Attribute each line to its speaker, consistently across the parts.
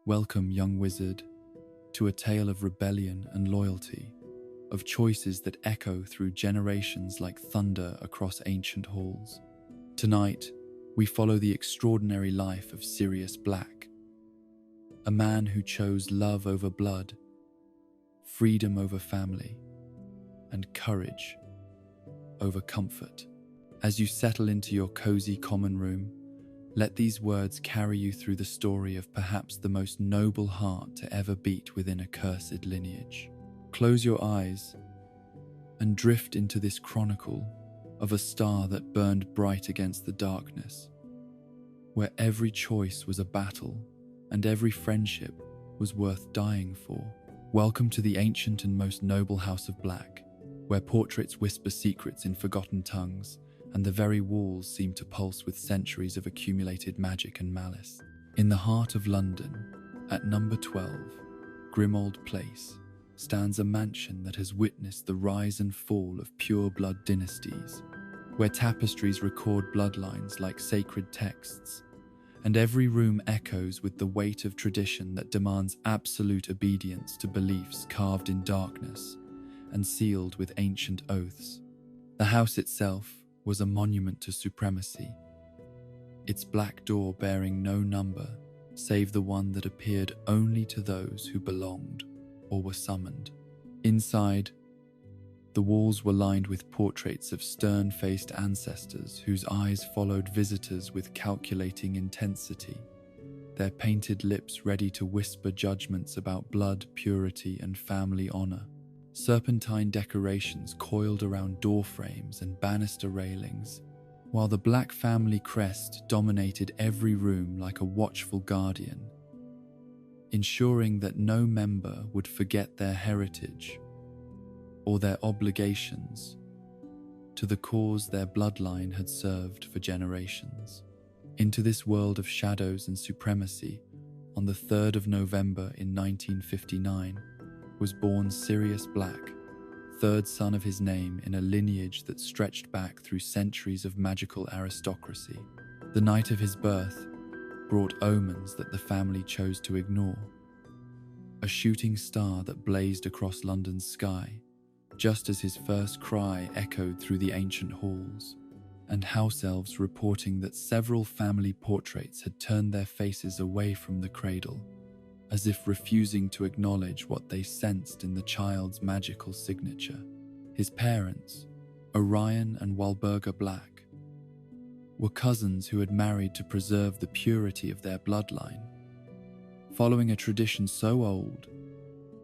Speaker 1: Welcome, young wizard, to a tale of rebellion and loyalty, of choices that echo through generations like thunder across ancient halls. Tonight, we follow the extraordinary life of Sirius Black, a man who chose love over blood, freedom over family, and courage over comfort. As you settle into your cozy common room, let these words carry you through the story of perhaps the most noble heart to ever beat within a cursed lineage. Close your eyes and drift into this chronicle of a star that burned bright against the darkness, where every choice was a battle and every friendship was worth dying for. Welcome to the ancient and most noble House of Black, where portraits whisper secrets in forgotten tongues, and the very walls seem to pulse with centuries of accumulated magic and malice. In the heart of London, at number 12, Grimold Place, stands a mansion that has witnessed the rise and fall of pure-blood dynasties, where tapestries record bloodlines like sacred texts, and every room echoes with the weight of tradition that demands absolute obedience to beliefs carved in darkness and sealed with ancient oaths. The house itself was a monument to supremacy, its black door bearing no number save the one that appeared only to those who belonged or were summoned. Inside, the walls were lined with portraits of stern-faced ancestors whose eyes followed visitors with calculating intensity, their painted lips ready to whisper judgments about blood, purity, and family honor. Serpentine decorations coiled around door frames and banister railings, while the Black family crest dominated every room like a watchful guardian, ensuring that no member would forget their heritage or their obligations to the cause their bloodline had served for generations. Into this world of shadows and supremacy, on the 3rd of November in 1959, was born Sirius Black, third son of his name in a lineage that stretched back through centuries of magical aristocracy. The night of his birth brought omens that the family chose to ignore. A shooting star that blazed across London's sky, just as his first cry echoed through the ancient halls, and house elves reporting that several family portraits had turned their faces away from the cradle, as if refusing to acknowledge what they sensed in the child's magical signature. His parents, Orion and Walburga Black, were cousins who had married to preserve the purity of their bloodline, following a tradition so old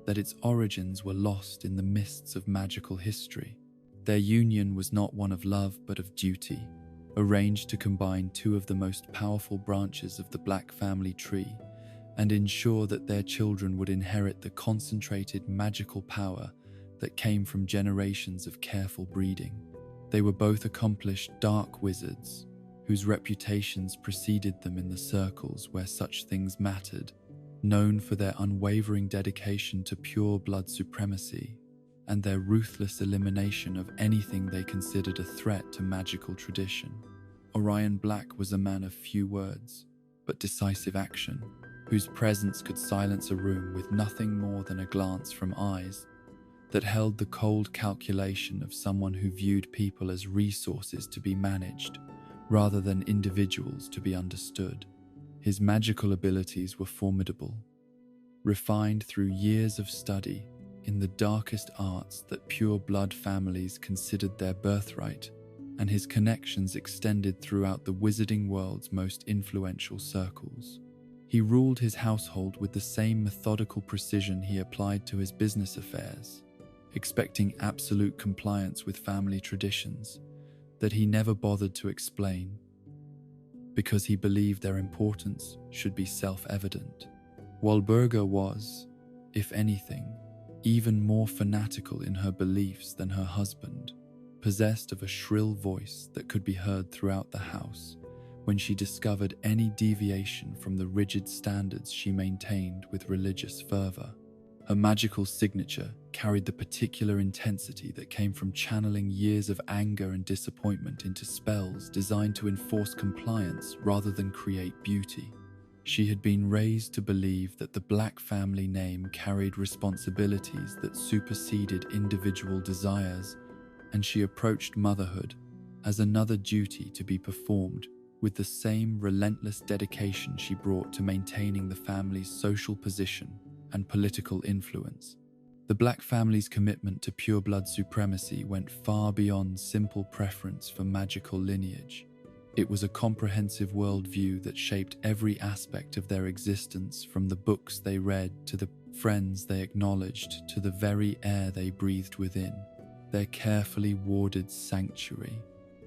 Speaker 1: that its origins were lost in the mists of magical history. Their union was not one of love but of duty, arranged to combine two of the most powerful branches of the Black family tree and ensure that their children would inherit the concentrated magical power that came from generations of careful breeding. They were both accomplished dark wizards, whose reputations preceded them in the circles where such things mattered, known for their unwavering dedication to pure blood supremacy and their ruthless elimination of anything they considered a threat to magical tradition. Orion Black was a man of few words, but decisive action, whose presence could silence a room with nothing more than a glance from eyes that held the cold calculation of someone who viewed people as resources to be managed rather than individuals to be understood. His magical abilities were formidable, refined through years of study in the darkest arts that pure-blood families considered their birthright, and his connections extended throughout the wizarding world's most influential circles. He ruled his household with the same methodical precision he applied to his business affairs, expecting absolute compliance with family traditions that he never bothered to explain, because he believed their importance should be self-evident. Walburga was, if anything, even more fanatical in her beliefs than her husband, possessed of a shrill voice that could be heard throughout the house when she discovered any deviation from the rigid standards she maintained with religious fervor. Her magical signature carried the particular intensity that came from channeling years of anger and disappointment into spells designed to enforce compliance rather than create beauty. She had been raised to believe that the Black family name carried responsibilities that superseded individual desires, and she approached motherhood as another duty to be performed with the same relentless dedication she brought to maintaining the family's social position and political influence. The Black family's commitment to pureblood supremacy went far beyond simple preference for magical lineage. It was a comprehensive worldview that shaped every aspect of their existence, from the books they read to the friends they acknowledged to the very air they breathed within their carefully warded sanctuary.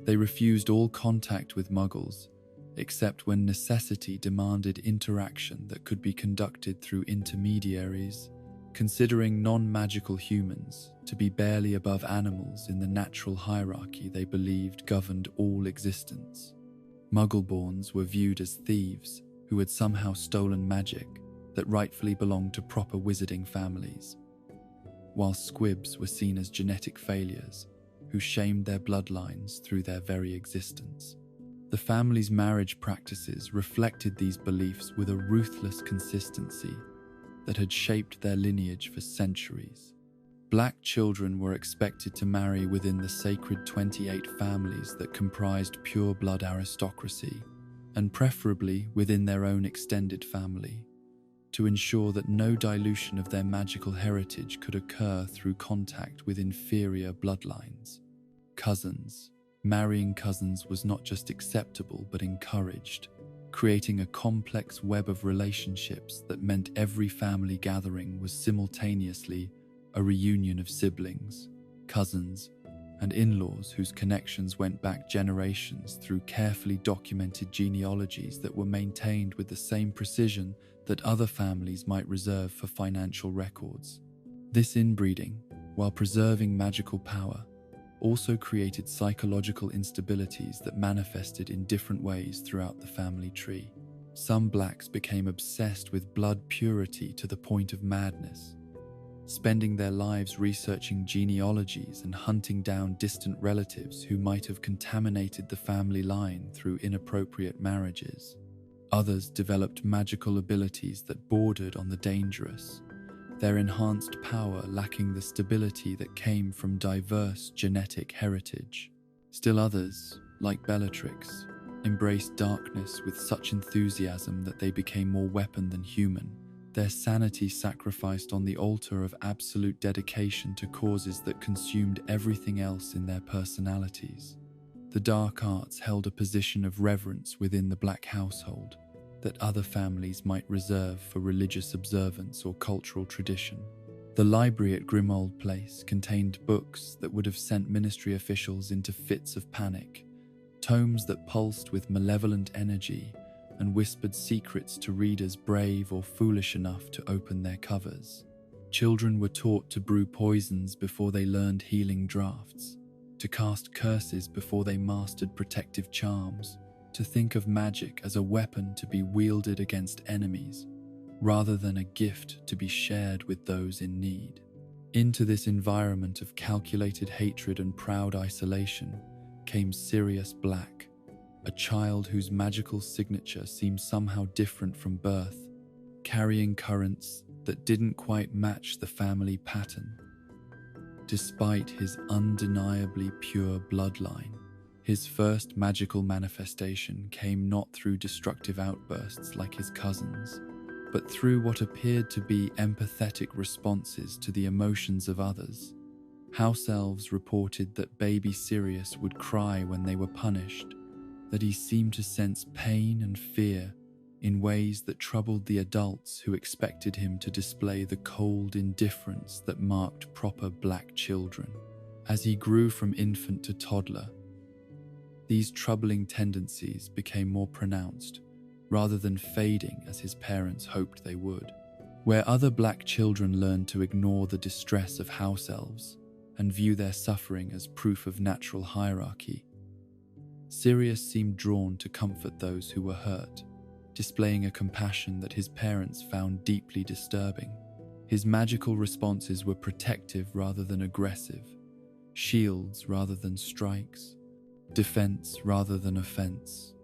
Speaker 1: They refused all contact with Muggles, except when necessity demanded interaction that could be conducted through intermediaries, considering non-magical humans to be barely above animals in the natural hierarchy they believed governed all existence. Muggleborns were viewed as thieves who had somehow stolen magic that rightfully belonged to proper wizarding families, while squibs were seen as genetic failures who shamed their bloodlines through their very existence. The family's marriage practices reflected these beliefs with a ruthless consistency that had shaped their lineage for centuries. Black children were expected to marry within the sacred 28 families that comprised pure-blood aristocracy, and preferably within their own extended family, to ensure that no dilution of their magical heritage could occur through contact with inferior bloodlines. Cousins. Marrying cousins was not just acceptable but encouraged, creating a complex web of relationships that meant every family gathering was simultaneously a reunion of siblings, cousins, and in-laws whose connections went back generations through carefully documented genealogies that were maintained with the same precision that other families might reserve for financial records. This inbreeding, while preserving magical power, also created psychological instabilities that manifested in different ways throughout the family tree. Some Blacks became obsessed with blood purity to the point of madness, spending their lives researching genealogies and hunting down distant relatives who might have contaminated the family line through inappropriate marriages. Others developed magical abilities that bordered on the dangerous, their enhanced power lacking the stability that came from diverse genetic heritage. Still others, like Bellatrix, embraced darkness with such enthusiasm that they became more weapon than human, their sanity sacrificed on the altar of absolute dedication to causes that consumed everything else in their personalities. The dark arts held a position of reverence within the Black household that other families might reserve for religious observance or cultural tradition. The library at Grimmauld Place contained books that would have sent ministry officials into fits of panic, tomes that pulsed with malevolent energy and whispered secrets to readers brave or foolish enough to open their covers. Children were taught to brew poisons before they learned healing draughts, to cast curses before they mastered protective charms, to think of magic as a weapon to be wielded against enemies, rather than a gift to be shared with those in need. Into this environment of calculated hatred and proud isolation came Sirius Black, a child whose magical signature seemed somehow different from birth, carrying currents that didn't quite match the family pattern. Despite his undeniably pure bloodline, his first magical manifestation came not through destructive outbursts like his cousins, but through what appeared to be empathetic responses to the emotions of others. House elves reported that baby Sirius would cry when they were punished, that he seemed to sense pain and fear in ways that troubled the adults who expected him to display the cold indifference that marked proper Black children. As he grew from infant to toddler, these troubling tendencies became more pronounced, rather than fading as his parents hoped they would. Where other Black children learned to ignore the distress of house elves and view their suffering as proof of natural hierarchy, Sirius seemed drawn to comfort those who were hurt, displaying a compassion that his parents found deeply disturbing. His magical responses were protective rather than aggressive, shields rather than strikes, defense rather than offense.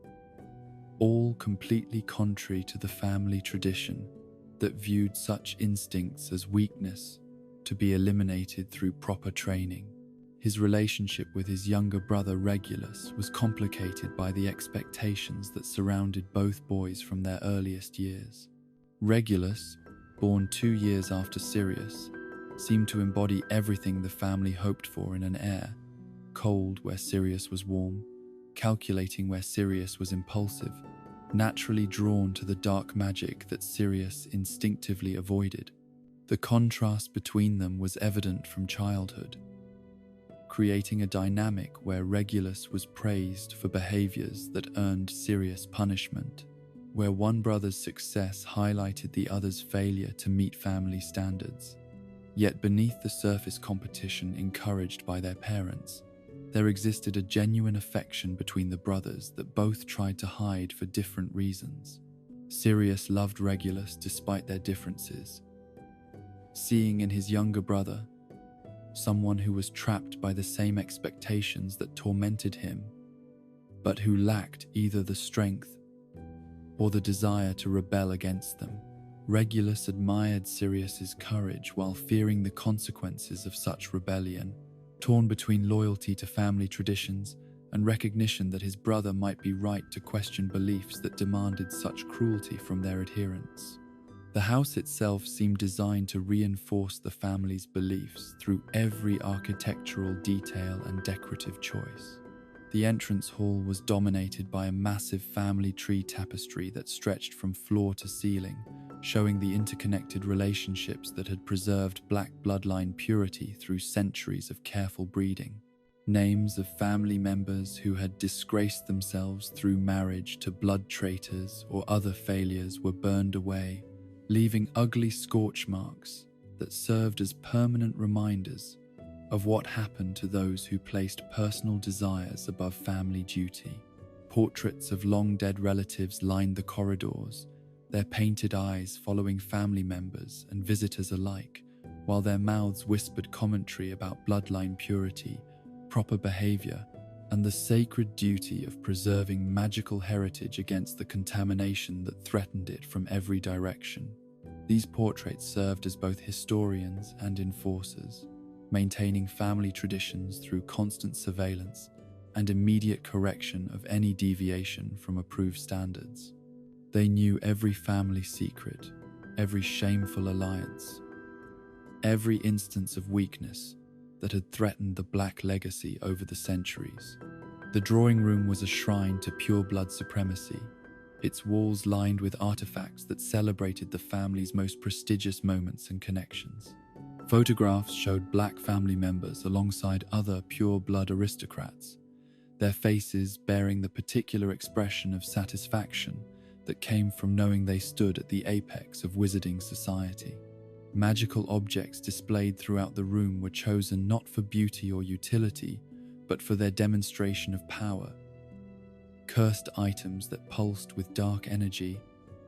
Speaker 1: all completely contrary to the family tradition that viewed such instincts as weakness to be eliminated through proper training. His relationship with his younger brother Regulus was complicated by the expectations that surrounded both boys from their earliest years. Regulus, born 2 years after Sirius, seemed to embody everything the family hoped for in an heir: cold where Sirius was warm, calculating where Sirius was impulsive, naturally drawn to the dark magic that Sirius instinctively avoided. The contrast between them was evident from childhood, creating a dynamic where Regulus was praised for behaviors that earned Sirius punishment, where one brother's success highlighted the other's failure to meet family standards. Yet beneath the surface competition encouraged by their parents, there existed a genuine affection between the brothers that both tried to hide for different reasons. Sirius loved Regulus despite their differences, seeing in his younger brother someone who was trapped by the same expectations that tormented him, but who lacked either the strength or the desire to rebel against them. Regulus admired Sirius's courage while fearing the consequences of such rebellion, torn between loyalty to family traditions and recognition that his brother might be right to question beliefs that demanded such cruelty from their adherents. The house itself seemed designed to reinforce the family's beliefs through every architectural detail and decorative choice. The entrance hall was dominated by a massive family tree tapestry that stretched from floor to ceiling, showing the interconnected relationships that had preserved Black bloodline purity through centuries of careful breeding. Names of family members who had disgraced themselves through marriage to blood traitors or other failures were burned away, leaving ugly scorch marks that served as permanent reminders of what happened to those who placed personal desires above family duty. Portraits of long-dead relatives lined the corridors, their painted eyes following family members and visitors alike, while their mouths whispered commentary about bloodline purity, proper behavior, and the sacred duty of preserving magical heritage against the contamination that threatened it from every direction. These portraits served as both historians and enforcers, maintaining family traditions through constant surveillance and immediate correction of any deviation from approved standards. They knew every family secret, every shameful alliance, every instance of weakness that had threatened the Black legacy over the centuries. The drawing room was a shrine to pure blood supremacy, its walls lined with artifacts that celebrated the family's most prestigious moments and connections. Photographs showed Black family members alongside other pure blood aristocrats, their faces bearing the particular expression of satisfaction that came from knowing they stood at the apex of wizarding society. Magical objects displayed throughout the room were chosen not for beauty or utility, but for their demonstration of power. Cursed items that pulsed with dark energy,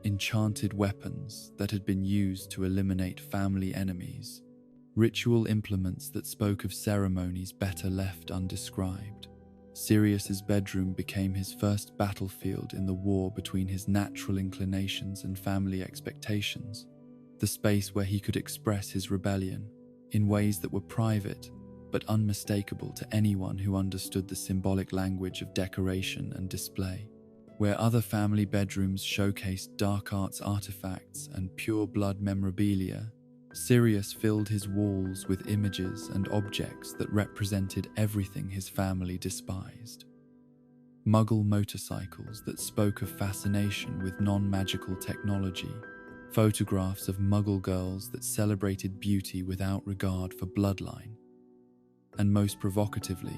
Speaker 1: enchanted weapons that had been used to eliminate family enemies, ritual implements that spoke of ceremonies better left undescribed. Sirius's bedroom became his first battlefield in the war between his natural inclinations and family expectations, the space where he could express his rebellion in ways that were private but unmistakable to anyone who understood the symbolic language of decoration and display. Where other family bedrooms showcased dark arts artifacts and pure blood memorabilia, Sirius filled his walls with images and objects that represented everything his family despised. Muggle motorcycles that spoke of fascination with non-magical technology, photographs of Muggle girls that celebrated beauty without regard for bloodline, and most provocatively,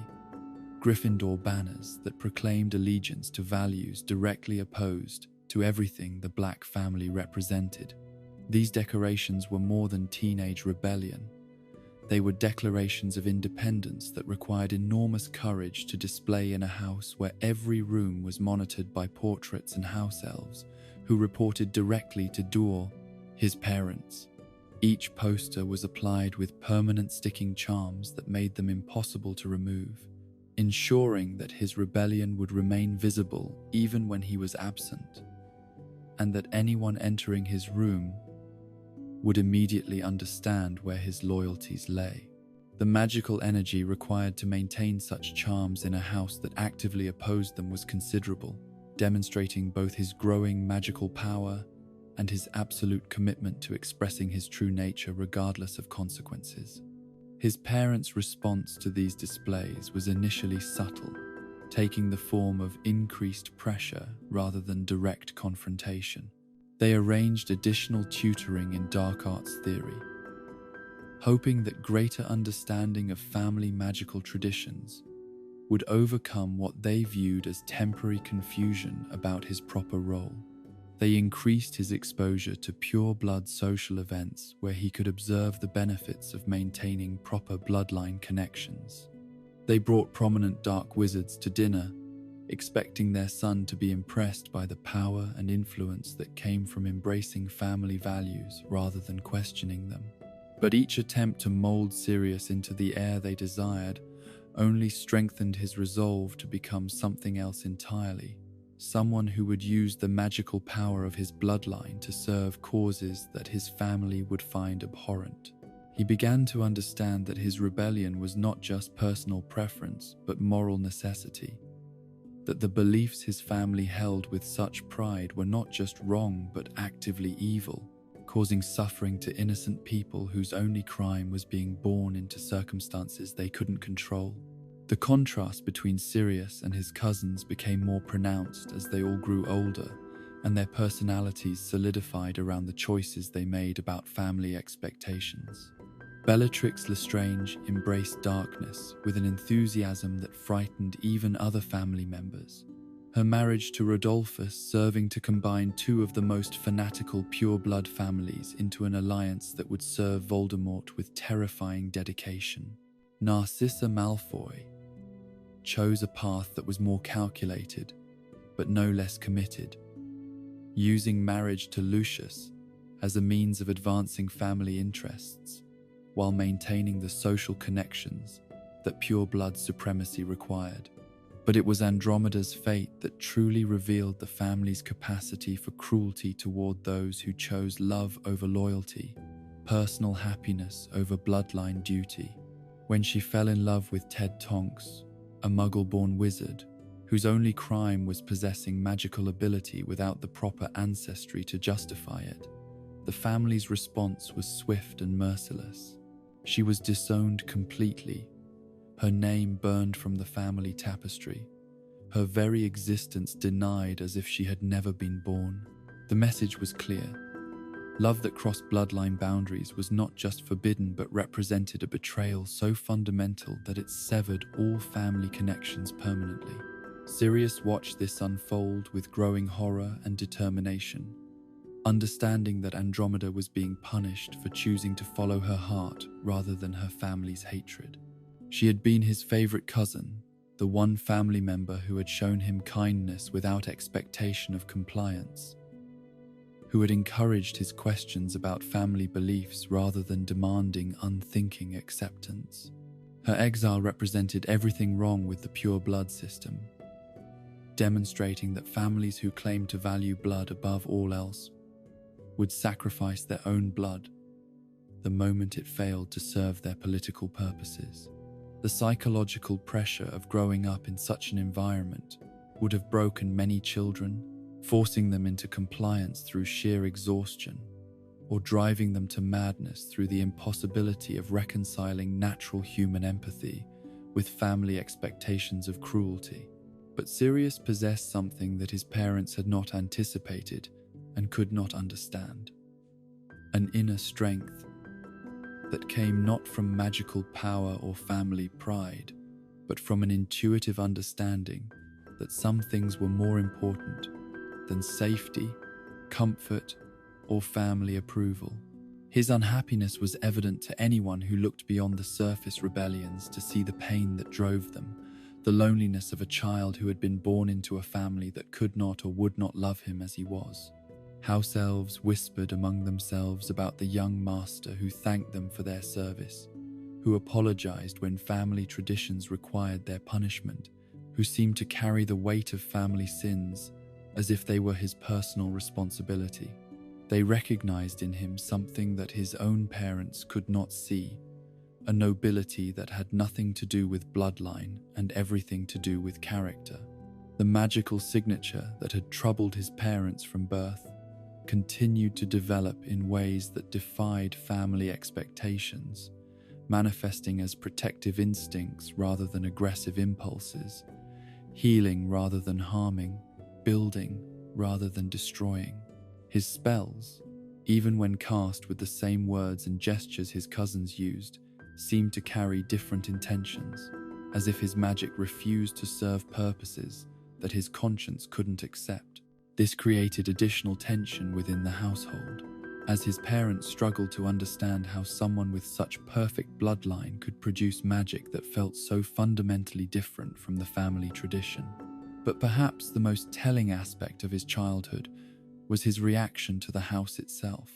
Speaker 1: Gryffindor banners that proclaimed allegiance to values directly opposed to everything the Black family represented. These decorations were more than teenage rebellion. They were declarations of independence that required enormous courage to display in a house where every room was monitored by portraits and house elves who reported directly to Duor, his parents. Each poster was applied with permanent sticking charms that made them impossible to remove, ensuring that his rebellion would remain visible even when he was absent, and that anyone entering his room would immediately understand where his loyalties lay. The magical energy required to maintain such charms in a house that actively opposed them was considerable, demonstrating both his growing magical power and his absolute commitment to expressing his true nature regardless of consequences. His parents' response to these displays was initially subtle, taking the form of increased pressure rather than direct confrontation. They arranged additional tutoring in dark arts theory, hoping that greater understanding of family magical traditions would overcome what they viewed as temporary confusion about his proper role. They increased his exposure to pure-blood social events where he could observe the benefits of maintaining proper bloodline connections. They brought prominent dark wizards to dinner, expecting their son to be impressed by the power and influence that came from embracing family values rather than questioning them. But each attempt to mold Sirius into the heir they desired only strengthened his resolve to become something else entirely, someone who would use the magical power of his bloodline to serve causes that his family would find abhorrent. He began to understand that his rebellion was not just personal preference, but moral necessity, that the beliefs his family held with such pride were not just wrong but actively evil, causing suffering to innocent people whose only crime was being born into circumstances they couldn't control. The contrast between Sirius and his cousins became more pronounced as they all grew older, and their personalities solidified around the choices they made about family expectations. Bellatrix Lestrange embraced darkness with an enthusiasm that frightened even other family members, her marriage to Rodolphus serving to combine two of the most fanatical pure-blood families into an alliance that would serve Voldemort with terrifying dedication. Narcissa Malfoy chose a path that was more calculated, but no less committed, using marriage to Lucius as a means of advancing family interests, while maintaining the social connections that pure-blood supremacy required. But it was Andromeda's fate that truly revealed the family's capacity for cruelty toward those who chose love over loyalty, personal happiness over bloodline duty. When she fell in love with Ted Tonks, a Muggle-born wizard, whose only crime was possessing magical ability without the proper ancestry to justify it, the family's response was swift and merciless. She was disowned completely, her name burned from the family tapestry, her very existence denied as if she had never been born. The message was clear. Love that crossed bloodline boundaries was not just forbidden but represented a betrayal so fundamental that it severed all family connections permanently. Sirius watched this unfold with growing horror and determination, understanding that Andromeda was being punished for choosing to follow her heart rather than her family's hatred. She had been his favorite cousin, the one family member who had shown him kindness without expectation of compliance, who had encouraged his questions about family beliefs rather than demanding unthinking acceptance. Her exile represented everything wrong with the pure blood system, demonstrating that families who claimed to value blood above all else would sacrifice their own blood the moment it failed to serve their political purposes. The psychological pressure of growing up in such an environment would have broken many children, forcing them into compliance through sheer exhaustion, or driving them to madness through the impossibility of reconciling natural human empathy with family expectations of cruelty. But Sirius possessed something that his parents had not anticipated and could not understand: an inner strength that came not from magical power or family pride, but from an intuitive understanding that some things were more important than safety, comfort, or family approval. His unhappiness was evident to anyone who looked beyond the surface rebellions to see the pain that drove them, the loneliness of a child who had been born into a family that could not or would not love him as he was. House elves whispered among themselves about the young master who thanked them for their service, who apologized when family traditions required their punishment, who seemed to carry the weight of family sins as if they were his personal responsibility. They recognized in him something that his own parents could not see, a nobility that had nothing to do with bloodline and everything to do with character. The magical signature that had troubled his parents from birth continued to develop in ways that defied family expectations, manifesting as protective instincts rather than aggressive impulses, healing rather than harming, building rather than destroying. His spells, even when cast with the same words and gestures his cousins used, seemed to carry different intentions, as if his magic refused to serve purposes that his conscience couldn't accept. This created additional tension within the household, as his parents struggled to understand how someone with such perfect bloodline could produce magic that felt so fundamentally different from the family tradition. But perhaps the most telling aspect of his childhood was his reaction to the house itself.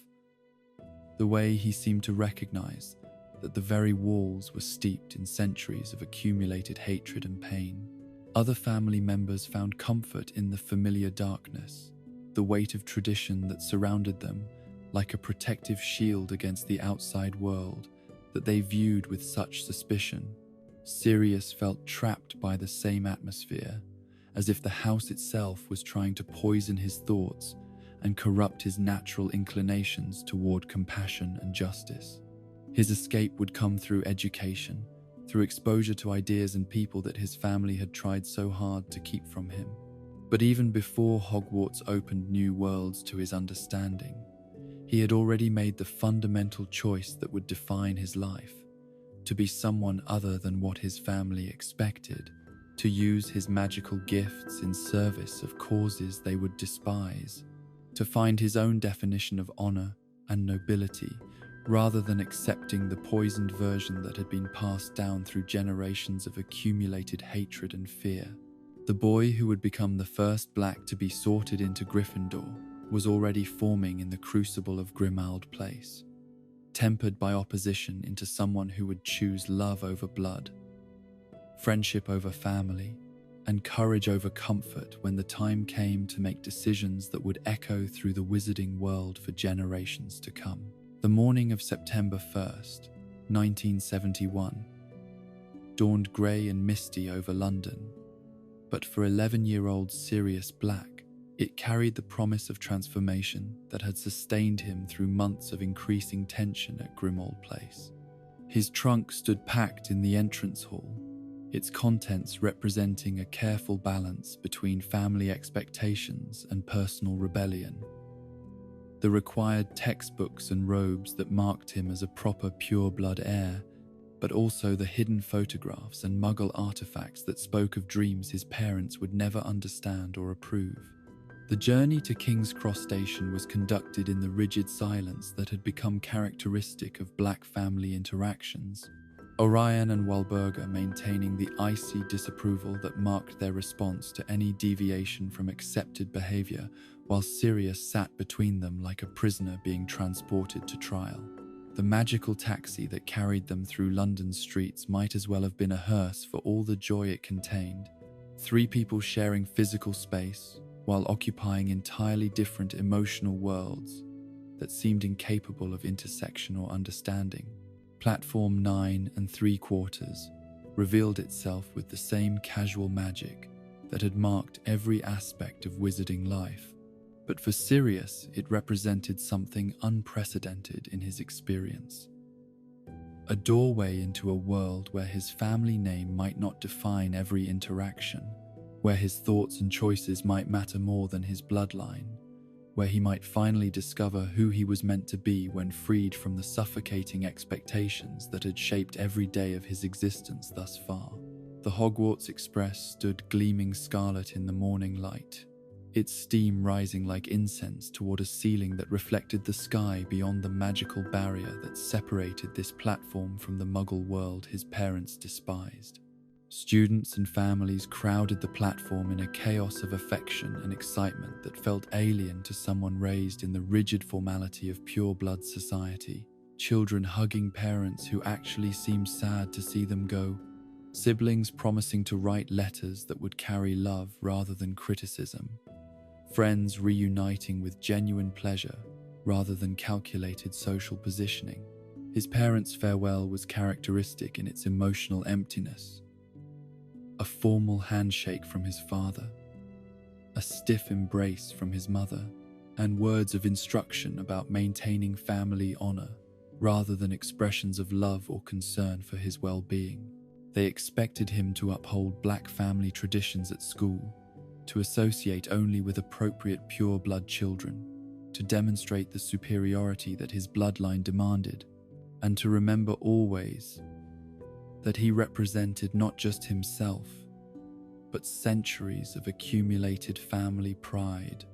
Speaker 1: The way he seemed to recognize that the very walls were steeped in centuries of accumulated hatred and pain. Other family members found comfort in the familiar darkness, the weight of tradition that surrounded them like a protective shield against the outside world that they viewed with such suspicion. Sirius felt trapped by the same atmosphere, as if the house itself was trying to poison his thoughts and corrupt his natural inclinations toward compassion and justice. His escape would come through education, through exposure to ideas and people that his family had tried so hard to keep from him. But even before Hogwarts opened new worlds to his understanding, he had already made the fundamental choice that would define his life: to be someone other than what his family expected, to use his magical gifts in service of causes they would despise, to find his own definition of honor and nobility, rather than accepting the poisoned version that had been passed down through generations of accumulated hatred and fear. The boy who would become the first Black to be sorted into Gryffindor was already forming in the crucible of Grimmauld Place, tempered by opposition into someone who would choose love over blood, friendship over family, and courage over comfort when the time came to make decisions that would echo through the wizarding world for generations to come. The morning of September 1st, 1971, dawned grey and misty over London, but for 11-year-old Sirius Black, it carried the promise of transformation that had sustained him through months of increasing tension at Grimmauld Place. His trunk stood packed in the entrance hall, its contents representing a careful balance between family expectations and personal rebellion. The required textbooks and robes that marked him as a proper pure-blood heir, but also the hidden photographs and Muggle artifacts that spoke of dreams his parents would never understand or approve. The journey to King's Cross Station was conducted in the rigid silence that had become characteristic of Black family interactions, Orion and Walburga maintaining the icy disapproval that marked their response to any deviation from accepted behavior, while Sirius sat between them like a prisoner being transported to trial. The magical taxi that carried them through London's streets might as well have been a hearse for all the joy it contained. 3 people sharing physical space, while occupying entirely different emotional worlds that seemed incapable of intersection or understanding. Platform 9 3/4 revealed itself with the same casual magic that had marked every aspect of wizarding life. But for Sirius, it represented something unprecedented in his experience. A doorway into a world where his family name might not define every interaction, where his thoughts and choices might matter more than his bloodline, where he might finally discover who he was meant to be when freed from the suffocating expectations that had shaped every day of his existence thus far. The Hogwarts Express stood gleaming scarlet in the morning light, its steam rising like incense toward a ceiling that reflected the sky beyond the magical barrier that separated this platform from the Muggle world his parents despised. Students and families crowded the platform in a chaos of affection and excitement that felt alien to someone raised in the rigid formality of pure-blood society. children hugging parents who actually seemed sad to see them go, siblings promising to write letters that would carry love rather than criticism, friends reuniting with genuine pleasure rather than calculated social positioning. His parents' farewell was characteristic in its emotional emptiness. A formal handshake from his father, a stiff embrace from his mother, and words of instruction about maintaining family honor rather than expressions of love or concern for his well-being. They expected him to uphold black family traditions at school, to associate only with appropriate pure-blood children, to demonstrate the superiority that his bloodline demanded, and to remember always that he represented not just himself, but centuries of accumulated family pride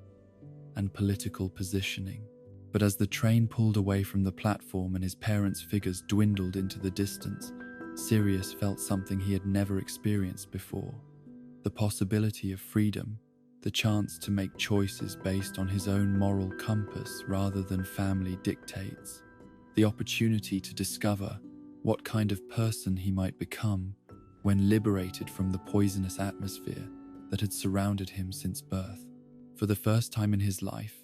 Speaker 1: and political positioning. But as the train pulled away from the platform and his parents' figures dwindled into the distance, Sirius felt something he had never experienced before. The possibility of freedom, the chance to make choices based on his own moral compass rather than family dictates, the opportunity to discover what kind of person he might become when liberated from the poisonous atmosphere that had surrounded him since birth. For the first time in his life,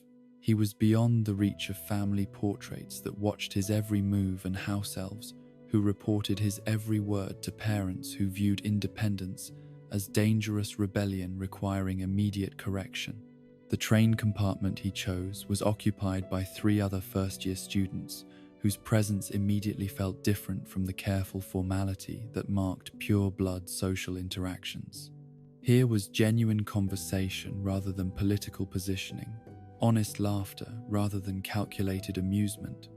Speaker 1: he was beyond the reach of family portraits that watched his every move and house elves who reported his every word to parents who viewed independence as dangerous rebellion requiring immediate correction. The train compartment he chose was occupied by 3 other first-year students whose presence immediately felt different from the careful formality that marked pure-blood social interactions. Here was genuine conversation rather than political positioning, honest laughter rather than calculated amusement,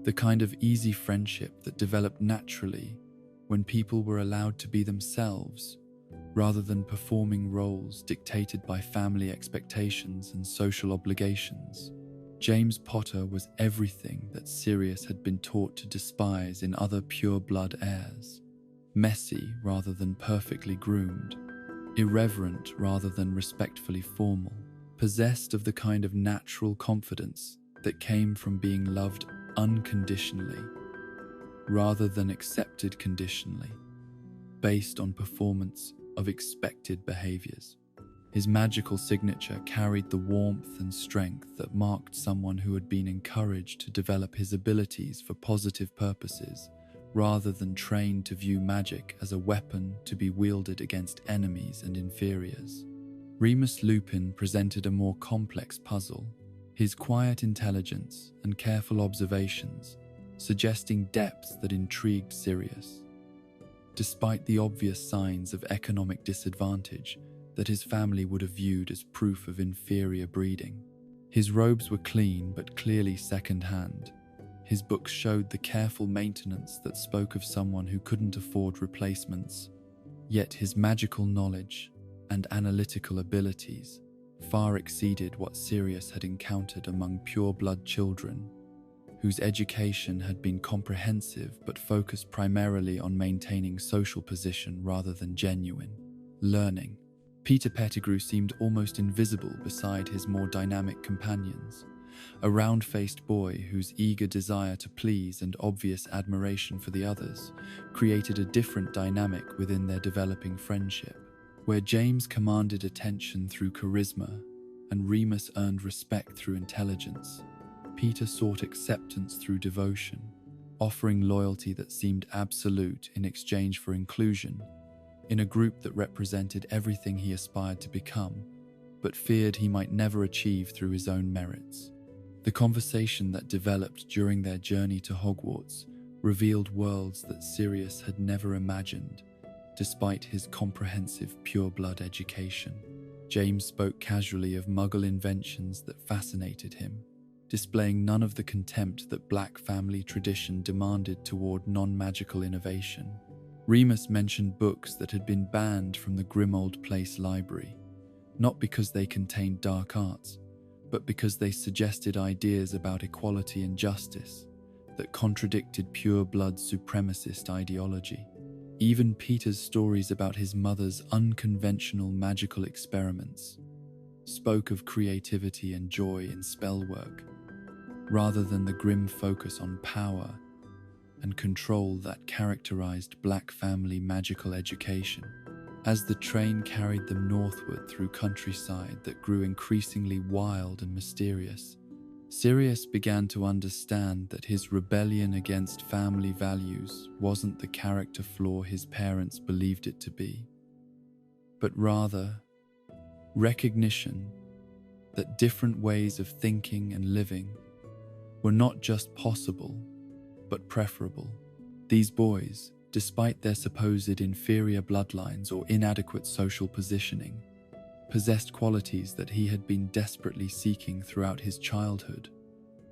Speaker 1: the kind of easy friendship that developed naturally when people were allowed to be themselves rather than performing roles dictated by family expectations and social obligations. James Potter was everything that Sirius had been taught to despise in other pure-blood heirs. Messy rather than perfectly groomed, irreverent rather than respectfully formal, possessed of the kind of natural confidence that came from being loved unconditionally rather than accepted conditionally, based on performance of expected behaviors. His magical signature carried the warmth and strength that marked someone who had been encouraged to develop his abilities for positive purposes, rather than trained to view magic as a weapon to be wielded against enemies and inferiors. Remus Lupin presented a more complex puzzle, his quiet intelligence and careful observations suggesting depths that intrigued Sirius. Despite the obvious signs of economic disadvantage that his family would have viewed as proof of inferior breeding, his robes were clean but clearly second-hand. His books showed the careful maintenance that spoke of someone who couldn't afford replacements. Yet his magical knowledge and analytical abilities far exceeded what Sirius had encountered among pure-blood children, whose education had been comprehensive but focused primarily on maintaining social position rather than genuine learning. Peter Pettigrew seemed almost invisible beside his more dynamic companions, a round-faced boy whose eager desire to please and obvious admiration for the others created a different dynamic within their developing friendship. Where James commanded attention through charisma and Remus earned respect through intelligence, Peter sought acceptance through devotion, offering loyalty that seemed absolute in exchange for inclusion in a group that represented everything he aspired to become, but feared he might never achieve through his own merits. The conversation that developed during their journey to Hogwarts revealed worlds that Sirius had never imagined, despite his comprehensive pure-blood education. James spoke casually of Muggle inventions that fascinated him, displaying none of the contempt that Black family tradition demanded toward non-magical innovation. Remus mentioned books that had been banned from the Grimmauld Place library, not because they contained dark arts, but because they suggested ideas about equality and justice that contradicted pure-blood supremacist ideology. Even Peter's stories about his mother's unconventional magical experiments spoke of creativity and joy in spell work, rather than the grim focus on power and control that characterized Black family magical education. As the train carried them northward through countryside that grew increasingly wild and mysterious, Sirius began to understand that his rebellion against family values wasn't the character flaw his parents believed it to be, but rather recognition that different ways of thinking and living were not just possible, but preferable. These boys, despite their supposed inferior bloodlines or inadequate social positioning, possessed qualities that he had been desperately seeking throughout his childhood: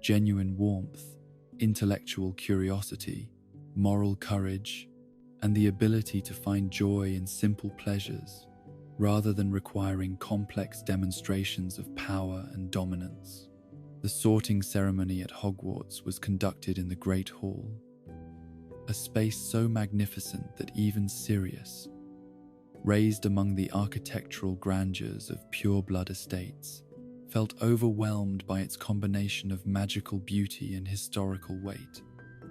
Speaker 1: genuine warmth, intellectual curiosity, moral courage, and the ability to find joy in simple pleasures, rather than requiring complex demonstrations of power and dominance. The sorting ceremony at Hogwarts was conducted in the Great Hall, a space so magnificent that even Sirius, raised among the architectural grandeurs of pure-blood estates, felt overwhelmed by its combination of magical beauty and historical weight.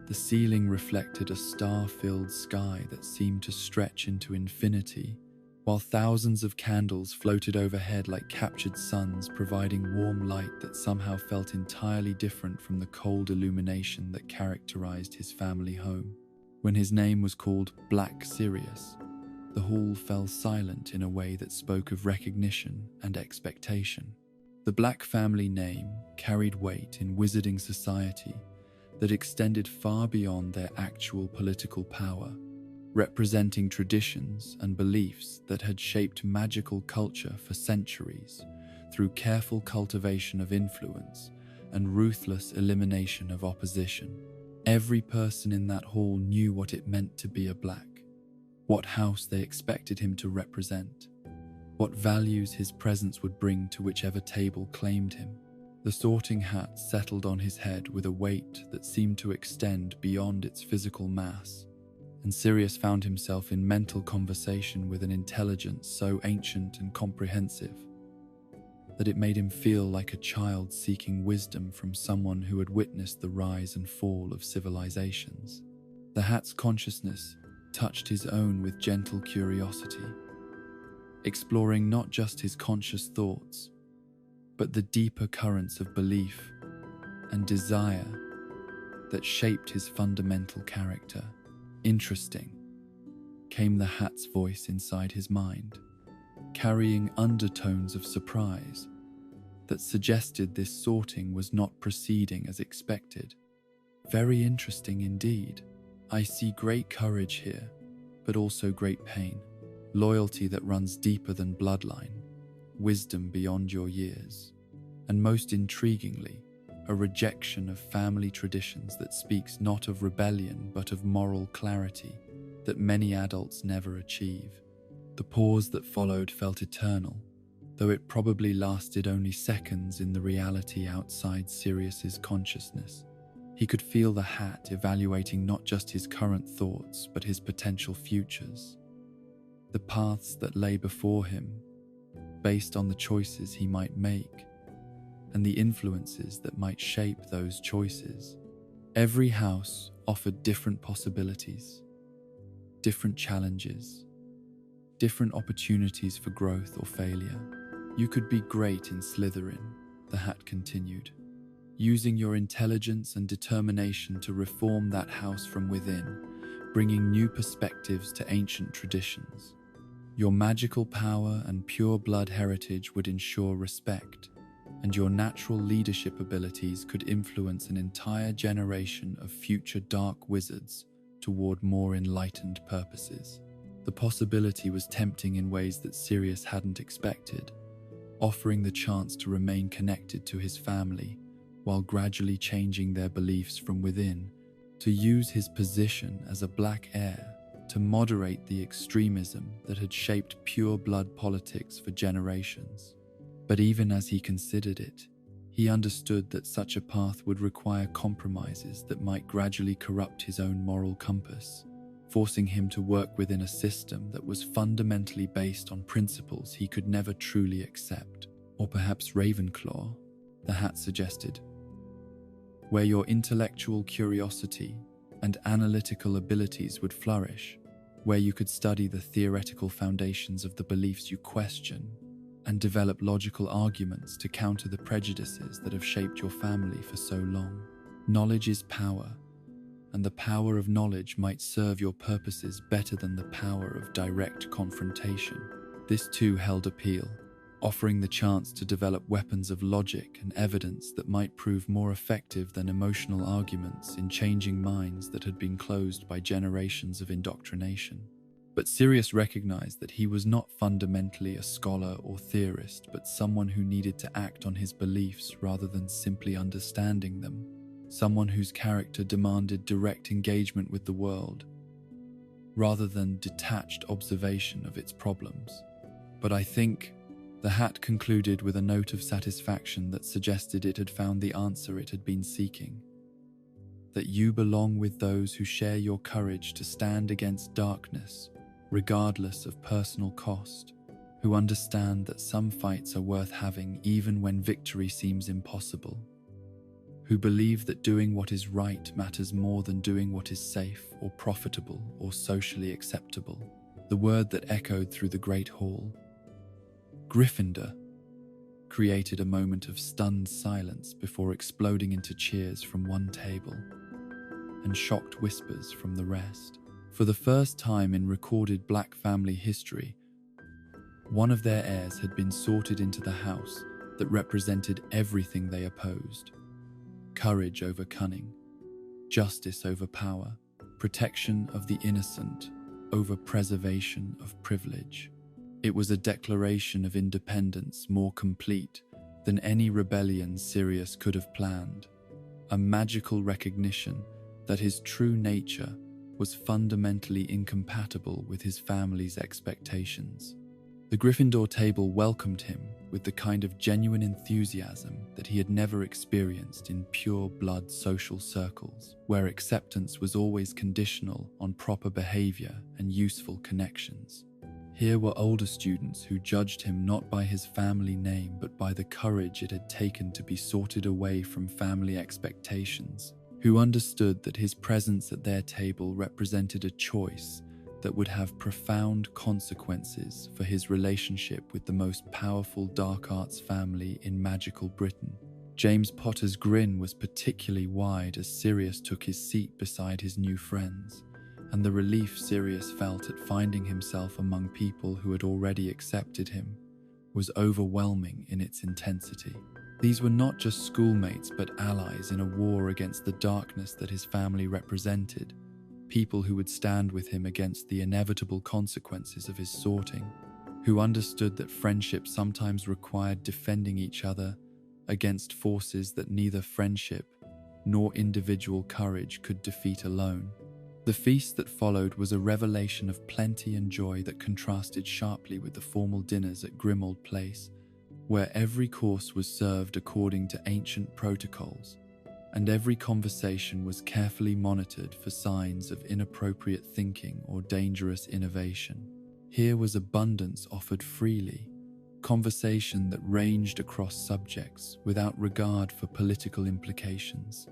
Speaker 1: The ceiling reflected a star-filled sky that seemed to stretch into infinity, while thousands of candles floated overhead like captured suns, providing warm light that somehow felt entirely different from the cold illumination that characterized his family home. When his name was called Black Sirius, the hall fell silent in a way that spoke of recognition and expectation. The Black family name carried weight in wizarding society that extended far beyond their actual political power, representing traditions and beliefs that had shaped magical culture for centuries through careful cultivation of influence and ruthless elimination of opposition. Every person in that hall knew what it meant to be a Black, what house they expected him to represent, what values his presence would bring to whichever table claimed him. The sorting hat settled on his head with a weight that seemed to extend beyond its physical mass, and Sirius found himself in mental conversation with an intelligence so ancient and comprehensive that it made him feel like a child seeking wisdom from someone who had witnessed the rise and fall of civilizations. The hat's consciousness touched his own with gentle curiosity, exploring not just his conscious thoughts, but the deeper currents of belief and desire that shaped his fundamental character. Interesting, came the hat's voice inside his mind, carrying undertones of surprise that suggested this sorting was not proceeding as expected. Very interesting indeed. I see great courage here, but also great pain, loyalty that runs deeper than bloodline, wisdom beyond your years, and most intriguingly, a rejection of family traditions that speaks not of rebellion but of moral clarity that many adults never achieve. The pause that followed felt eternal, though it probably lasted only seconds in the reality outside Sirius's consciousness. He could feel the hat evaluating not just his current thoughts but his potential futures, the paths that lay before him based on the choices he might make, and the influences that might shape those choices. Every house offered different possibilities, different challenges, different opportunities for growth or failure. You could be great in Slytherin, the hat continued, using your intelligence and determination to reform that house from within, bringing new perspectives to ancient traditions. Your magical power and pure blood heritage would ensure respect, and your natural leadership abilities could influence an entire generation of future dark wizards toward more enlightened purposes. The possibility was tempting in ways that Sirius hadn't expected, offering the chance to remain connected to his family while gradually changing their beliefs from within, to use his position as a Black heir to moderate the extremism that had shaped pure blood politics for generations. But even as he considered it, he understood that such a path would require compromises that might gradually corrupt his own moral compass, forcing him to work within a system that was fundamentally based on principles he could never truly accept. Or perhaps Ravenclaw, the hat suggested, where your intellectual curiosity and analytical abilities would flourish, where you could study the theoretical foundations of the beliefs you question and develop logical arguments to counter the prejudices that have shaped your family for so long. Knowledge is power, and the power of knowledge might serve your purposes better than the power of direct confrontation. This too held appeal, offering the chance to develop weapons of logic and evidence that might prove more effective than emotional arguments in changing minds that had been closed by generations of indoctrination. But Sirius recognized that he was not fundamentally a scholar or theorist, but someone who needed to act on his beliefs rather than simply understanding them. Someone whose character demanded direct engagement with the world, rather than detached observation of its problems. But I think the hat concluded with a note of satisfaction that suggested it had found the answer it had been seeking. That you belong with those who share your courage to stand against darkness, regardless of personal cost, who understand that some fights are worth having even when victory seems impossible, who believe that doing what is right matters more than doing what is safe or profitable or socially acceptable. The word that echoed through the great hall, Gryffindor, created a moment of stunned silence before exploding into cheers from one table and shocked whispers from the rest. For the first time in recorded Black family history, one of their heirs had been sorted into the house that represented everything they opposed: courage over cunning, justice over power, protection of the innocent over preservation of privilege. It was a declaration of independence more complete than any rebellion Sirius could have planned, a magical recognition that his true nature was fundamentally incompatible with his family's expectations. The Gryffindor table welcomed him with the kind of genuine enthusiasm that he had never experienced in pure-blood social circles, where acceptance was always conditional on proper behavior and useful connections. Here were older students who judged him not by his family name but by the courage it had taken to be sorted away from family expectations, who understood that his presence at their table represented a choice that would have profound consequences for his relationship with the most powerful dark arts family in magical Britain. James Potter's grin was particularly wide as Sirius took his seat beside his new friends, and the relief Sirius felt at finding himself among people who had already accepted him was overwhelming in its intensity. These were not just schoolmates but allies in a war against the darkness that his family represented, people who would stand with him against the inevitable consequences of his sorting, who understood that friendship sometimes required defending each other against forces that neither friendship nor individual courage could defeat alone. The feast that followed was a revelation of plenty and joy that contrasted sharply with the formal dinners at Grimmauld Place, where every course was served according to ancient protocols, and every conversation was carefully monitored for signs of inappropriate thinking or dangerous innovation. Here was abundance offered freely, conversation that ranged across subjects without regard for political implications,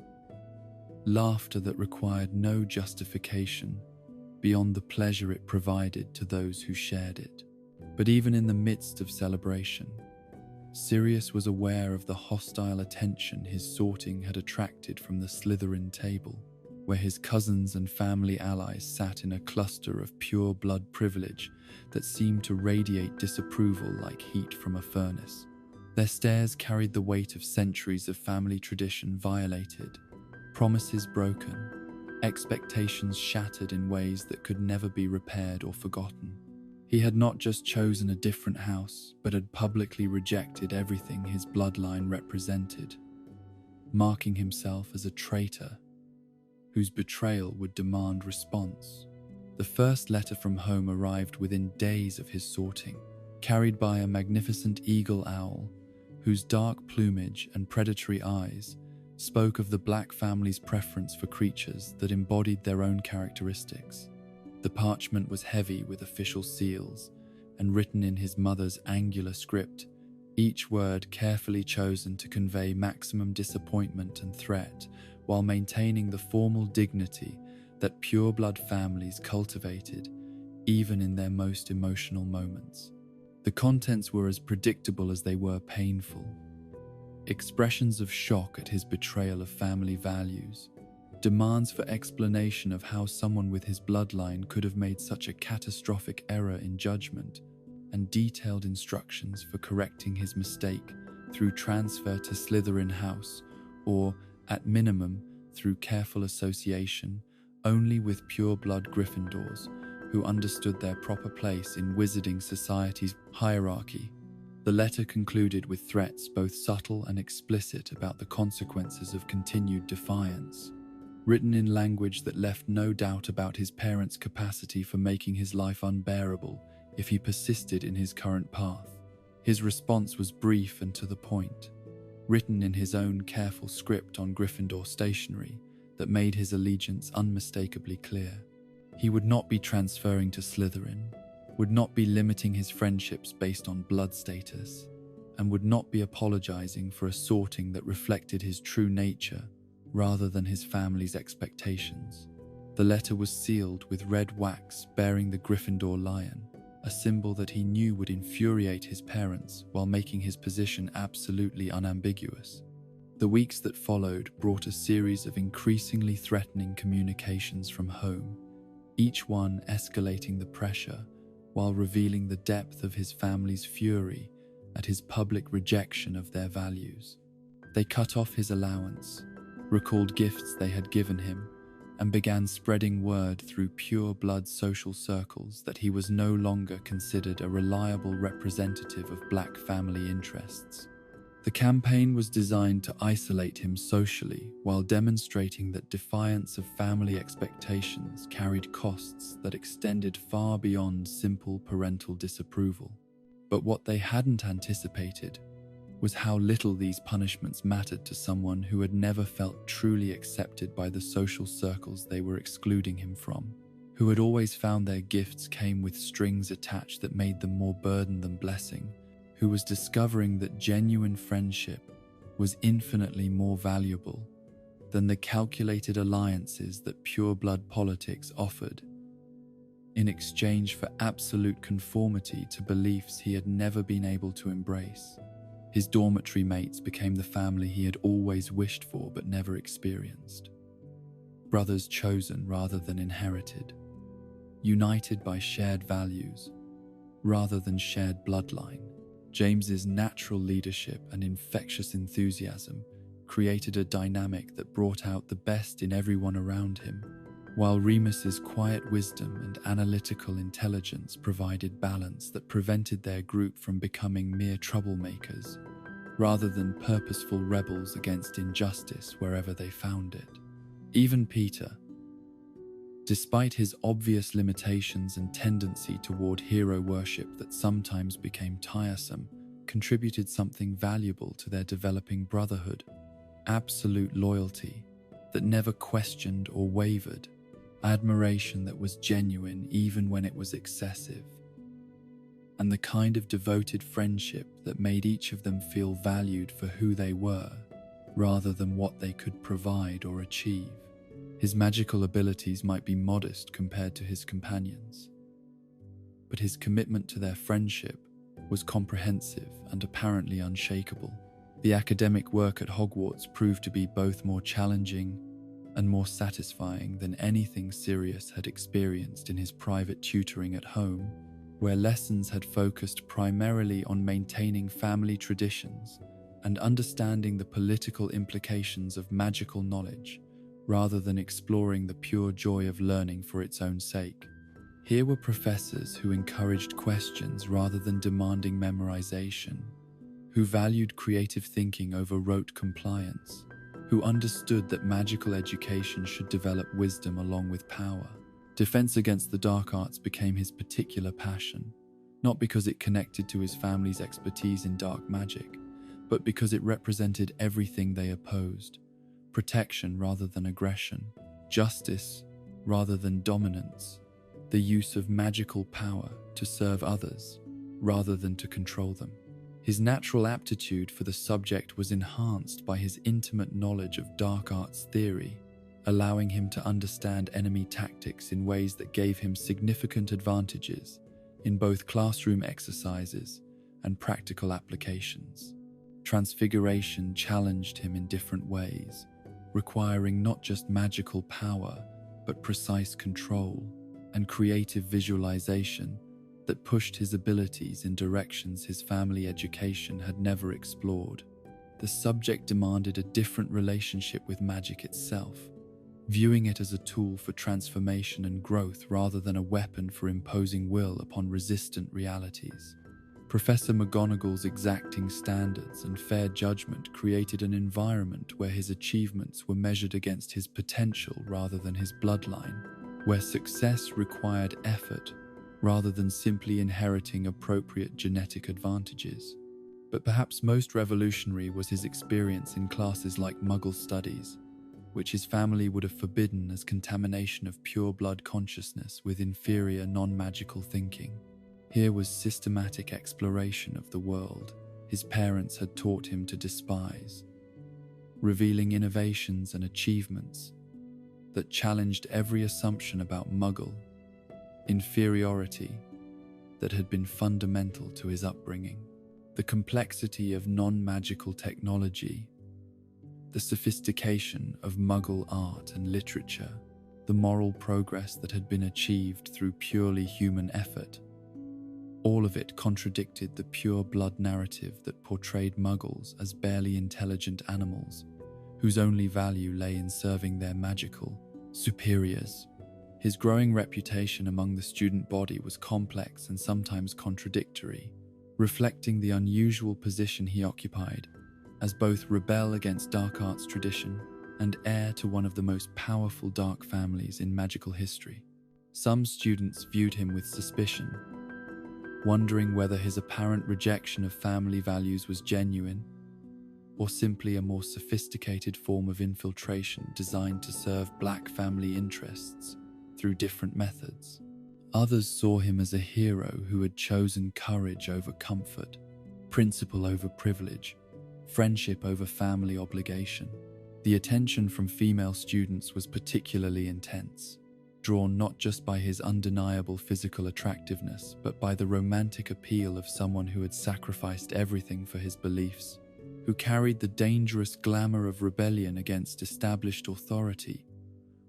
Speaker 1: laughter that required no justification beyond the pleasure it provided to those who shared it. But even in the midst of celebration, Sirius was aware of the hostile attention his sorting had attracted from the Slytherin table, where his cousins and family allies sat in a cluster of pure blood privilege that seemed to radiate disapproval like heat from a furnace. Their stares carried the weight of centuries of family tradition violated, promises broken, expectations shattered in ways that could never be repaired or forgotten. He had not just chosen a different house, but had publicly rejected everything his bloodline represented, marking himself as a traitor whose betrayal would demand response. The first letter from home arrived within days of his sorting, carried by a magnificent eagle owl whose dark plumage and predatory eyes spoke of the Black family's preference for creatures that embodied their own characteristics. The parchment was heavy with official seals and written in his mother's angular script, each word carefully chosen to convey maximum disappointment and threat while maintaining the formal dignity that pure-blood families cultivated even in their most emotional moments. The contents were as predictable as they were painful. Expressions of shock at his betrayal of family values, demands for explanation of how someone with his bloodline could have made such a catastrophic error in judgment, and detailed instructions for correcting his mistake through transfer to Slytherin House, or, at minimum, through careful association only with pure-blood Gryffindors who understood their proper place in Wizarding Society's hierarchy. The letter concluded with threats both subtle and explicit about the consequences of continued defiance, written in language that left no doubt about his parents' capacity for making his life unbearable if he persisted in his current path. His response was brief and to the point, written in his own careful script on Gryffindor stationery that made his allegiance unmistakably clear. He would not be transferring to Slytherin, would not be limiting his friendships based on blood status, and would not be apologizing for a sorting that reflected his true nature rather than his family's expectations. The letter was sealed with red wax bearing the Gryffindor lion, a symbol that he knew would infuriate his parents while making his position absolutely unambiguous. The weeks that followed brought a series of increasingly threatening communications from home, each one escalating the pressure while revealing the depth of his family's fury at his public rejection of their values. They cut off his allowance, recalled gifts they had given him, and began spreading word through pure-blood social circles that he was no longer considered a reliable representative of Black family interests. The campaign was designed to isolate him socially while demonstrating that defiance of family expectations carried costs that extended far beyond simple parental disapproval. But what they hadn't anticipated was how little these punishments mattered to someone who had never felt truly accepted by the social circles they were excluding him from, who had always found their gifts came with strings attached that made them more burden than blessing, who was discovering that genuine friendship was infinitely more valuable than the calculated alliances that pure-blood politics offered, in exchange for absolute conformity to beliefs he had never been able to embrace. His dormitory mates became the family he had always wished for but never experienced. Brothers chosen rather than inherited, united by shared values rather than shared bloodline. James's natural leadership and infectious enthusiasm created a dynamic that brought out the best in everyone around him, while Remus's quiet wisdom and analytical intelligence provided balance that prevented their group from becoming mere troublemakers, rather than purposeful rebels against injustice wherever they found it. Even Peter, despite his obvious limitations and tendency toward hero worship that sometimes became tiresome, contributed something valuable to their developing brotherhood: absolute loyalty that never questioned or wavered, admiration that was genuine even when it was excessive, and the kind of devoted friendship that made each of them feel valued for who they were, rather than what they could provide or achieve. His magical abilities might be modest compared to his companions, but his commitment to their friendship was comprehensive and apparently unshakable. The academic work at Hogwarts proved to be both more challenging and more satisfying than anything Sirius had experienced in his private tutoring at home, where lessons had focused primarily on maintaining family traditions and understanding the political implications of magical knowledge, rather than exploring the pure joy of learning for its own sake. Here were professors who encouraged questions rather than demanding memorization, who valued creative thinking over rote compliance, who understood that magical education should develop wisdom along with power. Defense against the dark arts became his particular passion, not because it connected to his family's expertise in dark magic, but because it represented everything they opposed: protection rather than aggression, justice rather than dominance, the use of magical power to serve others rather than to control them. His natural aptitude for the subject was enhanced by his intimate knowledge of dark arts theory allowing him to understand enemy tactics in ways that gave him significant advantages in both classroom exercises and practical applications. Transfiguration challenged him in different ways, requiring not just magical power, but precise control and creative visualization that pushed his abilities in directions his family education had never explored. The subject demanded a different relationship with magic itself, viewing it as a tool for transformation and growth rather than a weapon for imposing will upon resistant realities. Professor McGonagall's exacting standards and fair judgment created an environment where his achievements were measured against his potential rather than his bloodline, where success required effort rather than simply inheriting appropriate genetic advantages. But perhaps most revolutionary was his experience in classes like Muggle Studies, which his family would have forbidden as contamination of pure blood consciousness with inferior non-magical thinking. Here was systematic exploration of the world his parents had taught him to despise, revealing innovations and achievements that challenged every assumption about Muggle inferiority that had been fundamental to his upbringing. The complexity of non-magical technology, the sophistication of Muggle art and literature, the moral progress that had been achieved through purely human effort, all of it contradicted the pure blood narrative that portrayed Muggles as barely intelligent animals whose only value lay in serving their magical superiors. His growing reputation among the student body was complex and sometimes contradictory, reflecting the unusual position he occupied as both rebel against dark arts tradition and heir to one of the most powerful dark families in magical history. Some students viewed him with suspicion, wondering whether his apparent rejection of family values was genuine or simply a more sophisticated form of infiltration designed to serve Black family interests through different methods. Others saw him as a hero who had chosen courage over comfort, principle over privilege, friendship over family obligation. The attention from female students was particularly intense, drawn not just by his undeniable physical attractiveness, but by the romantic appeal of someone who had sacrificed everything for his beliefs, who carried the dangerous glamour of rebellion against established authority,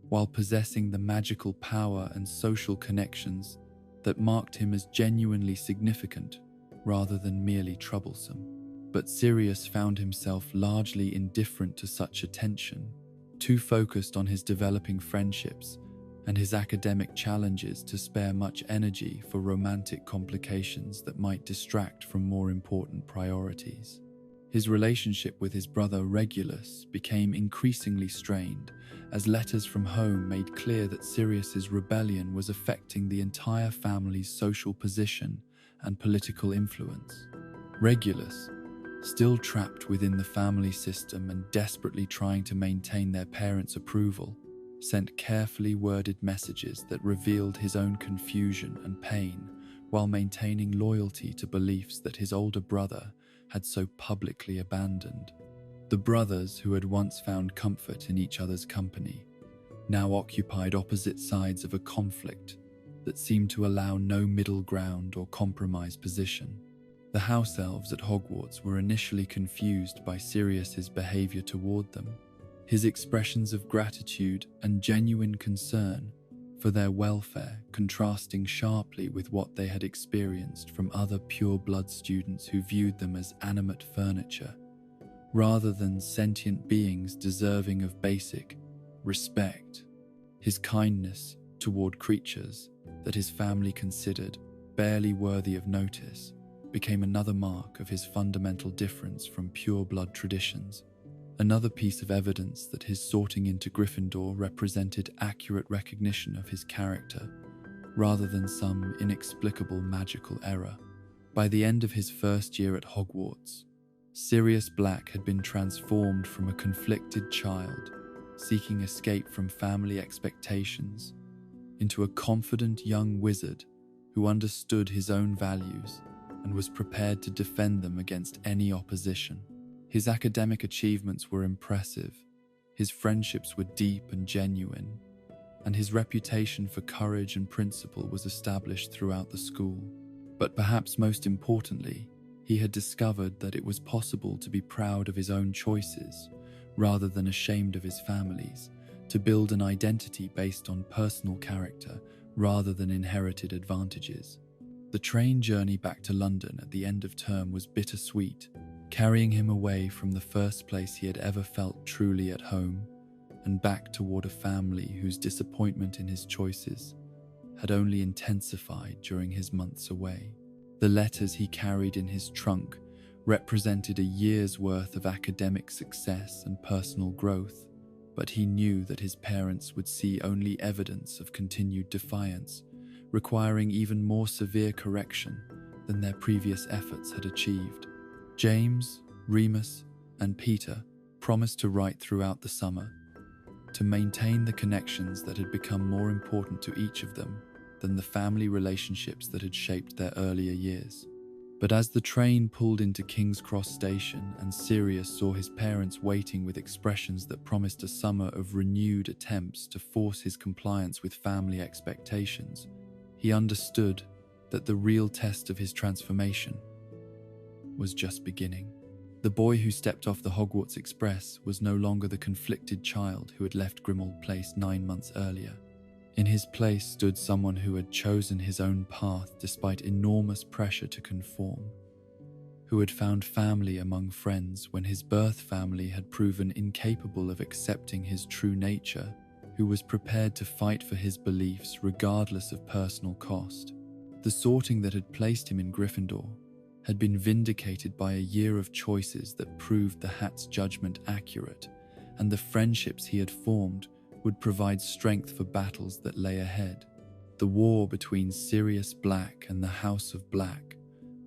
Speaker 1: while possessing the magical power and social connections that marked him as genuinely significant rather than merely troublesome. But Sirius found himself largely indifferent to such attention, too focused on his developing friendships and his academic challenges to spare much energy for romantic complications that might distract from more important priorities. His relationship with his brother Regulus became increasingly strained, as letters from home made clear that Sirius's rebellion was affecting the entire family's social position and political influence. Regulus, still trapped within the family system and desperately trying to maintain their parents' approval, sent carefully worded messages that revealed his own confusion and pain while maintaining loyalty to beliefs that his older brother had so publicly abandoned. The brothers, who had once found comfort in each other's company, now occupied opposite sides of a conflict that seemed to allow no middle ground or compromise position. The house elves at Hogwarts were initially confused by Sirius's behavior toward them, his expressions of gratitude and genuine concern for their welfare contrasting sharply with what they had experienced from other pure-blood students who viewed them as animate furniture, rather than sentient beings deserving of basic respect. His kindness toward creatures that his family considered barely worthy of notice became another mark of his fundamental difference from pure-blood traditions, another piece of evidence that his sorting into Gryffindor represented accurate recognition of his character, rather than some inexplicable magical error. By the end of his first year at Hogwarts, Sirius Black had been transformed from a conflicted child, seeking escape from family expectations, into a confident young wizard who understood his own values and was prepared to defend them against any opposition. His academic achievements were impressive, His friendships were deep and genuine, and his reputation for courage and principle was established throughout the school. But perhaps most importantly, he had discovered that it was possible to be proud of his own choices, rather than ashamed of his family's, to build an identity based on personal character rather than inherited advantages. The train journey back to London at the end of term was bittersweet, carrying him away from the first place he had ever felt truly at home, and back toward a family whose disappointment in his choices had only intensified during his months away. The letters he carried in his trunk represented a year's worth of academic success and personal growth, but he knew that his parents would see only evidence of continued defiance, requiring even more severe correction than their previous efforts had achieved. James, Remus, and Peter promised to write throughout the summer, to maintain the connections that had become more important to each of them than the family relationships that had shaped their earlier years. But as the train pulled into King's Cross Station and Sirius saw his parents waiting with expressions that promised a summer of renewed attempts to force his compliance with family expectations, he understood that the real test of his transformation was just beginning. The boy who stepped off the Hogwarts Express was no longer the conflicted child who had left Grimmauld Place 9 months earlier. In his place stood someone who had chosen his own path despite enormous pressure to conform, who had found family among friends when his birth family had proven incapable of accepting his true nature, who was prepared to fight for his beliefs regardless of personal cost. The sorting that had placed him in Gryffindor had been vindicated by a year of choices that proved the Hat's judgment accurate, and the friendships he had formed would provide strength for battles that lay ahead. The war between Sirius Black and the House of Black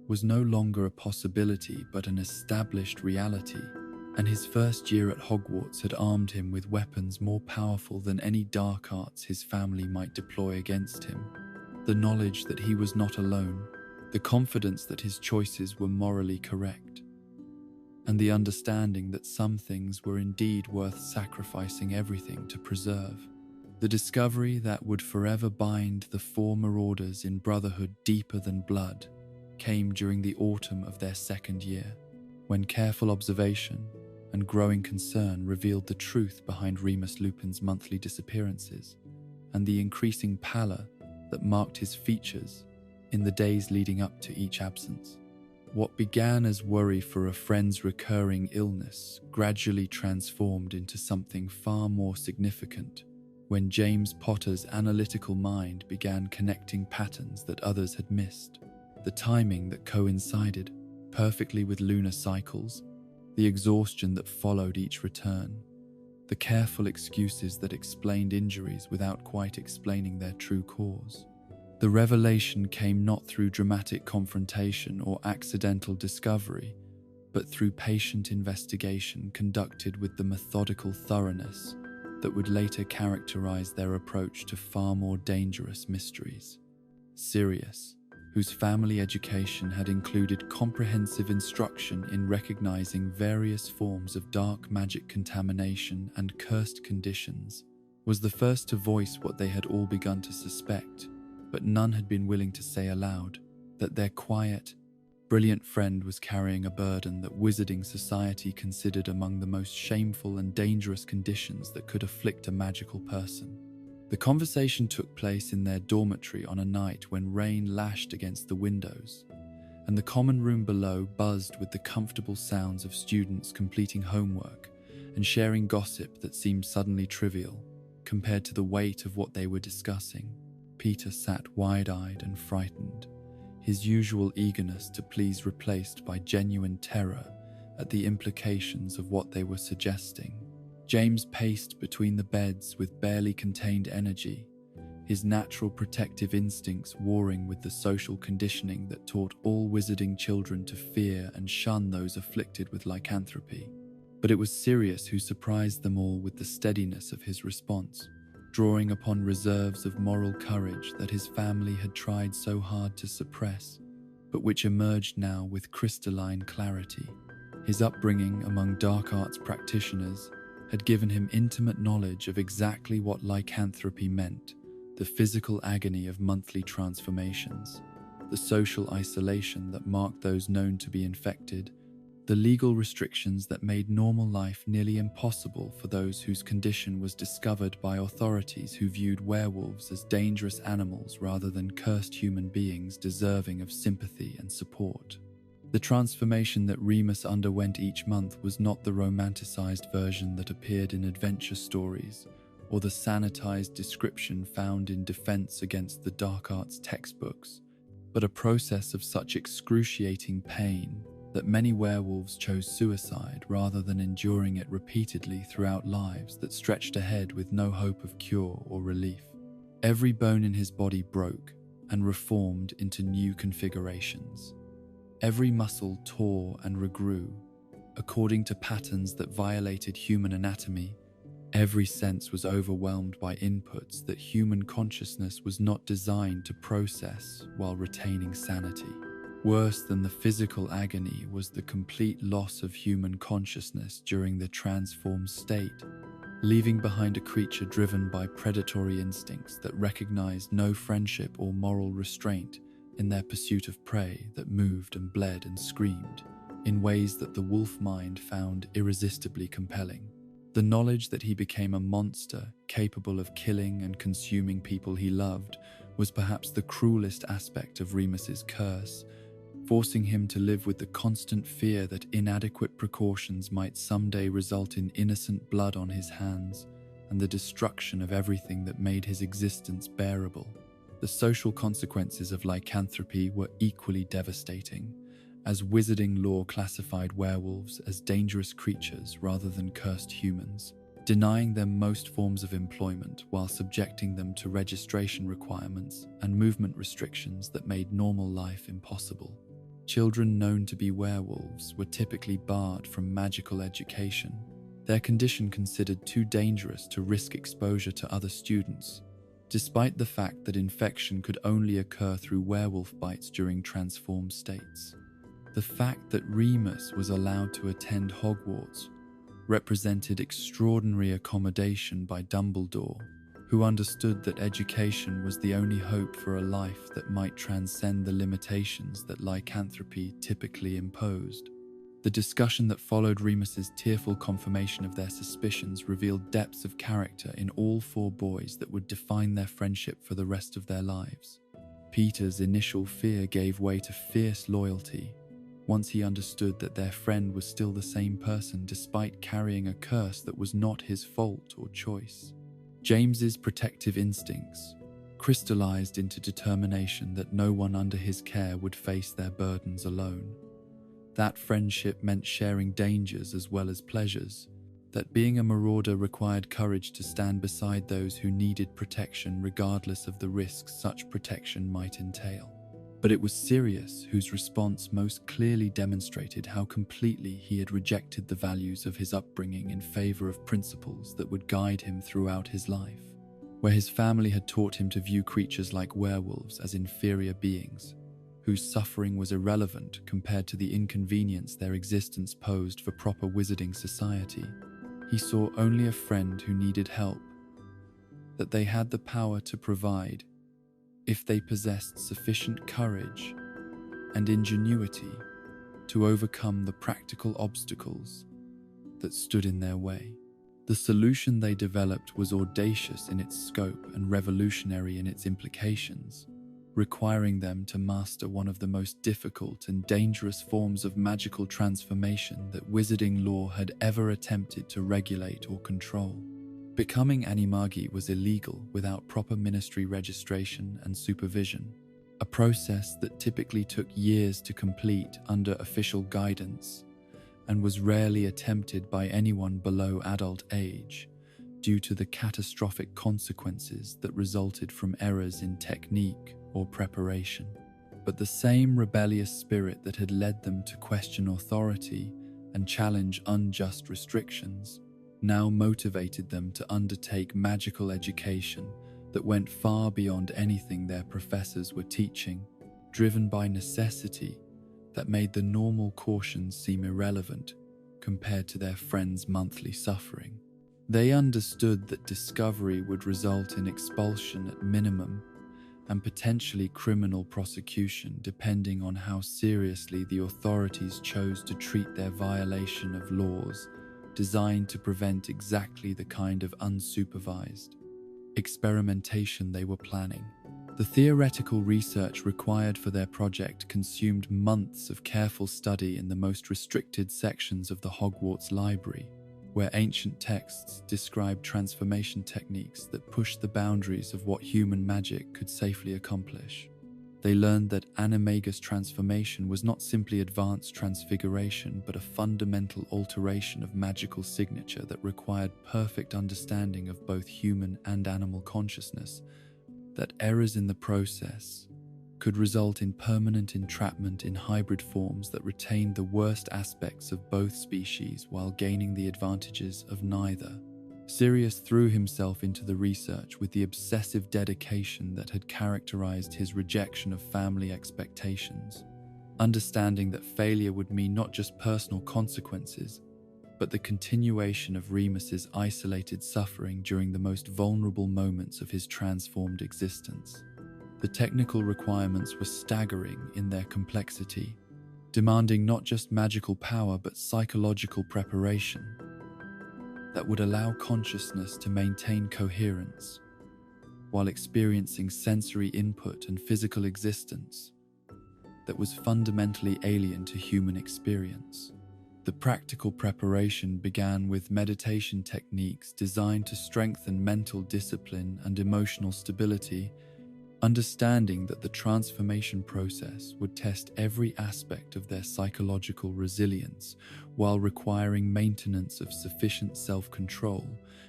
Speaker 1: was no longer a possibility but an established reality, and his first year at Hogwarts had armed him with weapons more powerful than any dark arts his family might deploy against him. The knowledge that he was not alone, the confidence that his choices were morally correct, and the understanding that some things were indeed worth sacrificing everything to preserve. The discovery that would forever bind the four marauders in brotherhood deeper than blood came during the autumn of their second year, when careful observation and growing concern revealed the truth behind Remus Lupin's monthly disappearances and the increasing pallor that marked his features in the days leading up to each absence. What began as worry for a friend's recurring illness gradually transformed into something far more significant when James Potter's analytical mind began connecting patterns that others had missed. The timing that coincided perfectly with lunar cycles, the exhaustion that followed each return, the careful excuses that explained injuries without quite explaining their true cause. The revelation came not through dramatic confrontation or accidental discovery, but through patient investigation conducted with the methodical thoroughness that would later characterize their approach to far more dangerous mysteries. Sirius, whose family education had included comprehensive instruction in recognizing various forms of dark magic contamination and cursed conditions, was the first to voice what they had all begun to suspect, but none had been willing to say aloud, that their quiet, brilliant friend was carrying a burden that wizarding society considered among the most shameful and dangerous conditions that could afflict a magical person. The conversation took place in their dormitory on a night when rain lashed against the windows, and the common room below buzzed with the comfortable sounds of students completing homework and sharing gossip that seemed suddenly trivial compared to the weight of what they were discussing. Peter sat wide-eyed and frightened, his usual eagerness to please replaced by genuine terror at the implications of what they were suggesting. James paced between the beds with barely contained energy, his natural protective instincts warring with the social conditioning that taught all wizarding children to fear and shun those afflicted with lycanthropy. But it was Sirius who surprised them all with the steadiness of his response, drawing upon reserves of moral courage that his family had tried so hard to suppress, but which emerged now with crystalline clarity. His upbringing among dark arts practitioners had given him intimate knowledge of exactly what lycanthropy meant, the physical agony of monthly transformations, the social isolation that marked those known to be infected, the legal restrictions that made normal life nearly impossible for those whose condition was discovered by authorities who viewed werewolves as dangerous animals rather than cursed human beings deserving of sympathy and support. The transformation that Remus underwent each month was not the romanticized version that appeared in adventure stories or the sanitized description found in Defense Against the Dark Arts textbooks, but a process of such excruciating pain that many werewolves chose suicide rather than enduring it repeatedly throughout lives that stretched ahead with no hope of cure or relief. Every bone in his body broke and reformed into new configurations. Every muscle tore and regrew, according to patterns that violated human anatomy. Every sense was overwhelmed by inputs that human consciousness was not designed to process while retaining sanity. Worse than the physical agony was the complete loss of human consciousness during the transformed state, leaving behind a creature driven by predatory instincts that recognized no friendship or moral restraint in their pursuit of prey that moved and bled and screamed in ways that the wolf mind found irresistibly compelling. The knowledge that he became a monster capable of killing and consuming people he loved was perhaps the cruelest aspect of Remus's curse, forcing him to live with the constant fear that inadequate precautions might someday result in innocent blood on his hands and the destruction of everything that made his existence bearable. The social consequences of lycanthropy were equally devastating, as wizarding lore classified werewolves as dangerous creatures rather than cursed humans, denying them most forms of employment while subjecting them to registration requirements and movement restrictions that made normal life impossible. Children known to be werewolves were typically barred from magical education, their condition considered too dangerous to risk exposure to other students, despite the fact that infection could only occur through werewolf bites during transformed states. The fact that Remus was allowed to attend Hogwarts represented extraordinary accommodation by Dumbledore, who understood that education was the only hope for a life that might transcend the limitations that lycanthropy typically imposed. The discussion that followed Remus's tearful confirmation of their suspicions revealed depths of character in all four boys that would define their friendship for the rest of their lives. Peter's initial fear gave way to fierce loyalty once he understood that their friend was still the same person despite carrying a curse that was not his fault or choice. James's protective instincts crystallized into determination that no one under his care would face their burdens alone. That friendship meant sharing dangers as well as pleasures, that being a marauder required courage to stand beside those who needed protection regardless of the risks such protection might entail. But it was Sirius whose response most clearly demonstrated how completely he had rejected the values of his upbringing in favor of principles that would guide him throughout his life. Where his family had taught him to view creatures like werewolves as inferior beings, whose suffering was irrelevant compared to the inconvenience their existence posed for proper wizarding society, he saw only a friend who needed help, that they had the power to provide if they possessed sufficient courage and ingenuity to overcome the practical obstacles that stood in their way. The solution they developed was audacious in its scope and revolutionary in its implications, requiring them to master one of the most difficult and dangerous forms of magical transformation that wizarding lore had ever attempted to regulate or control. Becoming animagi was illegal without proper ministry registration and supervision, a process that typically took years to complete under official guidance and was rarely attempted by anyone below adult age due to the catastrophic consequences that resulted from errors in technique or preparation. But the same rebellious spirit that had led them to question authority and challenge unjust restrictions now motivated them to undertake magical education that went far beyond anything their professors were teaching, driven by necessity that made the normal cautions seem irrelevant compared to their friends' monthly suffering. They understood that discovery would result in expulsion at minimum and potentially criminal prosecution depending on how seriously the authorities chose to treat their violation of laws designed to prevent exactly the kind of unsupervised experimentation they were planning. The theoretical research required for their project consumed months of careful study in the most restricted sections of the Hogwarts library, where ancient texts describe transformation techniques that pushed the boundaries of what human magic could safely accomplish. They learned that animagus transformation was not simply advanced transfiguration, but a fundamental alteration of magical signature that required perfect understanding of both human and animal consciousness, that errors in the process could result in permanent entrapment in hybrid forms that retained the worst aspects of both species while gaining the advantages of neither. Sirius threw himself into the research with the obsessive dedication that had characterized his rejection of family expectations, understanding that failure would mean not just personal consequences, but the continuation of Remus's isolated suffering during the most vulnerable moments of his transformed existence. The technical requirements were staggering in their complexity, demanding not just magical power but psychological preparation that would allow consciousness to maintain coherence while experiencing sensory input and physical existence that was fundamentally alien to human experience. The practical preparation began with meditation techniques designed to strengthen mental discipline and emotional stability, understanding that the transformation process would test every aspect of their psychological resilience while requiring maintenance of sufficient self-control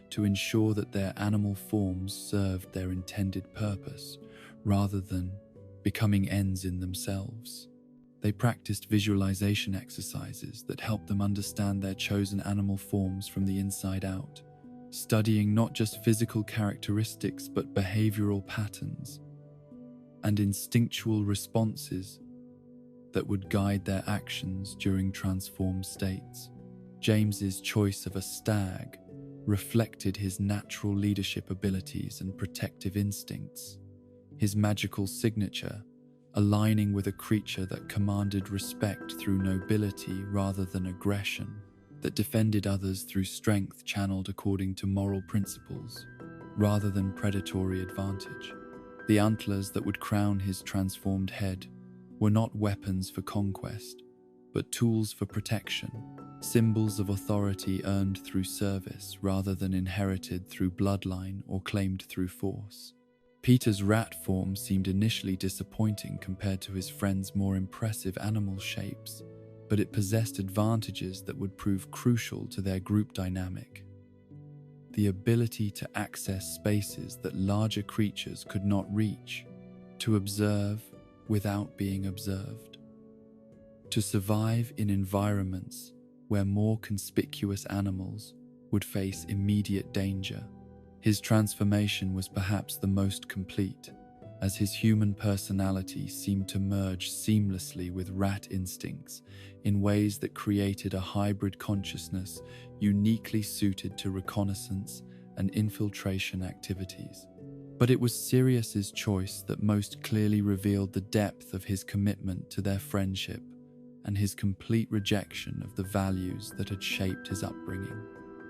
Speaker 1: to ensure that their animal forms served their intended purpose rather than becoming ends in themselves. They practiced visualization exercises that helped them understand their chosen animal forms from the inside out, studying not just physical characteristics but behavioral patterns and instinctual responses that would guide their actions during transformed states. James's choice of a stag reflected his natural leadership abilities and protective instincts, his magical signature aligning with a creature that commanded respect through nobility rather than aggression, that defended others through strength channeled according to moral principles rather than predatory advantage. The antlers that would crown his transformed head were not weapons for conquest, but tools for protection, symbols of authority earned through service rather than inherited through bloodline or claimed through force. Peter's rat form seemed initially disappointing compared to his friend's more impressive animal shapes, but it possessed advantages that would prove crucial to their group dynamic. The ability to access spaces that larger creatures could not reach, to observe without being observed, to survive in environments where more conspicuous animals would face immediate danger. His transformation was perhaps the most complete, as his human personality seemed to merge seamlessly with rat instincts in ways that created a hybrid consciousness uniquely suited to reconnaissance and infiltration activities. But it was Sirius's choice that most clearly revealed the depth of his commitment to their friendship and his complete rejection of the values that had shaped his upbringing.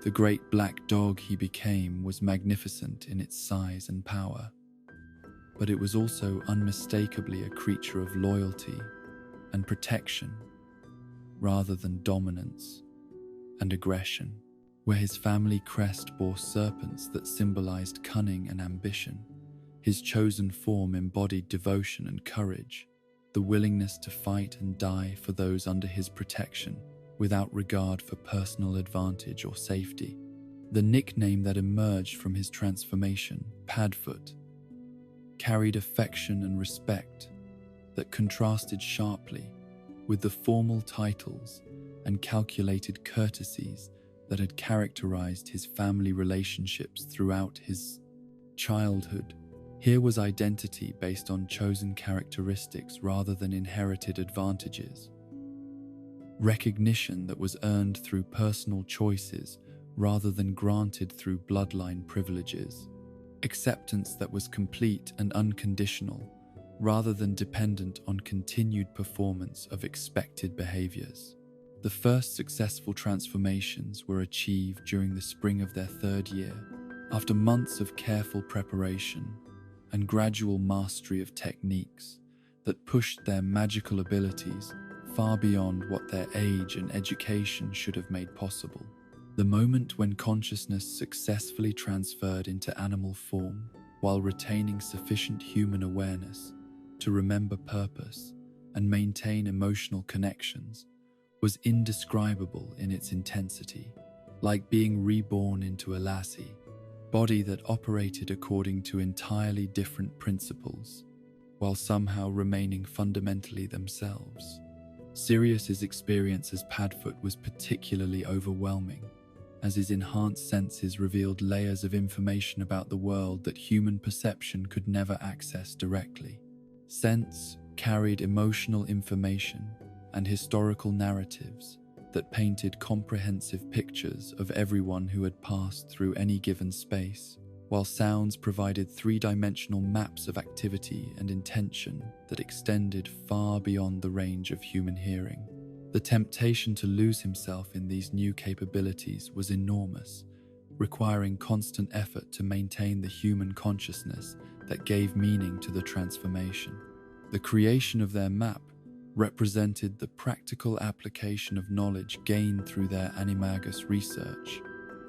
Speaker 1: The great black dog he became was magnificent in its size and power, but it was also unmistakably a creature of loyalty and protection rather than dominance and aggression. Where his family crest bore serpents that symbolized cunning and ambition, his chosen form embodied devotion and courage, the willingness to fight and die for those under his protection without regard for personal advantage or safety. The nickname that emerged from his transformation, Padfoot, carried affection and respect that contrasted sharply with the formal titles and calculated courtesies that had characterized his family relationships throughout his childhood. Here was identity based on chosen characteristics rather than inherited advantages. Recognition that was earned through personal choices rather than granted through bloodline privileges. Acceptance that was complete and unconditional, rather than dependent on continued performance of expected behaviors. The first successful transformations were achieved during the spring of their 3rd year, after months of careful preparation and gradual mastery of techniques that pushed their magical abilities far beyond what their age and education should have made possible. The moment when consciousness successfully transferred into animal form while retaining sufficient human awareness to remember purpose and maintain emotional connections was indescribable in its intensity, like being reborn into a lassie, body that operated according to entirely different principles, while somehow remaining fundamentally themselves. Sirius's experience as Padfoot was particularly overwhelming, as his enhanced senses revealed layers of information about the world that human perception could never access directly. Sense carried emotional information and historical narratives that painted comprehensive pictures of everyone who had passed through any given space, while sounds provided 3-dimensional maps of activity and intention that extended far beyond the range of human hearing. The temptation to lose himself in these new capabilities was enormous, requiring constant effort to maintain the human consciousness that gave meaning to the transformation. The creation of their map represented the practical application of knowledge gained through their animagus research,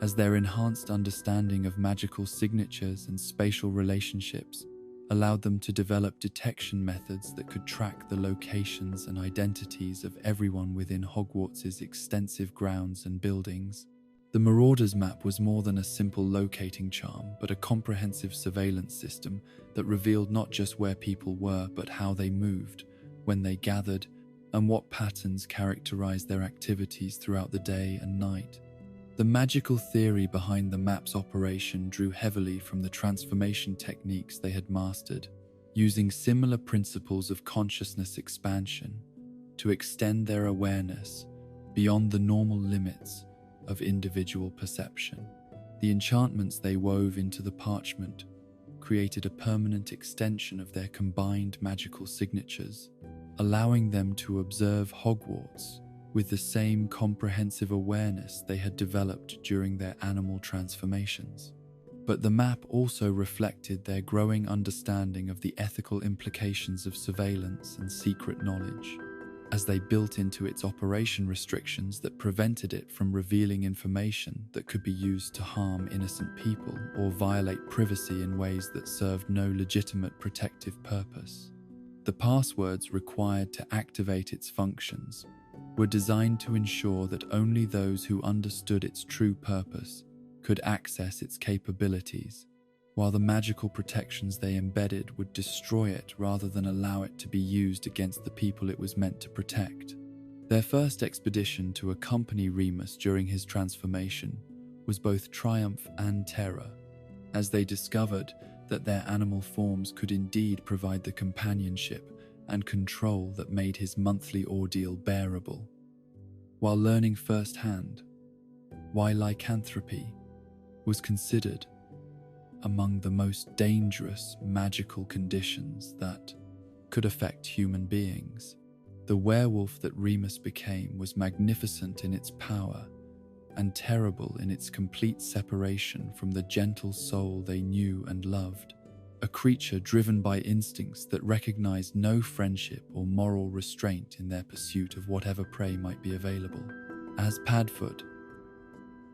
Speaker 1: as their enhanced understanding of magical signatures and spatial relationships allowed them to develop detection methods that could track the locations and identities of everyone within Hogwarts' extensive grounds and buildings. The Marauder's map was more than a simple locating charm, but a comprehensive surveillance system that revealed not just where people were, but how they moved, when they gathered, and what patterns characterized their activities throughout the day and night. The magical theory behind the map's operation drew heavily from the transformation techniques they had mastered, using similar principles of consciousness expansion to extend their awareness beyond the normal limits of individual perception. The enchantments they wove into the parchment created a permanent extension of their combined magical signatures, allowing them to observe Hogwarts with the same comprehensive awareness they had developed during their animal transformations. But the map also reflected their growing understanding of the ethical implications of surveillance and secret knowledge, as they built into its operation restrictions that prevented it from revealing information that could be used to harm innocent people or violate privacy in ways that served no legitimate protective purpose. The passwords required to activate its functions were designed to ensure that only those who understood its true purpose could access its capabilities, while the magical protections they embedded would destroy it rather than allow it to be used against the people it was meant to protect. Their first expedition to accompany Remus during his transformation was both triumph and terror, as they discovered that their animal forms could indeed provide the companionship and control that made his monthly ordeal bearable, while learning firsthand why lycanthropy was considered among the most dangerous magical conditions that could affect human beings. The werewolf that Remus became was magnificent in its power and terrible in its complete separation from the gentle soul they knew and loved. A creature driven by instincts that recognized no friendship or moral restraint in their pursuit of whatever prey might be available. As Padfoot,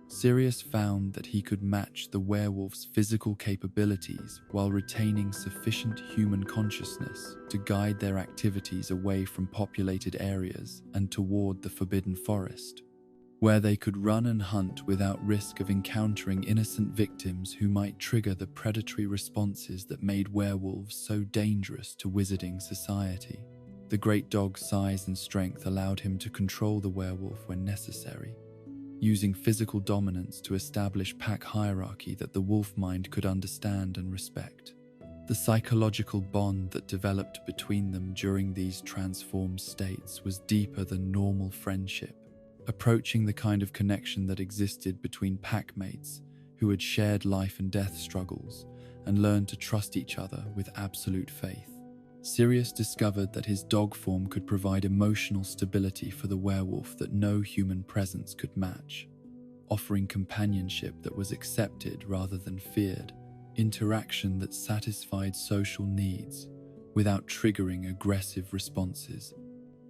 Speaker 1: Sirius found that he could match the werewolf's physical capabilities while retaining sufficient human consciousness to guide their activities away from populated areas and toward the Forbidden Forest, where they could run and hunt without risk of encountering innocent victims who might trigger the predatory responses that made werewolves so dangerous to wizarding society. The great dog's size and strength allowed him to control the werewolf when necessary, using physical dominance to establish pack hierarchy that the wolf mind could understand and respect. The psychological bond that developed between them during these transformed states was deeper than normal friendship, approaching the kind of connection that existed between packmates who had shared life and death struggles and learned to trust each other with absolute faith. Sirius discovered that his dog form could provide emotional stability for the werewolf that no human presence could match, offering companionship that was accepted rather than feared, interaction that satisfied social needs without triggering aggressive responses.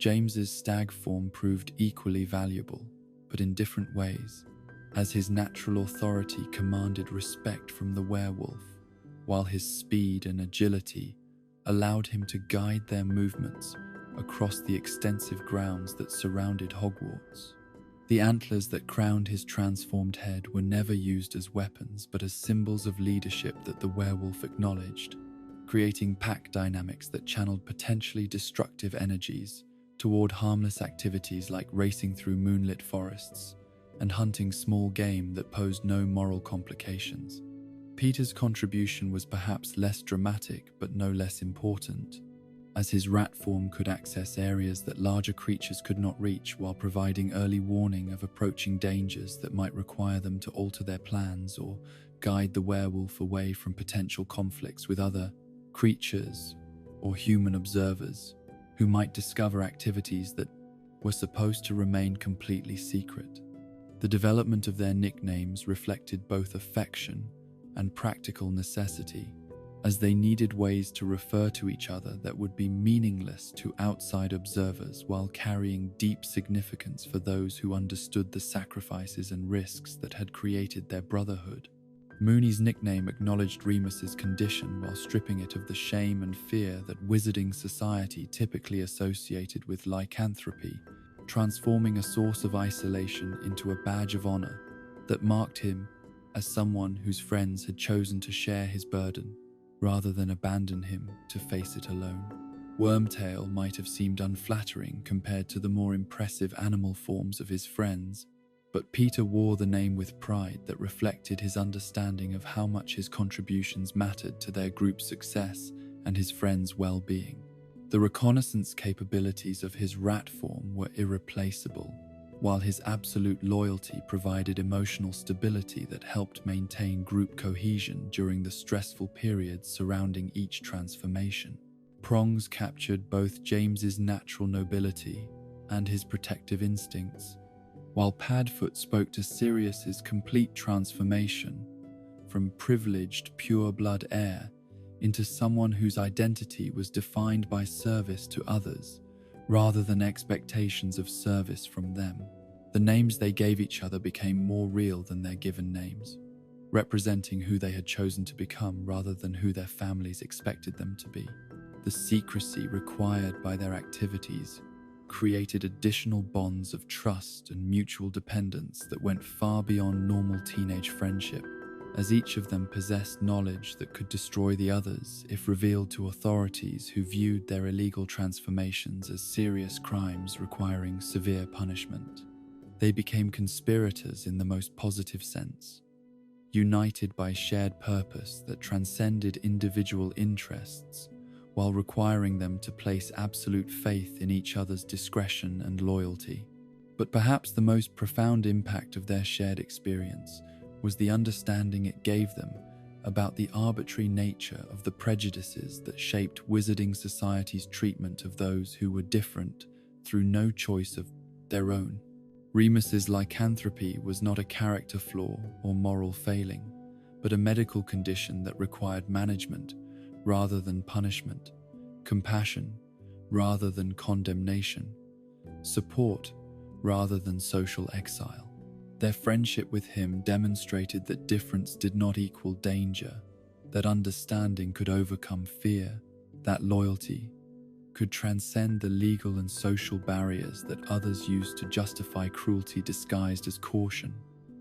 Speaker 1: James's stag form proved equally valuable, but in different ways, as his natural authority commanded respect from the werewolf, while his speed and agility allowed him to guide their movements across the extensive grounds that surrounded Hogwarts. The antlers that crowned his transformed head were never used as weapons but as symbols of leadership that the werewolf acknowledged, creating pack dynamics that channeled potentially destructive energies toward harmless activities like racing through moonlit forests and hunting small game that posed no moral complications. Peter's contribution was perhaps less dramatic but no less important, as his rat form could access areas that larger creatures could not reach while providing early warning of approaching dangers that might require them to alter their plans or guide the werewolf away from potential conflicts with other creatures or human observers who might discover activities that were supposed to remain completely secret. The development of their nicknames reflected both affection and practical necessity, as they needed ways to refer to each other that would be meaningless to outside observers while carrying deep significance for those who understood the sacrifices and risks that had created their brotherhood. Mooney's nickname acknowledged Remus's condition while stripping it of the shame and fear that wizarding society typically associated with lycanthropy, transforming a source of isolation into a badge of honor that marked him as someone whose friends had chosen to share his burden rather than abandon him to face it alone. Wormtail might have seemed unflattering compared to the more impressive animal forms of his friends, but Peter wore the name with pride that reflected his understanding of how much his contributions mattered to their group's success and his friends' well-being. The reconnaissance capabilities of his rat form were irreplaceable, while his absolute loyalty provided emotional stability that helped maintain group cohesion during the stressful periods surrounding each transformation. Prongs captured both James's natural nobility and his protective instincts, while Padfoot spoke to Sirius's complete transformation from privileged pure-blood heir into someone whose identity was defined by service to others rather than expectations of service from them. The names they gave each other became more real than their given names, representing who they had chosen to become rather than who their families expected them to be. The secrecy required by their activities created additional bonds of trust and mutual dependence that went far beyond normal teenage friendship, as each of them possessed knowledge that could destroy the others if revealed to authorities who viewed their illegal transformations as serious crimes requiring severe punishment. They became conspirators in the most positive sense, united by shared purpose that transcended individual interests while requiring them to place absolute faith in each other's discretion and loyalty. But perhaps the most profound impact of their shared experience was the understanding it gave them about the arbitrary nature of the prejudices that shaped wizarding society's treatment of those who were different through no choice of their own. Remus's lycanthropy was not a character flaw or moral failing, but a medical condition that required management rather than punishment, compassion rather than condemnation, support rather than social exile. Their friendship with him demonstrated that difference did not equal danger, that understanding could overcome fear, that loyalty could transcend the legal and social barriers that others used to justify cruelty disguised as caution.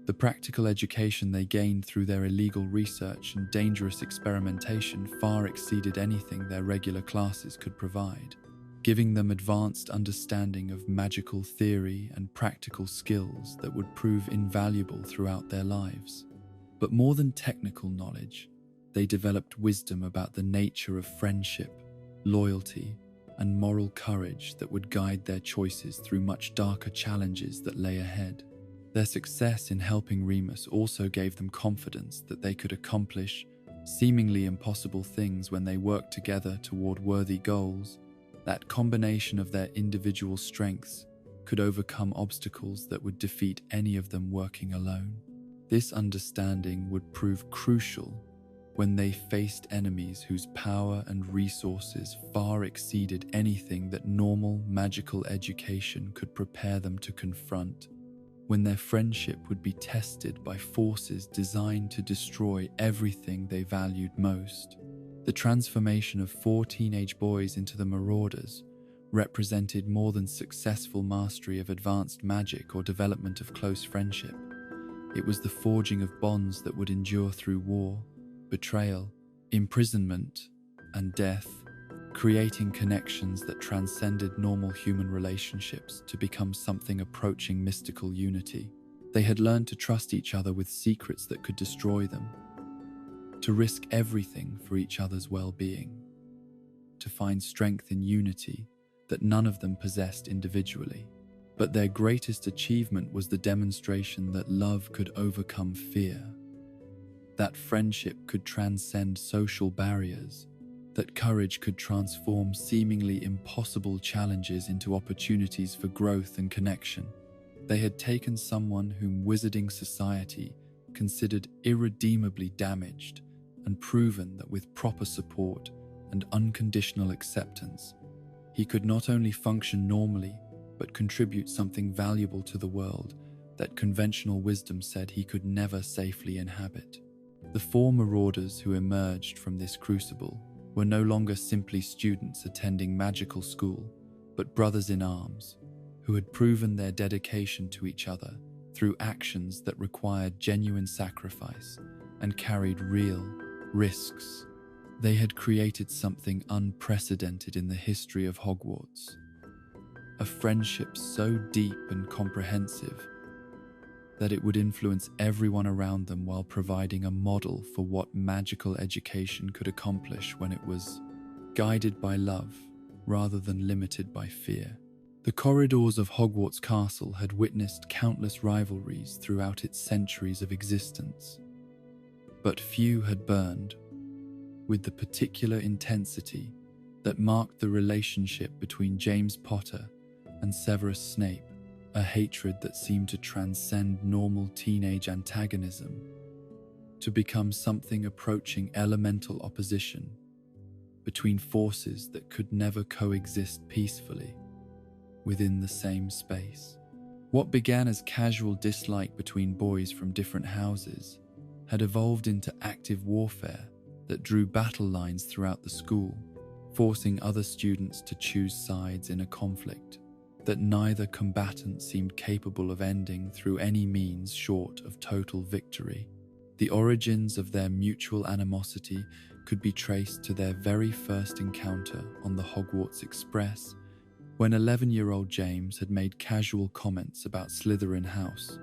Speaker 1: The practical education they gained through their illegal research and dangerous experimentation far exceeded anything their regular classes could provide, giving them advanced understanding of magical theory and practical skills that would prove invaluable throughout their lives. But more than technical knowledge, they developed wisdom about the nature of friendship, loyalty, and moral courage that would guide their choices through much darker challenges that lay ahead. Their success in helping Remus also gave them confidence that they could accomplish seemingly impossible things when they worked together toward worthy goals. That combination of their individual strengths could overcome obstacles that would defeat any of them working alone. This understanding would prove crucial when they faced enemies whose power and resources far exceeded anything that normal magical education could prepare them to confront, when their friendship would be tested by forces designed to destroy everything they valued most. The transformation of 4 teenage boys into the Marauders represented more than successful mastery of advanced magic or development of close friendship. It was the forging of bonds that would endure through war, betrayal, imprisonment, and death, creating connections that transcended normal human relationships to become something approaching mystical unity. They had learned to trust each other with secrets that could destroy them, to risk everything for each other's well-being, to find strength in unity that none of them possessed individually. But their greatest achievement was the demonstration that love could overcome fear, that friendship could transcend social barriers, that courage could transform seemingly impossible challenges into opportunities for growth and connection. They had taken someone whom wizarding society considered irredeemably damaged and proven that with proper support and unconditional acceptance, he could not only function normally, but contribute something valuable to the world that conventional wisdom said he could never safely inhabit. The 4 Marauders who emerged from this crucible were no longer simply students attending magical school, but brothers in arms who had proven their dedication to each other through actions that required genuine sacrifice and carried real risks. They had created something unprecedented in the history of Hogwarts, a friendship so deep and comprehensive that it would influence everyone around them while providing a model for what magical education could accomplish when it was guided by love rather than limited by fear. The corridors of Hogwarts Castle had witnessed countless rivalries throughout its centuries of existence, but few had burned with the particular intensity that marked the relationship between James Potter and Severus Snape, a hatred that seemed to transcend normal teenage antagonism to become something approaching elemental opposition between forces that could never coexist peacefully within the same space. What began as casual dislike between boys from different houses had evolved into active warfare that drew battle lines throughout the school, forcing other students to choose sides in a conflict that neither combatant seemed capable of ending through any means short of total victory. The origins of their mutual animosity could be traced to their very first encounter on the Hogwarts Express, when 11-year-old James had made casual comments about Slytherin House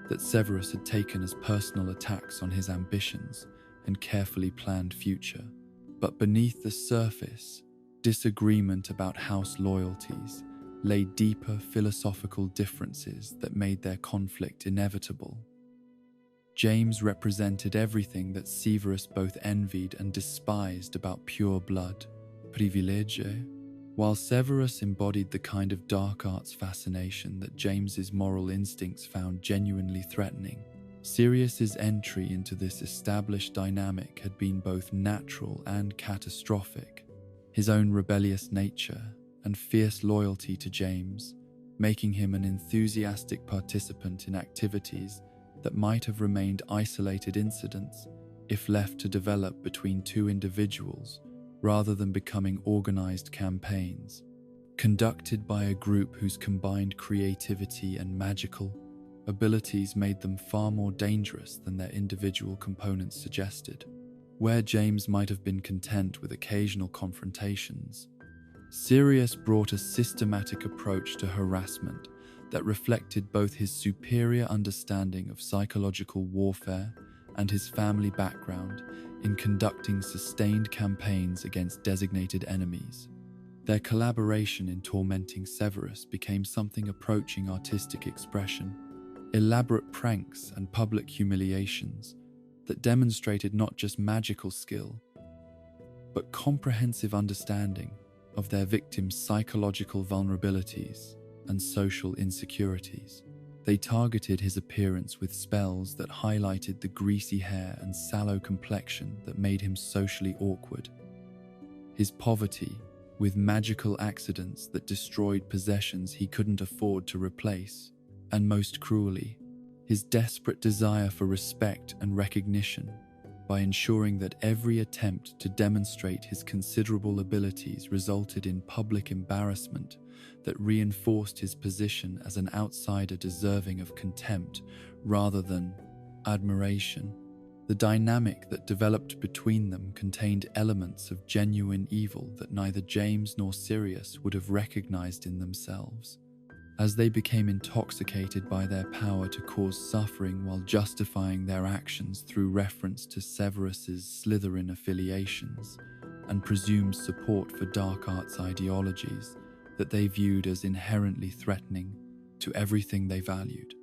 Speaker 1: that Severus had taken as personal attacks on his ambitions and carefully planned future. But beneath the surface, disagreement about house loyalties lay deeper philosophical differences that made their conflict inevitable. James represented everything that Severus both envied and despised about pure blood, privilege, while Severus embodied the kind of dark arts fascination that James's moral instincts found genuinely threatening. Sirius's entry into this established dynamic had been both natural and catastrophic. His own rebellious nature and fierce loyalty to James, making him an enthusiastic participant in activities that might have remained isolated incidents if left to develop between 2 individuals rather than becoming organized campaigns, conducted by a group whose combined creativity and magical abilities made them far more dangerous than their individual components suggested. Where James might have been content with occasional confrontations, Sirius brought a systematic approach to harassment that reflected both his superior understanding of psychological warfare and his family background in conducting sustained campaigns against designated enemies. Their collaboration in tormenting Severus became something approaching artistic expression, elaborate pranks and public humiliations that demonstrated not just magical skill, but comprehensive understanding of their victims' psychological vulnerabilities and social insecurities. They targeted his appearance with spells that highlighted the greasy hair and sallow complexion that made him socially awkward. His poverty, with magical accidents that destroyed possessions he couldn't afford to replace, and most cruelly, his desperate desire for respect and recognition by ensuring that every attempt to demonstrate his considerable abilities resulted in public embarrassment that reinforced his position as an outsider deserving of contempt rather than admiration. The dynamic that developed between them contained elements of genuine evil that neither James nor Sirius would have recognized in themselves. As they became intoxicated by their power to cause suffering while justifying their actions through reference to Severus's Slytherin affiliations and presumed support for dark arts ideologies that they viewed as inherently threatening to everything they valued.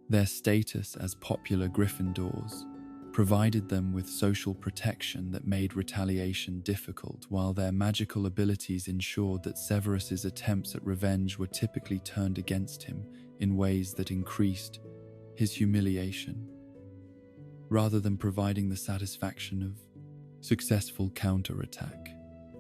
Speaker 1: Their status as popular Gryffindors provided them with social protection that made retaliation difficult, while their magical abilities ensured that Severus's attempts at revenge were typically turned against him in ways that increased his humiliation, rather than providing the satisfaction of successful counterattack.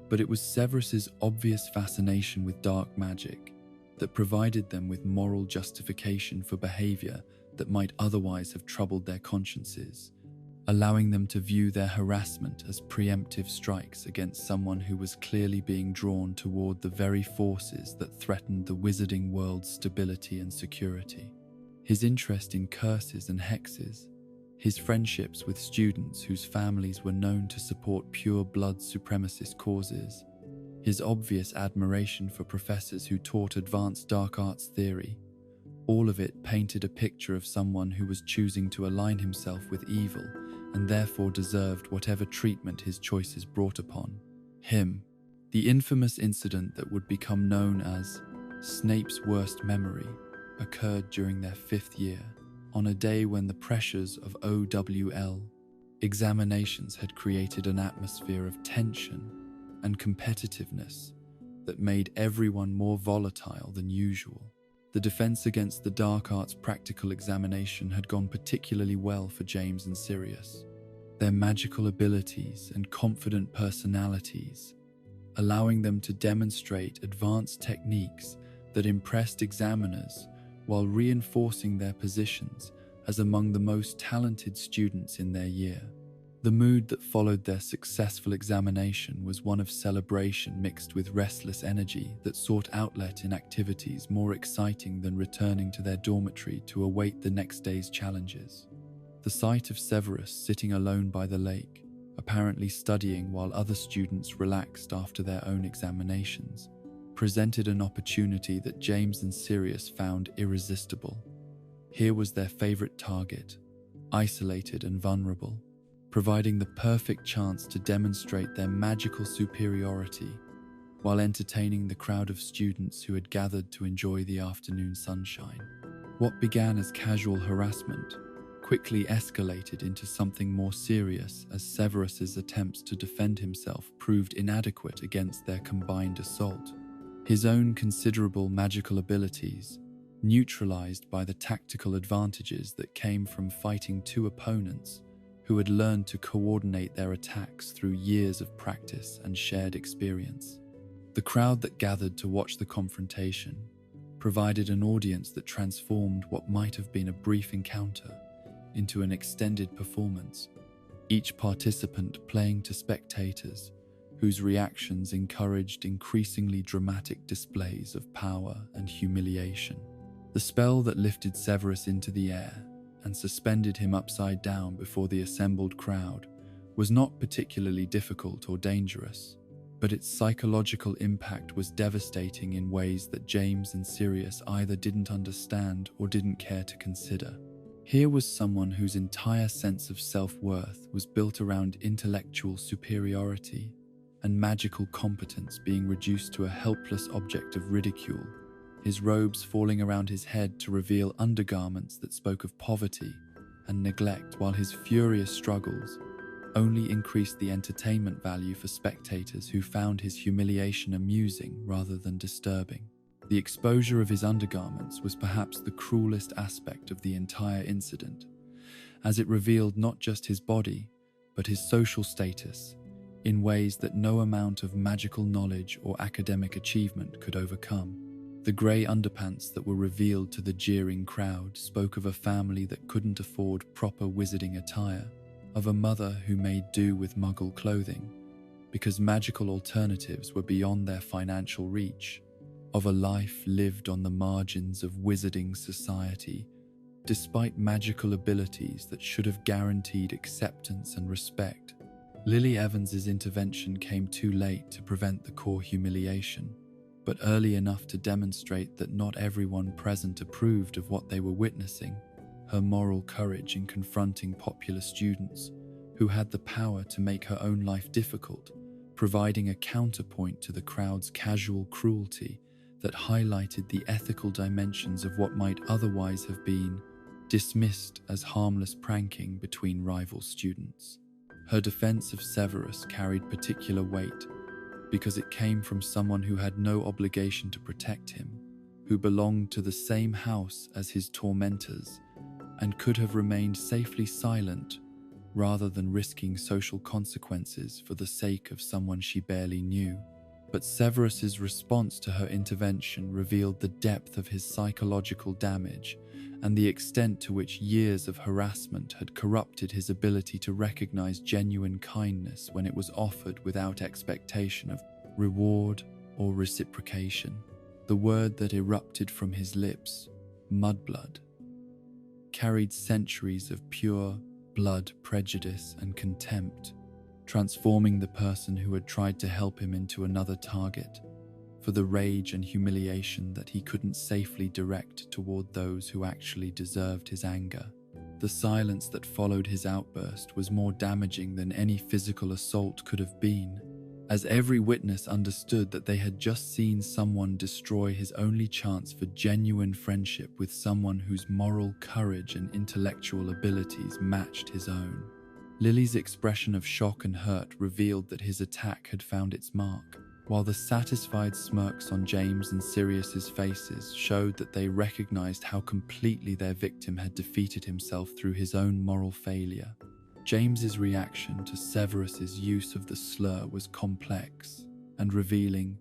Speaker 1: But it was Severus's obvious fascination with dark magic that provided them with moral justification for behavior that might otherwise have troubled their consciences, allowing them to view their harassment as preemptive strikes against someone who was clearly being drawn toward the very forces that threatened the wizarding world's stability and security. His interest in curses and hexes, his friendships with students whose families were known to support pure-blood supremacist causes, his obvious admiration for professors who taught advanced dark arts theory, all of it painted a picture of someone who was choosing to align himself with evil and therefore deserved whatever treatment his choices brought upon him. The infamous incident that would become known as Snape's worst memory occurred during their 5th year, on a day when the pressures of OWL examinations had created an atmosphere of tension and competitiveness that made everyone more volatile than usual. The defense against the dark arts practical examination had gone particularly well for James and Sirius. Their magical abilities and confident personalities, allowing them to demonstrate advanced techniques that impressed examiners while reinforcing their positions as among the most talented students in their year. The mood that followed their successful examination was one of celebration mixed with restless energy that sought outlet in activities more exciting than returning to their dormitory to await the next day's challenges. The sight of Severus sitting alone by the lake, apparently studying while other students relaxed after their own examinations, presented an opportunity that James and Sirius found irresistible. Here was their favorite target, isolated and vulnerable, providing the perfect chance to demonstrate their magical superiority while entertaining the crowd of students who had gathered to enjoy the afternoon sunshine. What began as casual harassment quickly escalated into something more serious as Severus's attempts to defend himself proved inadequate against their combined assault. His own considerable magical abilities, neutralized by the tactical advantages that came from fighting two opponents who had learned to coordinate their attacks through years of practice and shared experience. The crowd that gathered to watch the confrontation provided an audience that transformed what might have been a brief encounter into an extended performance, each participant playing to spectators whose reactions encouraged increasingly dramatic displays of power and humiliation. The spell that lifted Severus into the air and suspended him upside down before the assembled crowd was not particularly difficult or dangerous, but its psychological impact was devastating in ways that James and Sirius either didn't understand or didn't care to consider. Here was someone whose entire sense of self-worth was built around intellectual superiority, and magical competence being reduced to a helpless object of ridicule, his robes falling around his head to reveal undergarments that spoke of poverty and neglect, while his furious struggles only increased the entertainment value for spectators who found his humiliation amusing rather than disturbing. The exposure of his undergarments was perhaps the cruelest aspect of the entire incident, as it revealed not just his body, but his social status, in ways that no amount of magical knowledge or academic achievement could overcome. The grey underpants that were revealed to the jeering crowd spoke of a family that couldn't afford proper wizarding attire, of a mother who made do with muggle clothing, because magical alternatives were beyond their financial reach, of a life lived on the margins of wizarding society, despite magical abilities that should have guaranteed acceptance and respect. Lily Evans's intervention came too late to prevent the core humiliation, but early enough to demonstrate that not everyone present approved of what they were witnessing. Her moral courage in confronting popular students who had the power to make her own life difficult, providing a counterpoint to the crowd's casual cruelty that highlighted the ethical dimensions of what might otherwise have been dismissed as harmless pranking between rival students. Her defense of Severus carried particular weight because it came from someone who had no obligation to protect him, who belonged to the same house as his tormentors, and could have remained safely silent rather than risking social consequences for the sake of someone she barely knew. But Severus's response to her intervention revealed the depth of his psychological damage and the extent to which years of harassment had corrupted his ability to recognize genuine kindness when it was offered without expectation of reward or reciprocation. The word that erupted from his lips, mudblood, carried centuries of pure blood prejudice and contempt, transforming the person who had tried to help him into another target for the rage and humiliation that he couldn't safely direct toward those who actually deserved his anger. The silence that followed his outburst was more damaging than any physical assault could have been, as every witness understood that they had just seen someone destroy his only chance for genuine friendship with someone whose moral courage and intellectual abilities matched his own. Lily's expression of shock and hurt revealed that his attack had found its mark, while the satisfied smirks on James and Sirius's faces showed that they recognized how completely their victim had defeated himself through his own moral failure. James's reaction to Severus's use of the slur was complex and revealing,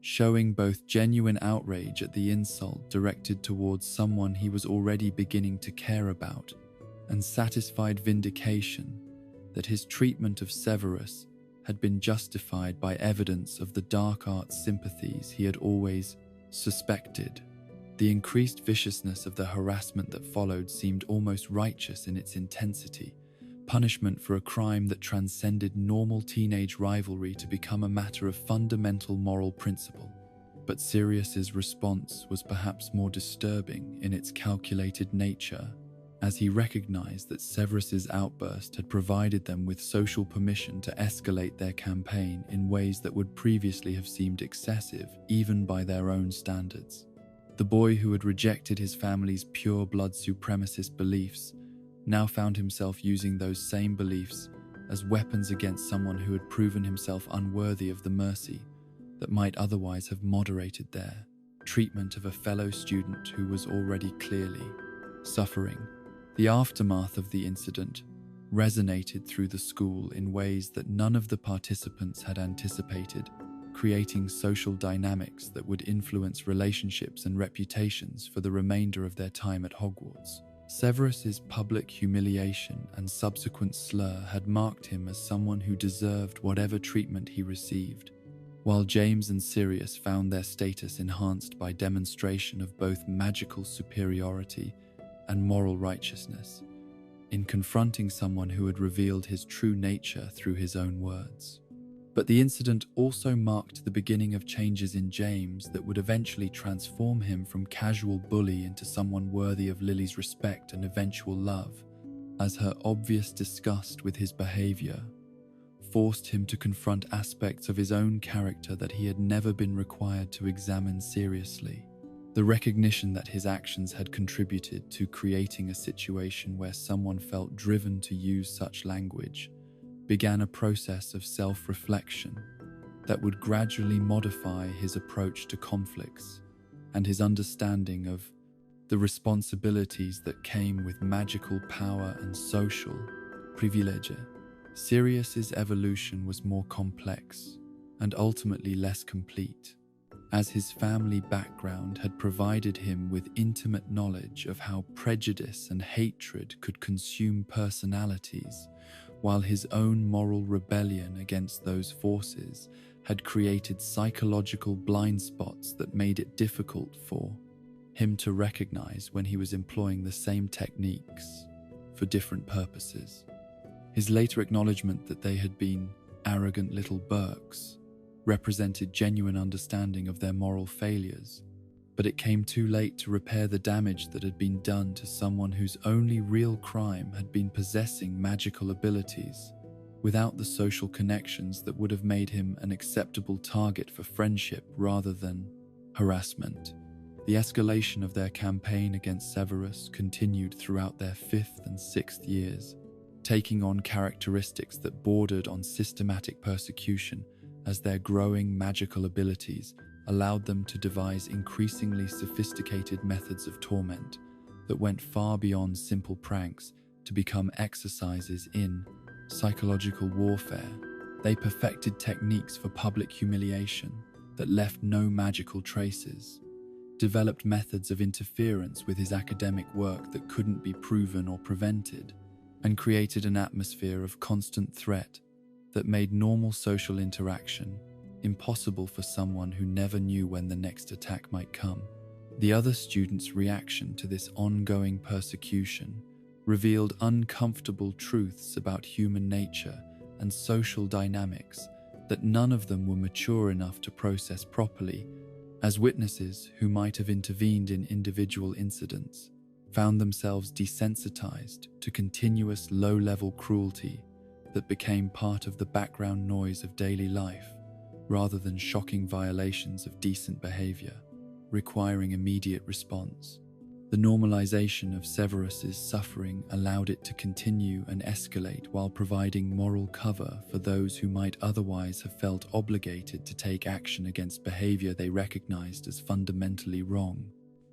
Speaker 1: showing both genuine outrage at the insult directed towards someone he was already beginning to care about, and satisfied vindication that his treatment of Severus had been justified by evidence of the dark arts sympathies he had always suspected. The increased viciousness of the harassment that followed seemed almost righteous in its intensity, punishment for a crime that transcended normal teenage rivalry to become a matter of fundamental moral principle. But Sirius's response was perhaps more disturbing in its calculated nature, as he recognized that Severus's outburst had provided them with social permission to escalate their campaign in ways that would previously have seemed excessive, even by their own standards. The boy who had rejected his family's pure-blood supremacist beliefs now found himself using those same beliefs as weapons against someone who had proven himself unworthy of the mercy that might otherwise have moderated their treatment of a fellow student who was already clearly suffering. The aftermath of the incident resonated through the school in ways that none of the participants had anticipated, creating social dynamics that would influence relationships and reputations for the remainder of their time at Hogwarts. Severus's public humiliation and subsequent slur had marked him as someone who deserved whatever treatment he received, while James and Sirius found their status enhanced by demonstration of both magical superiority and moral righteousness, in confronting someone who had revealed his true nature through his own words. But the incident also marked the beginning of changes in James that would eventually transform him from casual bully into someone worthy of Lily's respect and eventual love, as her obvious disgust with his behavior forced him to confront aspects of his own character that he had never been required to examine seriously. The recognition that his actions had contributed to creating a situation where someone felt driven to use such language began a process of self-reflection that would gradually modify his approach to conflicts and his understanding of the responsibilities that came with magical power and social privilege. Sirius's evolution was more complex and ultimately less complete, as his family background had provided him with intimate knowledge of how prejudice and hatred could consume personalities, while his own moral rebellion against those forces had created psychological blind spots that made it difficult for him to recognize when he was employing the same techniques for different purposes. His later acknowledgement that they had been arrogant little Burks represented genuine understanding of their moral failures, but it came too late to repair the damage that had been done to someone whose only real crime had been possessing magical abilities, without the social connections that would have made him an acceptable target for friendship rather than harassment. The escalation of their campaign against Severus continued throughout their 5th and 6th years, taking on characteristics that bordered on systematic persecution as their growing magical abilities allowed them to devise increasingly sophisticated methods of torment that went far beyond simple pranks to become exercises in psychological warfare. They perfected techniques for public humiliation that left no magical traces, developed methods of interference with his academic work that couldn't be proven or prevented, and created an atmosphere of constant threat that made normal social interaction impossible for someone who never knew when the next attack might come. The other students' reaction to this ongoing persecution revealed uncomfortable truths about human nature and social dynamics that none of them were mature enough to process properly, as witnesses who might have intervened in individual incidents found themselves desensitized to continuous low-level cruelty that became part of the background noise of daily life, rather than shocking violations of decent behavior, requiring immediate response. The normalization of Severus's suffering allowed it to continue and escalate while providing moral cover for those who might otherwise have felt obligated to take action against behavior they recognized as fundamentally wrong.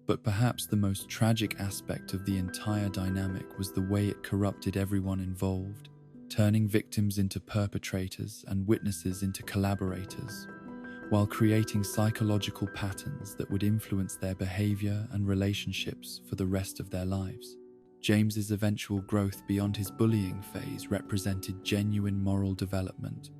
Speaker 1: But perhaps the most tragic aspect of the entire dynamic was the way it corrupted everyone involved, turning victims into perpetrators and witnesses into collaborators, while creating psychological patterns that would influence their behavior and relationships for the rest of their lives. James's eventual growth beyond his bullying phase represented genuine moral development,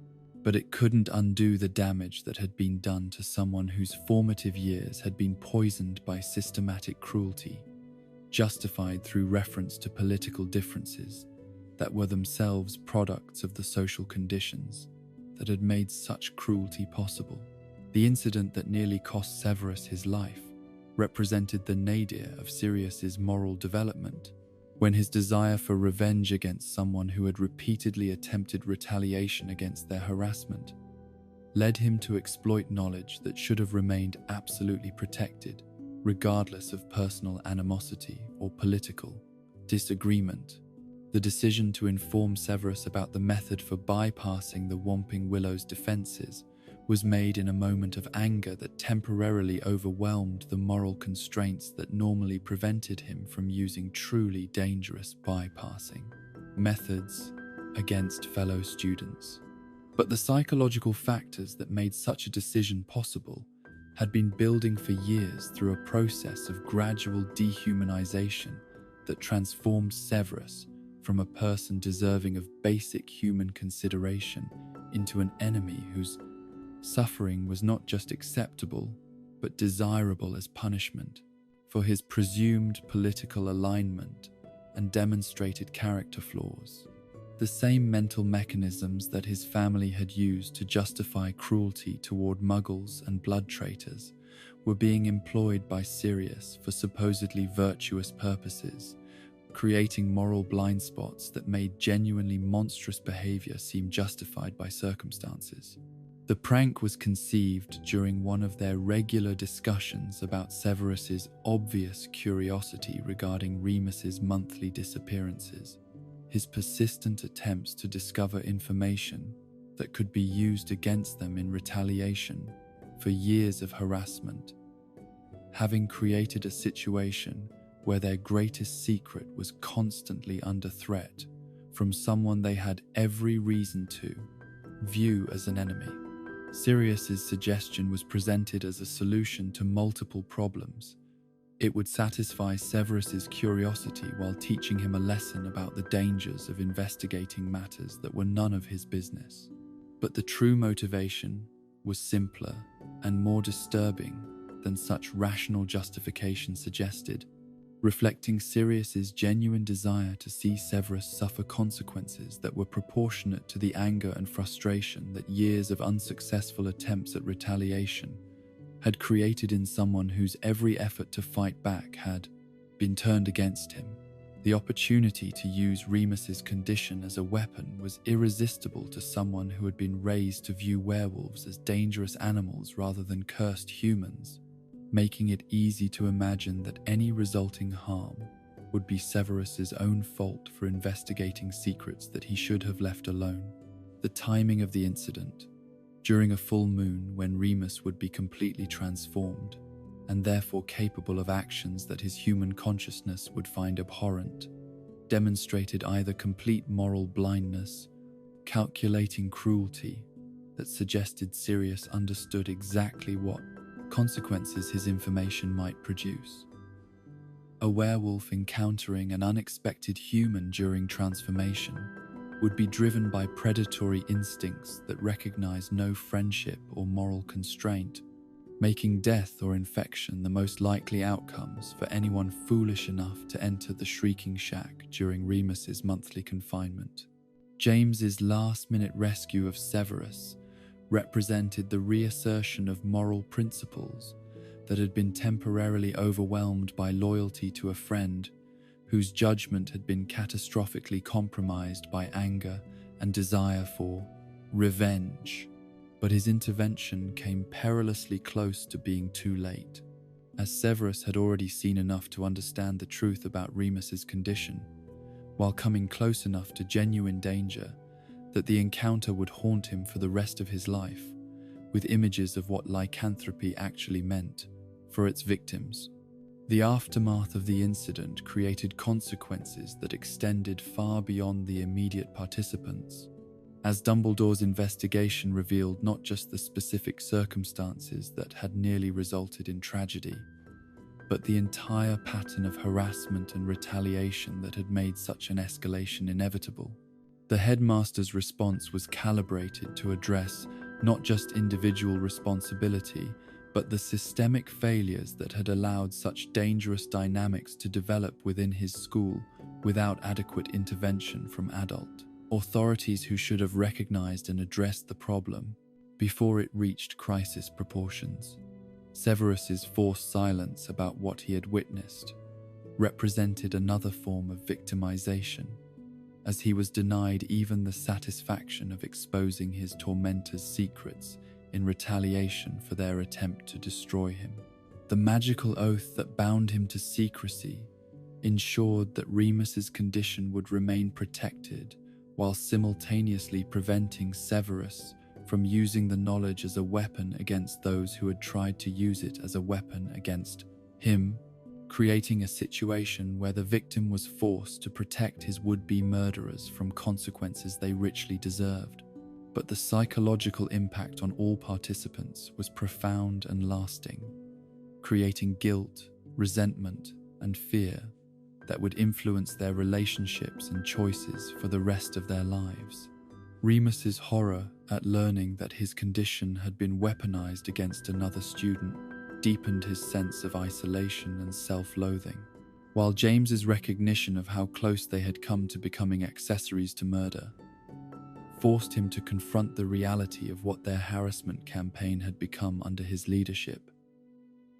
Speaker 1: but it couldn't undo the damage that had been done to someone whose formative years had been poisoned by systematic cruelty, justified through reference to political differences that were themselves products of the social conditions that had made such cruelty possible. The incident that nearly cost Severus his life represented the nadir of Sirius's moral development, when his desire for revenge against someone who had repeatedly attempted retaliation against their harassment led him to exploit knowledge that should have remained absolutely protected, regardless of personal animosity or political disagreement. The decision to inform Severus about the method for bypassing the Whomping Willow's defenses was made in a moment of anger that temporarily overwhelmed the moral constraints that normally prevented him from using truly dangerous bypassing methods against fellow students. But the psychological factors that made such a decision possible had been building for years through a process of gradual dehumanization that transformed Severus from a person deserving of basic human consideration into an enemy whose suffering was not just acceptable, but desirable as punishment for his presumed political alignment and demonstrated character flaws. The same mental mechanisms that his family had used to justify cruelty toward muggles and blood traitors were being employed by Sirius for supposedly virtuous purposes, creating moral blind spots that made genuinely monstrous behavior seem justified by circumstances. The prank was conceived during one of their regular discussions about Severus's obvious curiosity regarding Remus's monthly disappearances, his persistent attempts to discover information that could be used against them in retaliation for years of harassment. Having created a situation where their greatest secret was constantly under threat from someone they had every reason to view as an enemy. Sirius's suggestion was presented as a solution to multiple problems. It would satisfy Severus's curiosity while teaching him a lesson about the dangers of investigating matters that were none of his business. But the true motivation was simpler and more disturbing than such rational justification suggested, reflecting Sirius's genuine desire to see Severus suffer consequences that were proportionate to the anger and frustration that years of unsuccessful attempts at retaliation had created in someone whose every effort to fight back had been turned against him. The opportunity to use Remus's condition as a weapon was irresistible to someone who had been raised to view werewolves as dangerous animals rather than cursed humans, making it easy to imagine that any resulting harm would be Severus's own fault for investigating secrets that he should have left alone. The timing of the incident, during a full moon when Remus would be completely transformed, and therefore capable of actions that his human consciousness would find abhorrent, demonstrated either complete moral blindness, calculating cruelty that suggested Sirius understood exactly what consequences his information might produce. A werewolf encountering an unexpected human during transformation would be driven by predatory instincts that recognize no friendship or moral constraint, making death or infection the most likely outcomes for anyone foolish enough to enter the Shrieking Shack during Remus's monthly confinement. James's last-minute rescue of Severus represented the reassertion of moral principles that had been temporarily overwhelmed by loyalty to a friend whose judgment had been catastrophically compromised by anger and desire for revenge. But his intervention came perilously close to being too late, as Severus had already seen enough to understand the truth about Remus's condition, while coming close enough to genuine danger that the encounter would haunt him for the rest of his life, with images of what lycanthropy actually meant for its victims. The aftermath of the incident created consequences that extended far beyond the immediate participants, as Dumbledore's investigation revealed not just the specific circumstances that had nearly resulted in tragedy, but the entire pattern of harassment and retaliation that had made such an escalation inevitable. The headmaster's response was calibrated to address not just individual responsibility, but the systemic failures that had allowed such dangerous dynamics to develop within his school without adequate intervention from adult authorities who should have recognized and addressed the problem before it reached crisis proportions. Severus's forced silence about what he had witnessed represented another form of victimization, as he was denied even the satisfaction of exposing his tormentors' secrets in retaliation for their attempt to destroy him. The magical oath that bound him to secrecy ensured that Remus's condition would remain protected while simultaneously preventing Severus from using the knowledge as a weapon against those who had tried to use it as a weapon against him, creating a situation where the victim was forced to protect his would-be murderers from consequences they richly deserved. But the psychological impact on all participants was profound and lasting, creating guilt, resentment, and fear that would influence their relationships and choices for the rest of their lives. Remus's horror at learning that his condition had been weaponized against another student deepened his sense of isolation and self-loathing, while James's recognition of how close they had come to becoming accessories to murder forced him to confront the reality of what their harassment campaign had become under his leadership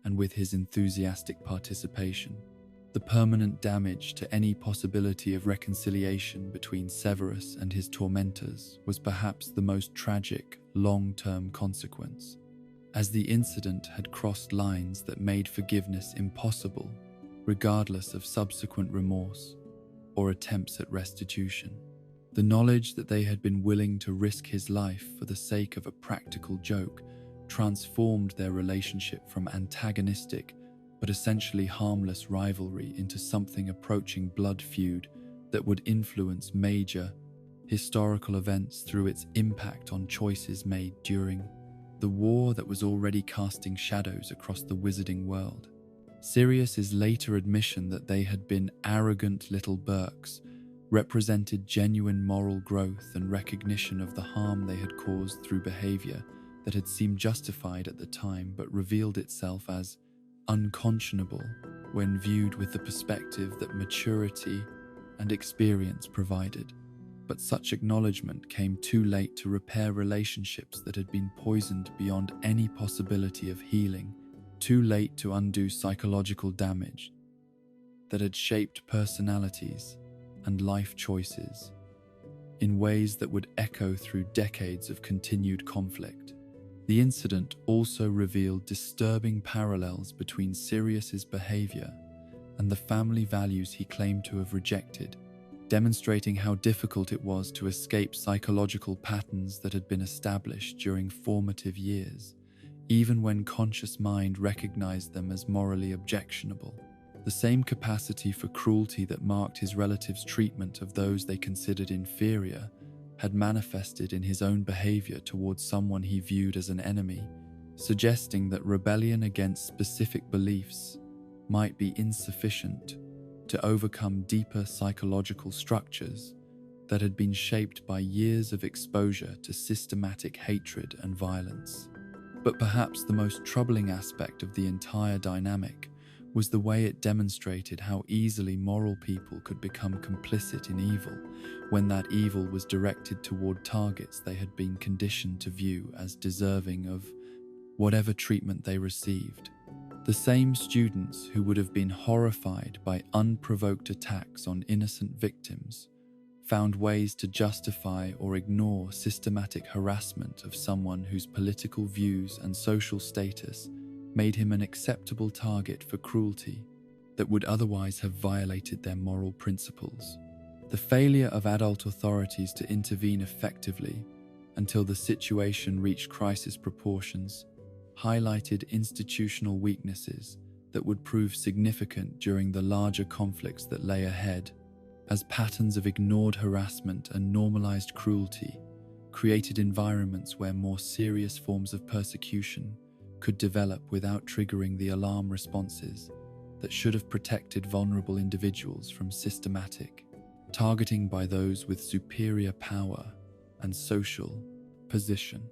Speaker 1: and with his enthusiastic participation. The permanent damage to any possibility of reconciliation between Severus and his tormentors was perhaps the most tragic, long-term consequence, as the incident had crossed lines that made forgiveness impossible, regardless of subsequent remorse or attempts at restitution. The knowledge that they had been willing to risk his life for the sake of a practical joke transformed their relationship from antagonistic but essentially harmless rivalry into something approaching blood feud that would influence major historical events through its impact on choices made during the war that was already casting shadows across the wizarding world. Sirius's later admission that they had been arrogant little Burks represented genuine moral growth and recognition of the harm they had caused through behavior that had seemed justified at the time but revealed itself as unconscionable when viewed with the perspective that maturity and experience provided. But such acknowledgement came too late to repair relationships that had been poisoned beyond any possibility of healing, too late to undo psychological damage that had shaped personalities and life choices in ways that would echo through decades of continued conflict. The incident also revealed disturbing parallels between Sirius's behavior and the family values he claimed to have rejected, demonstrating how difficult it was to escape psychological patterns that had been established during formative years, even when conscious mind recognized them as morally objectionable. The same capacity for cruelty that marked his relatives' treatment of those they considered inferior had manifested in his own behavior towards someone he viewed as an enemy, suggesting that rebellion against specific beliefs might be insufficient to overcome deeper psychological structures that had been shaped by years of exposure to systematic hatred and violence. But perhaps the most troubling aspect of the entire dynamic was the way it demonstrated how easily moral people could become complicit in evil when that evil was directed toward targets they had been conditioned to view as deserving of whatever treatment they received. The same students who would have been horrified by unprovoked attacks on innocent victims found ways to justify or ignore systematic harassment of someone whose political views and social status made him an acceptable target for cruelty that would otherwise have violated their moral principles. The failure of adult authorities to intervene effectively until the situation reached crisis proportions highlighted institutional weaknesses that would prove significant during the larger conflicts that lay ahead, as patterns of ignored harassment and normalized cruelty created environments where more serious forms of persecution could develop without triggering the alarm responses that should have protected vulnerable individuals from systematic targeting by those with superior power and social position.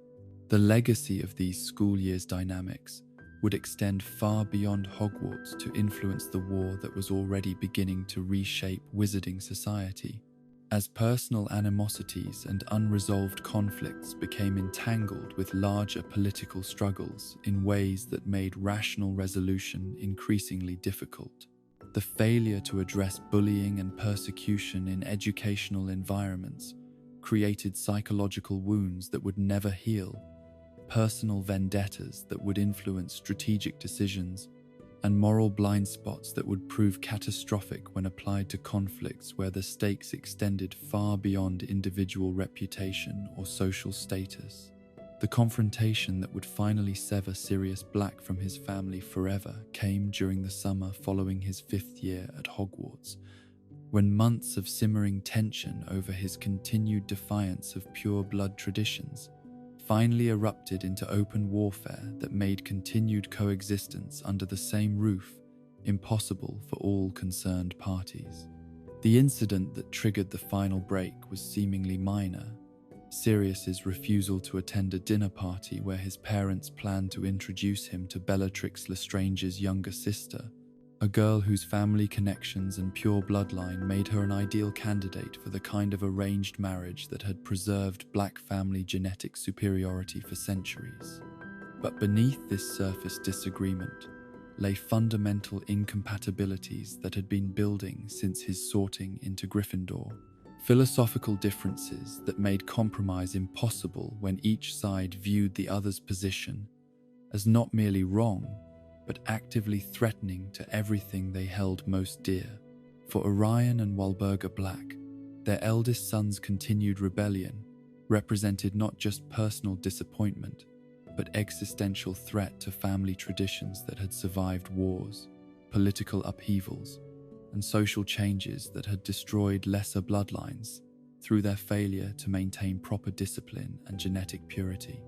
Speaker 1: The legacy of these school years dynamics would extend far beyond Hogwarts to influence the war that was already beginning to reshape wizarding society. As personal animosities and unresolved conflicts became entangled with larger political struggles in ways that made rational resolution increasingly difficult, the failure to address bullying and persecution in educational environments created psychological wounds that would never heal, personal vendettas that would influence strategic decisions, and moral blind spots that would prove catastrophic when applied to conflicts where the stakes extended far beyond individual reputation or social status. The confrontation that would finally sever Sirius Black from his family forever came during the summer following his 5th year at Hogwarts, when months of simmering tension over his continued defiance of pure-blood traditions finally erupted into open warfare that made continued coexistence under the same roof impossible for all concerned parties. The incident that triggered the final break was seemingly minor: Sirius's refusal to attend a dinner party where his parents planned to introduce him to Bellatrix Lestrange's younger sister, a girl whose family connections and pure bloodline made her an ideal candidate for the kind of arranged marriage that had preserved Black family genetic superiority for centuries. But beneath this surface disagreement lay fundamental incompatibilities that had been building since his sorting into Gryffindor. Philosophical differences that made compromise impossible when each side viewed the other's position as not merely wrong, but actively threatening to everything they held most dear. For Orion and Walburga Black, their eldest son's continued rebellion represented not just personal disappointment, but existential threat to family traditions that had survived wars, political upheavals, and social changes that had destroyed lesser bloodlines through their failure to maintain proper discipline and genetic purity.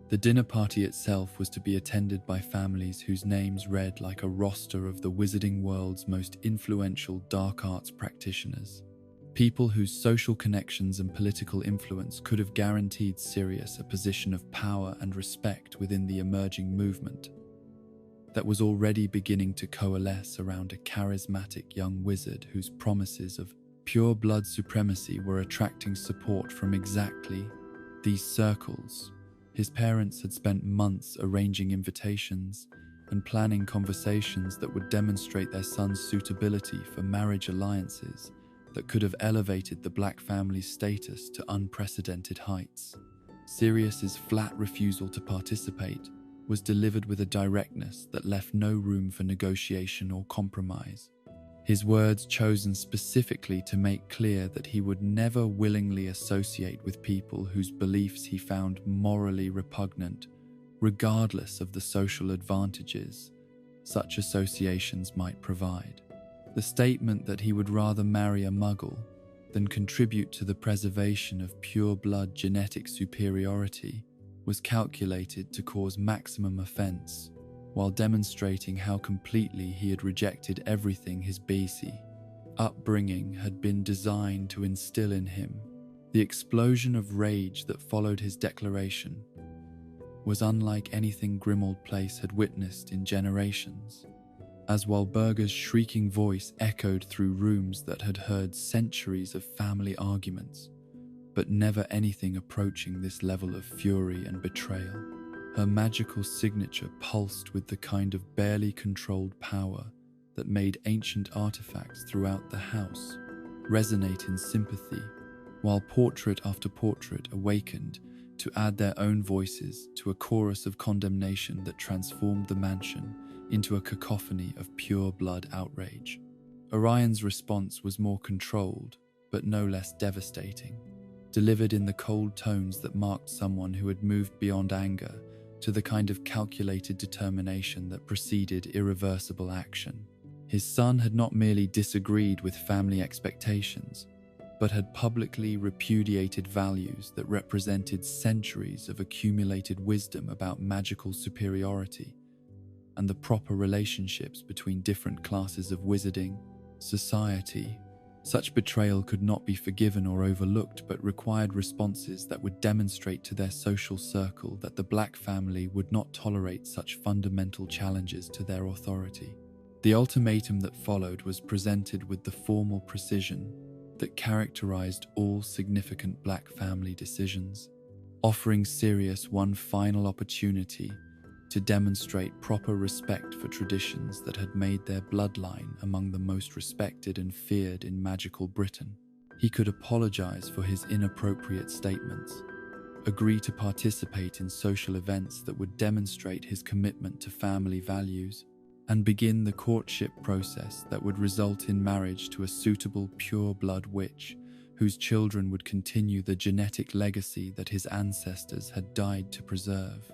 Speaker 1: The dinner party itself was to be attended by families whose names read like a roster of the wizarding world's most influential dark arts practitioners. People whose social connections and political influence could have guaranteed Sirius a position of power and respect within the emerging movement that was already beginning to coalesce around a charismatic young wizard whose promises of pure blood supremacy were attracting support from exactly these circles. His parents had spent months arranging invitations and planning conversations that would demonstrate their son's suitability for marriage alliances that could have elevated the Black family's status to unprecedented heights. Sirius's flat refusal to participate was delivered with a directness that left no room for negotiation or compromise. His words chosen specifically to make clear that he would never willingly associate with people whose beliefs he found morally repugnant, regardless of the social advantages such associations might provide. The statement that he would rather marry a Muggle than contribute to the preservation of pure-blood genetic superiority was calculated to cause maximum offense, while demonstrating how completely he had rejected everything his basic upbringing had been designed to instill in him. The explosion of rage that followed his declaration was unlike anything Grimmauld Place had witnessed in generations, as Walburga's shrieking voice echoed through rooms that had heard centuries of family arguments, but never anything approaching this level of fury and betrayal. Her magical signature pulsed with the kind of barely controlled power that made ancient artifacts throughout the house resonate in sympathy, while portrait after portrait awakened to add their own voices to a chorus of condemnation that transformed the mansion into a cacophony of pure blood outrage. Orion's response was more controlled, but no less devastating, delivered in the cold tones that marked someone who had moved beyond anger to the kind of calculated determination that preceded irreversible action. His son had not merely disagreed with family expectations, but had publicly repudiated values that represented centuries of accumulated wisdom about magical superiority and the proper relationships between different classes of wizarding society. Such betrayal could not be forgiven or overlooked, but required responses that would demonstrate to their social circle that the Black family would not tolerate such fundamental challenges to their authority. The ultimatum that followed was presented with the formal precision that characterized all significant Black family decisions, offering Sirius one final opportunity to demonstrate proper respect for traditions that had made their bloodline among the most respected and feared in magical Britain. He could apologize for his inappropriate statements, agree to participate in social events that would demonstrate his commitment to family values, and begin the courtship process that would result in marriage to a suitable pure-blood witch whose children would continue the genetic legacy that his ancestors had died to preserve.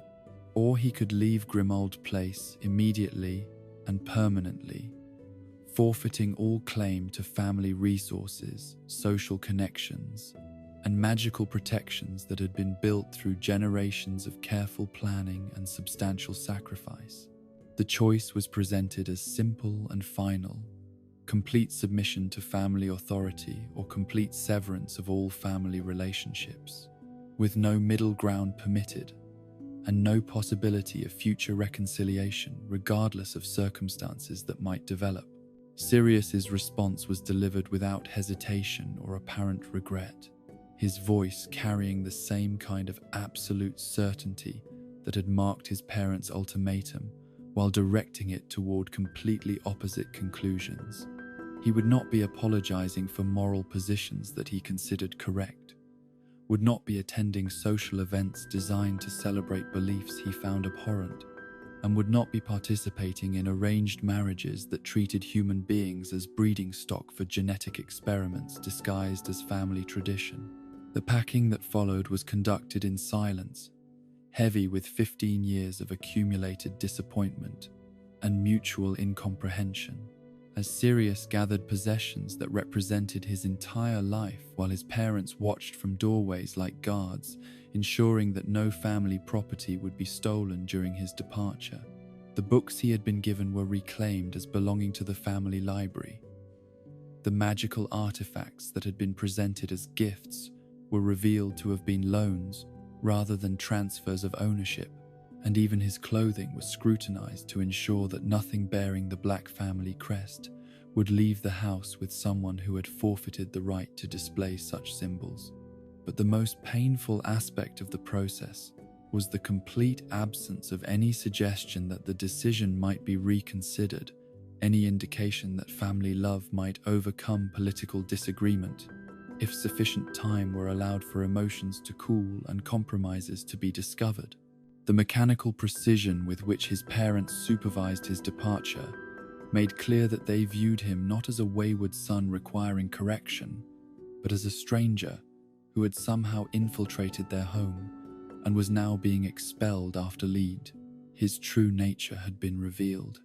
Speaker 1: Or he could leave Grimmauld Place immediately and permanently, forfeiting all claim to family resources, social connections, and magical protections that had been built through generations of careful planning and substantial sacrifice. The choice was presented as simple and final: complete submission to family authority or complete severance of all family relationships, with no middle ground permitted, and no possibility of future reconciliation regardless of circumstances that might develop. Sirius's response was delivered without hesitation or apparent regret, his voice carrying the same kind of absolute certainty that had marked his parents' ultimatum while directing it toward completely opposite conclusions. He would not be apologizing for moral positions that he considered correct, would not be attending social events designed to celebrate beliefs he found abhorrent, and would not be participating in arranged marriages that treated human beings as breeding stock for genetic experiments disguised as family tradition. The packing that followed was conducted in silence, heavy with 15 years of accumulated disappointment and mutual incomprehension, as Sirius gathered possessions that represented his entire life while his parents watched from doorways like guards, ensuring that no family property would be stolen during his departure. The books he had been given were reclaimed as belonging to the family library. The magical artifacts that had been presented as gifts were revealed to have been loans rather than transfers of ownership, and even his clothing was scrutinized to ensure that nothing bearing the Black family crest would leave the house with someone who had forfeited the right to display such symbols. But the most painful aspect of the process was the complete absence of any suggestion that the decision might be reconsidered, any indication that family love might overcome political disagreement, if sufficient time were allowed for emotions to cool and compromises to be discovered. The mechanical precision with which his parents supervised his departure made clear that they viewed him not as a wayward son requiring correction, but as a stranger who had somehow infiltrated their home and was now being expelled after leave. His true nature had been revealed.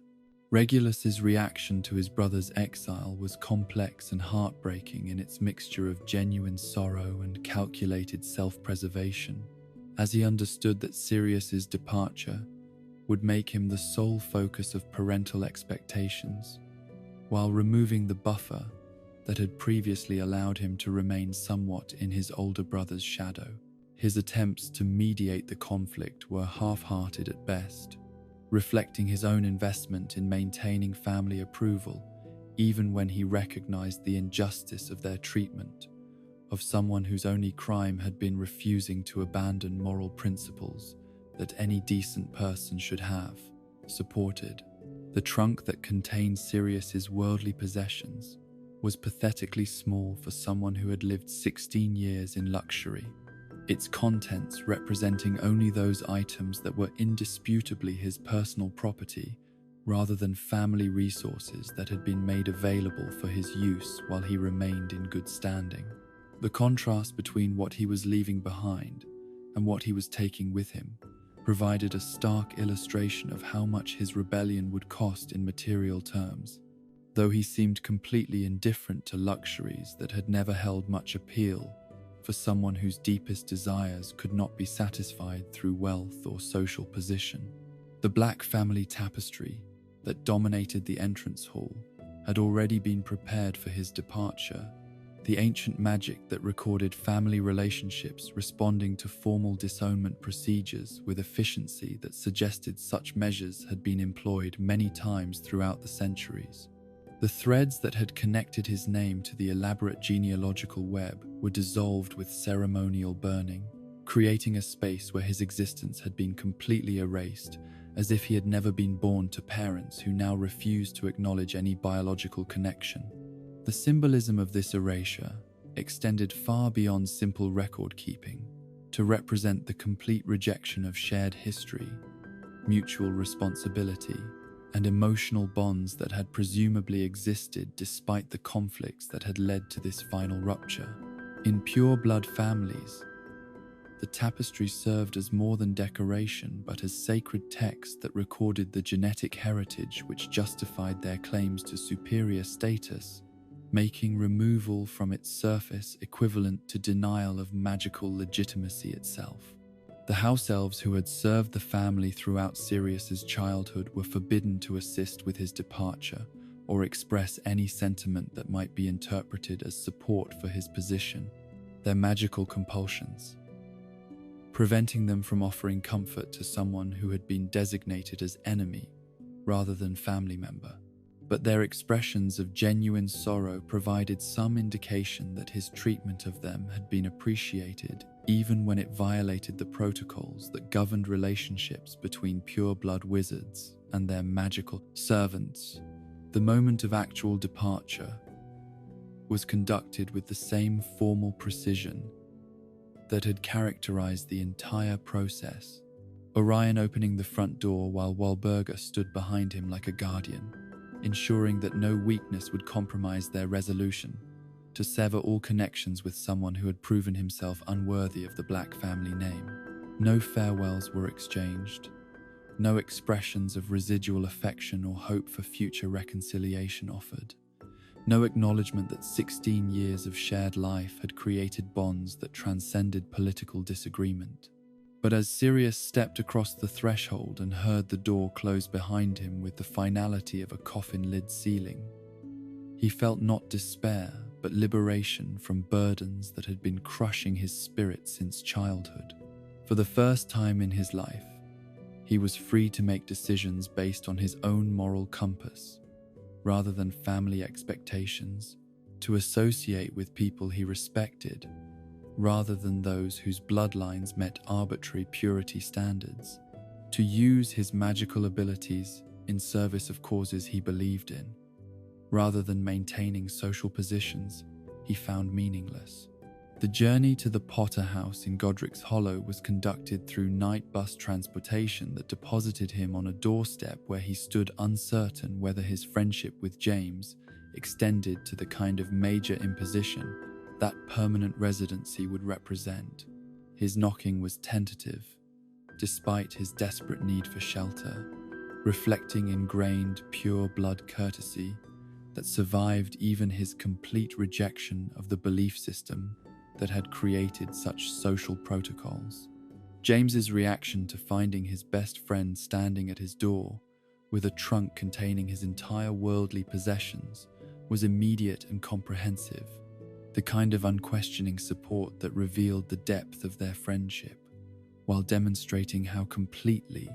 Speaker 1: Regulus's reaction to his brother's exile was complex and heartbreaking in its mixture of genuine sorrow and calculated self-preservation, as he understood that Sirius's departure would make him the sole focus of parental expectations, while removing the buffer that had previously allowed him to remain somewhat in his older brother's shadow. His attempts to mediate the conflict were half-hearted at best, reflecting his own investment in maintaining family approval, even when he recognized the injustice of their treatment of someone whose only crime had been refusing to abandon moral principles that any decent person should have supported. The trunk that contained Sirius's worldly possessions was pathetically small for someone who had lived 16 years in luxury, its contents representing only those items that were indisputably his personal property rather than family resources that had been made available for his use while he remained in good standing. The contrast between what he was leaving behind and what he was taking with him provided a stark illustration of how much his rebellion would cost in material terms. Though he seemed completely indifferent to luxuries that had never held much appeal for someone whose deepest desires could not be satisfied through wealth or social position. The Black family tapestry that dominated the entrance hall had already been prepared for his departure. The ancient magic that recorded family relationships responding to formal disownment procedures with efficiency that suggested such measures had been employed many times throughout the centuries. The threads that had connected his name to the elaborate genealogical web were dissolved with ceremonial burning, creating a space where his existence had been completely erased, as if he had never been born to parents who now refused to acknowledge any biological connection. The symbolism of this erasure extended far beyond simple record-keeping to represent the complete rejection of shared history, mutual responsibility, and emotional bonds that had presumably existed despite the conflicts that had led to this final rupture. In pure-blood families, the tapestry served as more than decoration but as sacred text that recorded the genetic heritage which justified their claims to superior status, making removal from its surface equivalent to denial of magical legitimacy itself. The house elves who had served the family throughout Sirius's childhood were forbidden to assist with his departure or express any sentiment that might be interpreted as support for his position, their magical compulsions, preventing them from offering comfort to someone who had been designated as enemy rather than family member. But their expressions of genuine sorrow provided some indication that his treatment of them had been appreciated, even when it violated the protocols that governed relationships between pure-blood wizards. and their magical servants. The moment of actual departure was conducted with the same formal precision that had characterized the entire process. Orion opening the front door while Walburga stood behind him like a guardian, ensuring that no weakness would compromise their resolution to sever all connections with someone who had proven himself unworthy of the Black family name. No farewells were exchanged, no expressions of residual affection or hope for future reconciliation offered. No acknowledgement that 16 years of shared life had created bonds that transcended political disagreement. But as Sirius stepped across the threshold and heard the door close behind him with the finality of a coffin lid sealing, he felt not despair, but liberation from burdens that had been crushing his spirit since childhood. For the first time in his life, he was free to make decisions based on his own moral compass, rather than family expectations, to associate with people he respected, rather than those whose bloodlines met arbitrary purity standards, to use his magical abilities in service of causes he believed in, rather than maintaining social positions he found meaningless. The journey to the Potter house in Godric's Hollow was conducted through night bus transportation that deposited him on a doorstep where he stood uncertain whether his friendship with James extended to the kind of major imposition that permanent residency would represent. His knocking was tentative, despite his desperate need for shelter, reflecting ingrained pure-blood courtesy that survived even his complete rejection of the belief system that had created such social protocols. James's reaction to finding his best friend standing at his door with a trunk containing his entire worldly possessions was immediate and comprehensive, the kind of unquestioning support that revealed the depth of their friendship, while demonstrating how completely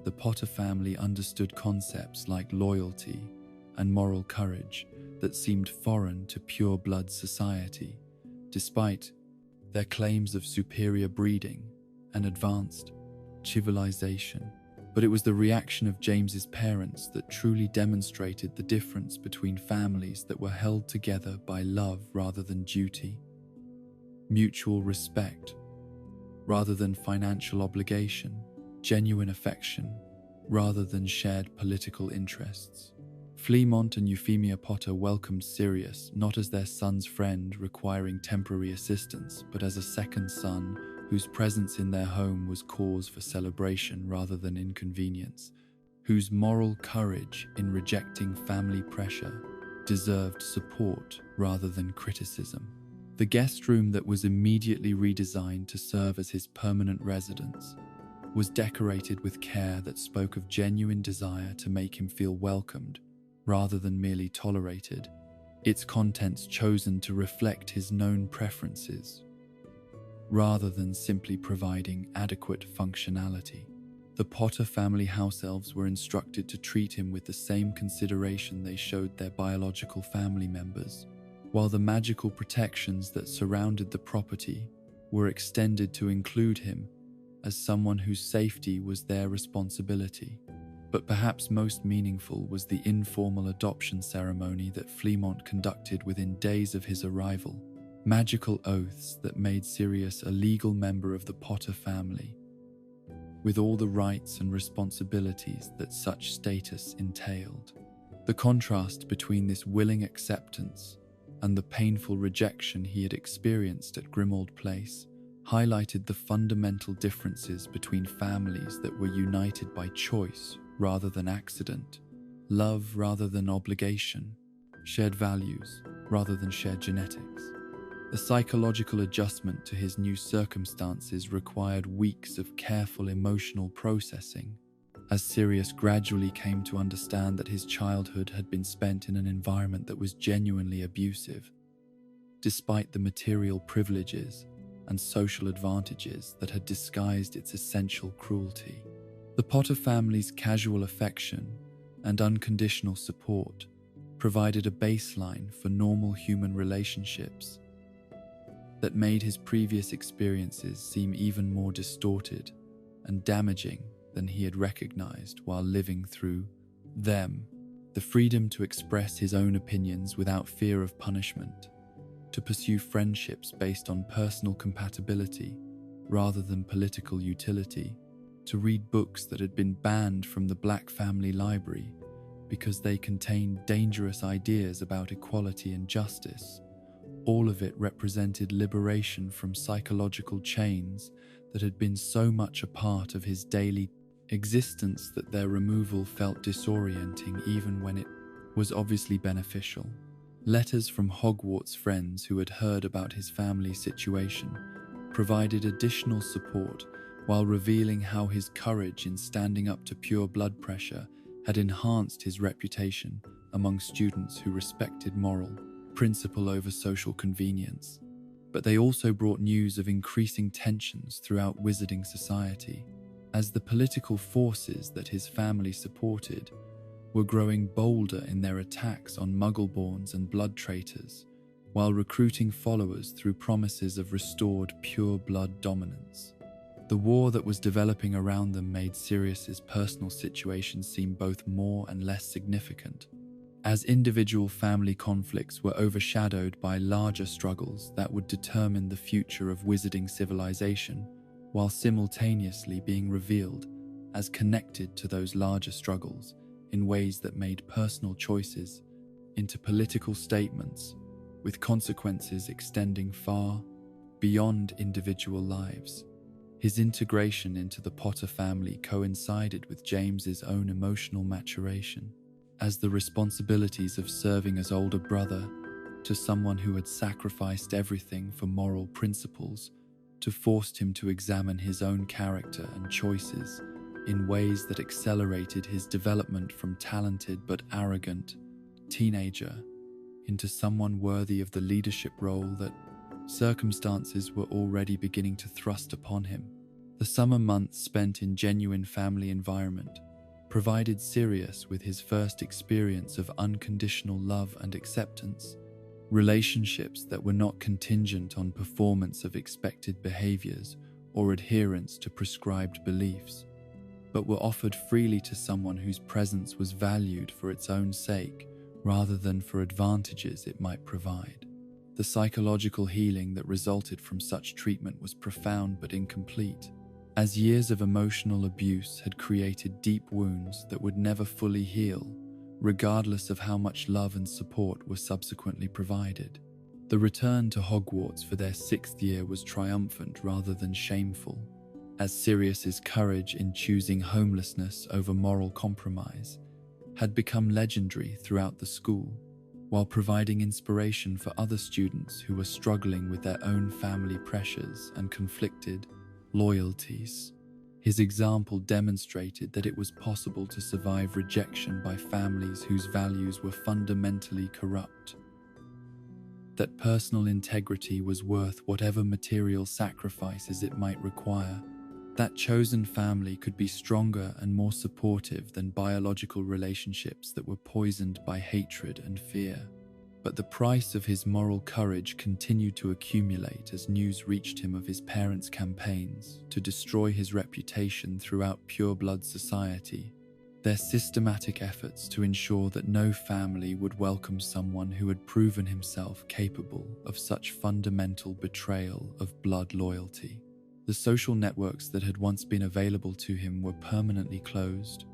Speaker 1: the Potter family understood concepts like loyalty and moral courage that seemed foreign to pure-blood society, despite their claims of superior breeding and advanced civilization. But it was the reaction of James's parents that truly demonstrated the difference between families that were held together by love rather than duty, mutual respect rather than financial obligation, genuine affection rather than shared political interests. Fleamont and Euphemia Potter welcomed Sirius not as their son's friend requiring temporary assistance, but as a second son whose presence in their home was cause for celebration rather than inconvenience, whose moral courage in rejecting family pressure deserved support rather than criticism. The guest room that was immediately redesigned to serve as his permanent residence was decorated with care that spoke of genuine desire to make him feel welcomed rather than merely tolerated, its contents chosen to reflect his known preferences, rather than simply providing adequate functionality. The Potter family house elves were instructed to treat him with the same consideration they showed their biological family members, while the magical protections that surrounded the property were extended to include him as someone whose safety was their responsibility. But perhaps most meaningful was the informal adoption ceremony that Fleamont conducted within days of his arrival, magical oaths that made Sirius a legal member of the Potter family, with all the rights and responsibilities that such status entailed. The contrast between this willing acceptance and the painful rejection he had experienced at Grimmauld Place highlighted the fundamental differences between families that were united by choice rather than accident, love rather than obligation, shared values rather than shared genetics. The psychological adjustment to his new circumstances required weeks of careful emotional processing, as Sirius gradually came to understand that his childhood had been spent in an environment that was genuinely abusive, despite the material privileges and social advantages that had disguised its essential cruelty. The Potter family's casual affection and unconditional support provided a baseline for normal human relationships that made his previous experiences seem even more distorted and damaging than he had recognized while living through them. The freedom to express his own opinions without fear of punishment, to pursue friendships based on personal compatibility rather than political utility, to read books that had been banned from the Black family library because they contained dangerous ideas about equality and justice. All of it represented liberation from psychological chains that had been so much a part of his daily existence that their removal felt disorienting even when it was obviously beneficial. Letters from Hogwarts friends who had heard about his family's situation provided additional support while revealing how his courage in standing up to pure blood pressure had enhanced his reputation among students who respected moral principle over social convenience. But they also brought news of increasing tensions throughout wizarding society, as the political forces that his family supported were growing bolder in their attacks on Muggleborns and blood traitors, while recruiting followers through promises of restored pure blood dominance. The war that was developing around them made Sirius's personal situation seem both more and less significant, as individual family conflicts were overshadowed by larger struggles that would determine the future of wizarding civilization, while simultaneously being revealed as connected to those larger struggles in ways that made personal choices into political statements, with consequences extending far beyond individual lives. His integration into the Potter family coincided with James's own emotional maturation, as the responsibilities of serving as older brother to someone who had sacrificed everything for moral principles forced him to examine his own character and choices in ways that accelerated his development from talented but arrogant teenager into someone worthy of the leadership role that circumstances were already beginning to thrust upon him. The summer months spent in genuine family environment provided Sirius with his first experience of unconditional love and acceptance, relationships that were not contingent on performance of expected behaviors or adherence to prescribed beliefs, but were offered freely to someone whose presence was valued for its own sake rather than for advantages it might provide. The psychological healing that resulted from such treatment was profound but incomplete, as years of emotional abuse had created deep wounds that would never fully heal, regardless of how much love and support were subsequently provided. The return to Hogwarts for their 6th year was triumphant rather than shameful, as Sirius's courage in choosing homelessness over moral compromise had become legendary throughout the school, while providing inspiration for other students who were struggling with their own family pressures and conflicted loyalties. His example demonstrated that it was possible to survive rejection by families whose values were fundamentally corrupt, that personal integrity was worth whatever material sacrifices it might require, that chosen family could be stronger and more supportive than biological relationships that were poisoned by hatred and fear. But the price of his moral courage continued to accumulate as news reached him of his parents' campaigns to destroy his reputation throughout pure-blood society, their systematic efforts to ensure that no family would welcome someone who had proven himself capable of such fundamental betrayal of blood loyalty. The social networks that had once been available to him were permanently closed,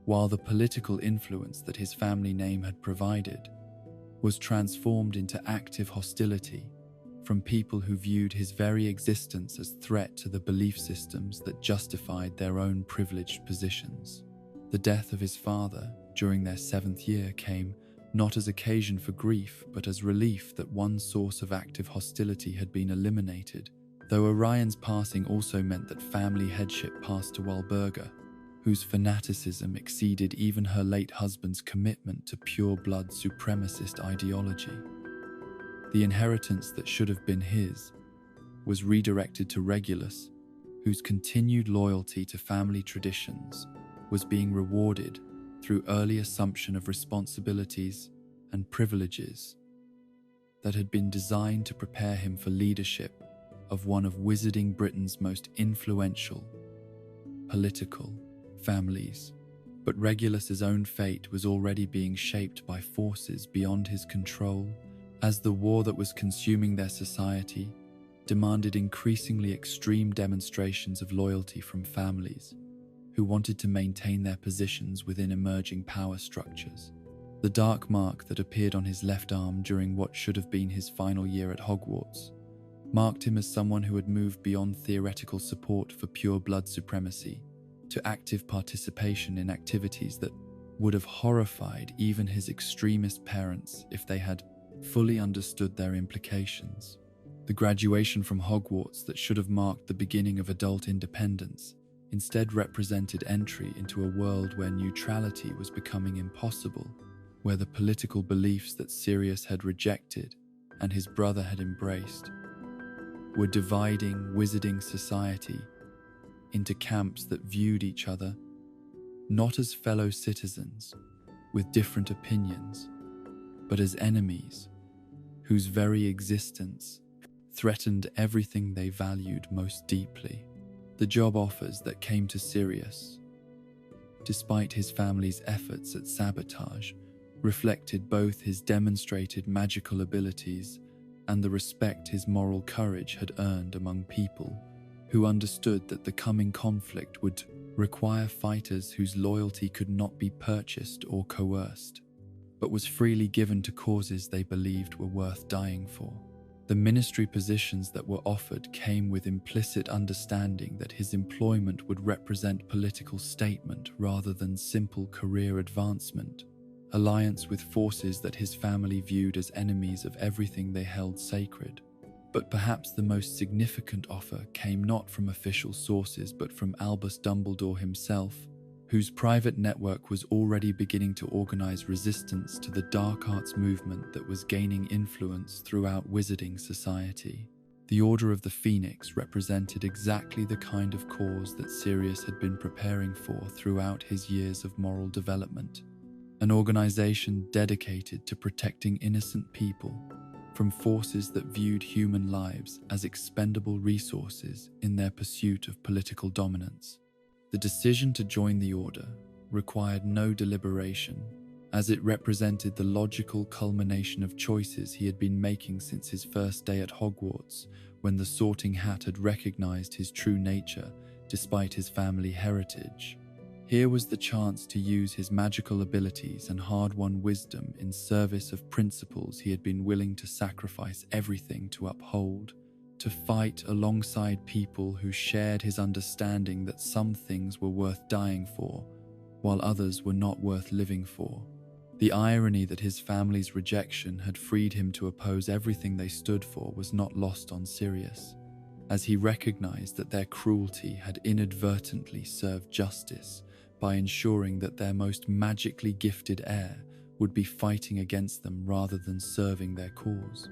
Speaker 1: while the political influence that his family name had provided was transformed into active hostility from people who viewed his very existence as threat to the belief systems that justified their own privileged positions. The death of his father during their 7th year came not as occasion for grief, but as relief that one source of active hostility had been eliminated, though Orion's passing also meant that family headship passed to Walburga, whose fanaticism exceeded even her late husband's commitment to pure-blood supremacist ideology. The inheritance that should have been his was redirected to Regulus, whose continued loyalty to family traditions was being rewarded through early assumption of responsibilities and privileges that had been designed to prepare him for leadership of one of Wizarding Britain's most influential political families. But Regulus's own fate was already being shaped by forces beyond his control, as the war that was consuming their society demanded increasingly extreme demonstrations of loyalty from families who wanted to maintain their positions within emerging power structures. The dark mark that appeared on his left arm during what should have been his final year at Hogwarts marked him as someone who had moved beyond theoretical support for pure blood supremacy to active participation in activities that would have horrified even his extremist parents if they had fully understood their implications. The graduation from Hogwarts that should have marked the beginning of adult independence instead represented entry into a world where neutrality was becoming impossible, where the political beliefs that Sirius had rejected and his brother had embraced were dividing wizarding society into camps that viewed each other not as fellow citizens with different opinions, but as enemies whose very existence threatened everything they valued most deeply. The job offers that came to Sirius, despite his family's efforts at sabotage, reflected both his demonstrated magical abilities and the respect his moral courage had earned among people who understood that the coming conflict would require fighters whose loyalty could not be purchased or coerced, but was freely given to causes they believed were worth dying for. The ministry positions that were offered came with implicit understanding that his employment would represent political statement rather than simple career advancement, alliance with forces that his family viewed as enemies of everything they held sacred. But perhaps the most significant offer came not from official sources but from Albus Dumbledore himself, whose private network was already beginning to organize resistance to the dark arts movement that was gaining influence throughout wizarding society. The Order of the Phoenix represented exactly the kind of cause that Sirius had been preparing for throughout his years of moral development, an organization dedicated to protecting innocent people from forces that viewed human lives as expendable resources in their pursuit of political dominance. The decision to join the Order required no deliberation, as it represented the logical culmination of choices he had been making since his first day at Hogwarts, when the Sorting Hat had recognized his true nature despite his family heritage. Here was the chance to use his magical abilities and hard-won wisdom in service of principles he had been willing to sacrifice everything to uphold, to fight alongside people who shared his understanding that some things were worth dying for, while others were not worth living for. The irony that his family's rejection had freed him to oppose everything they stood for was not lost on Sirius, as he recognized that their cruelty had inadvertently served justice by ensuring that their most magically gifted heir would be fighting against them rather than serving their cause.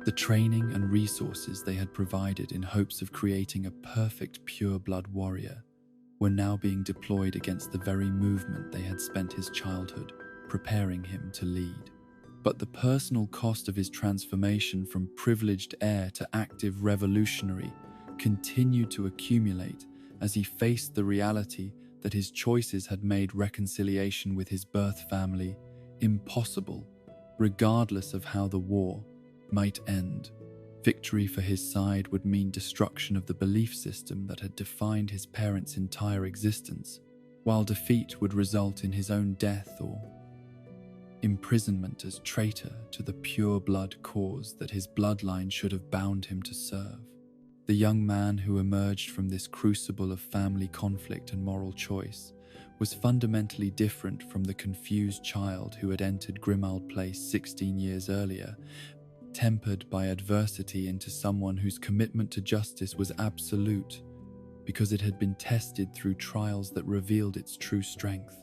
Speaker 1: The training and resources they had provided in hopes of creating a perfect pure-blood warrior were now being deployed against the very movement they had spent his childhood preparing him to lead. But the personal cost of his transformation from privileged heir to active revolutionary continued to accumulate as he faced the reality that his choices had made reconciliation with his birth family impossible, regardless of how the war might end. Victory for his side would mean destruction of the belief system that had defined his parents' entire existence, while defeat would result in his own death or imprisonment as traitor to the pure-blood cause that his bloodline should have bound him to serve. The young man who emerged from this crucible of family conflict and moral choice was fundamentally different from the confused child who had entered Grimmauld Place 16 years earlier, tempered by adversity into someone whose commitment to justice was absolute because it had been tested through trials that revealed its true strength.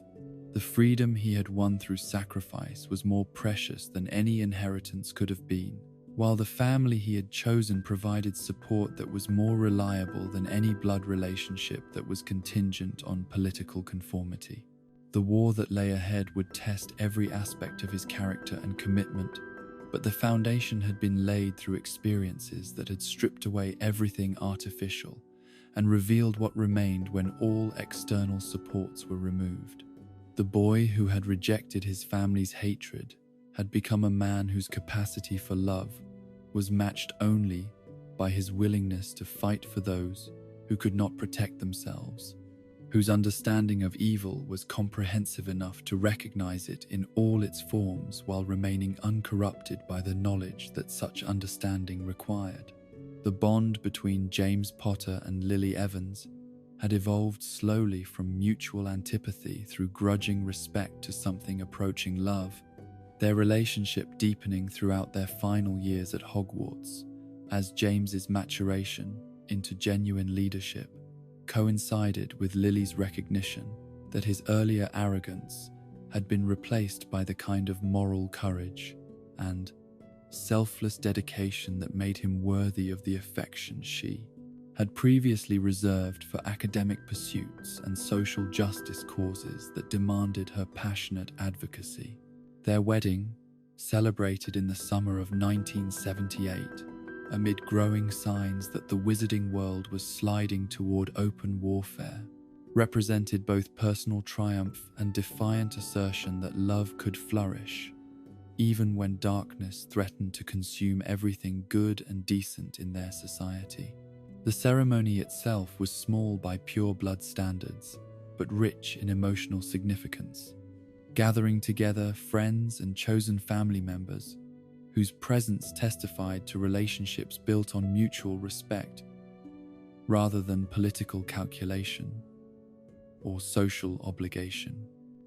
Speaker 1: The freedom he had won through sacrifice was more precious than any inheritance could have been, while the family he had chosen provided support that was more reliable than any blood relationship that was contingent on political conformity. The war that lay ahead would test every aspect of his character and commitment, but the foundation had been laid through experiences that had stripped away everything artificial and revealed what remained when all external supports were removed. The boy who had rejected his family's hatred had become a man whose capacity for love was matched only by his willingness to fight for those who could not protect themselves, whose understanding of evil was comprehensive enough to recognize it in all its forms while remaining uncorrupted by the knowledge that such understanding required. The bond between James Potter and Lily Evans had evolved slowly from mutual antipathy through grudging respect to something approaching love, their relationship deepening throughout their final years at Hogwarts, as James's maturation into genuine leadership coincided with Lily's recognition that his earlier arrogance had been replaced by the kind of moral courage and selfless dedication that made him worthy of the affection she had previously reserved for academic pursuits and social justice causes that demanded her passionate advocacy. Their wedding, celebrated in the summer of 1978, amid growing signs that the wizarding world was sliding toward open warfare, represented both personal triumph and defiant assertion that love could flourish, even when darkness threatened to consume everything good and decent in their society. The ceremony itself was small by pure blood standards, but rich in emotional significance, gathering together friends and chosen family members whose presence testified to relationships built on mutual respect rather than political calculation or social obligation.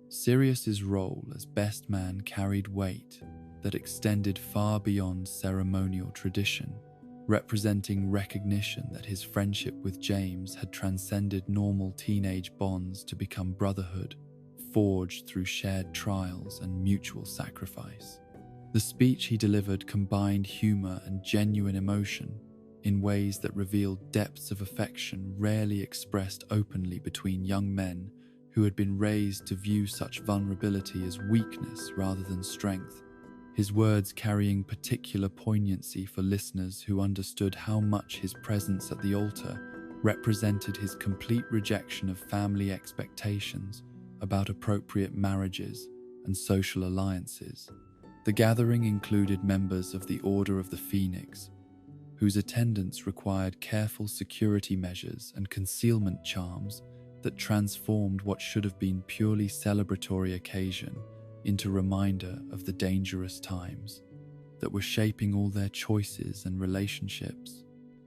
Speaker 1: Sirius's role as best man carried weight that extended far beyond ceremonial tradition, representing recognition that his friendship with James had transcended normal teenage bonds to become brotherhood, forged through shared trials and mutual sacrifice. The speech he delivered combined humor and genuine emotion in ways that revealed depths of affection rarely expressed openly between young men who had been raised to view such vulnerability as weakness rather than strength, his words carrying particular poignancy for listeners who understood how much his presence at the altar represented his complete rejection of family expectations about appropriate marriages and social alliances. The gathering included members of the Order of the Phoenix, whose attendance required careful security measures and concealment charms that transformed what should have been purely celebratory occasion into reminder of the dangerous times that were shaping all their choices and relationships.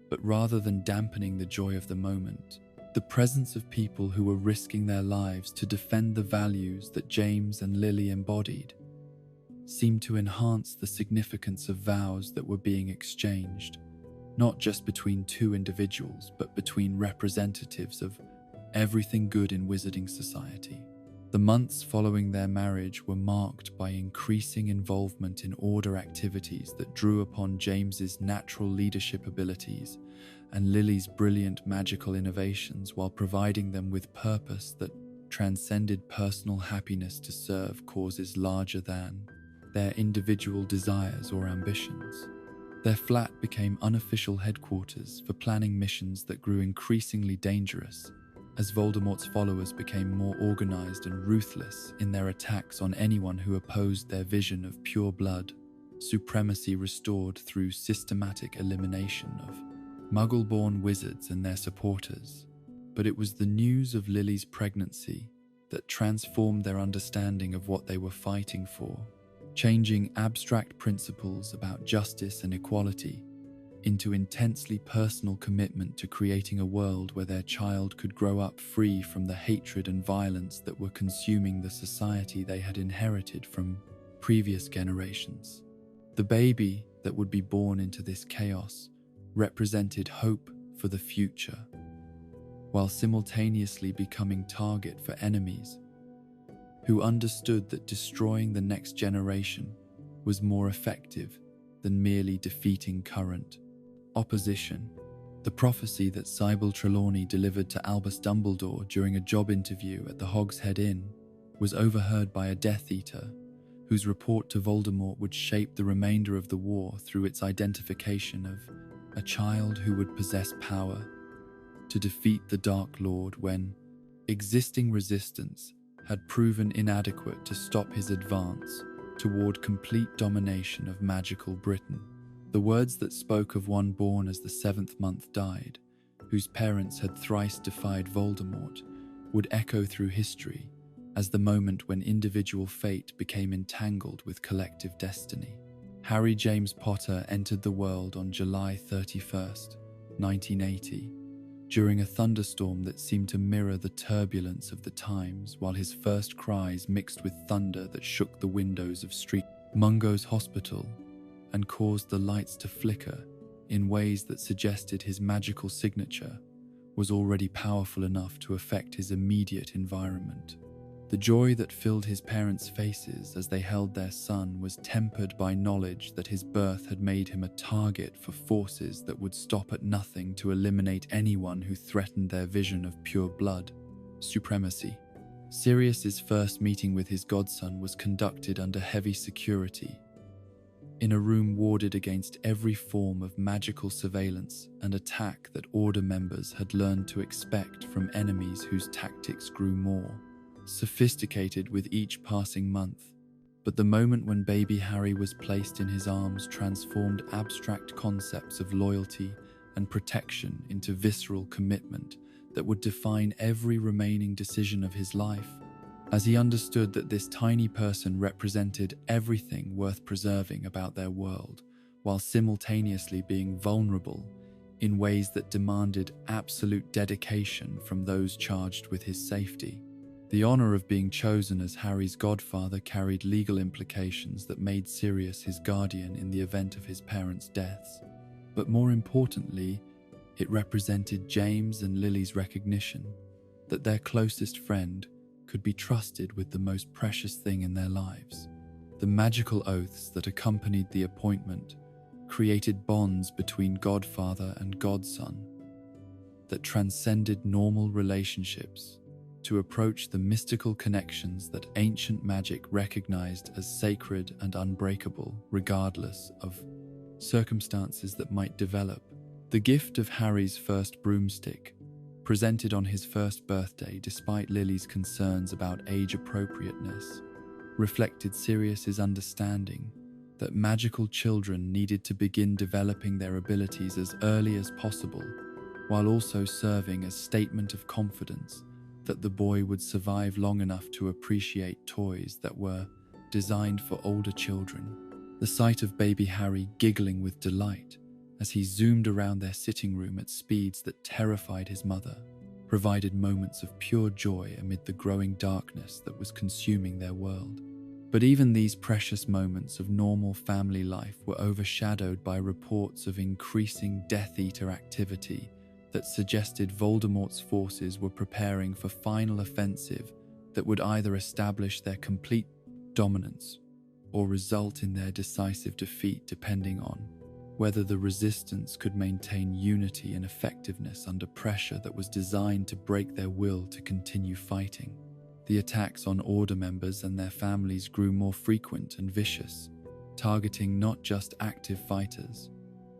Speaker 1: But rather than dampening the joy of the moment, the presence of people who were risking their lives to defend the values that James and Lily embodied seemed to enhance the significance of vows that were being exchanged, not just between two individuals, but between representatives of everything good in wizarding society. The months following their marriage were marked by increasing involvement in order activities that drew upon James's natural leadership abilities and Lily's brilliant magical innovations while providing them with purpose that transcended personal happiness to serve causes larger than their individual desires or ambitions. Their flat became unofficial headquarters for planning missions that grew increasingly dangerous as Voldemort's followers became more organized and ruthless in their attacks on anyone who opposed their vision of pure blood, supremacy restored through systematic elimination of Muggle-born wizards and their supporters. But it was the news of Lily's pregnancy that transformed their understanding of what they were fighting for, changing abstract principles about justice and equality into intensely personal commitment to creating a world where their child could grow up free from the hatred and violence that were consuming the society they had inherited from previous generations. The baby that would be born into this chaos represented hope for the future, while simultaneously becoming target for enemies who understood that destroying the next generation was more effective than merely defeating current opposition. The prophecy that Sybil Trelawney delivered to Albus Dumbledore during a job interview at the Hogshead Inn was overheard by a Death Eater, whose report to Voldemort would shape the remainder of the war through its identification of a child who would possess power to defeat the Dark Lord when existing resistance had proven inadequate to stop his advance toward complete domination of magical Britain. The words that spoke of one born as the seventh month died, whose parents had thrice defied Voldemort, would echo through history as the moment when individual fate became entangled with collective destiny. Harry James Potter entered the world on July 31st, 1980, during a thunderstorm that seemed to mirror the turbulence of the times, while his first cries mixed with thunder that shook the windows of Street Mungo's hospital and caused the lights to flicker in ways that suggested his magical signature was already powerful enough to affect his immediate environment. The joy that filled his parents' faces as they held their son was tempered by knowledge that his birth had made him a target for forces that would stop at nothing to eliminate anyone who threatened their vision of pure blood supremacy. Sirius's first meeting with his godson was conducted under heavy security, in a room warded against every form of magical surveillance and attack that Order members had learned to expect from enemies whose tactics grew more sophisticated with each passing month. But the moment when baby Harry was placed in his arms transformed abstract concepts of loyalty and protection into visceral commitment that would define every remaining decision of his life, as he understood that this tiny person represented everything worth preserving about their world, while simultaneously being vulnerable in ways that demanded absolute dedication from those charged with his safety. The honor of being chosen as Harry's godfather carried legal implications that made Sirius his guardian in the event of his parents' deaths. But more importantly, it represented James and Lily's recognition that their closest friend could be trusted with the most precious thing in their lives. The magical oaths that accompanied the appointment created bonds between godfather and godson that transcended normal relationships to approach the mystical connections that ancient magic recognized as sacred and unbreakable, regardless of circumstances that might develop. The gift of Harry's first broomstick, presented on his first birthday despite Lily's concerns about age appropriateness, reflected Sirius's understanding that magical children needed to begin developing their abilities as early as possible, while also serving as statement of confidence that the boy would survive long enough to appreciate toys that were designed for older children. The sight of baby Harry giggling with delight as he zoomed around their sitting room at speeds that terrified his mother provided moments of pure joy amid the growing darkness that was consuming their world. But even these precious moments of normal family life were overshadowed by reports of increasing Death Eater activity that suggested Voldemort's forces were preparing for final offensive that would either establish their complete dominance or result in their decisive defeat, depending on whether the resistance could maintain unity and effectiveness under pressure that was designed to break their will to continue fighting. The attacks on Order members and their families grew more frequent and vicious, targeting not just active fighters,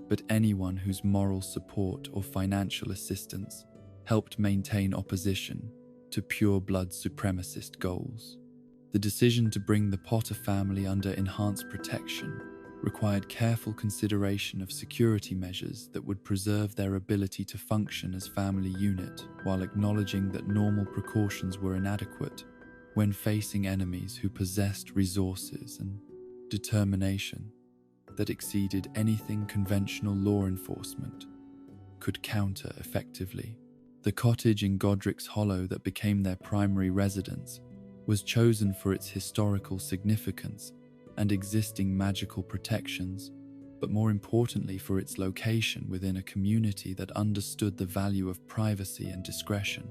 Speaker 1: but anyone whose moral support or financial assistance helped maintain opposition to pure-blood supremacist goals. The decision to bring the Potter family under enhanced protection required careful consideration of security measures that would preserve their ability to function as family unit, while acknowledging that normal precautions were inadequate when facing enemies who possessed resources and determination that exceeded anything conventional law enforcement could counter effectively. The cottage in Godric's Hollow that became their primary residence was chosen for its historical significance and existing magical protections, but more importantly for its location within a community that understood the value of privacy and discretion.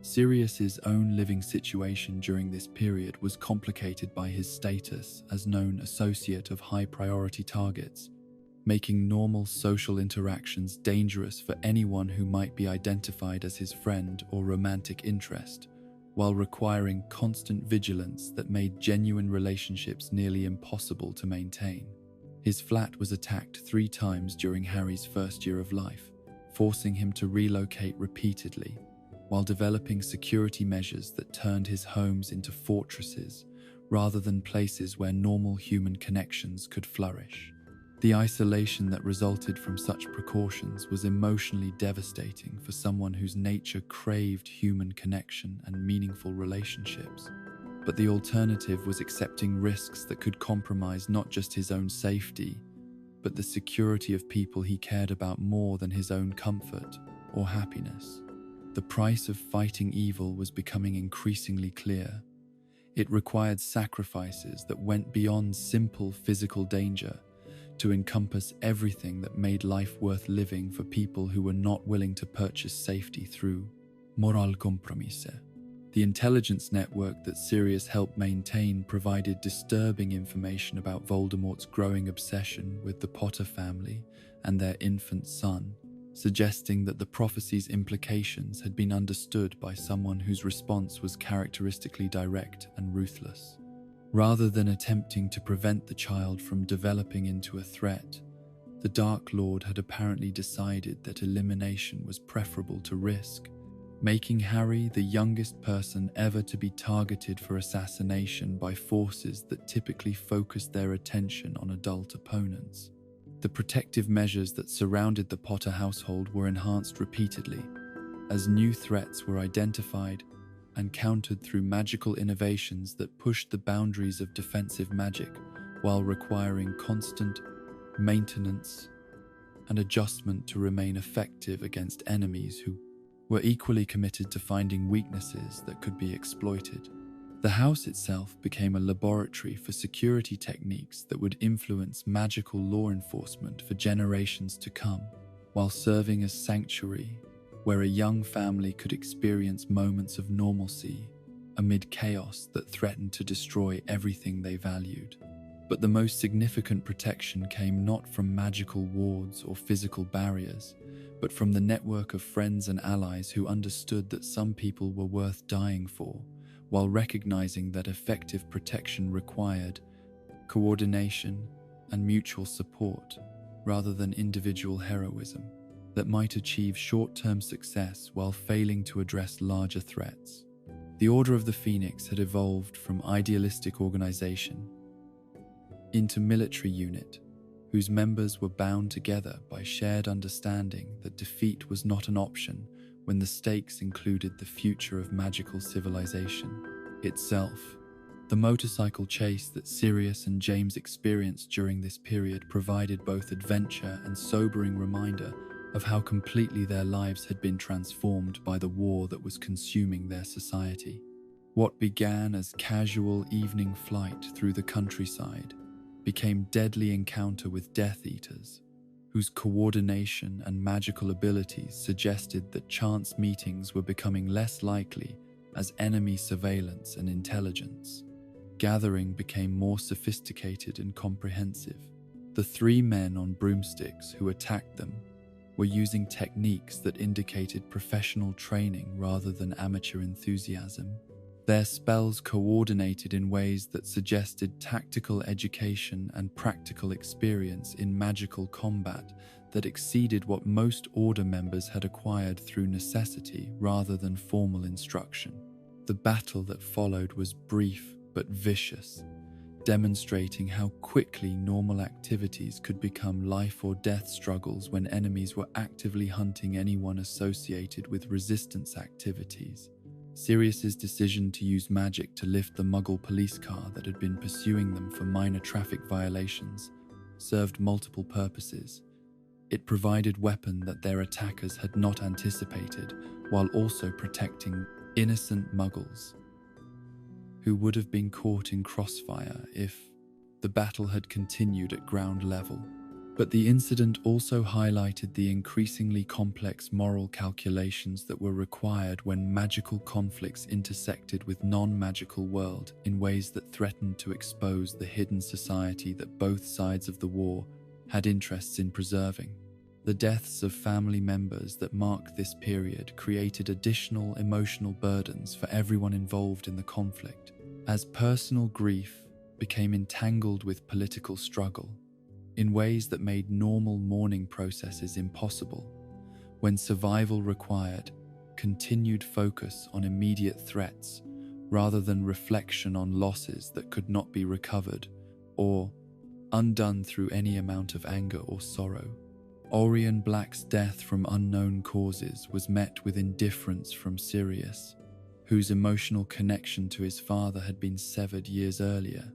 Speaker 1: Sirius's own living situation during this period was complicated by his status as known associate of high-priority targets, making normal social interactions dangerous for anyone who might be identified as his friend or romantic interest, while requiring constant vigilance that made genuine relationships nearly impossible to maintain. His flat was attacked 3 times during Harry's first year of life, forcing him to relocate repeatedly, while developing security measures that turned his homes into fortresses rather than places where normal human connections could flourish. The isolation that resulted from such precautions was emotionally devastating for someone whose nature craved human connection and meaningful relationships. But the alternative was accepting risks that could compromise not just his own safety, but the security of people he cared about more than his own comfort or happiness. The price of fighting evil was becoming increasingly clear. It required sacrifices that went beyond simple physical danger to encompass everything that made life worth living for people who were not willing to purchase safety through moral compromise. The intelligence network that Sirius helped maintain provided disturbing information about Voldemort's growing obsession with the Potter family and their infant son, suggesting that the prophecy's implications had been understood by someone whose response was characteristically direct and ruthless. Rather than attempting to prevent the child from developing into a threat, the Dark Lord had apparently decided that elimination was preferable to risk, making Harry the youngest person ever to be targeted for assassination by forces that typically focused their attention on adult opponents. The protective measures that surrounded the Potter household were enhanced repeatedly, as new threats were identified and countered through magical innovations that pushed the boundaries of defensive magic while requiring constant maintenance and adjustment to remain effective against enemies who were equally committed to finding weaknesses that could be exploited. The house itself became a laboratory for security techniques that would influence magical law enforcement for generations to come, while serving as sanctuary where a young family could experience moments of normalcy amid chaos that threatened to destroy everything they valued. But the most significant protection came not from magical wards or physical barriers, but from the network of friends and allies who understood that some people were worth dying for, while recognizing that effective protection required coordination and mutual support rather than individual heroism that might achieve short-term success while failing to address larger threats. The Order of the Phoenix had evolved from idealistic organization into military unit whose members were bound together by shared understanding that defeat was not an option when the stakes included the future of magical civilization itself. The motorcycle chase that Sirius and James experienced during this period provided both adventure and sobering reminder of how completely their lives had been transformed by the war that was consuming their society. What began as casual evening flight through the countryside became deadly encounter with Death Eaters, whose coordination and magical abilities suggested that chance meetings were becoming less likely as enemy surveillance and intelligence gathering became more sophisticated and comprehensive. The three men on broomsticks who attacked them were using techniques that indicated professional training rather than amateur enthusiasm. Their spells coordinated in ways that suggested tactical education and practical experience in magical combat that exceeded what most Order members had acquired through necessity rather than formal instruction. The battle that followed was brief but vicious, demonstrating how quickly normal activities could become life or death struggles when enemies were actively hunting anyone associated with resistance activities. Sirius's decision to use magic to lift the Muggle police car that had been pursuing them for minor traffic violations served multiple purposes. It provided weapon that their attackers had not anticipated, while also protecting innocent Muggles who would have been caught in crossfire if the battle had continued at ground level. But the incident also highlighted the increasingly complex moral calculations that were required when magical conflicts intersected with non-magical world in ways that threatened to expose the hidden society that both sides of the war had interests in preserving. The deaths of family members that marked this period created additional emotional burdens for everyone involved in the conflict, as personal grief became entangled with political struggle in ways that made normal mourning processes impossible. when survival required continued focus on immediate threats rather than reflection on losses that could not be recovered or undone through any amount of anger or sorrow. Orion Black's death from unknown causes was met with indifference from Sirius, whose emotional connection to his father had been severed years earlier,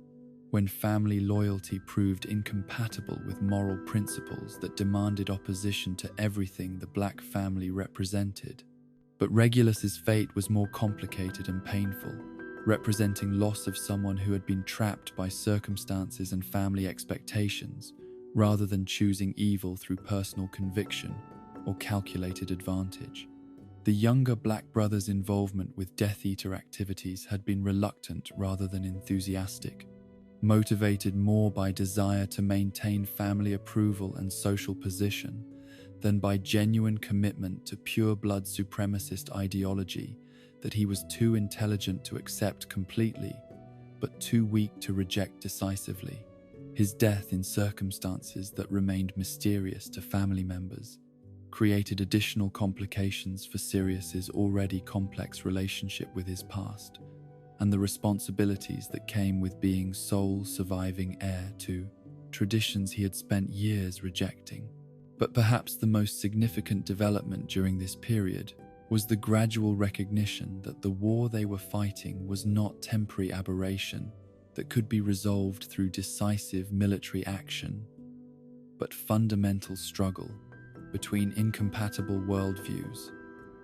Speaker 1: when family loyalty proved incompatible with moral principles that demanded opposition to everything the Black family represented. But Regulus's fate was more complicated and painful, representing loss of someone who had been trapped by circumstances and family expectations, rather than choosing evil through personal conviction or calculated advantage. The younger Black brother's involvement with Death Eater activities had been reluctant rather than enthusiastic, motivated more by desire to maintain family approval and social position than by genuine commitment to pure-blood supremacist ideology that he was too intelligent to accept completely, but too weak to reject decisively. His death in circumstances that remained mysterious to family members created additional complications for Sirius's already complex relationship with his past and the responsibilities that came with being sole surviving heir to traditions he had spent years rejecting. But perhaps the most significant development during this period was the gradual recognition that the war they were fighting was not temporary aberration that could be resolved through decisive military action, but fundamental struggle between incompatible worldviews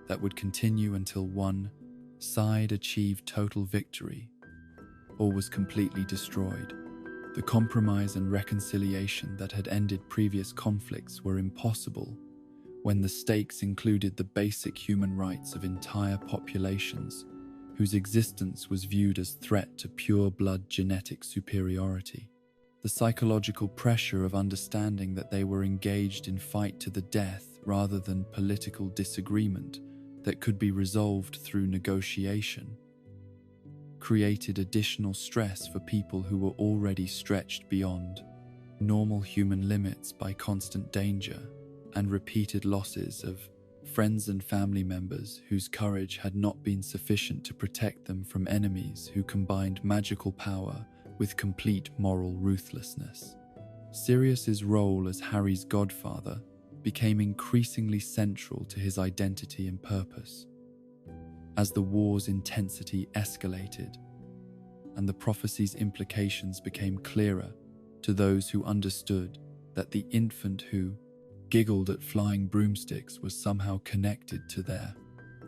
Speaker 1: that would continue until one side achieved total victory or was completely destroyed. The compromise and reconciliation that had ended previous conflicts were impossible when the stakes included the basic human rights of entire populations whose existence was viewed as threat to pure-blood genetic superiority. The psychological pressure of understanding that they were engaged in fight to the death rather than political disagreement that could be resolved through negotiation created additional stress for people who were already stretched beyond normal human limits by constant danger and repeated losses of friends and family members whose courage had not been sufficient to protect them from enemies who combined magical power with complete moral ruthlessness. Sirius's role as Harry's godfather became increasingly central to his identity and purpose. As the war's intensity escalated and the prophecy's implications became clearer to those who understood that the infant who giggled at flying broomsticks was somehow connected to their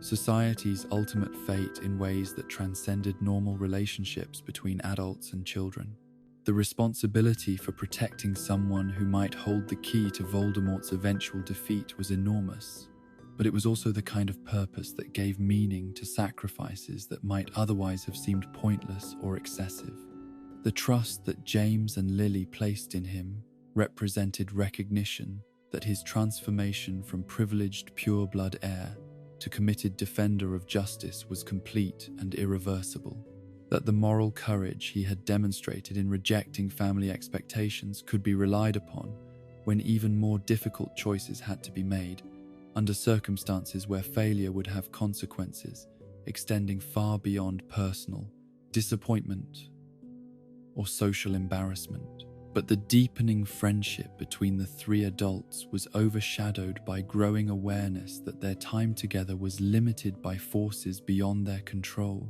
Speaker 1: society's ultimate fate in ways that transcended normal relationships between adults and children. The responsibility for protecting someone who might hold the key to Voldemort's eventual defeat was enormous, but it was also the kind of purpose that gave meaning to sacrifices that might otherwise have seemed pointless or excessive. The trust that James and Lily placed in him represented recognition that his transformation from privileged pure-blood heir to committed defender of justice was complete and irreversible, that the moral courage he had demonstrated in rejecting family expectations could be relied upon when even more difficult choices had to be made, under circumstances where failure would have consequences extending far beyond personal disappointment or social embarrassment. But the deepening friendship between the three adults was overshadowed by growing awareness that their time together was limited by forces beyond their control,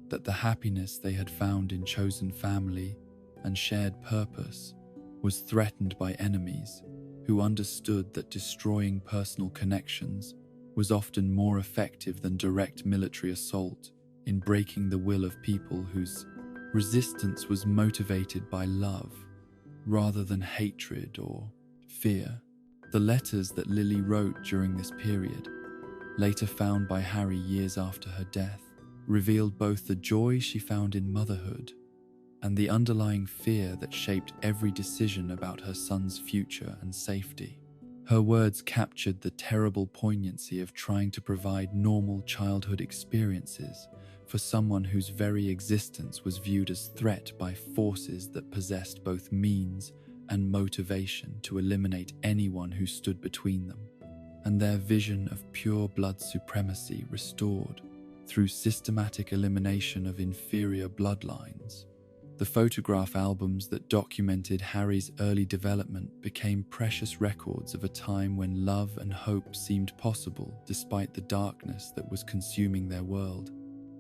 Speaker 1: that the happiness they had found in chosen family and shared purpose was threatened by enemies who understood that destroying personal connections was often more effective than direct military assault in breaking the will of people whose resistance was motivated by love rather than hatred or fear. The letters that Lily wrote during this period, later found by Harry years after her death, revealed both the joy she found in motherhood and the underlying fear that shaped every decision about her son's future and safety. Her words captured the terrible poignancy of trying to provide normal childhood experiences for someone whose very existence was viewed as threat by forces that possessed both means and motivation to eliminate anyone who stood between them. and their vision of pure blood supremacy restored through systematic elimination of inferior bloodlines. The photograph albums that documented Harry's early development became precious records of a time when love and hope seemed possible despite the darkness that was consuming their world.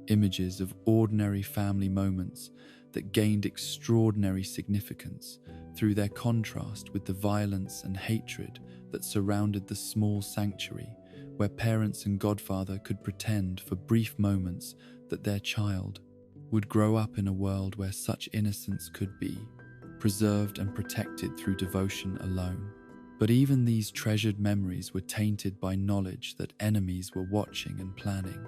Speaker 1: Images of ordinary family moments that gained extraordinary significance through their contrast with the violence and hatred that surrounded the small sanctuary where parents and godfather could pretend for brief moments that their child would grow up in a world where such innocence could be preserved and protected through devotion alone. But even these treasured memories were tainted by knowledge that enemies were watching and planning,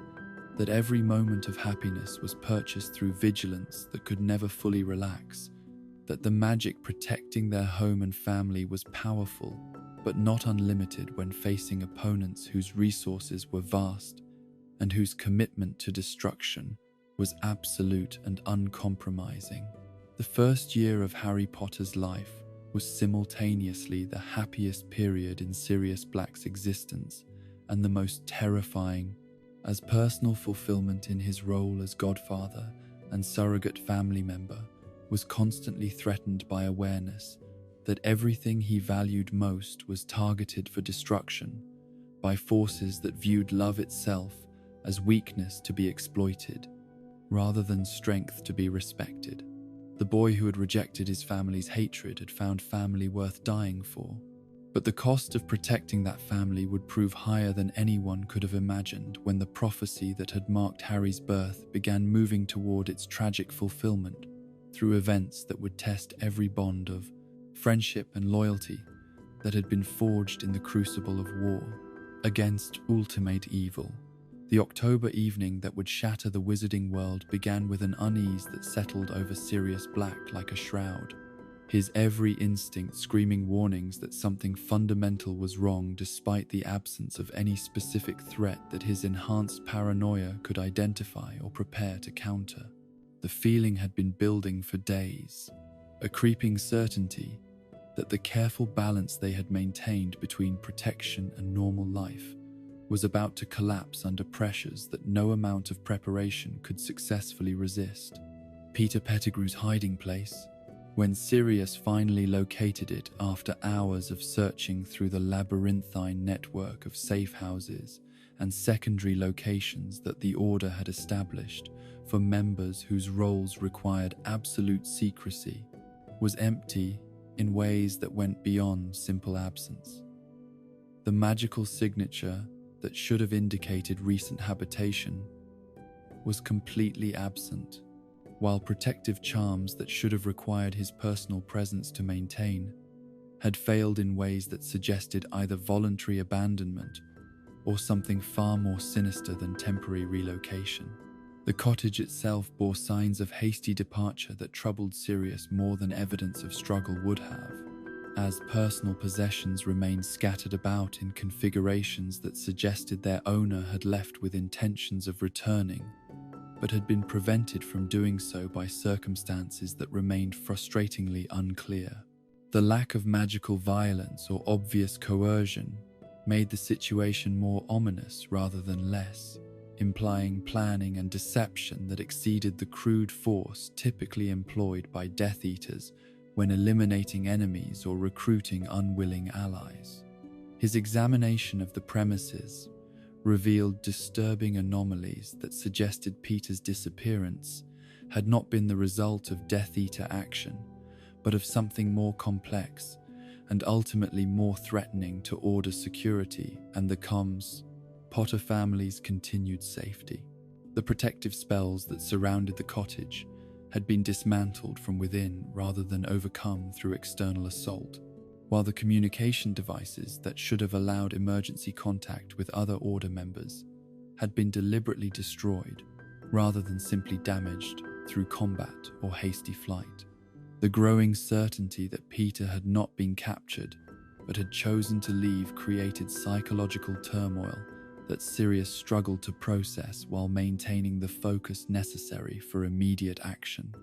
Speaker 1: that every moment of happiness was purchased through vigilance that could never fully relax, that the magic protecting their home and family was powerful but not unlimited when facing opponents whose resources were vast and whose commitment to destruction was absolute and uncompromising. The first year of Harry Potter's life was simultaneously the happiest period in Sirius Black's existence and the most terrifying, as personal fulfillment in his role as godfather and surrogate family member was constantly threatened by awareness that everything he valued most was targeted for destruction by forces that viewed love itself as weakness to be exploited, rather than strength to be respected. The boy who had rejected his family's hatred had found family worth dying for, but the cost of protecting that family would prove higher than anyone could have imagined when the prophecy that had marked Harry's birth began moving toward its tragic fulfillment through events that would test every bond of friendship and loyalty that had been forged in the crucible of war against ultimate evil. The October evening that would shatter the wizarding world began with an unease that settled over Sirius Black like a shroud, his every instinct screaming warnings that something fundamental was wrong despite the absence of any specific threat that his enhanced paranoia could identify or prepare to counter. The feeling had been building for days, a creeping certainty that the careful balance they had maintained between protection and normal life was about to collapse under pressures that no amount of preparation could successfully resist. Peter Pettigrew's hiding place, when Sirius finally located it after hours of searching through the labyrinthine network of safe houses and secondary locations that the Order had established for members whose roles required absolute secrecy, was empty in ways that went beyond simple absence. The magical signature that should have indicated recent habitation was completely absent, while protective charms that should have required his personal presence to maintain had failed in ways that suggested either voluntary abandonment or something far more sinister than temporary relocation. The cottage itself bore signs of hasty departure that troubled Sirius more than evidence of struggle would have, as personal possessions remained scattered about in configurations that suggested their owner had left with intentions of returning, but had been prevented from doing so by circumstances that remained frustratingly unclear. The lack of magical violence or obvious coercion made the situation more ominous rather than less, implying planning and deception that exceeded the crude force typically employed by Death Eaters when eliminating enemies or recruiting unwilling allies. His examination of the premises revealed disturbing anomalies that suggested Peter's disappearance had not been the result of Death Eater action, but of something more complex and ultimately more threatening to Order security and the Potter family's continued safety. The protective spells that surrounded the cottage had been dismantled from within rather than overcome through external assault, while the communication devices that should have allowed emergency contact with other Order members had been deliberately destroyed rather than simply damaged through combat or hasty flight. The growing certainty that Peter had not been captured but had chosen to leave created psychological turmoil that Sirius struggled to process while maintaining the focus necessary for immediate action.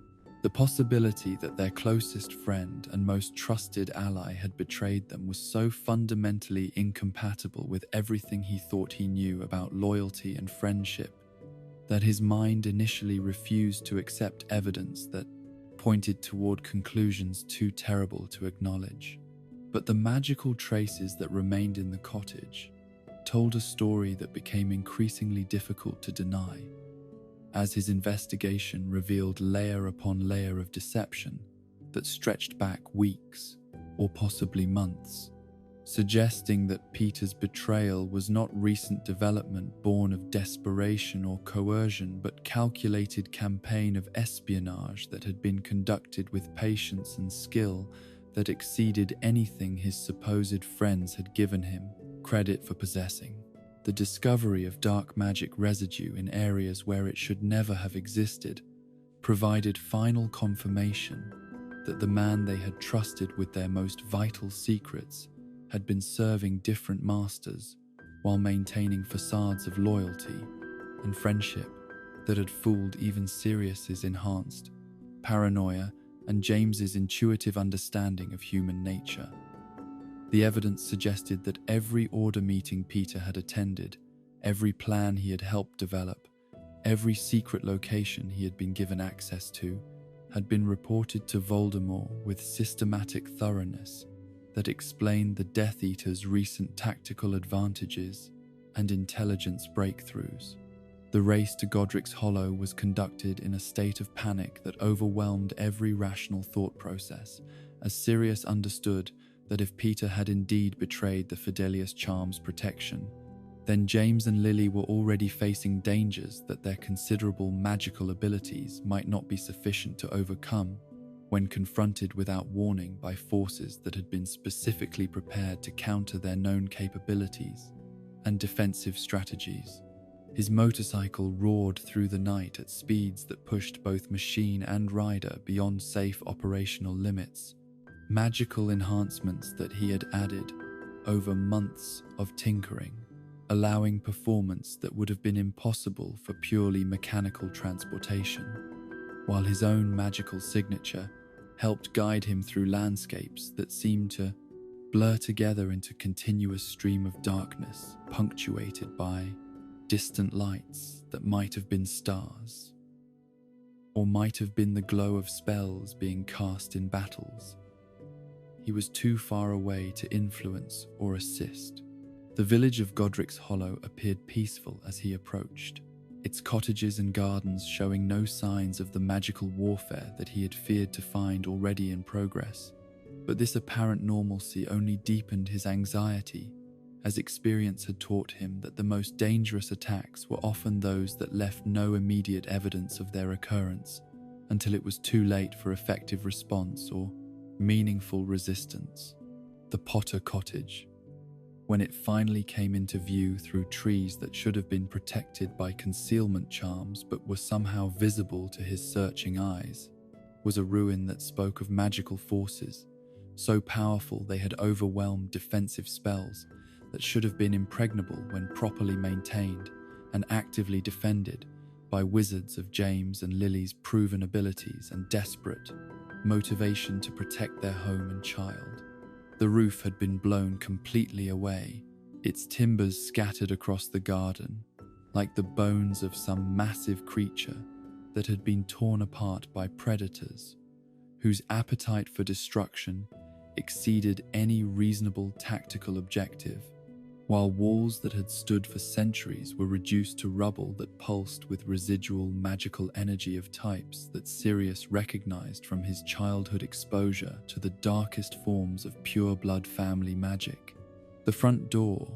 Speaker 1: The possibility that their closest friend and most trusted ally had betrayed them was so fundamentally incompatible with everything he thought he knew about loyalty and friendship that his mind initially refused to accept evidence that pointed toward conclusions too terrible to acknowledge. But the magical traces that remained in the cottage told a story that became increasingly difficult to deny, as his investigation revealed layer upon layer of deception that stretched back weeks or possibly months, suggesting that Peter's betrayal was not recent development born of desperation or coercion, but calculated campaign of espionage that had been conducted with patience and skill that exceeded anything his supposed friends had given him credit for possessing. The discovery of dark magic residue in areas where it should never have existed provided final confirmation that the man they had trusted with their most vital secrets had been serving different masters while maintaining facades of loyalty and friendship that had fooled even Sirius's enhanced paranoia and James's intuitive understanding of human nature. The evidence suggested that every order meeting Peter had attended, every plan he had helped develop, every secret location he had been given access to, had been reported to Voldemort with systematic thoroughness that explained the Death Eater's recent tactical advantages and intelligence breakthroughs. The race to Godric's Hollow was conducted in a state of panic that overwhelmed every rational thought process, as Sirius understood that if Peter had indeed betrayed the Fidelius Charm's protection, then James and Lily were already facing dangers that their considerable magical abilities might not be sufficient to overcome when confronted without warning by forces that had been specifically prepared to counter their known capabilities and defensive strategies. His motorcycle roared through the night at speeds that pushed both machine and rider beyond safe operational limits. Magical enhancements that he had added over months of tinkering, allowing performance that would have been impossible for purely mechanical transportation, while his own magical signature helped guide him through landscapes that seemed to blur together into a continuous stream of darkness, punctuated by distant lights that might have been stars, or might have been the glow of spells being cast in battles. He was too far away to influence or assist. The village of Godric's Hollow appeared peaceful as he approached, its cottages and gardens showing no signs of the magical warfare that he had feared to find already in progress. But this apparent normalcy only deepened his anxiety, as experience had taught him that the most dangerous attacks were often those that left no immediate evidence of their occurrence until it was too late for effective response or meaningful resistance. The Potter Cottage, when it finally came into view through trees that should have been protected by concealment charms but were somehow visible to his searching eyes, was a ruin that spoke of magical forces, so powerful they had overwhelmed defensive spells that should have been impregnable when properly maintained and actively defended by wizards of James and Lily's proven abilities and desperate motivation to protect their home and child. The roof had been blown completely away, its timbers scattered across the garden, like the bones of some massive creature that had been torn apart by predators, whose appetite for destruction exceeded any reasonable tactical objective, while walls that had stood for centuries were reduced to rubble that pulsed with residual magical energy of types that Sirius recognized from his childhood exposure to the darkest forms of pure-blood family magic. The front door,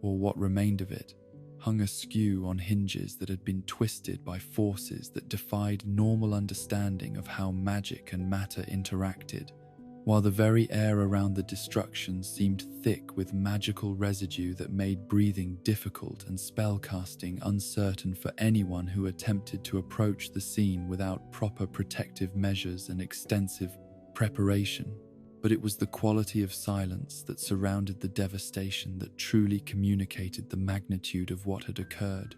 Speaker 1: or what remained of it, hung askew on hinges that had been twisted by forces that defied normal understanding of how magic and matter interacted, while the very air around the destruction seemed thick with magical residue that made breathing difficult and spellcasting uncertain for anyone who attempted to approach the scene without proper protective measures and extensive preparation. But it was the quality of silence that surrounded the devastation that truly communicated the magnitude of what had occurred.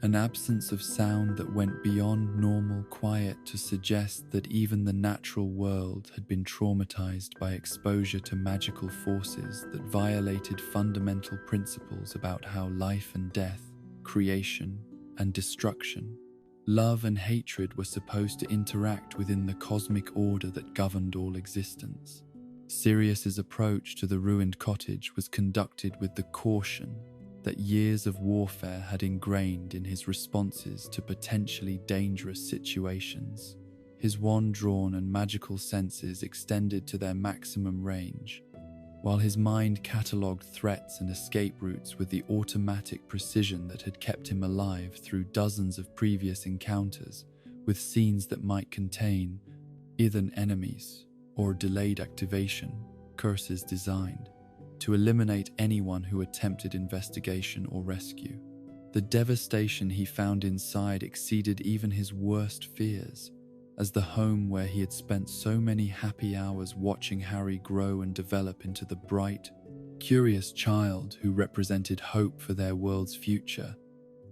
Speaker 1: an absence of sound that went beyond normal quiet to suggest that even the natural world had been traumatized by exposure to magical forces that violated fundamental principles about how life and death, creation and destruction, love and hatred were supposed to interact within the cosmic order that governed all existence. Sirius's approach to the ruined cottage was conducted with the caution that years of warfare had ingrained in his responses to potentially dangerous situations. His wand-drawn and magical senses extended to their maximum range, while his mind catalogued threats and escape routes with the automatic precision that had kept him alive through dozens of previous encounters with scenes that might contain either enemies or delayed activation curses designed to eliminate anyone who attempted investigation or rescue. The devastation he found inside exceeded even his worst fears, as the home where he had spent so many happy hours watching Harry grow and develop into the bright, curious child who represented hope for their world's future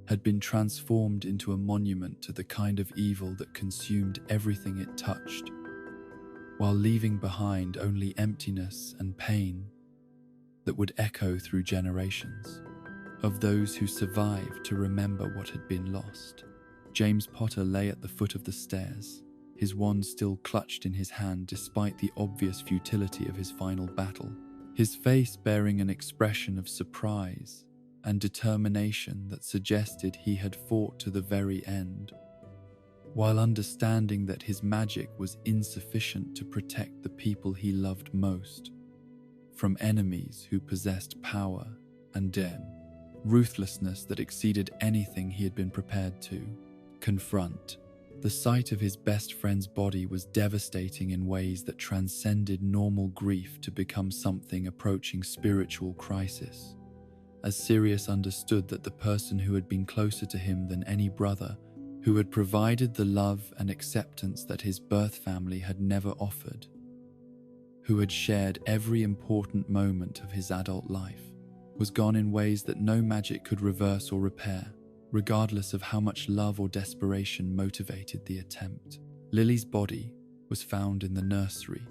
Speaker 1: had been transformed into a monument to the kind of evil that consumed everything it touched, while leaving behind only emptiness and pain that would echo through generations of those who survived to remember what had been lost. James Potter lay at the foot of the stairs, his wand still clutched in his hand despite the obvious futility of his final battle, his face bearing an expression of surprise and determination that suggested he had fought to the very end, while understanding that his magic was insufficient to protect the people he loved most from enemies who possessed power and ruthlessness that exceeded anything he had been prepared to confront. The sight of his best friend's body was devastating in ways that transcended normal grief to become something approaching spiritual crisis, as Sirius understood that the person who had been closer to him than any brother, who had provided the love and acceptance that his birth family had never offered, who had shared every important moment of his adult life, was gone in ways that no magic could reverse or repair, regardless of how much love or desperation motivated the attempt. Lily's body was found in the nursery,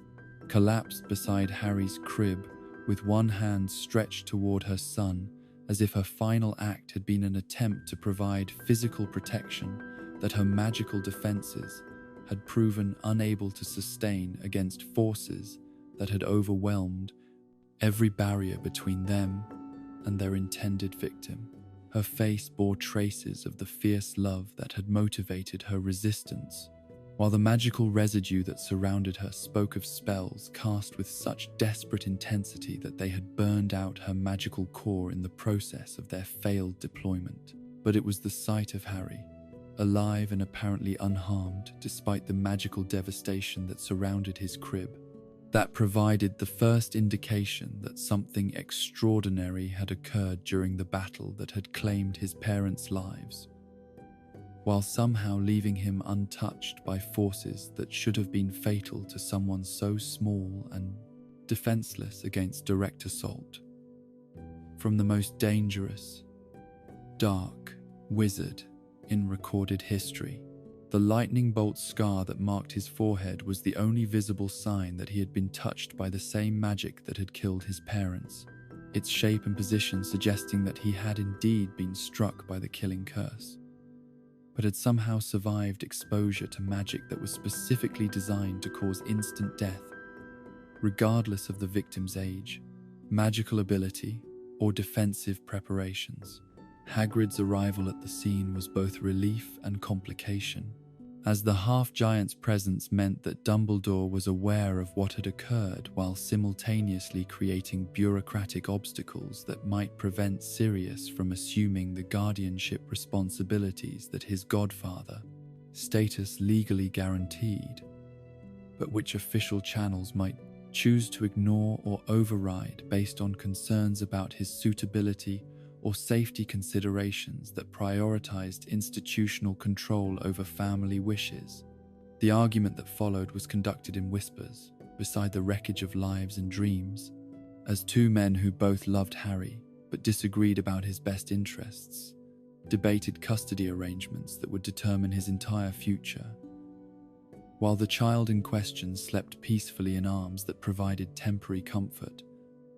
Speaker 1: collapsed beside Harry's crib, with one hand stretched toward her son, as if her final act had been an attempt to provide physical protection that her magical defenses had proven unable to sustain against forces that had overwhelmed every barrier between them and their intended victim. Her face bore traces of the fierce love that had motivated her resistance, while the magical residue that surrounded her spoke of spells cast with such desperate intensity that they had burned out her magical core in the process of their failed deployment. But it was the sight of Harry, alive and apparently unharmed despite the magical devastation that surrounded his crib, that provided the first indication that something extraordinary had occurred during the battle that had claimed his parents' lives, while somehow leaving him untouched by forces that should have been fatal to someone so small and defenseless against direct assault from the most dangerous, dark wizard in recorded history. The lightning bolt scar that marked his forehead was the only visible sign that he had been touched by the same magic that had killed his parents, its shape and position suggesting that he had indeed been struck by the killing curse, but had somehow survived exposure to magic that was specifically designed to cause instant death, regardless of the victim's age, magical ability, or defensive preparations. Hagrid's arrival at the scene was both relief and complication, as the half-giant's presence meant that Dumbledore was aware of what had occurred while simultaneously creating bureaucratic obstacles that might prevent Sirius from assuming the guardianship responsibilities that his godfather, status legally guaranteed, but which official channels might choose to ignore or override based on concerns about his suitability or safety considerations that prioritized institutional control over family wishes. The argument that followed was conducted in whispers, beside the wreckage of lives and dreams, as two men who both loved Harry but disagreed about his best interests debated custody arrangements that would determine his entire future, while the child in question slept peacefully in arms that provided temporary comfort,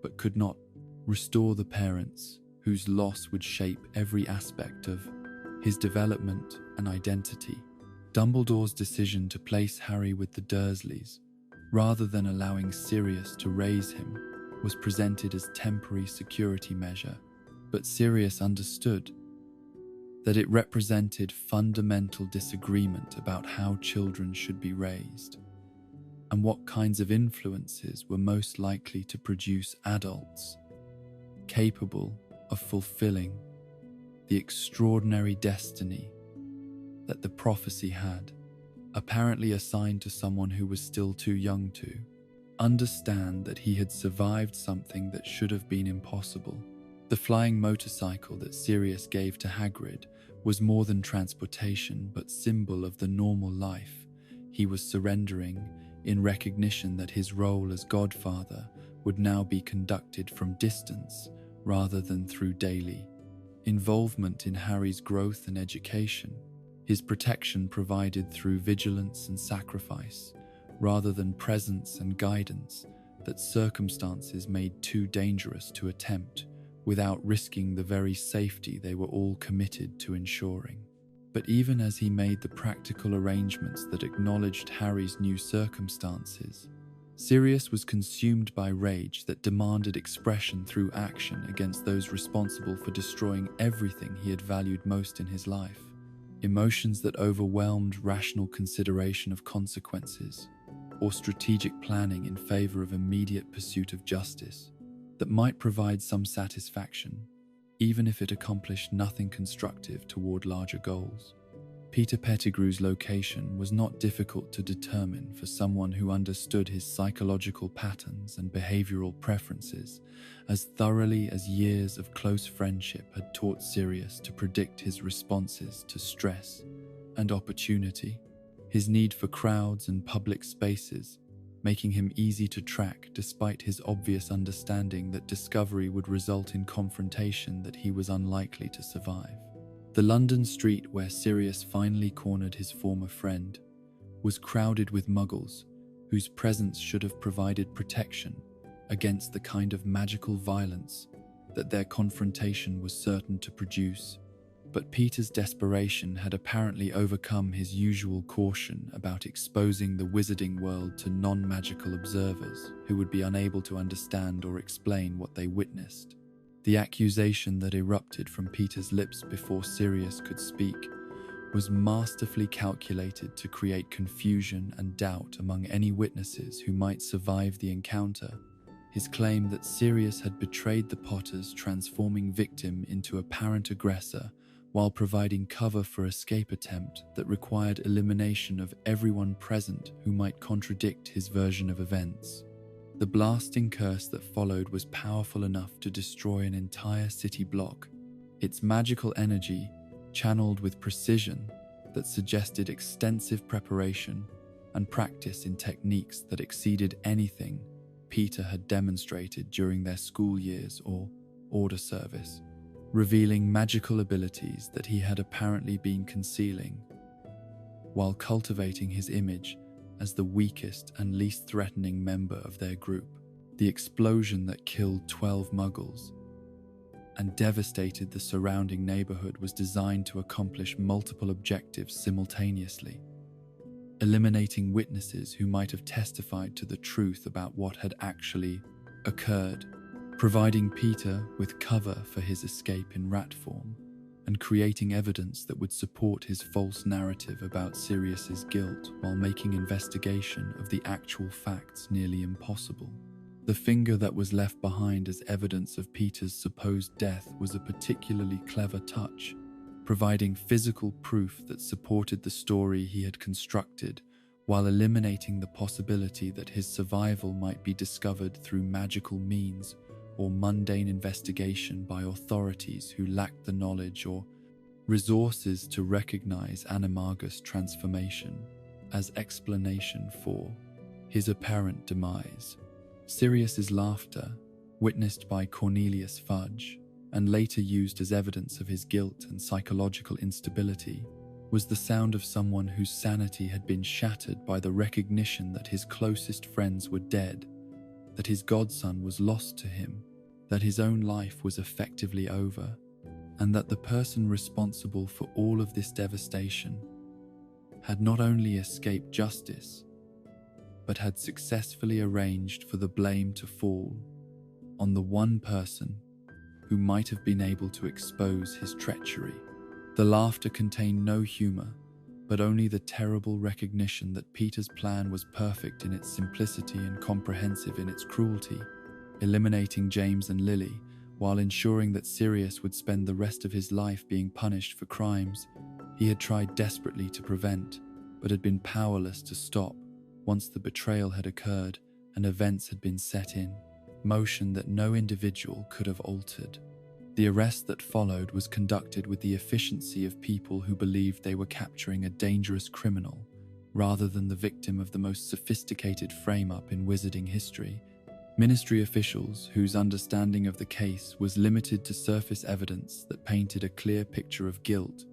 Speaker 1: but could not restore the parents whose loss would shape every aspect of his development and identity. Dumbledore's decision to place Harry with the Dursleys, rather than allowing Sirius to raise him, was presented as temporary security measure, but Sirius understood that it represented fundamental disagreement about how children should be raised, and what kinds of influences were most likely to produce adults capable of fulfilling the extraordinary destiny that the prophecy had apparently assigned to someone who was still too young to understand that he had survived something that should have been impossible. The flying motorcycle that Sirius gave to Hagrid was more than transportation, but symbol of the normal life he was surrendering in recognition that his role as godfather would now be conducted from distance rather than through daily involvement in Harry's growth and education, his protection provided through vigilance and sacrifice, rather than presence and guidance that circumstances made too dangerous to attempt without risking the very safety they were all committed to ensuring. But even as he made the practical arrangements that acknowledged Harry's new circumstances, Sirius was consumed by rage that demanded expression through action against those responsible for destroying everything he had valued most in his life. Emotions that overwhelmed rational consideration of consequences, or strategic planning in favor of immediate pursuit of justice that might provide some satisfaction, even if it accomplished nothing constructive toward larger goals. Peter Pettigrew's location was not difficult to determine for someone who understood his psychological patterns and behavioral preferences as thoroughly as years of close friendship had taught Sirius to predict his responses to stress and opportunity. His need for crowds and public spaces, making him easy to track despite his obvious understanding that discovery would result in confrontation that he was unlikely to survive. The London street where Sirius finally cornered his former friend was crowded with muggles whose presence should have provided protection against the kind of magical violence that their confrontation was certain to produce. But Peter's desperation had apparently overcome his usual caution about exposing the wizarding world to non-magical observers who would be unable to understand or explain what they witnessed. The accusation that erupted from Peter's lips before Sirius could speak was masterfully calculated to create confusion and doubt among any witnesses who might survive the encounter. His claim that Sirius had betrayed the Potters, transforming victim into apparent aggressor while providing cover for escape attempt that required elimination of everyone present who might contradict his version of events. The blasting curse that followed was powerful enough to destroy an entire city block, its magical energy channeled with precision that suggested extensive preparation and practice in techniques that exceeded anything Peter had demonstrated during their school years or order service, revealing magical abilities that he had apparently been concealing, while cultivating his image as the weakest and least threatening member of their group. The explosion that killed 12 muggles and devastated the surrounding neighborhood was designed to accomplish multiple objectives simultaneously, eliminating witnesses who might have testified to the truth about what had actually occurred, providing Peter with cover for his escape in rat form, and creating evidence that would support his false narrative about Sirius's guilt while making investigation of the actual facts nearly impossible. The finger that was left behind as evidence of Peter's supposed death was a particularly clever touch, providing physical proof that supported the story he had constructed while eliminating the possibility that his survival might be discovered through magical means or mundane investigation by authorities who lacked the knowledge or resources to recognize Animagus transformation as explanation for his apparent demise. Sirius's laughter, witnessed by Cornelius Fudge, and later used as evidence of his guilt and psychological instability, was the sound of someone whose sanity had been shattered by the recognition that his closest friends were dead, that his godson was lost to him, that his own life was effectively over, and that the person responsible for all of this devastation had not only escaped justice, but had successfully arranged for the blame to fall on the one person who might have been able to expose his treachery. The laughter contained no humor, but only the terrible recognition that Peter's plan was perfect in its simplicity and comprehensive in its cruelty, eliminating James and Lily, while ensuring that Sirius would spend the rest of his life being punished for crimes he had tried desperately to prevent, but had been powerless to stop once the betrayal had occurred and events had been set in motion that no individual could have altered. The arrest that followed was conducted with the efficiency of people who believed they were capturing a dangerous criminal rather than the victim of the most sophisticated frame-up in wizarding history. Ministry officials, whose understanding of the case was limited to surface evidence that painted a clear picture of guilt,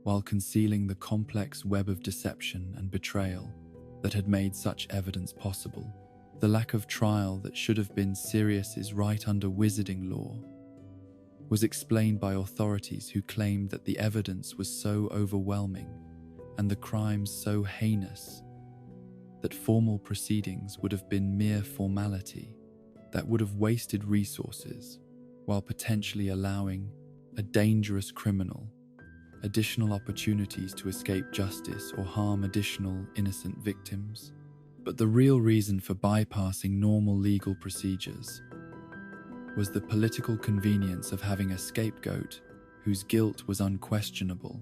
Speaker 1: while concealing the complex web of deception and betrayal that had made such evidence possible. The lack of trial that should have been Sirius's right under wizarding law was explained by authorities who claimed that the evidence was so overwhelming and the crimes so heinous that formal proceedings would have been mere formality that would have wasted resources while potentially allowing a dangerous criminal additional opportunities to escape justice or harm additional innocent victims. But the real reason for bypassing normal legal procedures was the political convenience of having a scapegoat whose guilt was unquestionable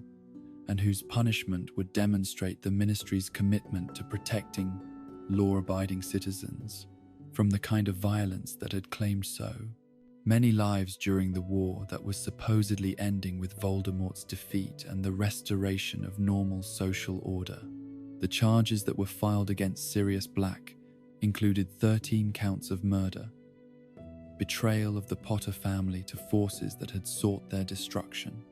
Speaker 1: and whose punishment would demonstrate the ministry's commitment to protecting law-abiding citizens from the kind of violence that had claimed so many lives during the war that was supposedly ending with Voldemort's defeat and the restoration of normal social order. The charges that were filed against Sirius Black included 13 counts of murder, betrayal of the Potter family to forces that had sought their destruction,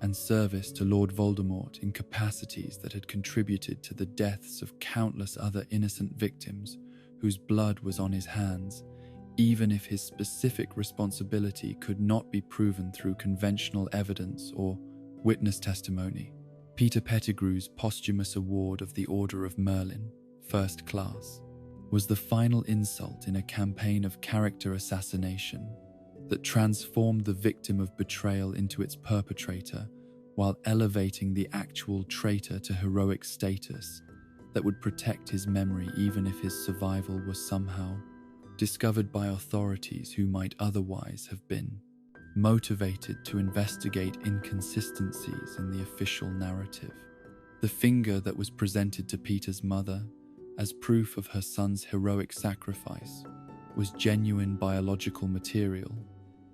Speaker 1: and service to Lord Voldemort in capacities that had contributed to the deaths of countless other innocent victims whose blood was on his hands, even if his specific responsibility could not be proven through conventional evidence or witness testimony. Peter Pettigrew's posthumous award of the Order of Merlin, First Class, was the final insult in a campaign of character assassination that transformed the victim of betrayal into its perpetrator while elevating the actual traitor to heroic status that would protect his memory even if his survival was somehow discovered by authorities who might otherwise have been motivated to investigate inconsistencies in the official narrative. The finger that was presented to Peter's mother as proof of her son's heroic sacrifice was genuine biological material,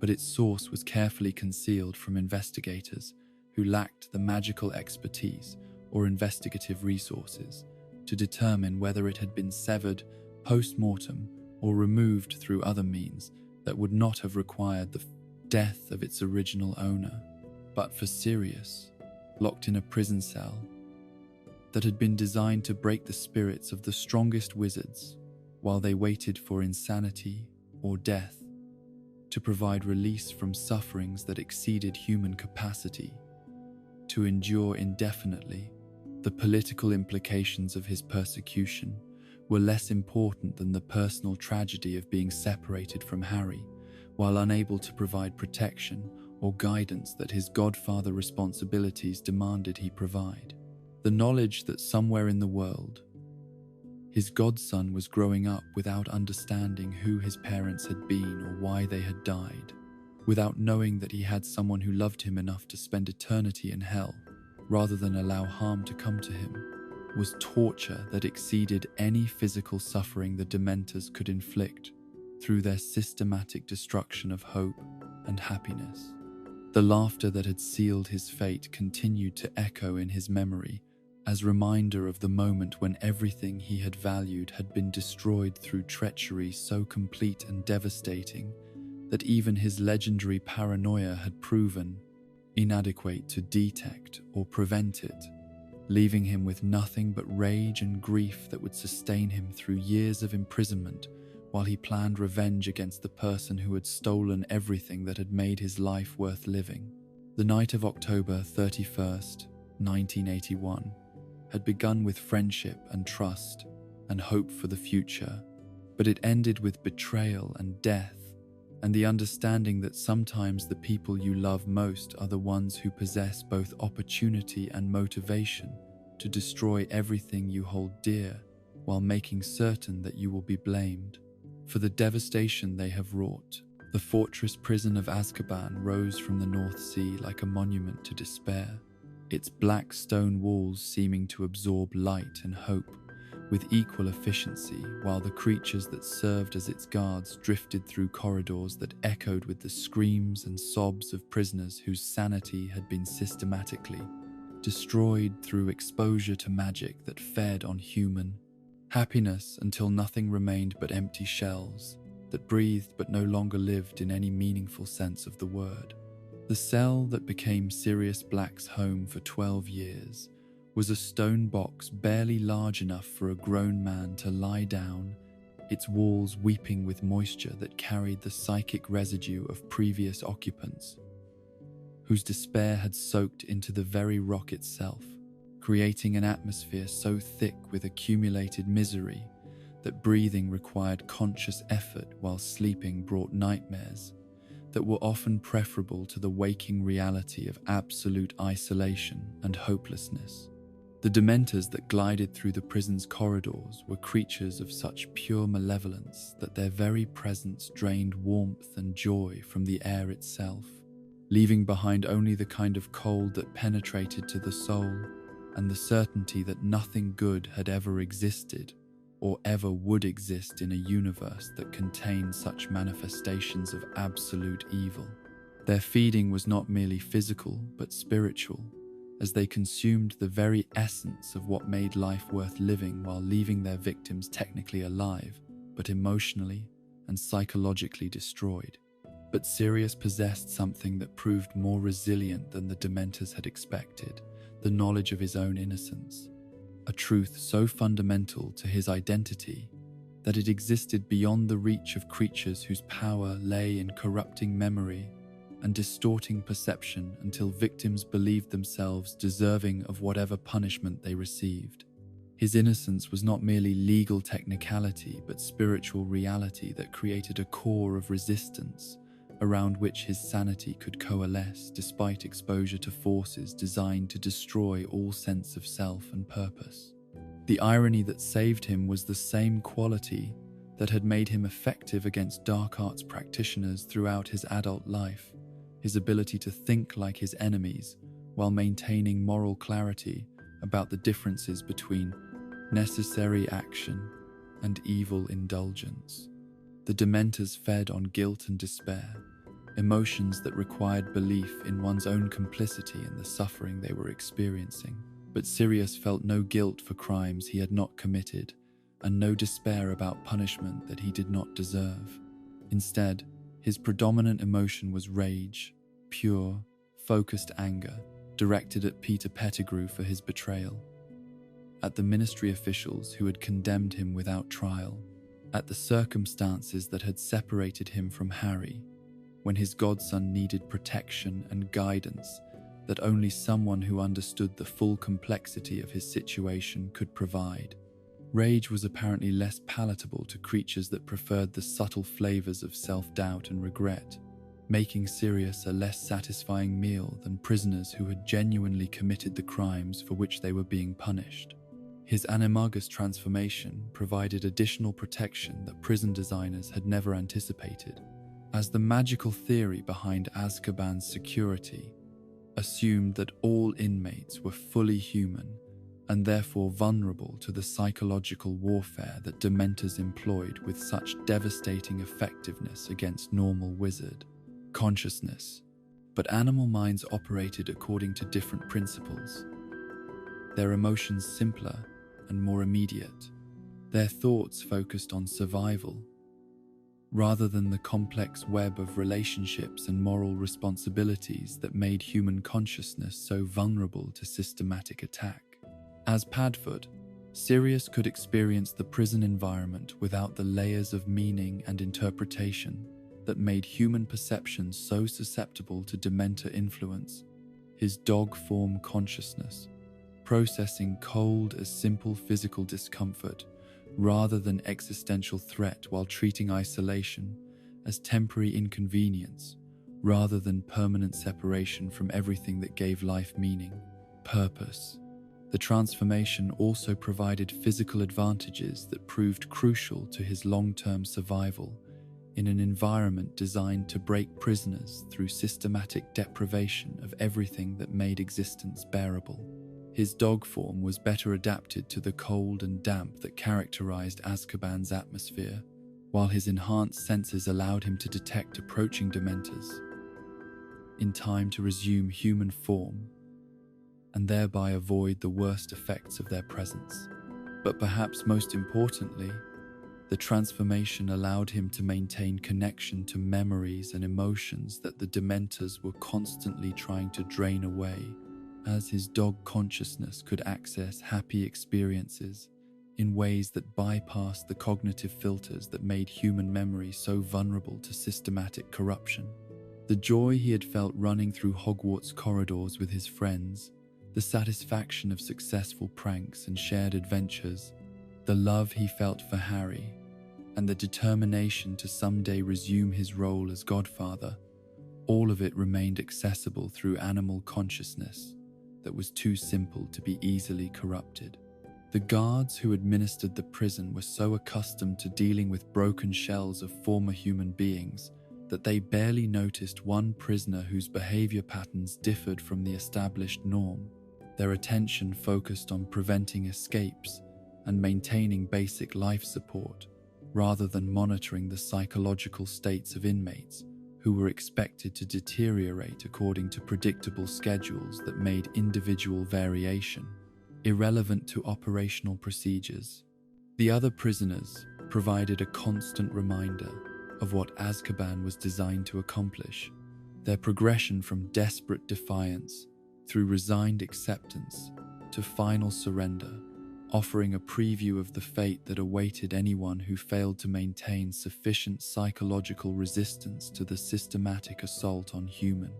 Speaker 1: but its source was carefully concealed from investigators who lacked the magical expertise or investigative resources to determine whether it had been severed post-mortem or removed through other means that would not have required the death of its original owner. But for Sirius, locked in a prison cell that had been designed to break the spirits of the strongest wizards while they waited for insanity or death, to provide release from sufferings that exceeded human capacity, to endure indefinitely, the political implications of his persecution were less important than the personal tragedy of being separated from Harry, while unable to provide protection or guidance that his godfather responsibilities demanded he provide. The knowledge that somewhere in the world, his godson was growing up without understanding who his parents had been or why they had died, without knowing that he had someone who loved him enough to spend eternity in hell rather than allow harm to come to him, was torture that exceeded any physical suffering the Dementors could inflict through their systematic destruction of hope and happiness. The laughter that had sealed his fate continued to echo in his memory as reminder of the moment when everything he had valued had been destroyed through treachery so complete and devastating that even his legendary paranoia had proven inadequate to detect or prevent it, leaving him with nothing but rage and grief that would sustain him through years of imprisonment while he planned revenge against the person who had stolen everything that had made his life worth living. The night of October 31st, 1981, had begun with friendship and trust and hope for the future, but it ended with betrayal and death, and the understanding that sometimes the people you love most are the ones who possess both opportunity and motivation to destroy everything you hold dear, while making certain that you will be blamed for the devastation they have wrought. The fortress prison of Azkaban rose from the North Sea like a monument to despair, its black stone walls seeming to absorb light and hope with equal efficiency, while the creatures that served as its guards drifted through corridors that echoed with the screams and sobs of prisoners whose sanity had been systematically destroyed through exposure to magic that fed on human happiness until nothing remained but empty shells that breathed but no longer lived in any meaningful sense of the word. The cell that became Sirius Black's home for 12 years was a stone box barely large enough for a grown man to lie down, its walls weeping with moisture that carried the psychic residue of previous occupants, whose despair had soaked into the very rock itself, creating an atmosphere so thick with accumulated misery that breathing required conscious effort while sleeping brought nightmares that were often preferable to the waking reality of absolute isolation and hopelessness. The Dementors that glided through the prison's corridors were creatures of such pure malevolence that their very presence drained warmth and joy from the air itself, leaving behind only the kind of cold that penetrated to the soul and the certainty that nothing good had ever existed or ever would exist in a universe that contained such manifestations of absolute evil. Their feeding was not merely physical but spiritual, as they consumed the very essence of what made life worth living while leaving their victims technically alive, but emotionally and psychologically destroyed. But Sirius possessed something that proved more resilient than the Dementors had expected: the knowledge of his own innocence, a truth so fundamental to his identity that it existed beyond the reach of creatures whose power lay in corrupting memory and distorting perception until victims believed themselves deserving of whatever punishment they received. His innocence was not merely legal technicality, but spiritual reality that created a core of resistance around which his sanity could coalesce despite exposure to forces designed to destroy all sense of self and purpose. The irony that saved him was the same quality that had made him effective against dark arts practitioners throughout his adult life: his ability to think like his enemies while maintaining moral clarity about the differences between necessary action and evil indulgence. The Dementors fed on guilt and despair, emotions that required belief in one's own complicity in the suffering they were experiencing. But Sirius felt no guilt for crimes he had not committed, and no despair about punishment that he did not deserve. Instead, his predominant emotion was rage, pure, focused anger, directed at Peter Pettigrew for his betrayal, at the ministry officials who had condemned him without trial, at the circumstances that had separated him from Harry, when his godson needed protection and guidance that only someone who understood the full complexity of his situation could provide. Rage was apparently less palatable to creatures that preferred the subtle flavors of self-doubt and regret, making Sirius a less satisfying meal than prisoners who had genuinely committed the crimes for which they were being punished. His animagus transformation provided additional protection that prison designers had never anticipated, as the magical theory behind Azkaban's security assumed that all inmates were fully human and therefore vulnerable to the psychological warfare that Dementors employed with such devastating effectiveness against normal wizard consciousness. But animal minds operated according to different principles, their emotions simpler and more immediate, their thoughts focused on survival, rather than the complex web of relationships and moral responsibilities that made human consciousness so vulnerable to systematic attack. As Padfoot, Sirius could experience the prison environment without the layers of meaning and interpretation that made human perception so susceptible to Dementor influence. His dog-form consciousness, processing cold as simple physical discomfort rather than existential threat, while treating isolation as temporary inconvenience rather than permanent separation from everything that gave life meaning, purpose. The transformation also provided physical advantages that proved crucial to his long-term survival in an environment designed to break prisoners through systematic deprivation of everything that made existence bearable. His dog form was better adapted to the cold and damp that characterized Azkaban's atmosphere, while his enhanced senses allowed him to detect approaching Dementors in time to resume human form and thereby avoid the worst effects of their presence. But perhaps most importantly, the transformation allowed him to maintain connection to memories and emotions that the Dementors were constantly trying to drain away, as his dog consciousness could access happy experiences in ways that bypassed the cognitive filters that made human memory so vulnerable to systematic corruption. The joy he had felt running through Hogwarts corridors with his friends, the satisfaction of successful pranks and shared adventures, the love he felt for Harry, and the determination to someday resume his role as godfather, all of it remained accessible through animal consciousness that was too simple to be easily corrupted. The guards who administered the prison were so accustomed to dealing with broken shells of former human beings that they barely noticed one prisoner whose behavior patterns differed from the established norm. Their attention focused on preventing escapes and maintaining basic life support, rather than monitoring the psychological states of inmates who were expected to deteriorate according to predictable schedules that made individual variation irrelevant to operational procedures. The other prisoners provided a constant reminder of what Azkaban was designed to accomplish, their progression from desperate defiance through resigned acceptance to final surrender, offering a preview of the fate that awaited anyone who failed to maintain sufficient psychological resistance to the systematic assault on human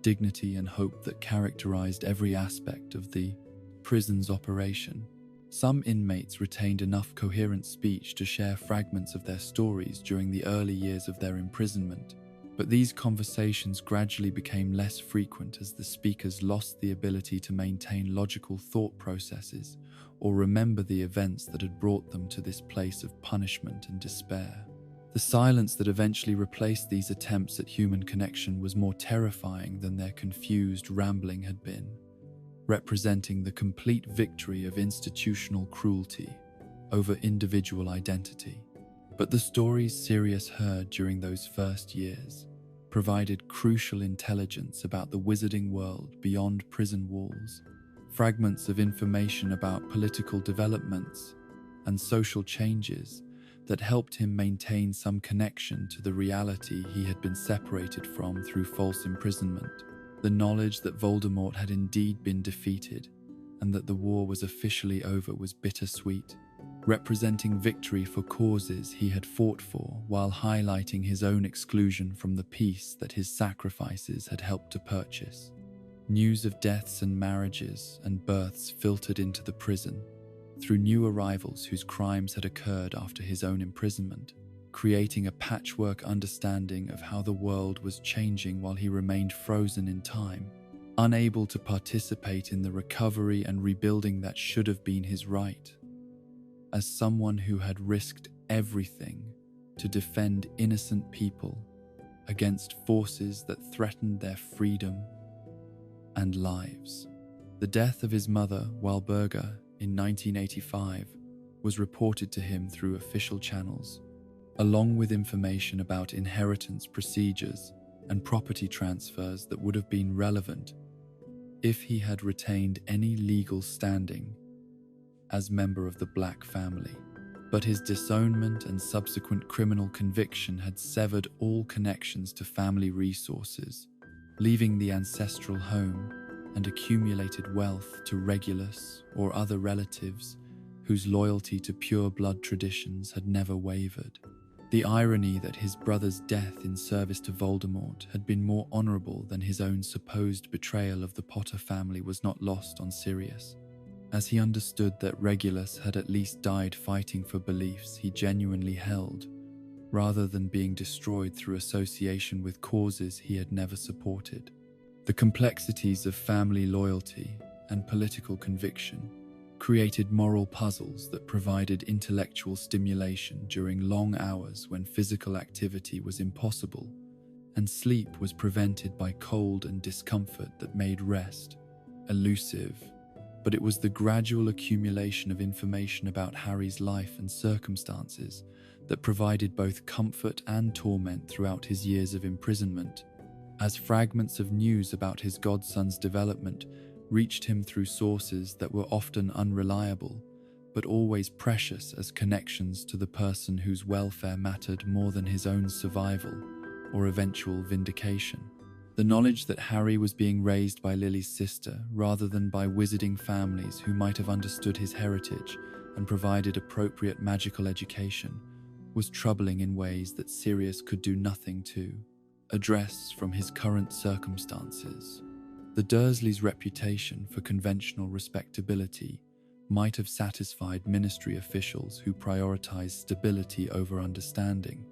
Speaker 1: dignity and hope that characterized every aspect of the prison's operation. Some inmates retained enough coherent speech to share fragments of their stories during the early years of their imprisonment, but these conversations gradually became less frequent as the speakers lost the ability to maintain logical thought processes or remember the events that had brought them to this place of punishment and despair. The silence that eventually replaced these attempts at human connection was more terrifying than their confused rambling had been, representing the complete victory of institutional cruelty over individual identity. But the stories Sirius heard during those first years provided crucial intelligence about the wizarding world beyond prison walls, fragments of information about political developments and social changes that helped him maintain some connection to the reality he had been separated from through false imprisonment. The knowledge that Voldemort had indeed been defeated and that the war was officially over was bittersweet, representing victory for causes he had fought for while highlighting his own exclusion from the peace that his sacrifices had helped to purchase. News of deaths and marriages and births filtered into the prison through new arrivals whose crimes had occurred after his own imprisonment, creating a patchwork understanding of how the world was changing while he remained frozen in time, unable to participate in the recovery and rebuilding that should have been his right. As someone who had risked everything to defend innocent people against forces that threatened their freedom and lives. The death of his mother, Walburga, in 1985 was reported to him through official channels, along with information about inheritance procedures and property transfers that would have been relevant if he had retained any legal standing as member of the Black family. But his disownment and subsequent criminal conviction had severed all connections to family resources, leaving the ancestral home and accumulated wealth to Regulus or other relatives whose loyalty to pure blood traditions had never wavered. The irony that his brother's death in service to Voldemort had been more honorable than his own supposed betrayal of the Potter family was not lost on Sirius, as he understood that Regulus had at least died fighting for beliefs he genuinely held, rather than being destroyed through association with causes he had never supported. The complexities of family loyalty and political conviction created moral puzzles that provided intellectual stimulation during long hours when physical activity was impossible and sleep was prevented by cold and discomfort that made rest elusive. But it was the gradual accumulation of information about Harry's life and circumstances that provided both comfort and torment throughout his years of imprisonment, as fragments of news about his godson's development reached him through sources that were often unreliable, but always precious as connections to the person whose welfare mattered more than his own survival or eventual vindication. The knowledge that Harry was being raised by Lily's sister rather than by wizarding families who might have understood his heritage and provided appropriate magical education was troubling in ways that Sirius could do nothing to address from his current circumstances. The Dursleys' reputation for conventional respectability might have satisfied ministry officials who prioritized stability over understanding,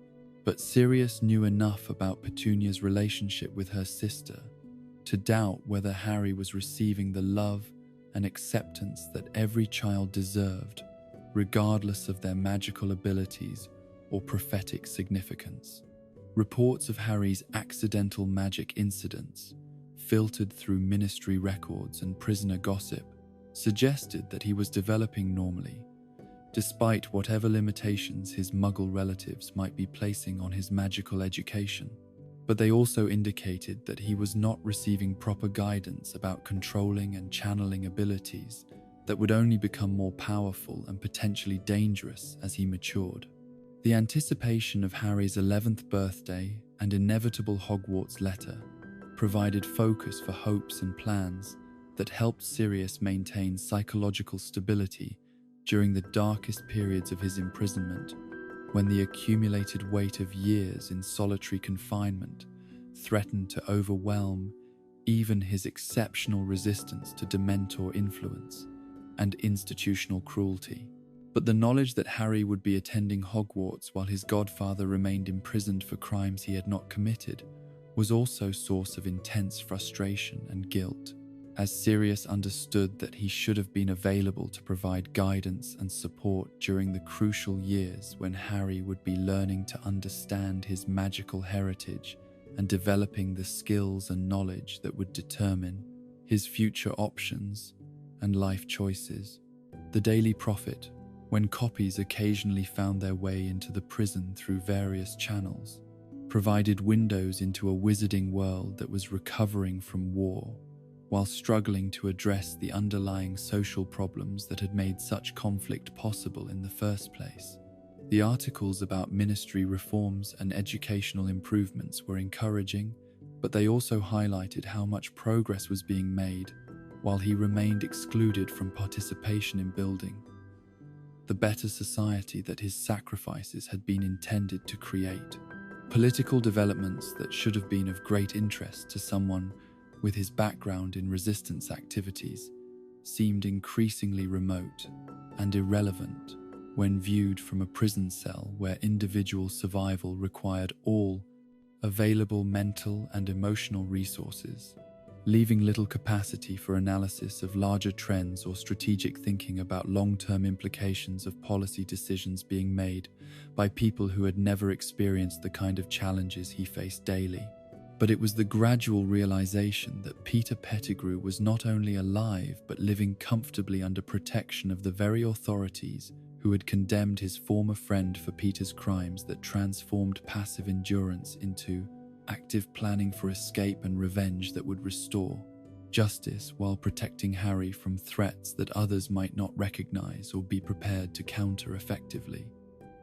Speaker 1: but Sirius knew enough about Petunia's relationship with her sister to doubt whether Harry was receiving the love and acceptance that every child deserved, regardless of their magical abilities or prophetic significance. Reports of Harry's accidental magic incidents, filtered through ministry records and prisoner gossip, suggested that he was developing normally, despite whatever limitations his Muggle relatives might be placing on his magical education. But they also indicated that he was not receiving proper guidance about controlling and channeling abilities that would only become more powerful and potentially dangerous as he matured. The anticipation of Harry's 11th birthday and inevitable Hogwarts letter provided focus for hopes and plans that helped Sirius maintain psychological stability during the darkest periods of his imprisonment, when the accumulated weight of years in solitary confinement threatened to overwhelm even his exceptional resistance to Dementor influence and institutional cruelty. But the knowledge that Harry would be attending Hogwarts while his godfather remained imprisoned for crimes he had not committed was also a source of intense frustration and guilt, as Sirius understood that he should have been available to provide guidance and support during the crucial years when Harry would be learning to understand his magical heritage and developing the skills and knowledge that would determine his future options and life choices. The Daily Prophet, when copies occasionally found their way into the prison through various channels, provided windows into a wizarding world that was recovering from war, while struggling to address the underlying social problems that had made such conflict possible in the first place. The articles about ministry reforms and educational improvements were encouraging, but they also highlighted how much progress was being made while he remained excluded from participation in building the better society that his sacrifices had been intended to create. Political developments that should have been of great interest to someone with his background in resistance activities seemed increasingly remote and irrelevant when viewed from a prison cell where individual survival required all available mental and emotional resources, leaving little capacity for analysis of larger trends or strategic thinking about long-term implications of policy decisions being made by people who had never experienced the kind of challenges he faced daily. But it was the gradual realization that Peter Pettigrew was not only alive but living comfortably under protection of the very authorities who had condemned his former friend for Peter's crimes that transformed passive endurance into active planning for escape and revenge that would restore justice while protecting Harry from threats that others might not recognize or be prepared to counter effectively.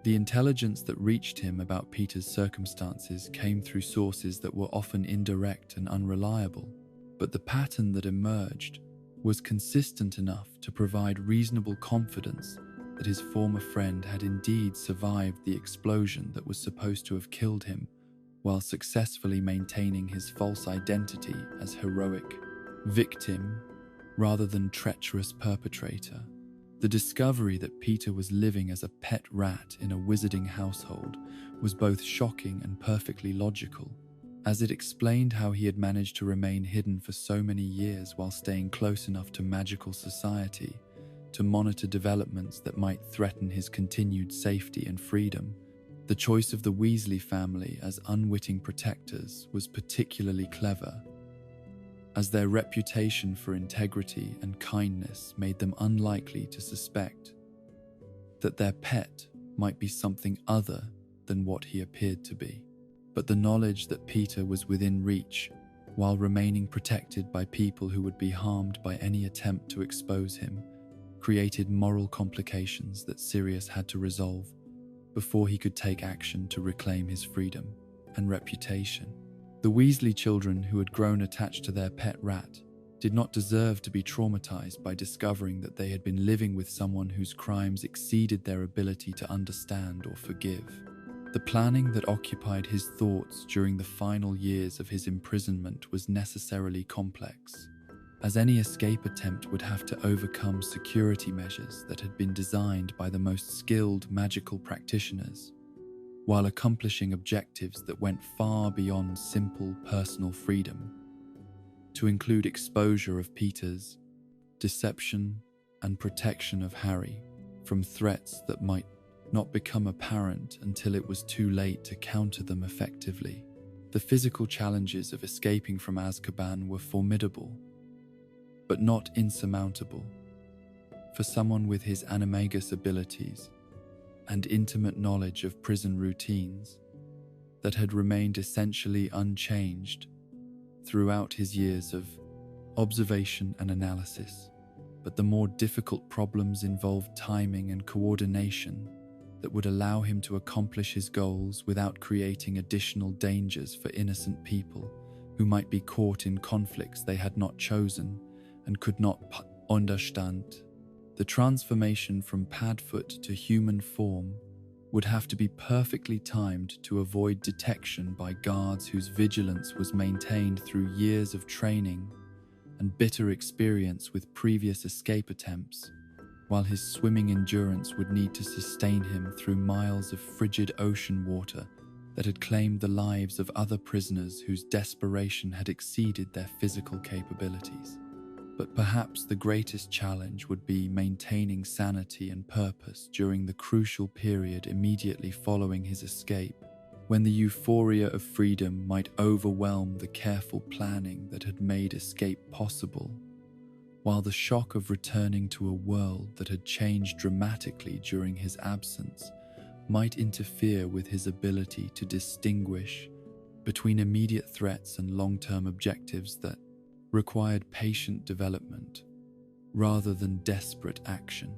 Speaker 1: The intelligence that reached him about Peter's circumstances came through sources that were often indirect and unreliable, but the pattern that emerged was consistent enough to provide reasonable confidence that his former friend had indeed survived the explosion that was supposed to have killed him, while successfully maintaining his false identity as heroic victim rather than treacherous perpetrator. The discovery that Peter was living as a pet rat in a wizarding household was both shocking and perfectly logical, as it explained how he had managed to remain hidden for so many years while staying close enough to magical society to monitor developments that might threaten his continued safety and freedom. The choice of the Weasley family as unwitting protectors was particularly clever, as their reputation for integrity and kindness made them unlikely to suspect that their pet might be something other than what he appeared to be. But the knowledge that Peter was within reach, while remaining protected by people who would be harmed by any attempt to expose him, created moral complications that Sirius had to resolve before he could take action to reclaim his freedom and reputation. The Weasley children who had grown attached to their pet rat did not deserve to be traumatized by discovering that they had been living with someone whose crimes exceeded their ability to understand or forgive. The planning that occupied his thoughts during the final years of his imprisonment was necessarily complex, as any escape attempt would have to overcome security measures that had been designed by the most skilled magical practitioners, while accomplishing objectives that went far beyond simple personal freedom, to include exposure of Peter's, deception, and protection of Harry from threats that might not become apparent until it was too late to counter them effectively. The physical challenges of escaping from Azkaban were formidable, but not insurmountable. For someone with his animagus abilities and intimate knowledge of prison routines that had remained essentially unchanged throughout his years of observation and analysis, but the more difficult problems involved timing and coordination that would allow him to accomplish his goals without creating additional dangers for innocent people who might be caught in conflicts they had not chosen and could not understand. The transformation from Padfoot to human form would have to be perfectly timed to avoid detection by guards whose vigilance was maintained through years of training and bitter experience with previous escape attempts, while his swimming endurance would need to sustain him through miles of frigid ocean water that had claimed the lives of other prisoners whose desperation had exceeded their physical capabilities. But perhaps the greatest challenge would be maintaining sanity and purpose during the crucial period immediately following his escape, when the euphoria of freedom might overwhelm the careful planning that had made escape possible, while the shock of returning to a world that had changed dramatically during his absence might interfere with his ability to distinguish between immediate threats and long-term objectives that required patient development rather than desperate action.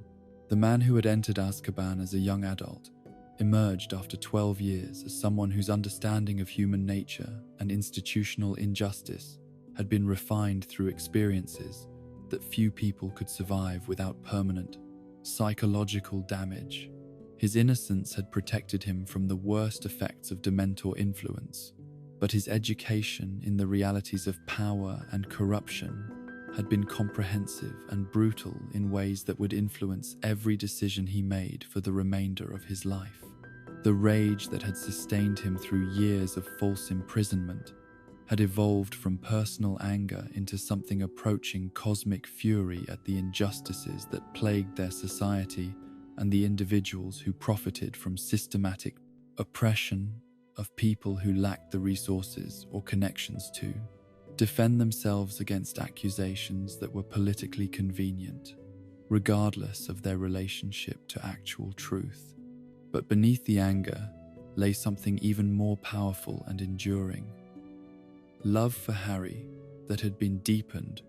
Speaker 1: The man who had entered Azkaban as a young adult emerged after 12 years as someone whose understanding of human nature and institutional injustice had been refined through experiences that few people could survive without permanent psychological damage. His innocence had protected him from the worst effects of Dementor influence, but his education in the realities of power and corruption had been comprehensive and brutal in ways that would influence every decision he made for the remainder of his life. The rage that had sustained him through years of false imprisonment had evolved from personal anger into something approaching cosmic fury at the injustices that plagued their society and the individuals who profited from systematic oppression of people who lacked the resources or connections to defend themselves against accusations that were politically convenient, regardless of their relationship to actual truth. But beneath the anger lay something even more powerful and enduring. Love for Harry that had been deepened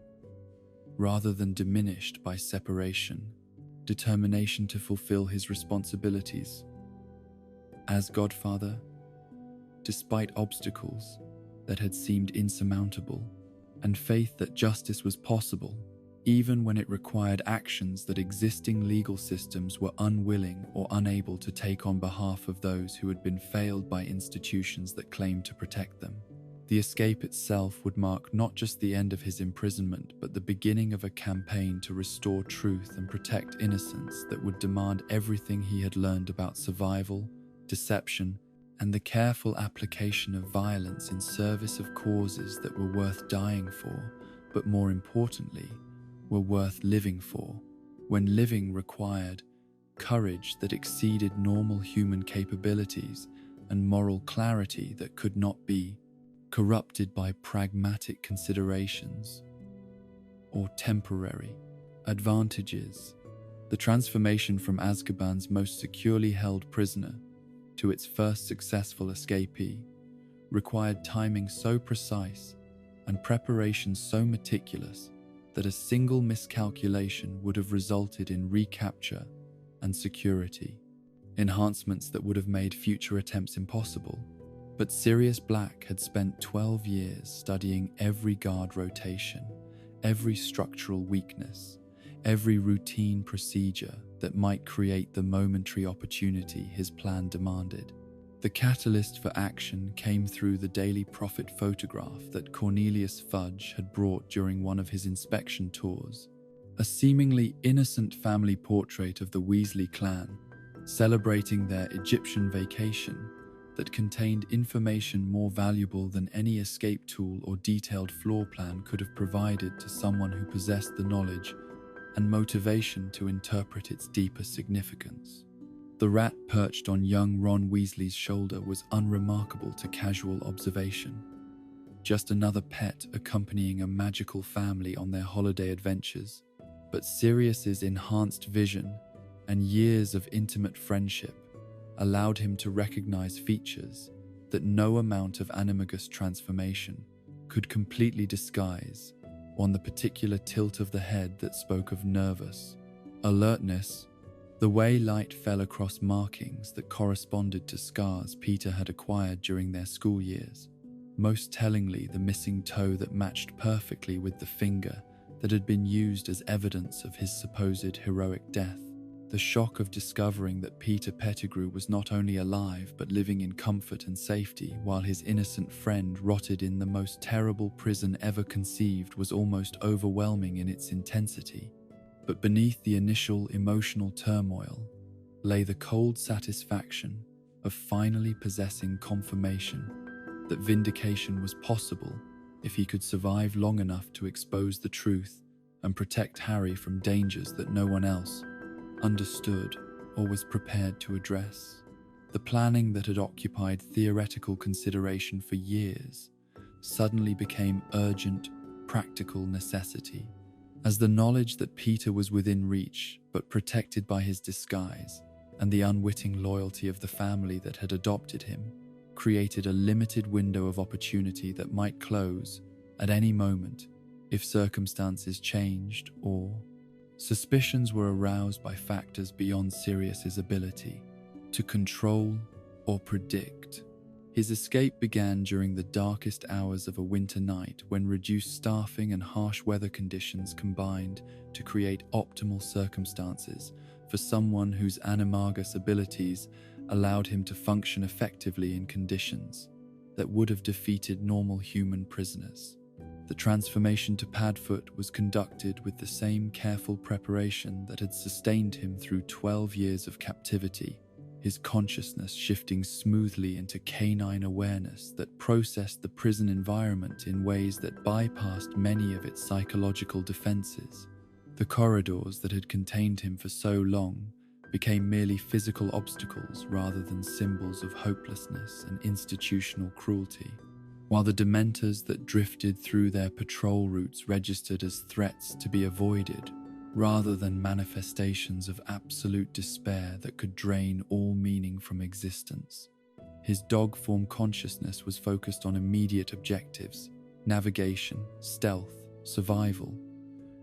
Speaker 1: rather than diminished by separation, determination to fulfill his responsibilities as godfather, despite obstacles that had seemed insurmountable, and faith that justice was possible, even when it required actions that existing legal systems were unwilling or unable to take on behalf of those who had been failed by institutions that claimed to protect them. The escape itself would mark not just the end of his imprisonment, but the beginning of a campaign to restore truth and protect innocence that would demand everything he had learned about survival, deception, and the careful application of violence in service of causes that were worth dying for, but more importantly, were worth living for, when living required courage that exceeded normal human capabilities and moral clarity that could not be corrupted by pragmatic considerations or temporary advantages. The transformation from Azkaban's most securely held prisoner to its first successful escapee required timing so precise and preparation so meticulous that a single miscalculation would have resulted in recapture and security, enhancements that would have made future attempts impossible. But Sirius Black had spent 12 years studying every guard rotation, every structural weakness, every routine procedure that might create the momentary opportunity his plan demanded. The catalyst for action came through the Daily Prophet photograph that Cornelius Fudge had brought during one of his inspection tours, a seemingly innocent family portrait of the Weasley clan, celebrating their Egyptian vacation, that contained information more valuable than any escape tool or detailed floor plan could have provided to someone who possessed the knowledge and motivation to interpret its deeper significance. The rat perched on young Ron Weasley's shoulder was unremarkable to casual observation. Just another pet accompanying a magical family on their holiday adventures. But Sirius's enhanced vision and years of intimate friendship allowed him to recognize features that no amount of animagus transformation could completely disguise, on the particular tilt of the head that spoke of nervous alertness, the way light fell across markings that corresponded to scars Peter had acquired during their school years, most tellingly the missing toe that matched perfectly with the finger that had been used as evidence of his supposed heroic death. The shock of discovering that Peter Pettigrew was not only alive but living in comfort and safety while his innocent friend rotted in the most terrible prison ever conceived was almost overwhelming in its intensity. But beneath the initial emotional turmoil lay the cold satisfaction of finally possessing confirmation that vindication was possible if he could survive long enough to expose the truth and protect Harry from dangers that no one else understood or was prepared to address. The planning that had occupied theoretical consideration for years suddenly became urgent, practical necessity, as the knowledge that Peter was within reach but protected by his disguise and the unwitting loyalty of the family that had adopted him created a limited window of opportunity that might close at any moment if circumstances changed or suspicions were aroused by factors beyond Sirius's ability to control or predict. His escape began during the darkest hours of a winter night when reduced staffing and harsh weather conditions combined to create optimal circumstances for someone whose animagus abilities allowed him to function effectively in conditions that would have defeated normal human prisoners. The transformation to Padfoot was conducted with the same careful preparation that had sustained him through 12 years of captivity, his consciousness shifting smoothly into canine awareness that processed the prison environment in ways that bypassed many of its psychological defenses. The corridors that had contained him for so long became merely physical obstacles rather than symbols of hopelessness and institutional cruelty, while the dementors that drifted through their patrol routes registered as threats to be avoided rather than manifestations of absolute despair that could drain all meaning from existence. His dog-form consciousness was focused on immediate objectives: navigation, stealth, survival,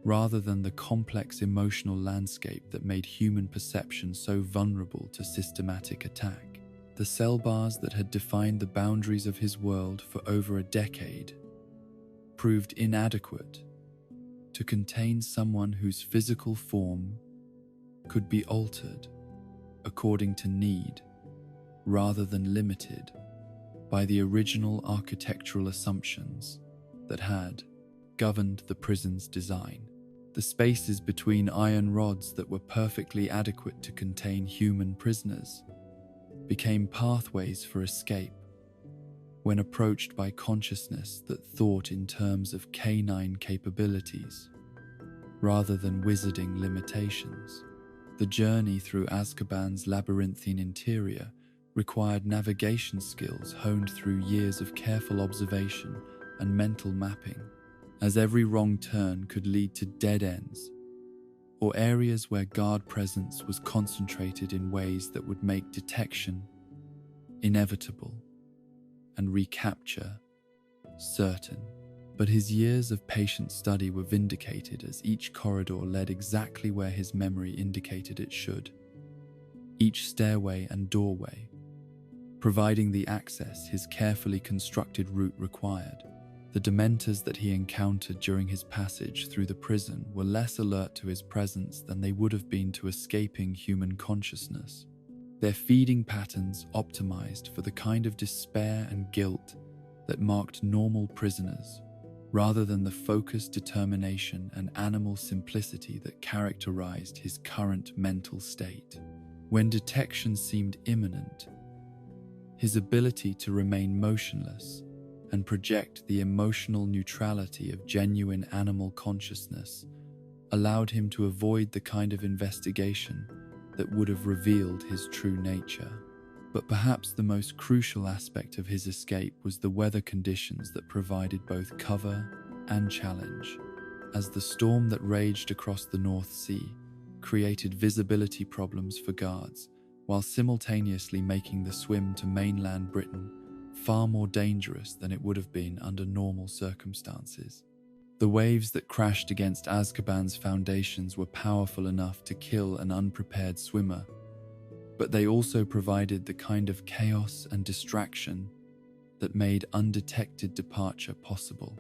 Speaker 1: rather than the complex emotional landscape that made human perception so vulnerable to systematic attack. The cell bars that had defined the boundaries of his world for over a decade proved inadequate to contain someone whose physical form could be altered according to need rather than limited by the original architectural assumptions that had governed the prison's design. The spaces between iron rods that were perfectly adequate to contain human prisoners became pathways for escape when approached by consciousness that thought in terms of canine capabilities rather than wizarding limitations. The journey through Azkaban's labyrinthine interior required navigation skills honed through years of careful observation and mental mapping, as every wrong turn could lead to dead ends or areas where guard presence was concentrated in ways that would make detection inevitable and recapture certain. But his years of patient study were vindicated as each corridor led exactly where his memory indicated it should, each stairway and doorway providing the access his carefully constructed route required. The Dementors that he encountered during his passage through the prison were less alert to his presence than they would have been to escaping human consciousness. Their feeding patterns optimized for the kind of despair and guilt that marked normal prisoners, rather than the focused determination and animal simplicity that characterized his current mental state. When detection seemed imminent, his ability to remain motionless and project the emotional neutrality of genuine animal consciousness allowed him to avoid the kind of investigation that would have revealed his true nature. But perhaps the most crucial aspect of his escape was the weather conditions that provided both cover and challenge, as the storm that raged across the North Sea created visibility problems for guards, while simultaneously making the swim to mainland Britain far more dangerous than it would have been under normal circumstances. The waves that crashed against Azkaban's foundations were powerful enough to kill an unprepared swimmer, but they also provided the kind of chaos and distraction that made undetected departure possible.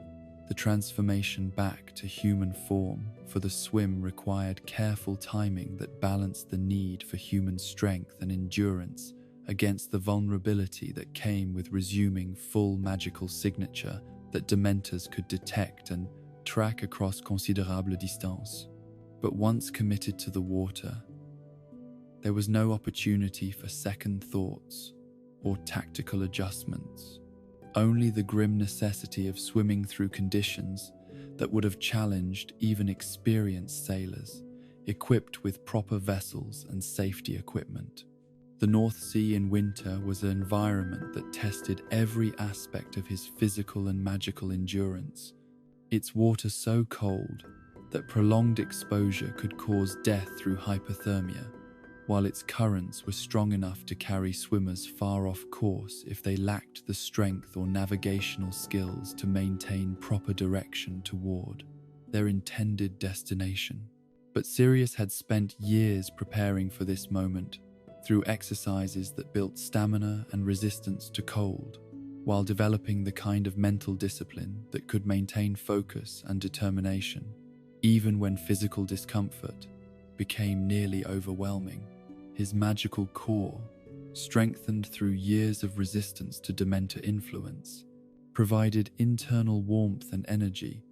Speaker 1: The transformation back to human form for the swim required careful timing that balanced the need for human strength and endurance against the vulnerability that came with resuming full magical signature that Dementors could detect and track across considerable distance. But once committed to the water, there was no opportunity for second thoughts or tactical adjustments, only the grim necessity of swimming through conditions that would have challenged even experienced sailors, equipped with proper vessels and safety equipment. The North Sea in winter was an environment that tested every aspect of his physical and magical endurance, its water so cold that prolonged exposure could cause death through hypothermia, while its currents were strong enough to carry swimmers far off course if they lacked the strength or navigational skills to maintain proper direction toward their intended destination. But Sirius had spent years preparing for this moment through exercises that built stamina and resistance to cold, while developing the kind of mental discipline that could maintain focus and determination, even when physical discomfort became nearly overwhelming. His magical core, strengthened through years of resistance to Dementor influence, provided internal warmth and energy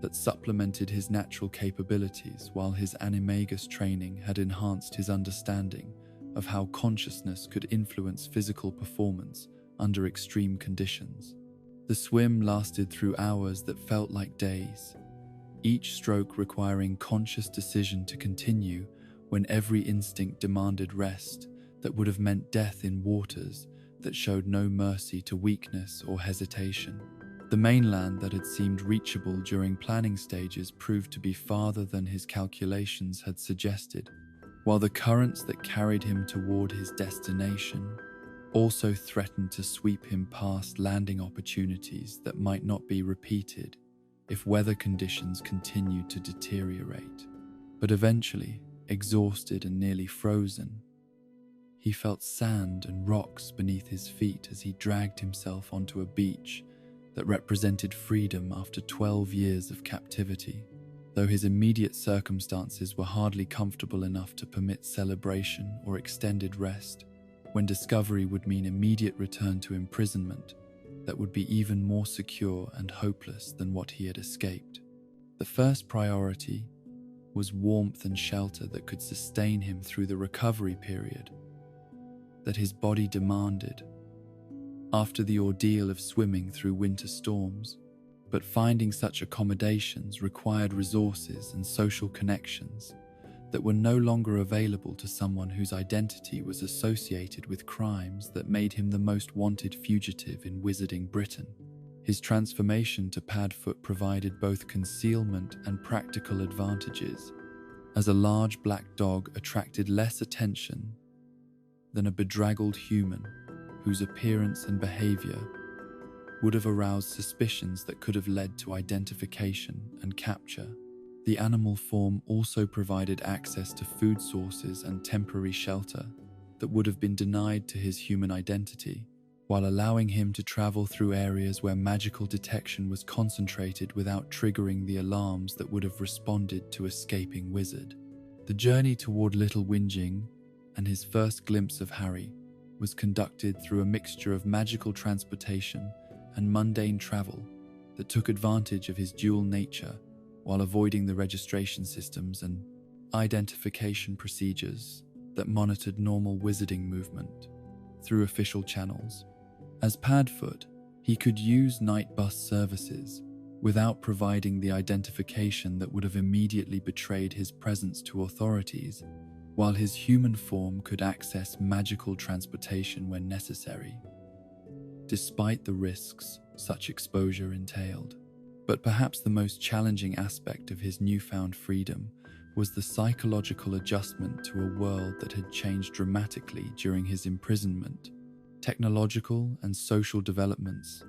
Speaker 1: that supplemented his natural capabilities, while his animagus training had enhanced his understanding of how consciousness could influence physical performance under extreme conditions. The swim lasted through hours that felt like days, each stroke requiring conscious decision to continue when every instinct demanded rest that would have meant death in waters that showed no mercy to weakness or hesitation. The mainland that had seemed reachable during planning stages proved to be farther than his calculations had suggested, while the currents that carried him toward his destination also threatened to sweep him past landing opportunities that might not be repeated if weather conditions continued to deteriorate. But eventually, exhausted and nearly frozen, he felt sand and rocks beneath his feet as he dragged himself onto a beach that represented freedom after 12 years of captivity. Though his immediate circumstances were hardly comfortable enough to permit celebration or extended rest, when discovery would mean immediate return to imprisonment that would be even more secure and hopeless than what he had escaped. The first priority was warmth and shelter that could sustain him through the recovery period that his body demanded after the ordeal of swimming through winter storms. But finding such accommodations required resources and social connections that were no longer available to someone whose identity was associated with crimes that made him the most wanted fugitive in Wizarding Britain. His transformation to Padfoot provided both concealment and practical advantages, as a large black dog attracted less attention than a bedraggled human whose appearance and behavior would have aroused suspicions that could have led to identification and capture. The animal form also provided access to food sources and temporary shelter that would have been denied to his human identity, while allowing him to travel through areas where magical detection was concentrated without triggering the alarms that would have responded to escaping wizard. The journey toward Little Whinging and his first glimpse of Harry was conducted through a mixture of magical transportation and mundane travel that took advantage of his dual nature while avoiding the registration systems and identification procedures that monitored normal wizarding movement through official channels. As Padfoot, he could use night bus services without providing the identification that would have immediately betrayed his presence to authorities, while his human form could access magical transportation when necessary, despite the risks such exposure entailed. But perhaps the most challenging aspect of his newfound freedom was the psychological adjustment to a world that had changed dramatically during his imprisonment. Technological and social developments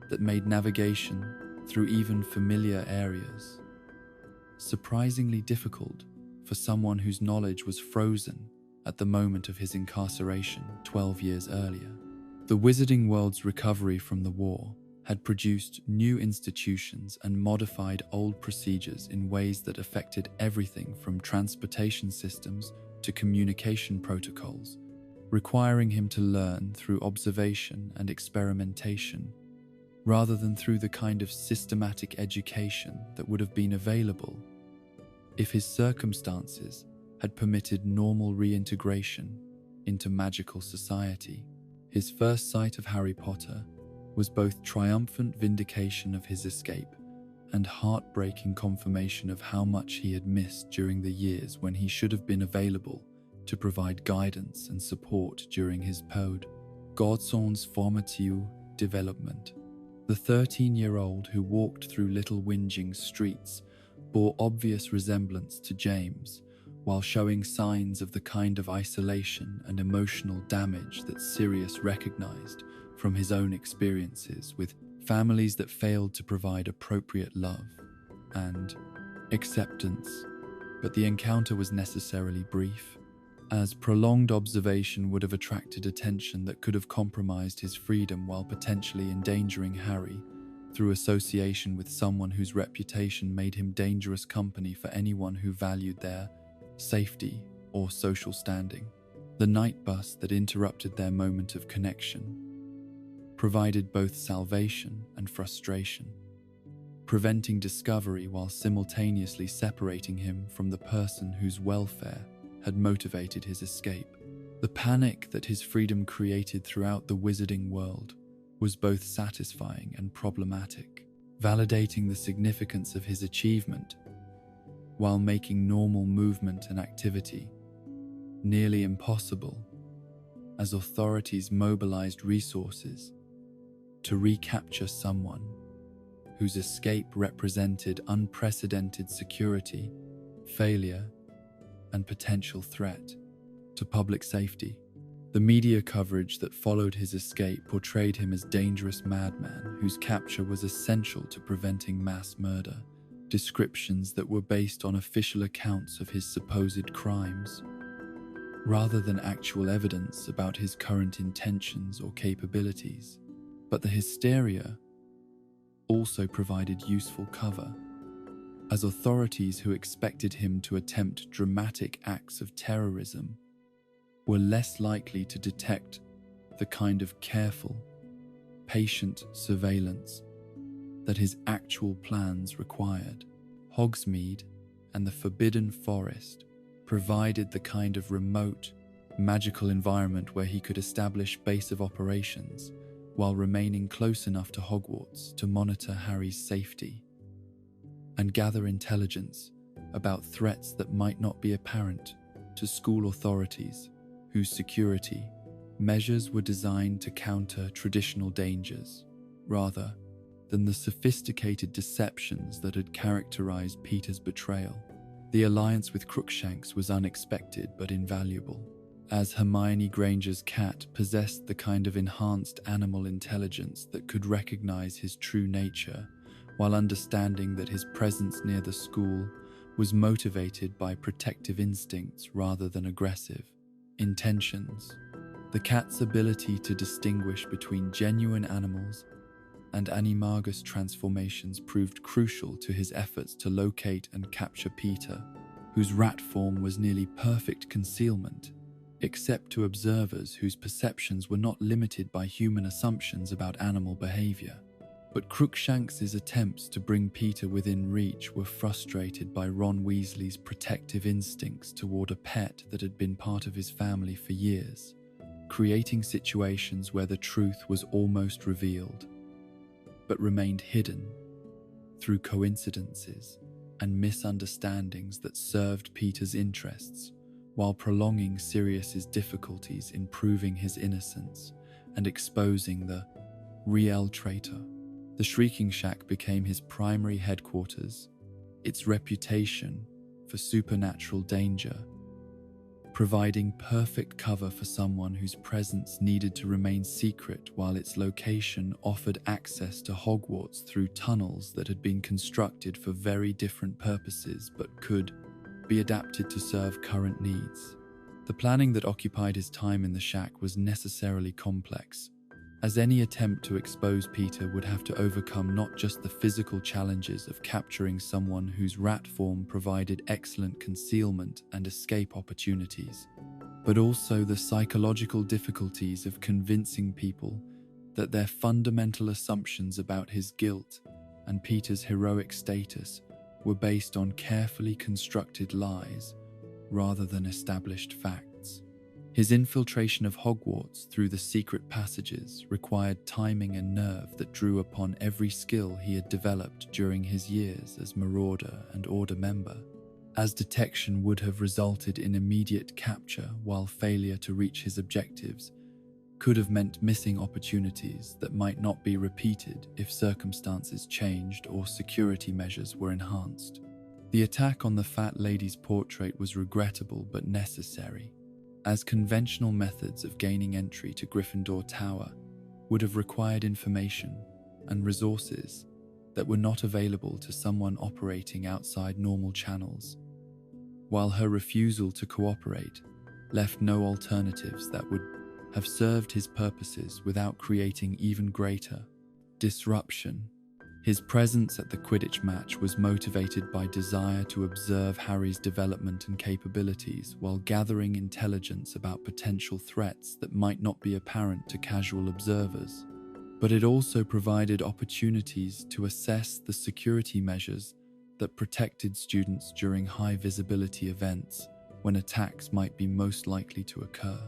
Speaker 1: that made navigation through even familiar areas surprisingly difficult for someone whose knowledge was frozen at the moment of his incarceration 12 years earlier. The wizarding world's recovery from the war had produced new institutions and modified old procedures in ways that affected everything from transportation systems to communication protocols, requiring him to learn through observation and experimentation, rather than through the kind of systematic education that would have been available if his circumstances had permitted normal reintegration into magical society. His first sight of Harry Potter was both triumphant vindication of his escape and heartbreaking confirmation of how much he had missed during the years when he should have been available to provide guidance and support during his Godson's formative development. The 13-year-old who walked through Little Whinging's streets bore obvious resemblance to James, while showing signs of the kind of isolation and emotional damage that Sirius recognized from his own experiences with families that failed to provide appropriate love and acceptance. But the encounter was necessarily brief, as prolonged observation would have attracted attention that could have compromised his freedom while potentially endangering Harry through association with someone whose reputation made him dangerous company for anyone who valued their safety or social standing. The night bus that interrupted their moment of connection provided both salvation and frustration, preventing discovery while simultaneously separating him from the person whose welfare had motivated his escape. The panic that his freedom created throughout the wizarding world was both satisfying and problematic, validating the significance of his achievement while making normal movement and activity nearly impossible, as authorities mobilized resources to recapture someone whose escape represented unprecedented security, failure, and potential threat to public safety. The media coverage that followed his escape portrayed him as a dangerous madman whose capture was essential to preventing mass murder, descriptions that were based on official accounts of his supposed crimes, rather than actual evidence about his current intentions or capabilities. But the hysteria also provided useful cover, as authorities who expected him to attempt dramatic acts of terrorism were less likely to detect the kind of careful, patient surveillance that his actual plans required. Hogsmeade and the Forbidden Forest provided the kind of remote, magical environment where he could establish base of operations while remaining close enough to Hogwarts to monitor Harry's safety and gather intelligence about threats that might not be apparent to school authorities, whose security measures were designed to counter traditional dangers, rather than the sophisticated deceptions that had characterized Peter's betrayal. The alliance with Crookshanks was unexpected but invaluable, as Hermione Granger's cat possessed the kind of enhanced animal intelligence that could recognize his true nature, while understanding that his presence near the school was motivated by protective instincts rather than aggressive intentions. The cat's ability to distinguish between genuine animals and animagus transformations proved crucial to his efforts to locate and capture Peter, whose rat form was nearly perfect concealment, except to observers whose perceptions were not limited by human assumptions about animal behavior. But Crookshanks's attempts to bring Peter within reach were frustrated by Ron Weasley's protective instincts toward a pet that had been part of his family for years, creating situations where the truth was almost revealed, but remained hidden through coincidences and misunderstandings that served Peter's interests, while prolonging Sirius's difficulties in proving his innocence and exposing the real traitor. The Shrieking Shack became his primary headquarters, its reputation for supernatural danger providing perfect cover for someone whose presence needed to remain secret, while its location offered access to Hogwarts through tunnels that had been constructed for very different purposes but could be adapted to serve current needs. The planning that occupied his time in the shack was necessarily complex, as any attempt to expose Peter would have to overcome not just the physical challenges of capturing someone whose rat form provided excellent concealment and escape opportunities, but also the psychological difficulties of convincing people that their fundamental assumptions about his guilt and Peter's heroic status were based on carefully constructed lies rather than established facts. His infiltration of Hogwarts through the secret passages required timing and nerve that drew upon every skill he had developed during his years as Marauder and Order member, as detection would have resulted in immediate capture, while failure to reach his objectives could have meant missing opportunities that might not be repeated if circumstances changed or security measures were enhanced. The attack on the fat lady's portrait was regrettable but necessary, as conventional methods of gaining entry to Gryffindor Tower would have required information and resources that were not available to someone operating outside normal channels, while her refusal to cooperate left no alternatives that would have served his purposes without creating even greater disruption. His presence at the Quidditch match was motivated by desire to observe Harry's development and capabilities while gathering intelligence about potential threats that might not be apparent to casual observers. But it also provided opportunities to assess the security measures that protected students during high-visibility events when attacks might be most likely to occur.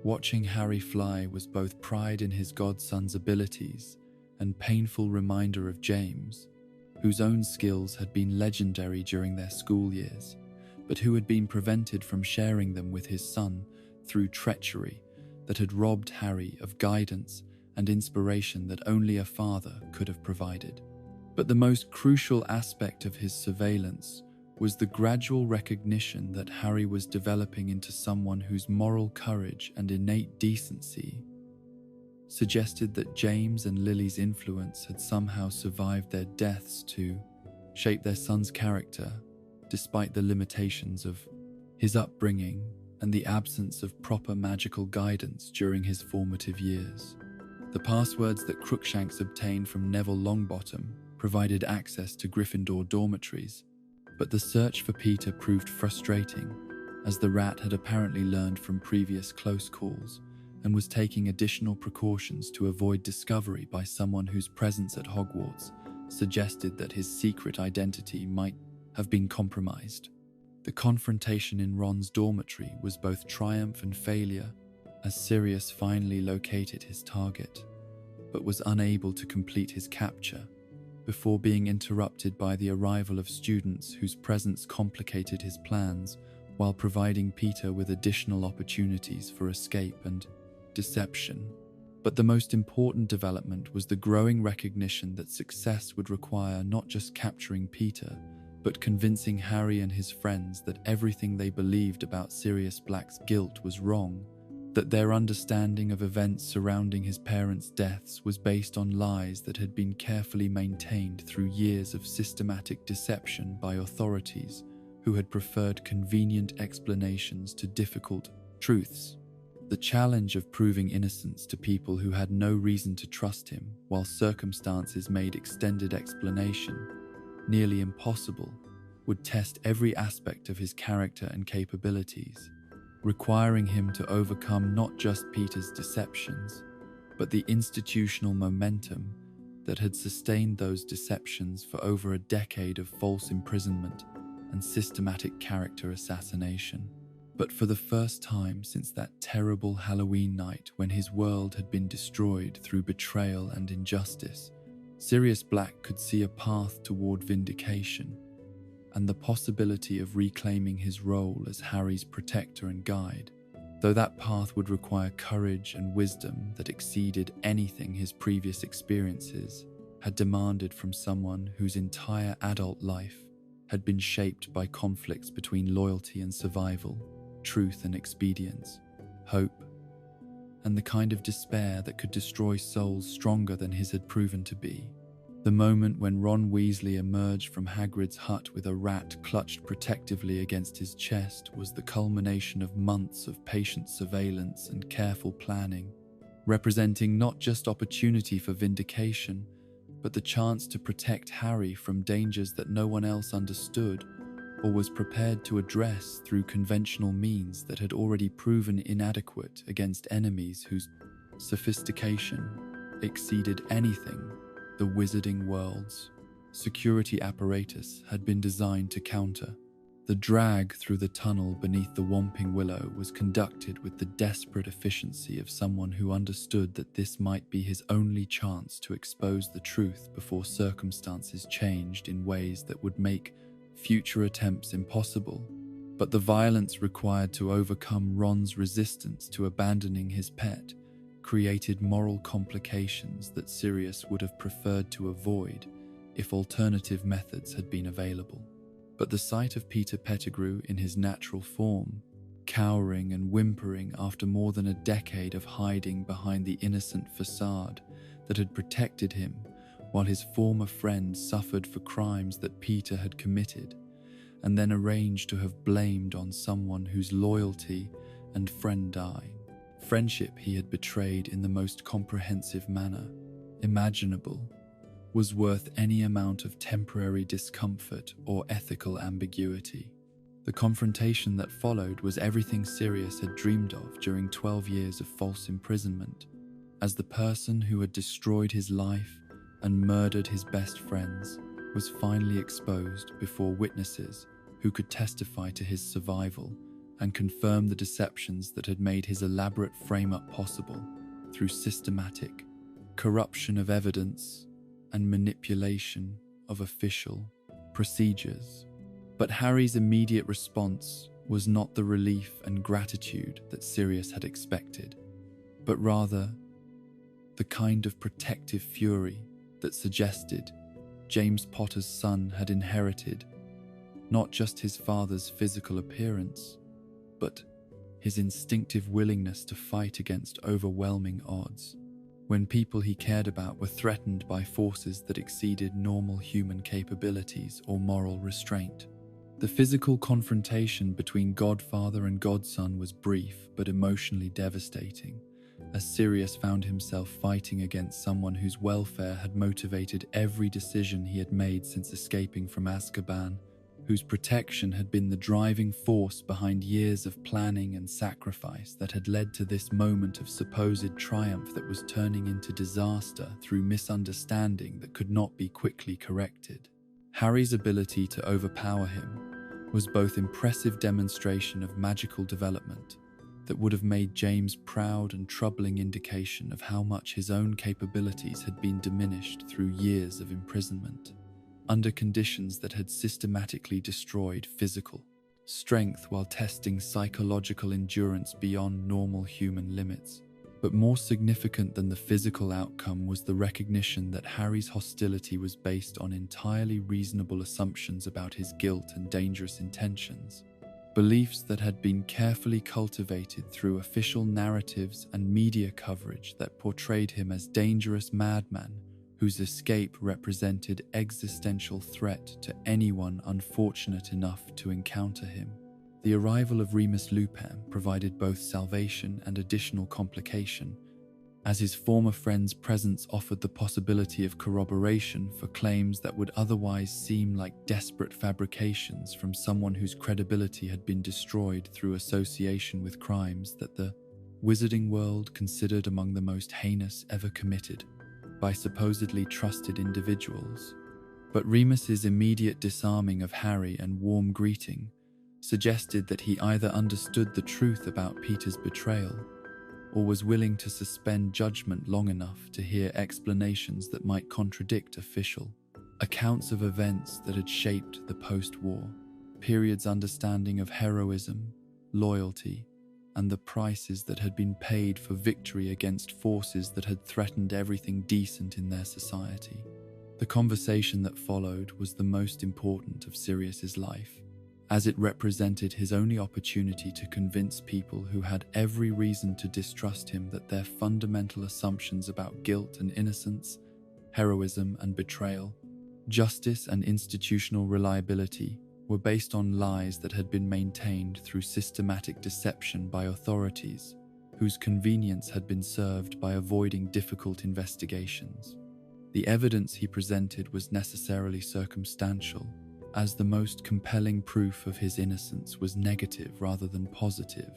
Speaker 1: Watching Harry fly was both pride in his godson's abilities and painful reminder of James, whose own skills had been legendary during their school years, but who had been prevented from sharing them with his son through treachery that had robbed Harry of guidance and inspiration that only a father could have provided. But the most crucial aspect of his surveillance was the gradual recognition that Harry was developing into someone whose moral courage and innate decency suggested that James and Lily's influence had somehow survived their deaths to shape their son's character, despite the limitations of his upbringing and the absence of proper magical guidance during his formative years. The passwords that Crookshanks obtained from Neville Longbottom provided access to Gryffindor dormitories, but the search for Peter proved frustrating, as the rat had apparently learned from previous close calls and was taking additional precautions to avoid discovery by someone whose presence at Hogwarts suggested that his secret identity might have been compromised. The confrontation in Ron's dormitory was both triumph and failure, as Sirius finally located his target, but was unable to complete his capture before being interrupted by the arrival of students whose presence complicated his plans while providing Peter with additional opportunities for escape and deception. But the most important development was the growing recognition that success would require not just capturing Peter, but convincing Harry and his friends that everything they believed about Sirius Black's guilt was wrong, that their understanding of events surrounding his parents' deaths was based on lies that had been carefully maintained through years of systematic deception by authorities who had preferred convenient explanations to difficult truths. The challenge of proving innocence to people who had no reason to trust him, while circumstances made extended explanation nearly impossible, would test every aspect of his character and capabilities, requiring him to overcome not just Peter's deceptions, but the institutional momentum that had sustained those deceptions for over a decade of false imprisonment and systematic character assassination. But for the first time since that terrible Halloween night when his world had been destroyed through betrayal and injustice, Sirius Black could see a path toward vindication and the possibility of reclaiming his role as Harry's protector and guide, though that path would require courage and wisdom that exceeded anything his previous experiences had demanded from someone whose entire adult life had been shaped by conflicts between loyalty and survival, truth and expedience, hope, and the kind of despair that could destroy souls stronger than his had proven to be. The moment when Ron Weasley emerged from Hagrid's hut with a rat clutched protectively against his chest was the culmination of months of patient surveillance and careful planning, representing not just opportunity for vindication, but the chance to protect Harry from dangers that no one else understood or was prepared to address through conventional means that had already proven inadequate against enemies whose sophistication exceeded anything the Wizarding World's security apparatus had been designed to counter. The drag through the tunnel beneath the Whomping Willow was conducted with the desperate efficiency of someone who understood that this might be his only chance to expose the truth before circumstances changed in ways that would make future attempts impossible. But the violence required to overcome Ron's resistance to abandoning his pet created moral complications that Sirius would have preferred to avoid if alternative methods had been available. But the sight of Peter Pettigrew in his natural form, cowering and whimpering after more than a decade of hiding behind the innocent facade that had protected him while his former friend suffered for crimes that Peter had committed and then arranged to have blamed on someone whose loyalty and friendship he had betrayed in the most comprehensive manner imaginable, was worth any amount of temporary discomfort or ethical ambiguity. The confrontation that followed was everything Sirius had dreamed of during 12 years of false imprisonment, as the person who had destroyed his life and murdered his best friends was finally exposed before witnesses who could testify to his survival and confirm the deceptions that had made his elaborate frame-up possible through systematic corruption of evidence and manipulation of official procedures. But Harry's immediate response was not the relief and gratitude that Sirius had expected, but rather the kind of protective fury that suggested James Potter's son had inherited not just his father's physical appearance, but his instinctive willingness to fight against overwhelming odds when people he cared about were threatened by forces that exceeded normal human capabilities or moral restraint. The physical confrontation between Godfather and Godson was brief but emotionally devastating, as Sirius found himself fighting against someone whose welfare had motivated every decision he had made since escaping from Azkaban, whose protection had been the driving force behind years of planning and sacrifice that had led to this moment of supposed triumph that was turning into disaster through misunderstanding that could not be quickly corrected. Harry's ability to overpower him was both impressive demonstration of magical development that would have made James proud and troubling indication of how much his own capabilities had been diminished through years of imprisonment, under conditions that had systematically destroyed physical strength while testing psychological endurance beyond normal human limits. But more significant than the physical outcome was the recognition that Harry's hostility was based on entirely reasonable assumptions about his guilt and dangerous intentions, beliefs that had been carefully cultivated through official narratives and media coverage that portrayed him as dangerous madman whose escape represented existential threat to anyone unfortunate enough to encounter him. The arrival of Remus Lupin provided both salvation and additional complication, as his former friend's presence offered the possibility of corroboration for claims that would otherwise seem like desperate fabrications from someone whose credibility had been destroyed through association with crimes that the wizarding world considered among the most heinous ever committed by supposedly trusted individuals. But Remus's immediate disarming of Harry and warm greeting suggested that he either understood the truth about Peter's betrayal or was willing to suspend judgment long enough to hear explanations that might contradict official accounts of events that had shaped the post-war period's understanding of heroism, loyalty, and the prices that had been paid for victory against forces that had threatened everything decent in their society. The conversation that followed was the most important of Sirius's life, as it represented his only opportunity to convince people who had every reason to distrust him that their fundamental assumptions about guilt and innocence, heroism and betrayal, justice and institutional reliability were based on lies that had been maintained through systematic deception by authorities, whose convenience had been served by avoiding difficult investigations. The evidence he presented was necessarily circumstantial, as the most compelling proof of his innocence was negative rather than positive,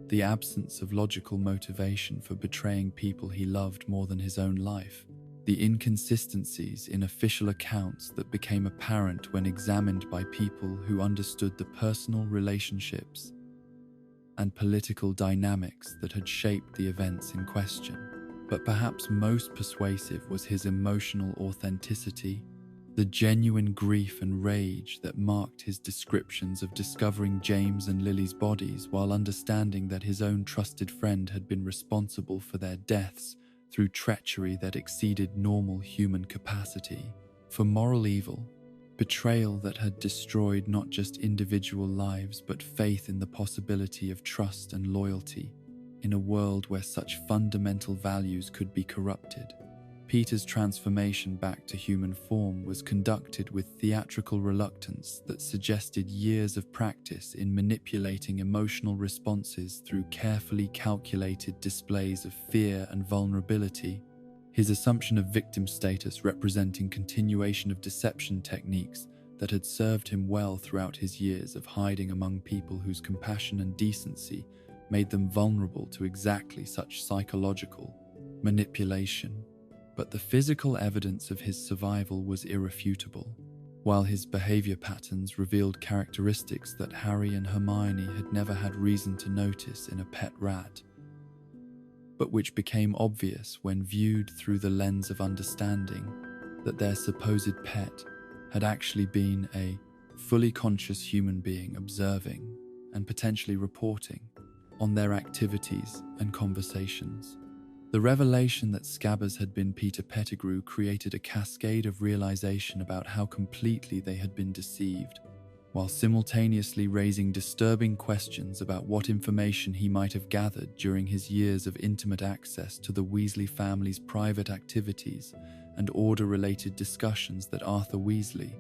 Speaker 1: the absence of logical motivation for betraying people he loved more than his own life, the inconsistencies in official accounts that became apparent when examined by people who understood the personal relationships and political dynamics that had shaped the events in question. But perhaps most persuasive was his emotional authenticity, the genuine grief and rage that marked his descriptions of discovering James and Lily's bodies while understanding that his own trusted friend had been responsible for their deaths through treachery that exceeded normal human capacity, for moral evil, betrayal that had destroyed not just individual lives but faith in the possibility of trust and loyalty in a world where such fundamental values could be corrupted. Peter's transformation back to human form was conducted with theatrical reluctance that suggested years of practice in manipulating emotional responses through carefully calculated displays of fear and vulnerability, his assumption of victim status representing continuation of deception techniques that had served him well throughout his years of hiding among people whose compassion and decency made them vulnerable to exactly such psychological manipulation. But the physical evidence of his survival was irrefutable, while his behavior patterns revealed characteristics that Harry and Hermione had never had reason to notice in a pet rat, but which became obvious when viewed through the lens of understanding that their supposed pet had actually been a fully conscious human being observing and potentially reporting on their activities and conversations. The revelation that Scabbers had been Peter Pettigrew created a cascade of realization about how completely they had been deceived, while simultaneously raising disturbing questions about what information he might have gathered during his years of intimate access to the Weasley family's private activities and order-related discussions that Arthur Weasley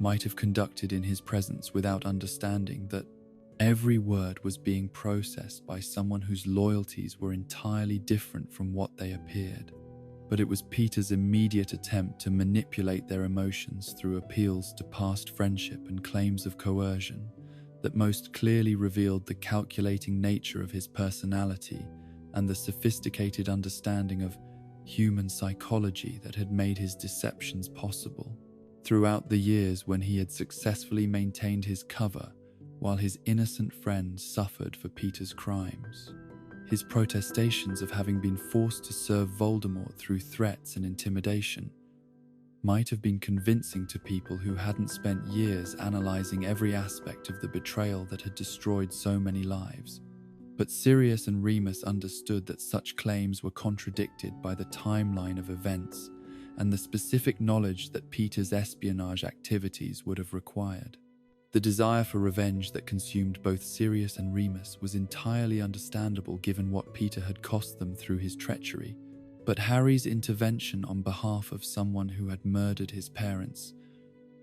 Speaker 1: might have conducted in his presence, without understanding that every word was being processed by someone whose loyalties were entirely different from what they appeared. But it was Peter's immediate attempt to manipulate their emotions through appeals to past friendship and claims of coercion that most clearly revealed the calculating nature of his personality and the sophisticated understanding of human psychology that had made his deceptions possible. Throughout the years when he had successfully maintained his cover while his innocent friends suffered for Peter's crimes, his protestations of having been forced to serve Voldemort through threats and intimidation might have been convincing to people who hadn't spent years analyzing every aspect of the betrayal that had destroyed so many lives. But Sirius and Remus understood that such claims were contradicted by the timeline of events and the specific knowledge that Peter's espionage activities would have required. The desire for revenge that consumed both Sirius and Remus was entirely understandable given what Peter had cost them through his treachery, but Harry's intervention on behalf of someone who had murdered his parents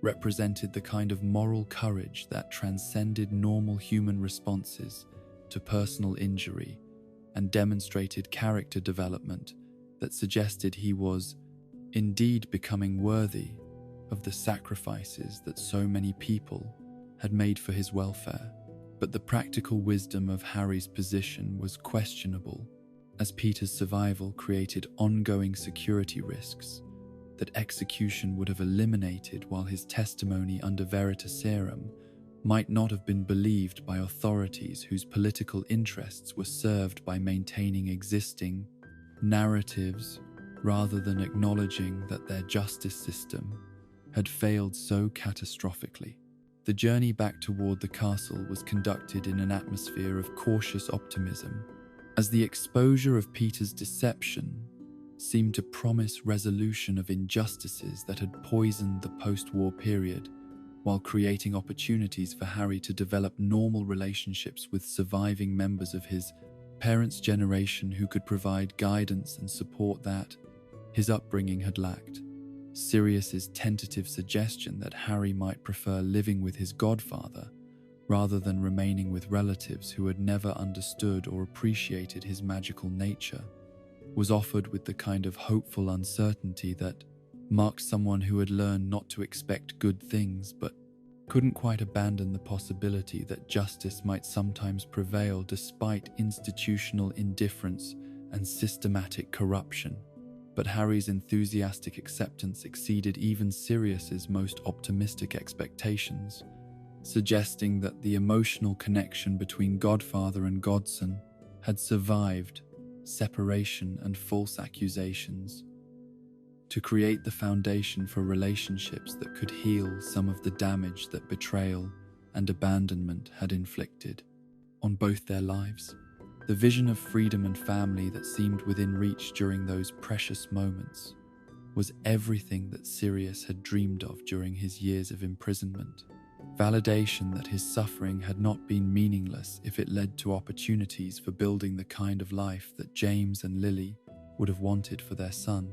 Speaker 1: represented the kind of moral courage that transcended normal human responses to personal injury and demonstrated character development that suggested he was indeed becoming worthy of the sacrifices that so many people had made for his welfare. But the practical wisdom of Harry's position was questionable, as Peter's survival created ongoing security risks that execution would have eliminated, while his testimony under Veritaserum might not have been believed by authorities whose political interests were served by maintaining existing narratives rather than acknowledging that their justice system had failed so catastrophically. The journey back toward the castle was conducted in an atmosphere of cautious optimism, as the exposure of Peter's deception seemed to promise resolution of injustices that had poisoned the post-war period, while creating opportunities for Harry to develop normal relationships with surviving members of his parents' generation who could provide guidance and support that his upbringing had lacked. Sirius's tentative suggestion that Harry might prefer living with his godfather rather than remaining with relatives who had never understood or appreciated his magical nature was offered with the kind of hopeful uncertainty that marked someone who had learned not to expect good things but couldn't quite abandon the possibility that justice might sometimes prevail despite institutional indifference and systematic corruption. But Harry's enthusiastic acceptance exceeded even Sirius's most optimistic expectations, suggesting that the emotional connection between Godfather and Godson had survived separation and false accusations, to create the foundation for relationships that could heal some of the damage that betrayal and abandonment had inflicted on both their lives. The vision of freedom and family that seemed within reach during those precious moments was everything that Sirius had dreamed of during his years of imprisonment. Validation that his suffering had not been meaningless if it led to opportunities for building the kind of life that James and Lily would have wanted for their son,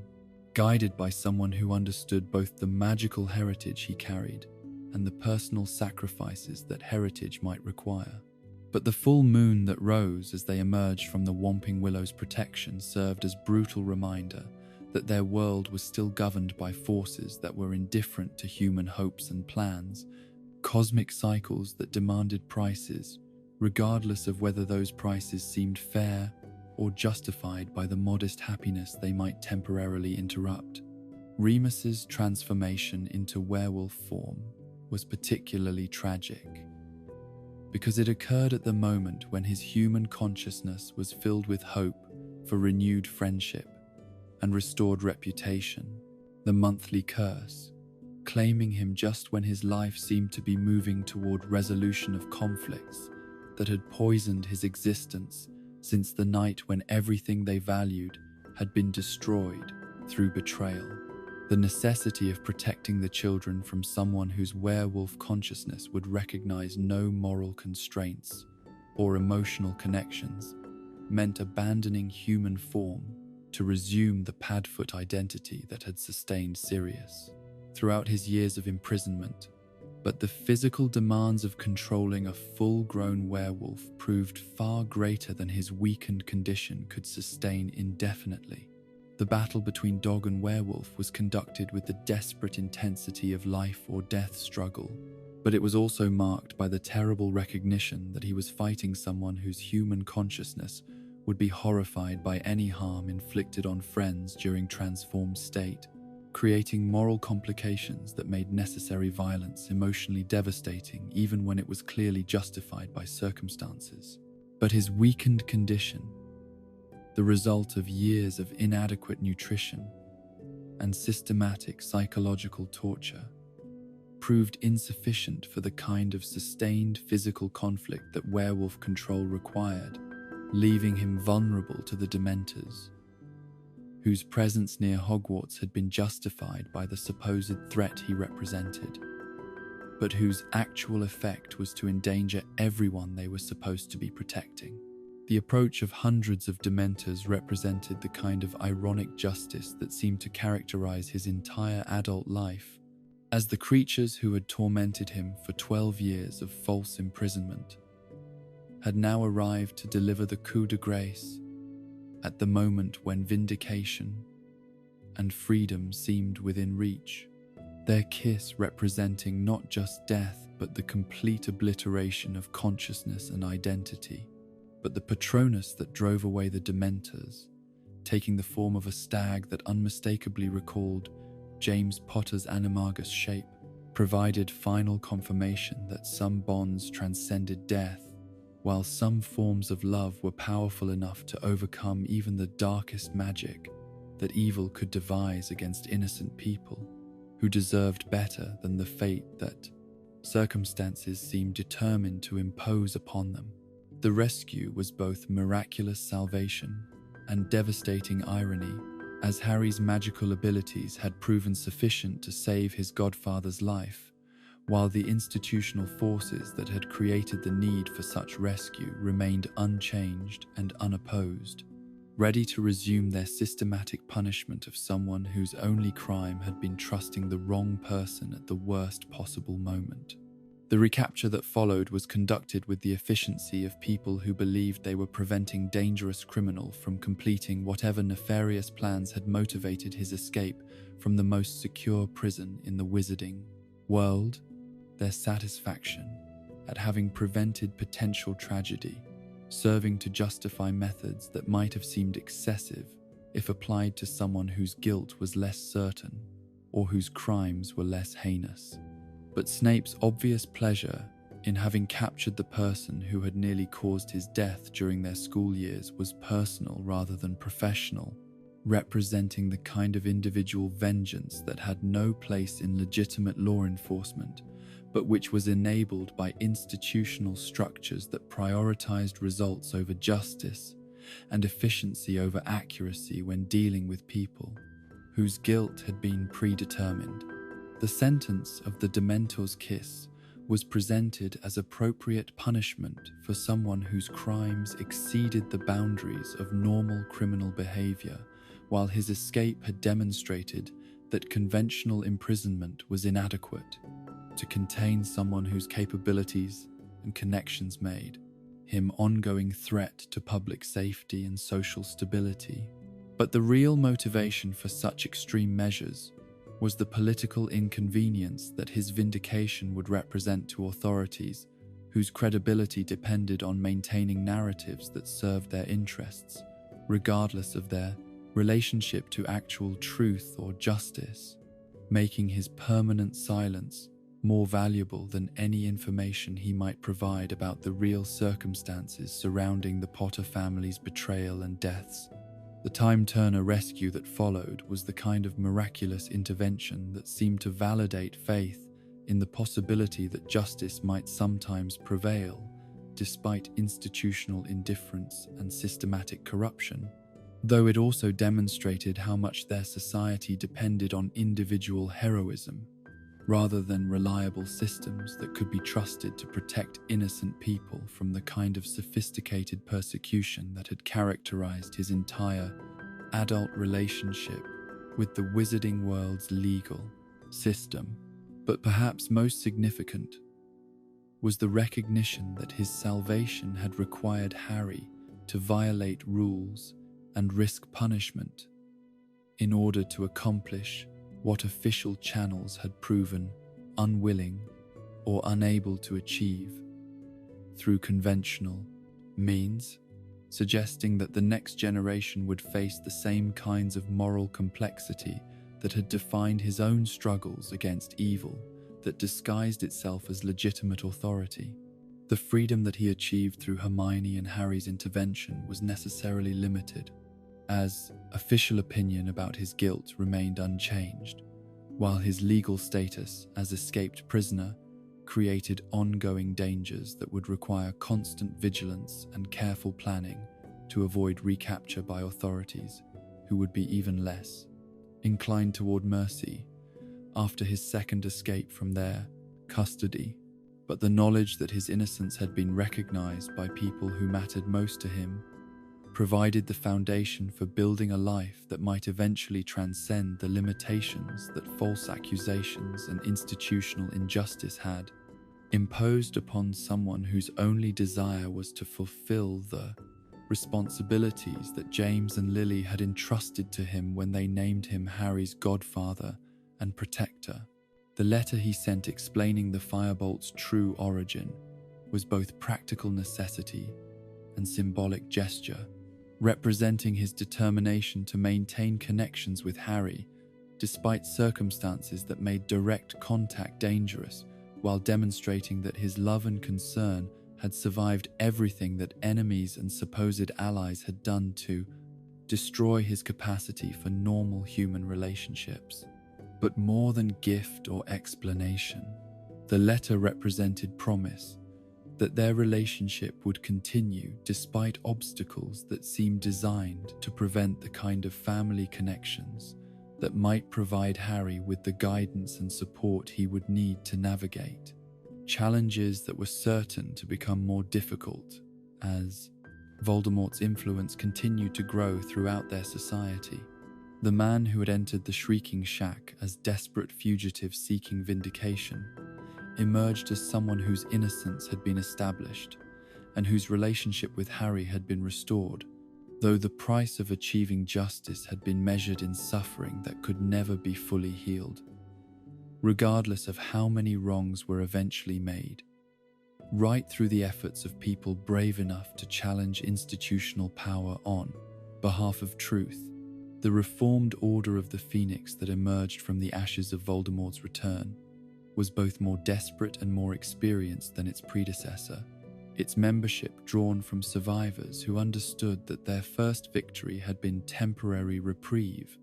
Speaker 1: guided by someone who understood both the magical heritage he carried and the personal sacrifices that heritage might require. But the full moon that rose as they emerged from the Whomping Willow's protection served as brutal reminder that their world was still governed by forces that were indifferent to human hopes and plans, cosmic cycles that demanded prices, regardless of whether those prices seemed fair or justified by the modest happiness they might temporarily interrupt. Remus's transformation into werewolf form was particularly tragic, because it occurred at the moment when his human consciousness was filled with hope for renewed friendship and restored reputation. The monthly curse, claiming him just when his life seemed to be moving toward resolution of conflicts that had poisoned his existence since the night when everything they valued had been destroyed through betrayal. The necessity of protecting the children from someone whose werewolf consciousness would recognize no moral constraints or emotional connections meant abandoning human form to resume the Padfoot identity that had sustained Sirius throughout his years of imprisonment. But the physical demands of controlling a full-grown werewolf proved far greater than his weakened condition could sustain indefinitely. The battle between dog and werewolf was conducted with the desperate intensity of life or death struggle, but it was also marked by the terrible recognition that he was fighting someone whose human consciousness would be horrified by any harm inflicted on friends during transformed state, creating moral complications that made necessary violence emotionally devastating even when it was clearly justified by circumstances. But his weakened condition, the result of years of inadequate nutrition and systematic psychological torture, proved insufficient for the kind of sustained physical conflict that werewolf control required, leaving him vulnerable to the Dementors, whose presence near Hogwarts had been justified by the supposed threat he represented, but whose actual effect was to endanger everyone they were supposed to be protecting. The approach of hundreds of Dementors represented the kind of ironic justice that seemed to characterize his entire adult life, as the creatures who had tormented him for 12 years of false imprisonment had now arrived to deliver the coup de grace at the moment when vindication and freedom seemed within reach, their kiss representing not just death but the complete obliteration of consciousness and identity. But the Patronus that drove away the Dementors, taking the form of a stag that unmistakably recalled James Potter's animagus shape, provided final confirmation that some bonds transcended death, while some forms of love were powerful enough to overcome even the darkest magic that evil could devise against innocent people who deserved better than the fate that circumstances seemed determined to impose upon them. The rescue was both miraculous salvation and devastating irony, as Harry's magical abilities had proven sufficient to save his godfather's life, while the institutional forces that had created the need for such rescue remained unchanged and unopposed, ready to resume their systematic punishment of someone whose only crime had been trusting the wrong person at the worst possible moment. The recapture that followed was conducted with the efficiency of people who believed they were preventing dangerous criminal from completing whatever nefarious plans had motivated his escape from the most secure prison in the wizarding world, their satisfaction at having prevented potential tragedy, serving to justify methods that might have seemed excessive if applied to someone whose guilt was less certain or whose crimes were less heinous. But Snape's obvious pleasure in having captured the person who had nearly caused his death during their school years was personal rather than professional, representing the kind of individual vengeance that had no place in legitimate law enforcement, but which was enabled by institutional structures that prioritized results over justice and efficiency over accuracy when dealing with people whose guilt had been predetermined. The sentence of the Dementor's kiss was presented as appropriate punishment for someone whose crimes exceeded the boundaries of normal criminal behavior, while his escape had demonstrated that conventional imprisonment was inadequate to contain someone whose capabilities and connections made him ongoing threat to public safety and social stability. But the real motivation for such extreme measures was the political inconvenience that his vindication would represent to authorities whose credibility depended on maintaining narratives that served their interests, regardless of their relationship to actual truth or justice, making his permanent silence more valuable than any information he might provide about the real circumstances surrounding the Potter family's betrayal and deaths. The Time-Turner rescue that followed was the kind of miraculous intervention that seemed to validate faith in the possibility that justice might sometimes prevail, despite institutional indifference and systematic corruption. though it also demonstrated how much their society depended on individual heroism rather than reliable systems that could be trusted to protect innocent people from the kind of sophisticated persecution that had characterized his entire adult relationship with the wizarding world's legal system. But perhaps most significant was the recognition that his salvation had required Harry to violate rules and risk punishment in order to accomplish what official channels had proven unwilling or unable to achieve through conventional means, suggesting that the next generation would face the same kinds of moral complexity that had defined his own struggles against evil that disguised itself as legitimate authority. The freedom that he achieved through Hermione and Harry's intervention was necessarily limited, as official opinion about his guilt remained unchanged, while his legal status as escaped prisoner created ongoing dangers that would require constant vigilance and careful planning to avoid recapture by authorities who would be even less inclined toward mercy after his second escape from their custody. But the knowledge that his innocence had been recognized by people who mattered most to him provided the foundation for building a life that might eventually transcend the limitations that false accusations and institutional injustice had imposed upon someone whose only desire was to fulfill the responsibilities that James and Lily had entrusted to him when they named him Harry's godfather and protector. The letter he sent explaining the firebolt's true origin was both practical necessity and symbolic gesture, representing his determination to maintain connections with Harry despite circumstances that made direct contact dangerous, while demonstrating that his love and concern had survived everything that enemies and supposed allies had done to destroy his capacity for normal human relationships. But more than gift or explanation, the letter represented promise that their relationship would continue despite obstacles that seemed designed to prevent the kind of family connections that might provide Harry with the guidance and support he would need to navigate challenges that were certain to become more difficult as Voldemort's influence continued to grow throughout their society. The man who had entered the Shrieking Shack as desperate fugitive seeking vindication emerged as someone whose innocence had been established and whose relationship with Harry had been restored, though the price of achieving justice had been measured in suffering that could never be fully healed, regardless of how many wrongs were eventually made. Right through the efforts of people brave enough to challenge institutional power on behalf of truth, the reformed Order of the Phoenix that emerged from the ashes of Voldemort's return was both more desperate and more experienced than its predecessor, its membership drawn from survivors who understood that their first victory had been temporary reprieve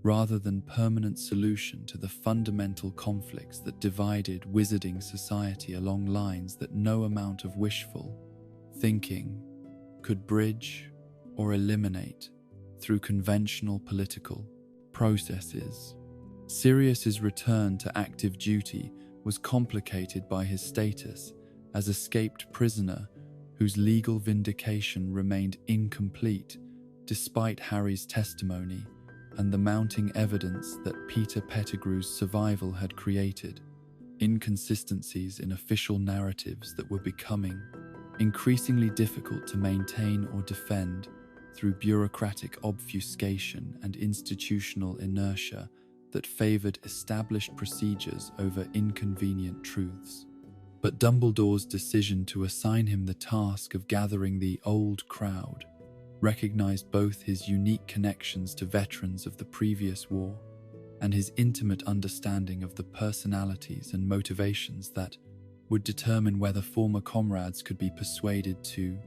Speaker 1: rather than permanent solution to the fundamental conflicts that divided wizarding society along lines that no amount of wishful thinking could bridge or eliminate through conventional political processes. Sirius's return to active duty was complicated by his status as escaped prisoner whose legal vindication remained incomplete despite Harry's testimony and the mounting evidence that Peter Pettigrew's survival had created inconsistencies in official narratives that were becoming increasingly difficult to maintain or defend through bureaucratic obfuscation and institutional inertia that favored established procedures over inconvenient truths. But Dumbledore's decision to assign him the task of gathering the old crowd recognized both his unique connections to veterans of the previous war and his intimate understanding of the personalities and motivations that would determine whether former comrades could be persuaded to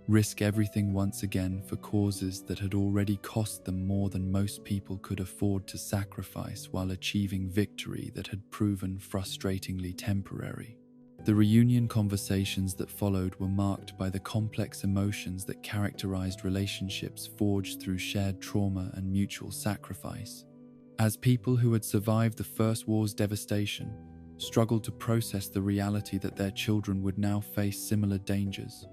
Speaker 1: risk everything once again for causes that had already cost them more than most people could afford to sacrifice while achieving victory that had proven frustratingly temporary. The reunion conversations that followed were marked by the complex emotions that characterized relationships forged through shared trauma and mutual sacrifice. As people who had survived the First War's devastation struggled to process the reality that their children would now face similar dangers,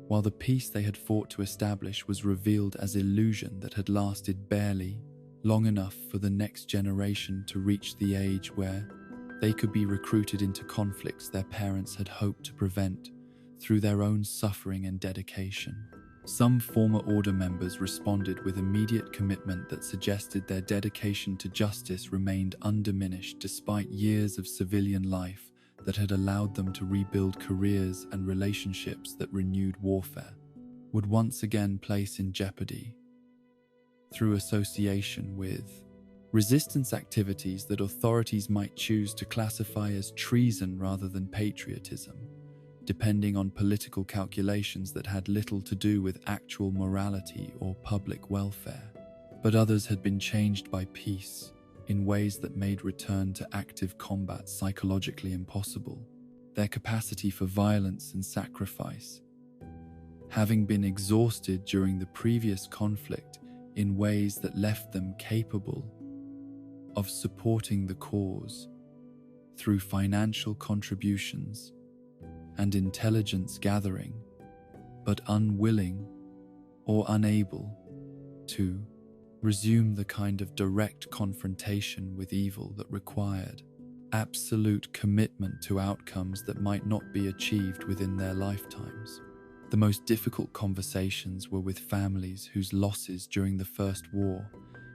Speaker 1: while the peace they had fought to establish was revealed as illusion that had lasted barely long enough for the next generation to reach the age where they could be recruited into conflicts their parents had hoped to prevent through their own suffering and dedication. Some former Order members responded with immediate commitment that suggested their dedication to justice remained undiminished despite years of civilian life that had allowed them to rebuild careers and relationships that renewed warfare would once again place in jeopardy through association with resistance activities that authorities might choose to classify as treason rather than patriotism, depending on political calculations that had little to do with actual morality or public welfare. But others had been changed by peace in ways that made return to active combat psychologically impossible, their capacity for violence and sacrifice having been exhausted during the previous conflict in ways that left them capable of supporting the cause through financial contributions and intelligence gathering, but unwilling or unable to resume the kind of direct confrontation with evil that required absolute commitment to outcomes that might not be achieved within their lifetimes. The most difficult conversations were with families whose losses during the First War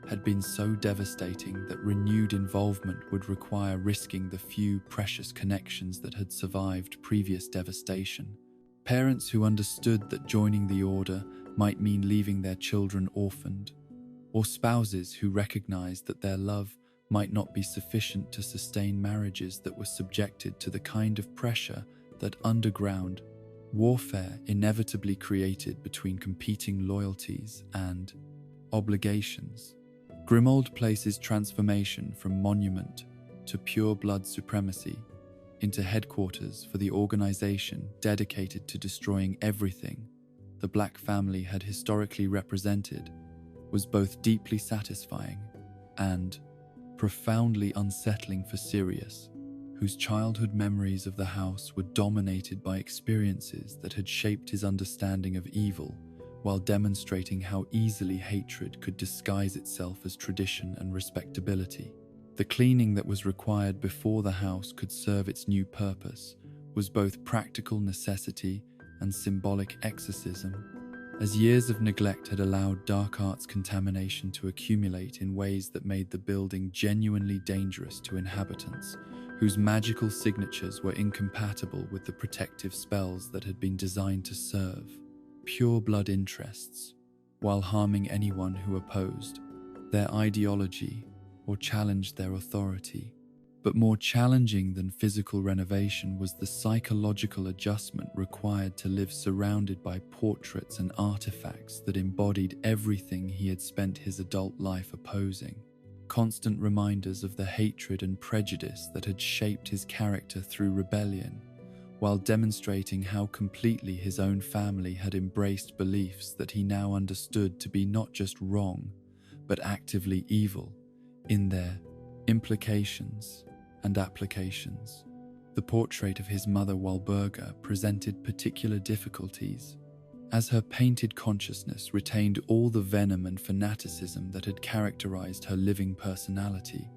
Speaker 1: had been so devastating that renewed involvement would require risking the few precious connections that had survived previous devastation. Parents who understood that joining the Order might mean leaving their children orphaned, or spouses who recognized that their love might not be sufficient to sustain marriages that were subjected to the kind of pressure that underground warfare inevitably created between competing loyalties and obligations. Grimold Place's transformation from monument to pure blood supremacy into headquarters for the organization dedicated to destroying everything the Black family had historically represented was both deeply satisfying and profoundly unsettling for Sirius, whose childhood memories of the house were dominated by experiences that had shaped his understanding of evil, while demonstrating how easily hatred could disguise itself as tradition and respectability. The cleaning that was required before the house could serve its new purpose was both practical necessity and symbolic exorcism, as years of neglect had allowed dark arts contamination to accumulate in ways that made the building genuinely dangerous to inhabitants, whose magical signatures were incompatible with the protective spells that had been designed to serve pure blood interests, while harming anyone who opposed their ideology or challenged their authority. But more challenging than physical renovation was the psychological adjustment required to live surrounded by portraits and artifacts that embodied everything he had spent his adult life opposing. Constant reminders of the hatred and prejudice that had shaped his character through rebellion, while demonstrating how completely his own family had embraced beliefs that he now understood to be not just wrong, but actively evil in their implications and applications. The portrait of his mother Walburga presented particular difficulties, as her painted consciousness retained all the venom and fanaticism that had characterized her living personality,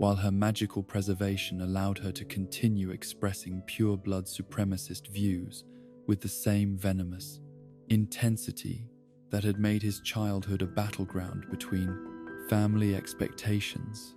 Speaker 1: while her magical preservation allowed her to continue expressing pure-blood supremacist views with the same venomous intensity that had made his childhood a battleground between family expectations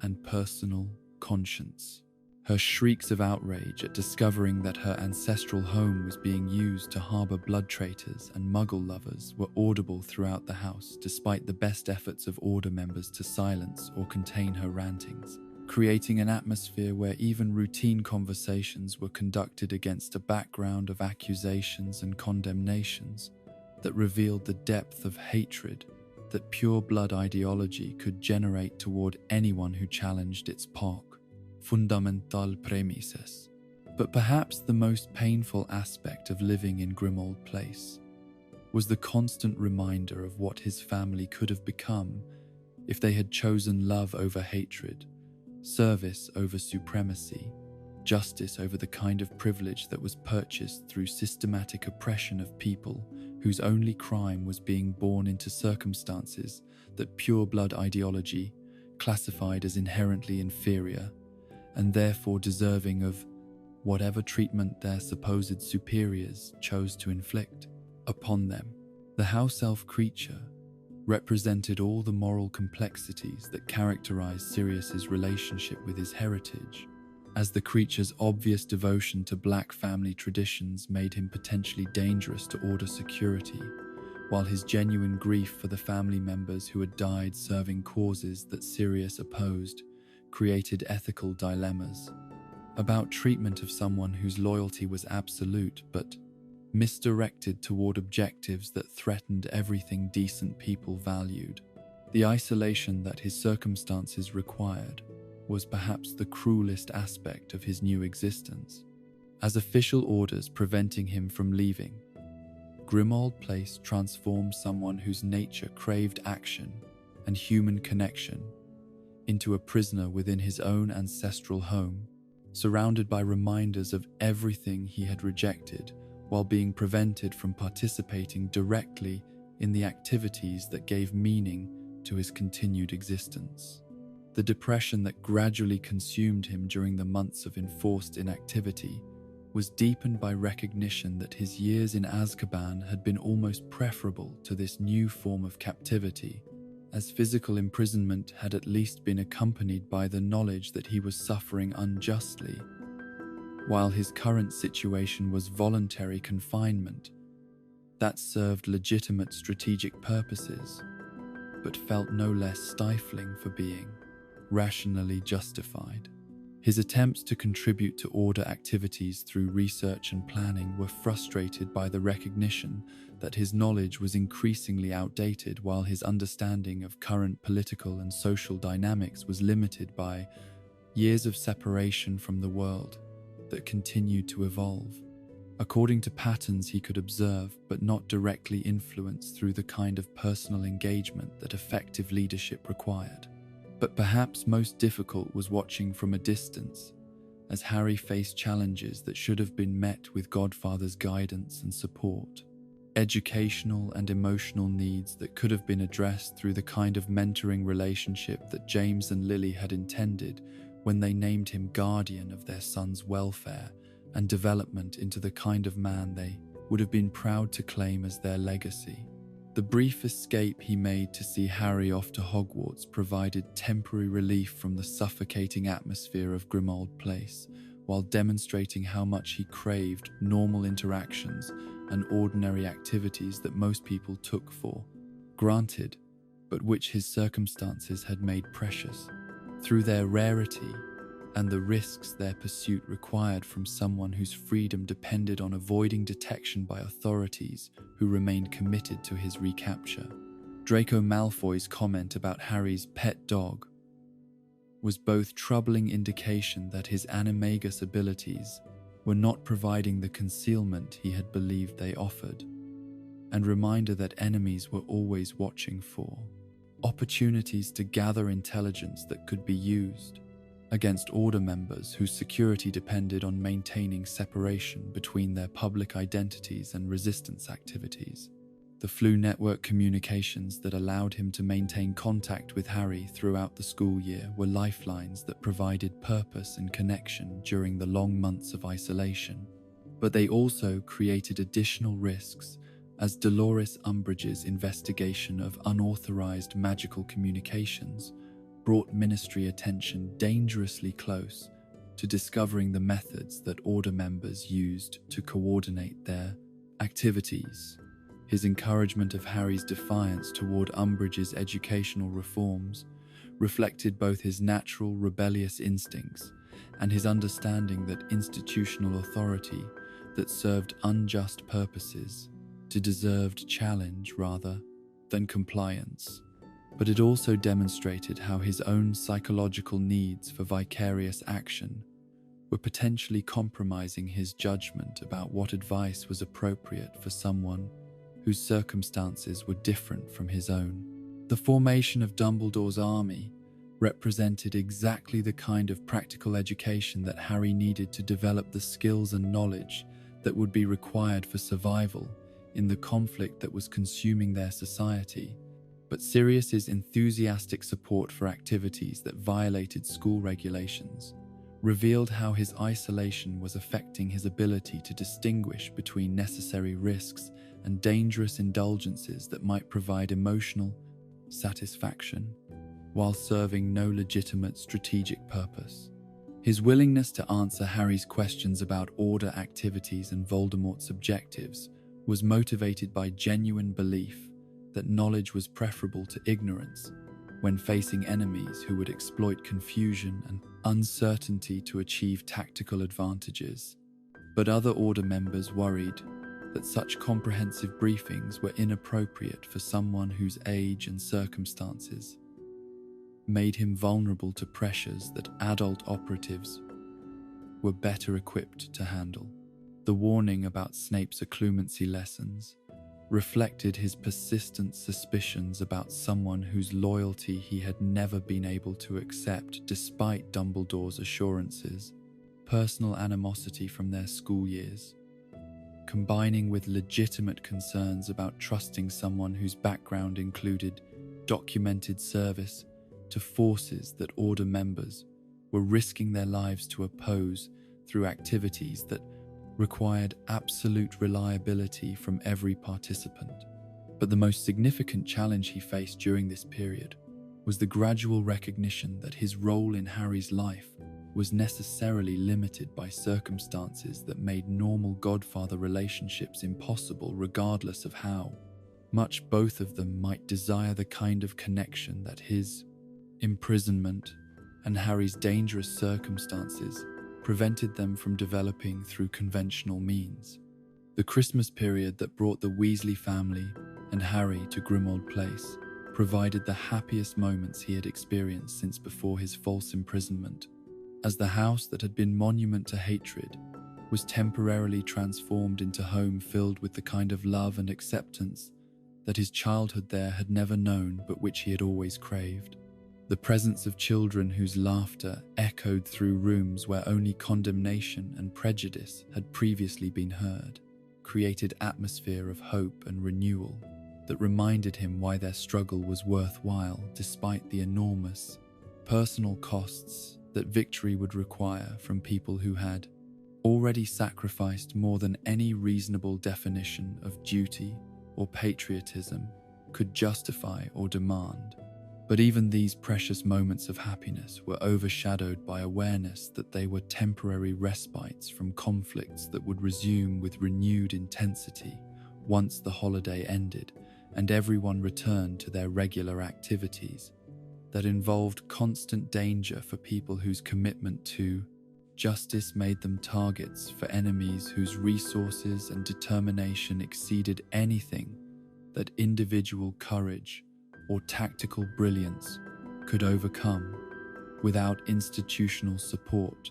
Speaker 1: and personal conscience. Her shrieks of outrage at discovering that her ancestral home was being used to harbor blood traitors and Muggle lovers were audible throughout the house, despite the best efforts of Order members to silence or contain her rantings, creating an atmosphere where even routine conversations were conducted against a background of accusations and condemnations that revealed the depth of hatred that pure blood ideology could generate toward anyone who challenged its fundamental premises. But perhaps the most painful aspect of living in Grimmauld Place was the constant reminder of what his family could have become if they had chosen love over hatred, service over supremacy, justice over the kind of privilege that was purchased through systematic oppression of people whose only crime was being born into circumstances that pure-blood ideology classified as inherently inferior and therefore deserving of whatever treatment their supposed superiors chose to inflict upon them. The house elf creature represented all the moral complexities that characterized Sirius's relationship with his heritage, as the creature's obvious devotion to black family traditions made him potentially dangerous to Order security, while his genuine grief for the family members who had died serving causes that Sirius opposed created ethical dilemmas about treatment of someone whose loyalty was absolute but misdirected toward objectives that threatened everything decent people valued. The isolation that his circumstances required was perhaps the cruelest aspect of his new existence, as official orders preventing him from leaving. Grimmauld Place transformed someone whose nature craved action and human connection into a prisoner within his own ancestral home, surrounded by reminders of everything he had rejected while being prevented from participating directly in the activities that gave meaning to his continued existence. The depression that gradually consumed him during the months of enforced inactivity was deepened by recognition that his years in Azkaban had been almost preferable to this new form of captivity, as physical imprisonment had at least been accompanied by the knowledge that he was suffering unjustly, while his current situation was voluntary confinement that served legitimate strategic purposes, but felt no less stifling for being rationally justified. His attempts to contribute to Order activities through research and planning were frustrated by the recognition that his knowledge was increasingly outdated, while his understanding of current political and social dynamics was limited by years of separation from the world that continued to evolve, according to patterns he could observe but not directly influence through the kind of personal engagement that effective leadership required. But perhaps most difficult was watching from a distance, as Harry faced challenges that should have been met with Godfather's guidance and support, educational and emotional needs that could have been addressed through the kind of mentoring relationship that James and Lily had intended when they named him guardian of their son's welfare and development into the kind of man they would have been proud to claim as their legacy. The brief escape he made to see Harry off to Hogwarts provided temporary relief from the suffocating atmosphere of Grimmauld Place, while demonstrating how much he craved normal interactions and ordinary activities that most people took for granted, but which his circumstances had made precious, through their rarity and the risks their pursuit required from someone whose freedom depended on avoiding detection by authorities who remained committed to his recapture. Draco Malfoy's comment about Harry's pet dog was both troubling indication that his animagus abilities were not providing the concealment he had believed they offered, and reminder that enemies were always watching for opportunities to gather intelligence that could be used against Order members whose security depended on maintaining separation between their public identities and resistance activities. The Flu network communications that allowed him to maintain contact with Harry throughout the school year were lifelines that provided purpose and connection during the long months of isolation, but they also created additional risks as Dolores Umbridge's investigation of unauthorized magical communications brought Ministry attention dangerously close to discovering the methods that Order members used to coordinate their activities. His encouragement of Harry's defiance toward Umbridge's educational reforms reflected both his natural rebellious instincts and his understanding that institutional authority that served unjust purposes deserved challenge rather than compliance. But it also demonstrated how his own psychological needs for vicarious action were potentially compromising his judgment about what advice was appropriate for someone whose circumstances were different from his own. The formation of Dumbledore's army represented exactly the kind of practical education that Harry needed to develop the skills and knowledge that would be required for survival in the conflict that was consuming their society. But Sirius's enthusiastic support for activities that violated school regulations revealed how his isolation was affecting his ability to distinguish between necessary risks and dangerous indulgences that might provide emotional satisfaction while serving no legitimate strategic purpose. His willingness to answer Harry's questions about Order activities and Voldemort's objectives was motivated by genuine belief that knowledge was preferable to ignorance when facing enemies who would exploit confusion and uncertainty to achieve tactical advantages. But other Order members worried that such comprehensive briefings were inappropriate for someone whose age and circumstances made him vulnerable to pressures that adult operatives were better equipped to handle. The warning about Snape's occlumency lessons reflected his persistent suspicions about someone whose loyalty he had never been able to accept despite Dumbledore's assurances. Personal animosity from their school years, combining with legitimate concerns about trusting someone whose background included documented service to forces that Order members were risking their lives to oppose through activities that required absolute reliability from every participant. But the most significant challenge he faced during this period was the gradual recognition that his role in Harry's life was necessarily limited by circumstances that made normal godfather relationships impossible, regardless of how much both of them might desire the kind of connection that his imprisonment and Harry's dangerous circumstances prevented them from developing through conventional means. The Christmas period that brought the Weasley family and Harry to Grimmauld Place provided the happiest moments he had experienced since before his false imprisonment, as the house that had been monument to hatred was temporarily transformed into a home filled with the kind of love and acceptance that his childhood there had never known but which he had always craved. The presence of children whose laughter echoed through rooms where only condemnation and prejudice had previously been heard created atmosphere of hope and renewal that reminded him why their struggle was worthwhile despite the enormous personal costs that victory would require from people who had already sacrificed more than any reasonable definition of duty or patriotism could justify or demand. But even these precious moments of happiness were overshadowed by awareness that they were temporary respites from conflicts that would resume with renewed intensity once the holiday ended and everyone returned to their regular activities, that involved constant danger for people whose commitment to justice made them targets for enemies whose resources and determination exceeded anything that individual courage or tactical brilliance could overcome, without institutional support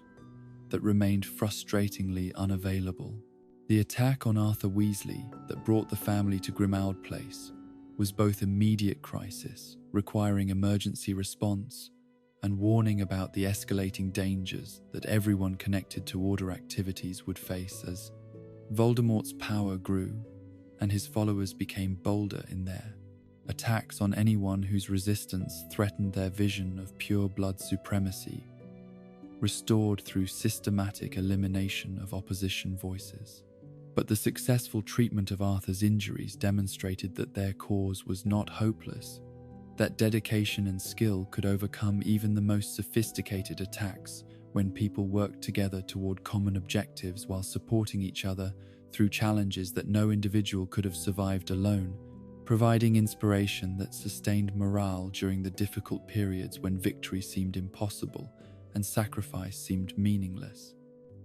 Speaker 1: that remained frustratingly unavailable. The attack on Arthur Weasley that brought the family to Grimmauld Place was both immediate crisis, requiring emergency response, and warning about the escalating dangers that everyone connected to Order activities would face as Voldemort's power grew and his followers became bolder in their attacks on anyone whose resistance threatened their vision of pure blood supremacy, restored through systematic elimination of opposition voices. But the successful treatment of Arthur's injuries demonstrated that their cause was not hopeless, that dedication and skill could overcome even the most sophisticated attacks when people worked together toward common objectives while supporting each other through challenges that no individual could have survived alone, providing inspiration that sustained morale during the difficult periods when victory seemed impossible and sacrifice seemed meaningless.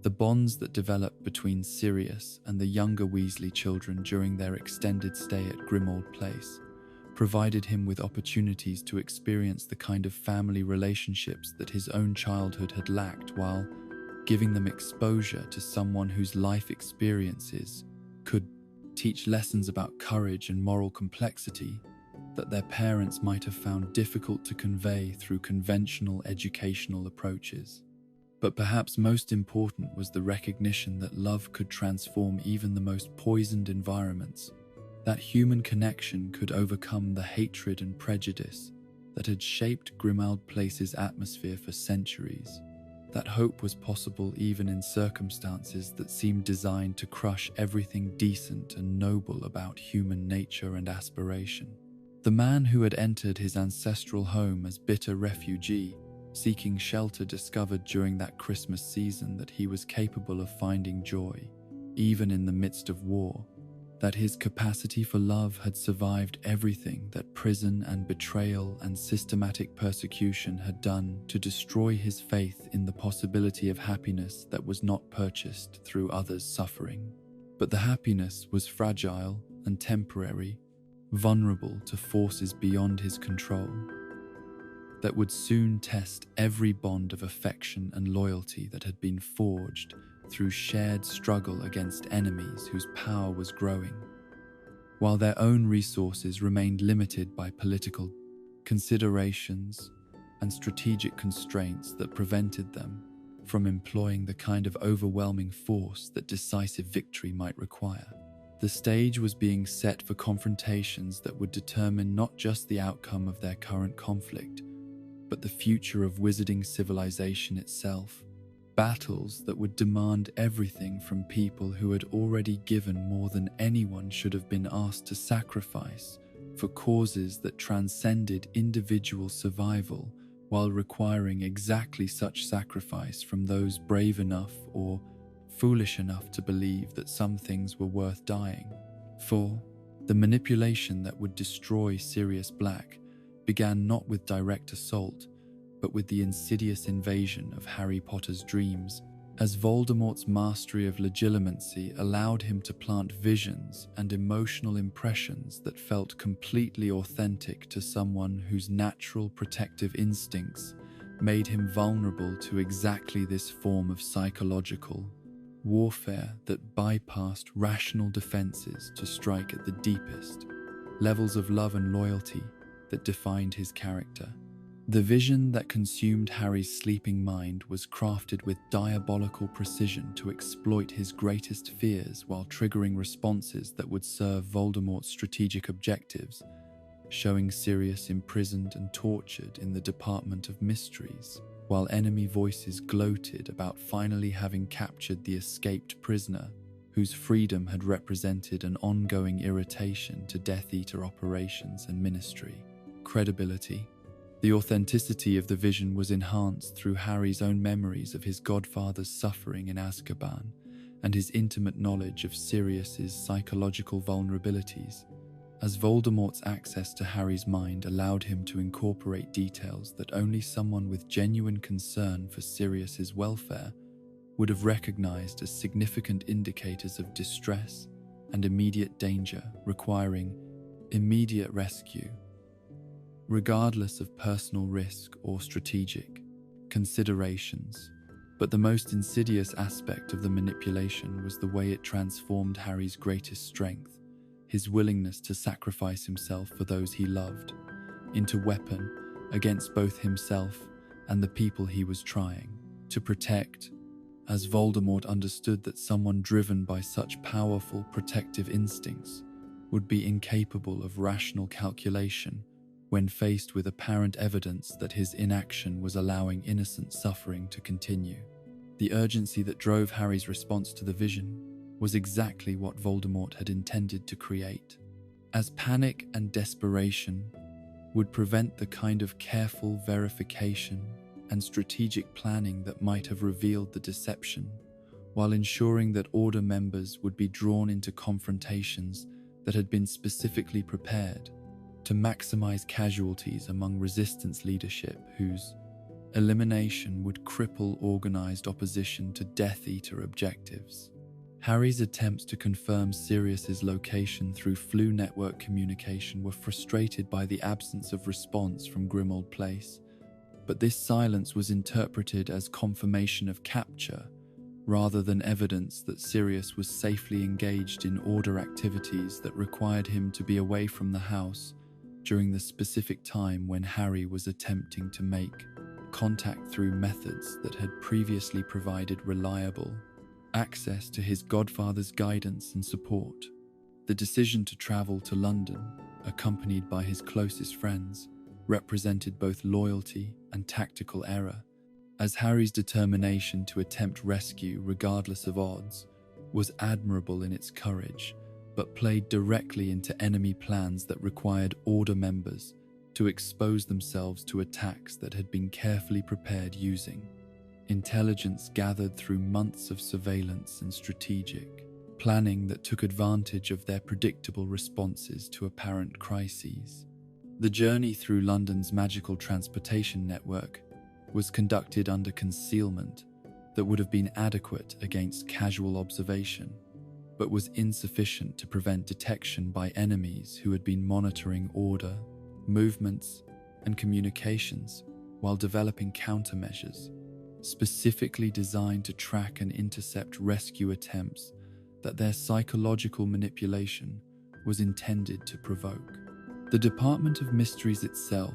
Speaker 1: The bonds that developed between Sirius and the younger Weasley children during their extended stay at Grimmauld Place provided him with opportunities to experience the kind of family relationships that his own childhood had lacked while giving them exposure to someone whose life experiences could teach lessons about courage and moral complexity that their parents might have found difficult to convey through conventional educational approaches. But perhaps most important was the recognition that love could transform even the most poisoned environments, that human connection could overcome the hatred and prejudice that had shaped Grimmauld Place's atmosphere for centuries, that hope was possible even in circumstances that seemed designed to crush everything decent and noble about human nature and aspiration. The man who had entered his ancestral home as bitter refugee, seeking shelter, discovered during that Christmas season that he was capable of finding joy, even in the midst of war, that his capacity for love had survived everything that prison and betrayal and systematic persecution had done to destroy his faith in the possibility of happiness that was not purchased through others' suffering. But the happiness was fragile and temporary, vulnerable to forces beyond his control, that would soon test every bond of affection and loyalty that had been forged through shared struggle against enemies whose power was growing, while their own resources remained limited by political considerations and strategic constraints that prevented them from employing the kind of overwhelming force that decisive victory might require. The stage was being set for confrontations that would determine not just the outcome of their current conflict, but the future of wizarding civilization itself. Battles that would demand everything from people who had already given more than anyone should have been asked to sacrifice for causes that transcended individual survival, while requiring exactly such sacrifice from those brave enough or foolish enough to believe that some things were worth dying for. The manipulation that would destroy Sirius Black began not with direct assault, but with the insidious invasion of Harry Potter's dreams, as Voldemort's mastery of legilimency allowed him to plant visions and emotional impressions that felt completely authentic to someone whose natural protective instincts made him vulnerable to exactly this form of psychological warfare that bypassed rational defenses to strike at the deepest levels of love and loyalty that defined his character. The vision that consumed Harry's sleeping mind was crafted with diabolical precision to exploit his greatest fears while triggering responses that would serve Voldemort's strategic objectives, showing Sirius imprisoned and tortured in the Department of Mysteries, while enemy voices gloated about finally having captured the escaped prisoner whose freedom had represented an ongoing irritation to Death Eater operations and ministry. Credibility. The authenticity of the vision was enhanced through Harry's own memories of his godfather's suffering in Azkaban and his intimate knowledge of Sirius's psychological vulnerabilities, as Voldemort's access to Harry's mind allowed him to incorporate details that only someone with genuine concern for Sirius's welfare would have recognized as significant indicators of distress and immediate danger requiring immediate rescue, regardless of personal risk or strategic considerations. But the most insidious aspect of the manipulation was the way it transformed Harry's greatest strength, his willingness to sacrifice himself for those he loved, into weapon against both himself and the people he was trying to protect, as Voldemort understood that someone driven by such powerful protective instincts would be incapable of rational calculation when faced with apparent evidence that his inaction was allowing innocent suffering to continue. The urgency that drove Harry's response to the vision was exactly what Voldemort had intended to create, as panic and desperation would prevent the kind of careful verification and strategic planning that might have revealed the deception, while ensuring that Order members would be drawn into confrontations that had been specifically prepared to maximize casualties among resistance leadership whose elimination would cripple organized opposition to Death Eater objectives. Harry's attempts to confirm Sirius's location through Floo network communication were frustrated by the absence of response from Grimmauld Place, but this silence was interpreted as confirmation of capture rather than evidence that Sirius was safely engaged in Order activities that required him to be away from the house during the specific time when Harry was attempting to make contact through methods that had previously provided reliable access to his godfather's guidance and support. The decision to travel to London, accompanied by his closest friends, represented both loyalty and tactical error, as Harry's determination to attempt rescue regardless of odds was admirable in its courage, but played directly into enemy plans that required Order members to expose themselves to attacks that had been carefully prepared using intelligence gathered through months of surveillance and strategic planning that took advantage of their predictable responses to apparent crises. The journey through London's magical transportation network was conducted under concealment that would have been adequate against casual observation, but was insufficient to prevent detection by enemies who had been monitoring Order, movements, and communications while developing countermeasures, specifically designed to track and intercept rescue attempts that their psychological manipulation was intended to provoke. The Department of Mysteries itself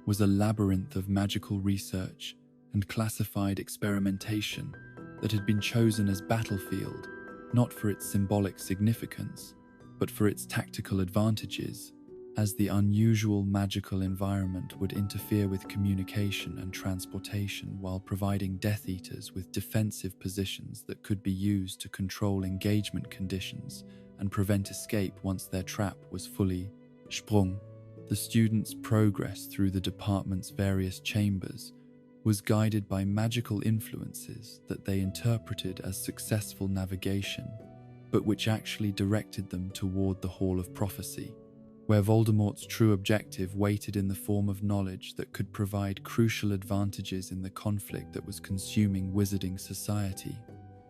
Speaker 1: was a labyrinth of magical research and classified experimentation that had been chosen as battlefield not for its symbolic significance, but for its tactical advantages, as the unusual magical environment would interfere with communication and transportation while providing Death Eaters with defensive positions that could be used to control engagement conditions and prevent escape once their trap was fully sprung. The students' progress through the department's various chambers was guided by magical influences that they interpreted as successful navigation, but which actually directed them toward the Hall of Prophecy, where Voldemort's true objective waited in the form of knowledge that could provide crucial advantages in the conflict that was consuming wizarding society,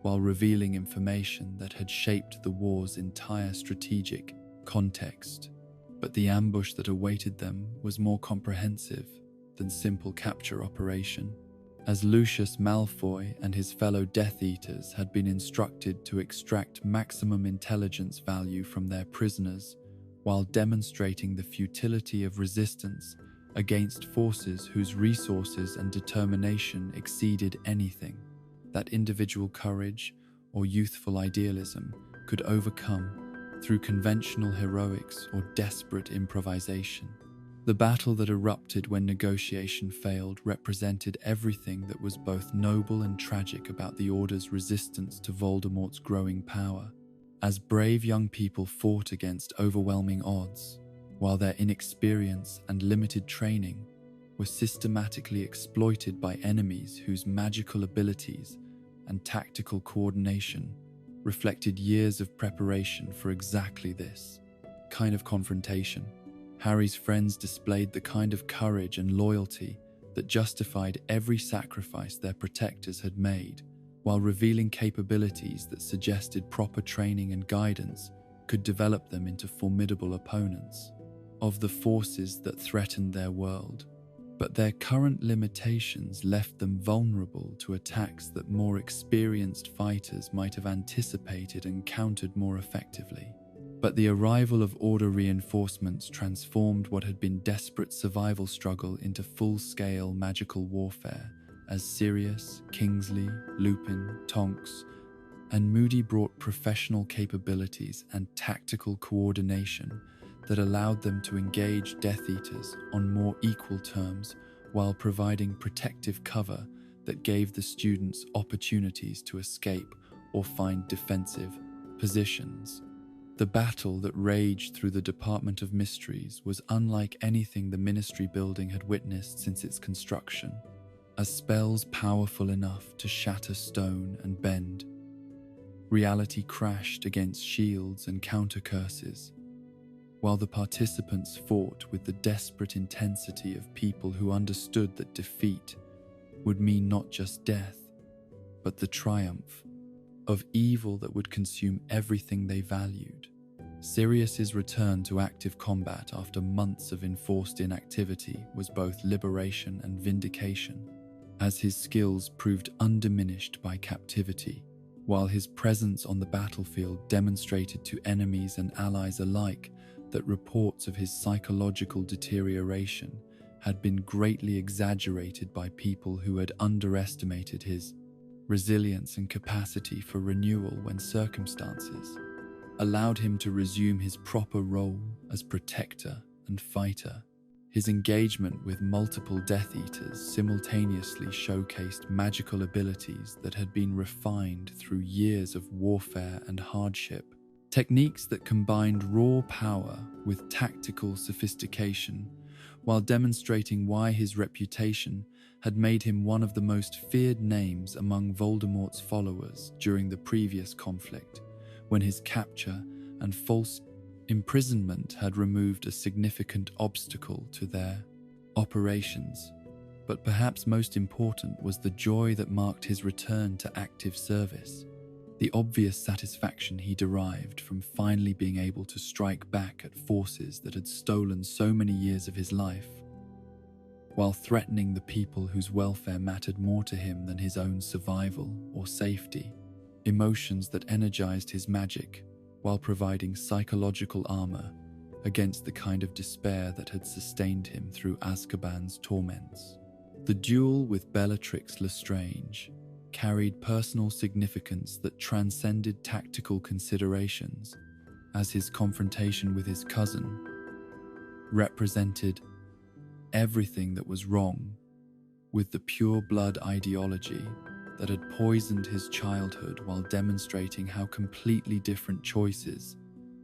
Speaker 1: while revealing information that had shaped the war's entire strategic context. But the ambush that awaited them was more comprehensive than simple capture operation, as Lucius Malfoy and his fellow Death Eaters had been instructed to extract maximum intelligence value from their prisoners while demonstrating the futility of resistance against forces whose resources and determination exceeded anything that individual courage or youthful idealism could overcome through conventional heroics or desperate improvisation. The battle that erupted when negotiation failed represented everything that was both noble and tragic about the Order's resistance to Voldemort's growing power, as brave young people fought against overwhelming odds, while their inexperience and limited training were systematically exploited by enemies whose magical abilities and tactical coordination reflected years of preparation for exactly this kind of confrontation. Harry's friends displayed the kind of courage and loyalty that justified every sacrifice their protectors had made, while revealing capabilities that suggested proper training and guidance could develop them into formidable opponents of the forces that threatened their world. But their current limitations left them vulnerable to attacks that more experienced fighters might have anticipated and countered more effectively. But the arrival of Order reinforcements transformed what had been desperate survival struggle into full-scale magical warfare, as Sirius, Kingsley, Lupin, Tonks, and Moody brought professional capabilities and tactical coordination that allowed them to engage Death Eaters on more equal terms while providing protective cover that gave the students opportunities to escape or find defensive positions. The battle that raged through the Department of Mysteries was unlike anything the Ministry building had witnessed since its construction, as spells powerful enough to shatter stone and bend. Reality crashed against shields and counter-curses, while the participants fought with the desperate intensity of people who understood that defeat would mean not just death, but the triumph of evil that would consume everything they valued. Sirius's return to active combat after months of enforced inactivity was both liberation and vindication, as his skills proved undiminished by captivity, while his presence on the battlefield demonstrated to enemies and allies alike that reports of his psychological deterioration had been greatly exaggerated by people who had underestimated his resilience and capacity for renewal when circumstances allowed him to resume his proper role as protector and fighter. His engagement with multiple Death Eaters simultaneously showcased magical abilities that had been refined through years of warfare and hardship, techniques that combined raw power with tactical sophistication, while demonstrating why his reputation had made him one of the most feared names among Voldemort's followers during the previous conflict, when his capture and false imprisonment had removed a significant obstacle to their operations. But perhaps most important was the joy that marked his return to active service, the obvious satisfaction he derived from finally being able to strike back at forces that had stolen so many years of his life, while threatening the people whose welfare mattered more to him than his own survival or safety, emotions that energized his magic while providing psychological armor against the kind of despair that had sustained him through Azkaban's torments. The duel with Bellatrix Lestrange carried personal significance that transcended tactical considerations, as his confrontation with his cousin represented everything that was wrong with the pure blood ideology that had poisoned his childhood, while demonstrating how completely different choices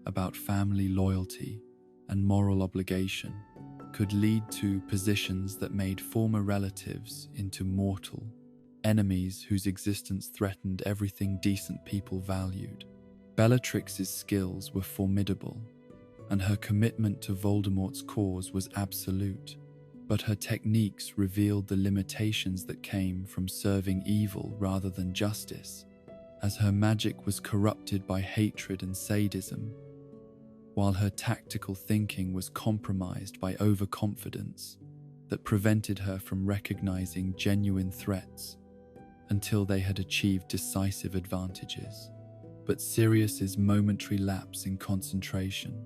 Speaker 1: about family loyalty and moral obligation could lead to positions that made former relatives into mortal enemies whose existence threatened everything decent people valued. Bellatrix's skills were formidable, and her commitment to Voldemort's cause was absolute. But her techniques revealed the limitations that came from serving evil rather than justice, as her magic was corrupted by hatred and sadism, while her tactical thinking was compromised by overconfidence that prevented her from recognizing genuine threats until they had achieved decisive advantages. But Sirius's momentary lapse in concentration,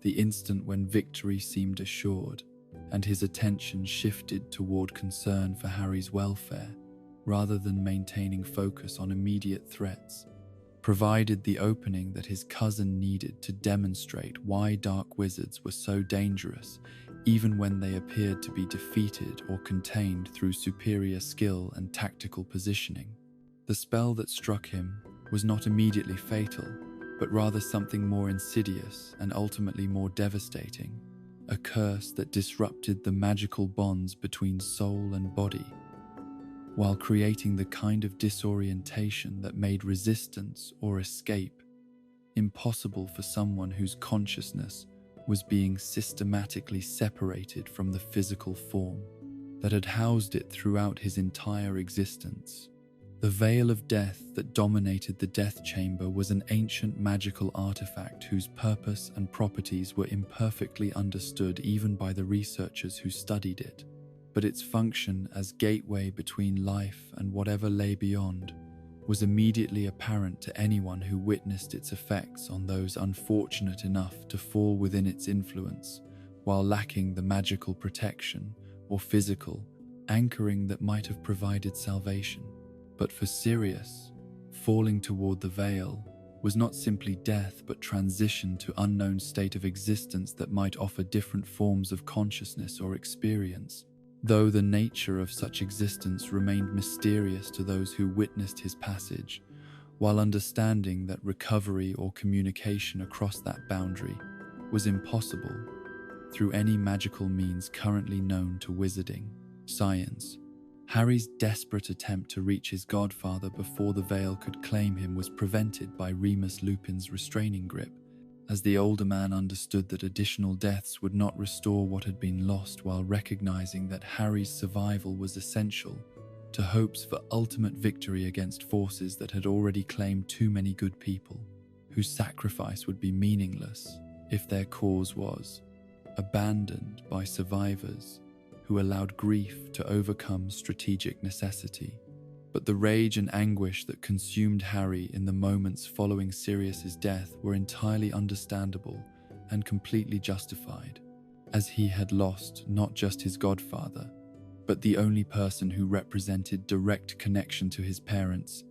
Speaker 1: the instant when victory seemed assured, and his attention shifted toward concern for Harry's welfare rather than maintaining focus on immediate threats, provided the opening that his cousin needed to demonstrate why dark wizards were so dangerous, even when they appeared to be defeated or contained through superior skill and tactical positioning. The spell that struck him was not immediately fatal, but rather something more insidious and ultimately more devastating. A curse that disrupted the magical bonds between soul and body, while creating the kind of disorientation that made resistance or escape impossible for someone whose consciousness was being systematically separated from the physical form that had housed it throughout his entire existence. The veil of death that dominated the Death Chamber was an ancient magical artifact whose purpose and properties were imperfectly understood even by the researchers who studied it, but its function as gateway between life and whatever lay beyond was immediately apparent to anyone who witnessed its effects on those unfortunate enough to fall within its influence, while lacking the magical protection or physical anchoring that might have provided salvation. But for Sirius, falling toward the veil was not simply death but transition to unknown state of existence that might offer different forms of consciousness or experience, though the nature of such existence remained mysterious to those who witnessed his passage, while understanding that recovery or communication across that boundary was impossible through any magical means currently known to wizarding science. Harry's desperate attempt to reach his godfather before the veil could claim him was prevented by Remus Lupin's restraining grip, as the older man understood that additional deaths would not restore what had been lost, while recognizing that Harry's survival was essential to hopes for ultimate victory against forces that had already claimed too many good people, whose sacrifice would be meaningless if their cause was abandoned by survivors who allowed grief to overcome strategic necessity. But the rage and anguish that consumed Harry in the moments following Sirius's death were entirely understandable and completely justified, as he had lost not just his godfather, but the only person who represented direct connection to his parents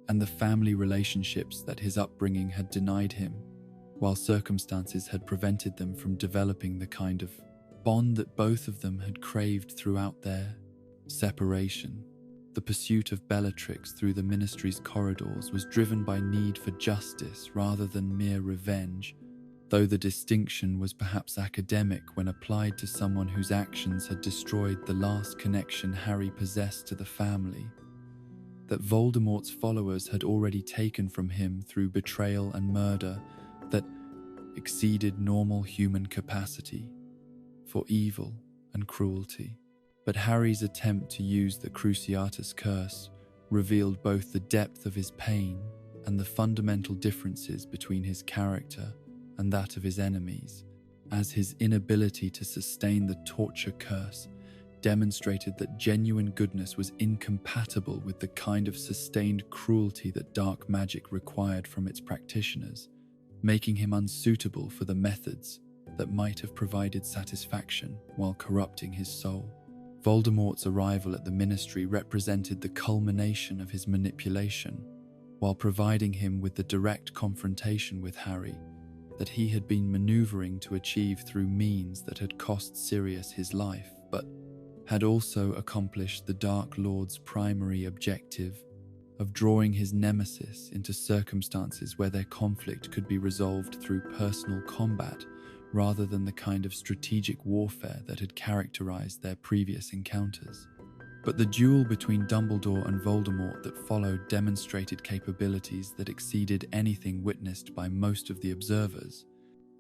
Speaker 1: and the family relationships that his upbringing had denied him, while circumstances had prevented them from developing the kind of bond that both of them had craved throughout their separation. The pursuit of Bellatrix through the Ministry's corridors was driven by need for justice rather than mere revenge, though the distinction was perhaps academic when applied to someone whose actions had destroyed the last connection Harry possessed to the family that Voldemort's followers had already taken from him through betrayal and murder that exceeded normal human capacity for evil and cruelty. But Harry's attempt to use the Cruciatus Curse revealed both the depth of his pain and the fundamental differences between his character and that of his enemies, as his inability to sustain the torture curse demonstrated that genuine goodness was incompatible with the kind of sustained cruelty that dark magic required from its practitioners, making him unsuitable for the methods that might have provided satisfaction while corrupting his soul. Voldemort's arrival at the Ministry represented the culmination of his manipulation, while providing him with the direct confrontation with Harry that he had been maneuvering to achieve through means that had cost Sirius his life, but had also accomplished the Dark Lord's primary objective of drawing his nemesis into circumstances where their conflict could be resolved through personal combat rather than the kind of strategic warfare that had characterized their previous encounters. But the duel between Dumbledore and Voldemort that followed demonstrated capabilities that exceeded anything witnessed by most of the observers,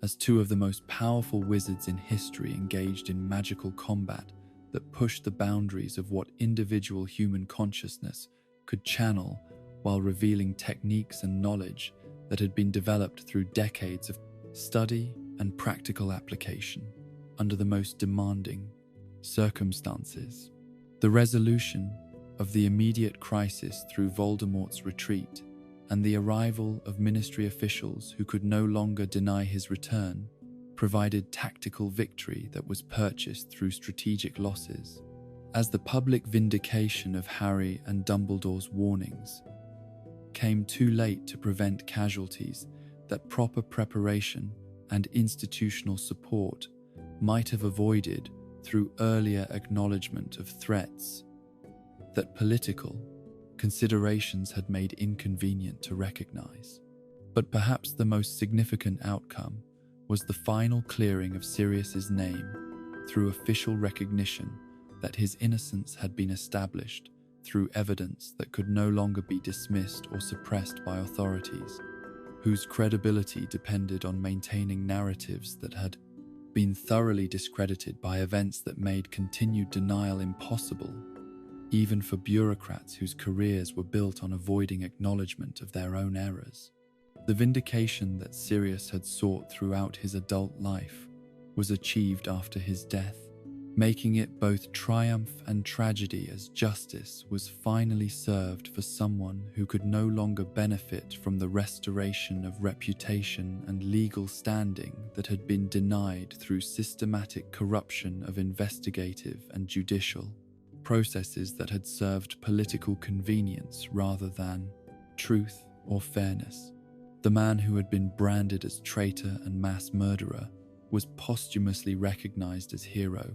Speaker 1: as two of the most powerful wizards in history engaged in magical combat that pushed the boundaries of what individual human consciousness could channel while revealing techniques and knowledge that had been developed through decades of study and practical application under the most demanding circumstances. The resolution of the immediate crisis through Voldemort's retreat and the arrival of Ministry officials who could no longer deny his return provided tactical victory that was purchased through strategic losses, as the public vindication of Harry and Dumbledore's warnings came too late to prevent casualties that proper preparation and institutional support might have avoided through earlier acknowledgement of threats that political considerations had made inconvenient to recognize. But perhaps the most significant outcome was the final clearing of Sirius's name through official recognition that his innocence had been established through evidence that could no longer be dismissed or suppressed by authorities, whose credibility depended on maintaining narratives that had been thoroughly discredited by events that made continued denial impossible, even for bureaucrats whose careers were built on avoiding acknowledgement of their own errors. The vindication that Sirius had sought throughout his adult life was achieved after his death, making it both triumph and tragedy as justice was finally served for someone who could no longer benefit from the restoration of reputation and legal standing that had been denied through systematic corruption of investigative and judicial processes that had served political convenience rather than truth or fairness. The man who had been branded as traitor and mass murderer was posthumously recognized as hero,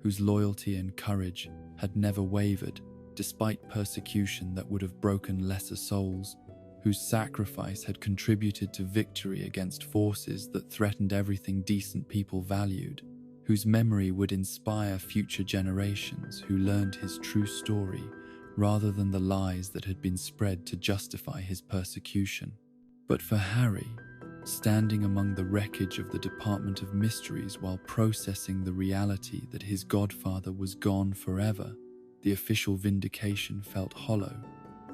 Speaker 1: whose loyalty and courage had never wavered despite persecution that would have broken lesser souls, whose sacrifice had contributed to victory against forces that threatened everything decent people valued, whose memory would inspire future generations who learned his true story rather than the lies that had been spread to justify his persecution. But for Harry, standing among the wreckage of the Department of Mysteries while processing the reality that his godfather was gone forever, the official vindication felt hollow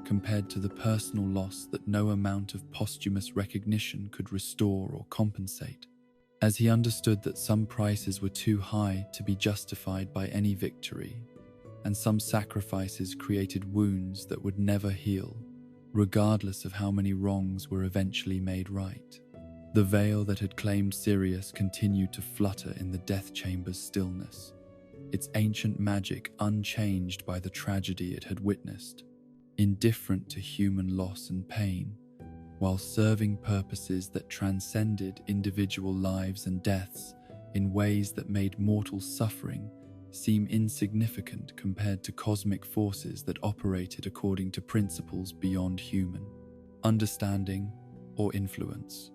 Speaker 1: compared to the personal loss that no amount of posthumous recognition could restore or compensate, as he understood that some prices were too high to be justified by any victory, and some sacrifices created wounds that would never heal, regardless of how many wrongs were eventually made right. The veil that had claimed Sirius continued to flutter in the death chamber's stillness, its ancient magic unchanged by the tragedy it had witnessed, indifferent to human loss and pain, while serving purposes that transcended individual lives and deaths in ways that made mortal suffering seem insignificant compared to cosmic forces that operated according to principles beyond human understanding or influence.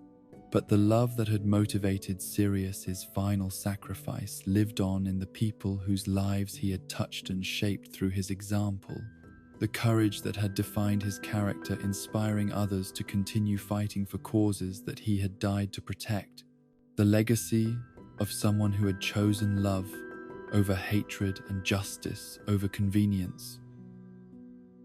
Speaker 1: But the love that had motivated Sirius's final sacrifice lived on in the people whose lives he had touched and shaped through his example, the courage that had defined his character, inspiring others to continue fighting for causes that he had died to protect, the legacy of someone who had chosen love over hatred and justice over convenience,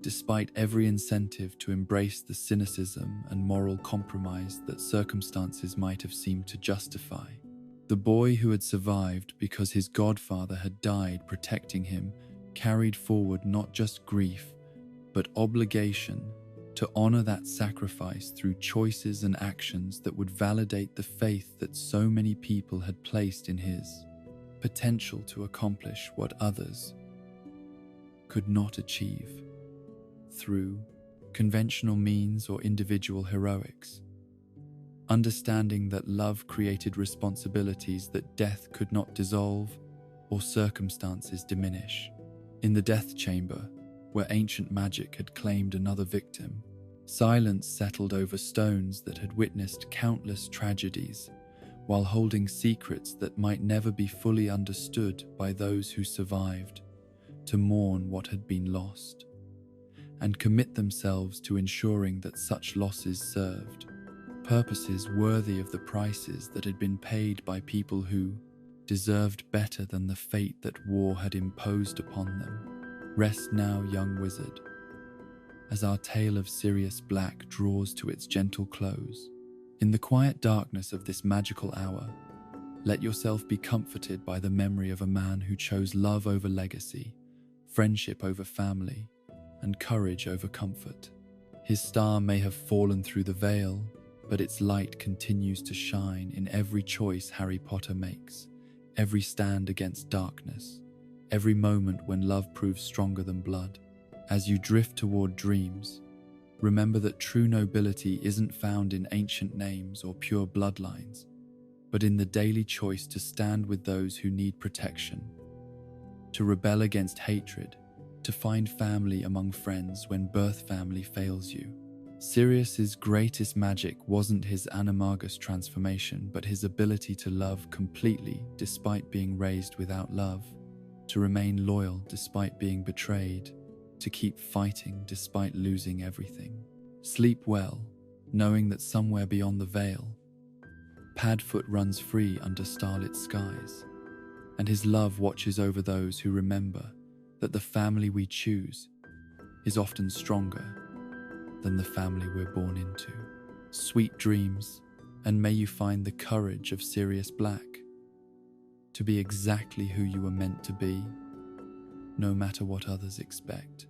Speaker 1: despite every incentive to embrace the cynicism and moral compromise that circumstances might have seemed to justify. The boy who had survived because his godfather had died protecting him carried forward not just grief, but obligation to honor that sacrifice through choices and actions that would validate the faith that so many people had placed in his potential to accomplish what others could not achieve through conventional means or individual heroics. Understanding that love created responsibilities that death could not dissolve or circumstances diminish. In the death chamber, where ancient magic had claimed another victim, silence settled over stones that had witnessed countless tragedies, while holding secrets that might never be fully understood by those who survived, to mourn what had been lost, and commit themselves to ensuring that such losses served purposes worthy of the prices that had been paid by people who deserved better than the fate that war had imposed upon them. Rest now, young wizard, as our tale of Sirius Black draws to its gentle close. In the quiet darkness of this magical hour, let yourself be comforted by the memory of a man who chose love over legacy, friendship over family, and courage over comfort. His star may have fallen through the veil, but its light continues to shine in every choice Harry Potter makes, every stand against darkness, every moment when love proves stronger than blood. As you drift toward dreams, remember that true nobility isn't found in ancient names or pure bloodlines, but in the daily choice to stand with those who need protection, to rebel against hatred, to find family among friends when birth family fails you. Sirius's greatest magic wasn't his animagus transformation, but his ability to love completely despite being raised without love, to remain loyal despite being betrayed, to keep fighting despite losing everything. Sleep well, knowing that somewhere beyond the veil, Padfoot runs free under starlit skies, and his love watches over those who remember that the family we choose is often stronger than the family we're born into. Sweet dreams, and may you find the courage of Sirius Black to be exactly who you were meant to be, no matter what others expect.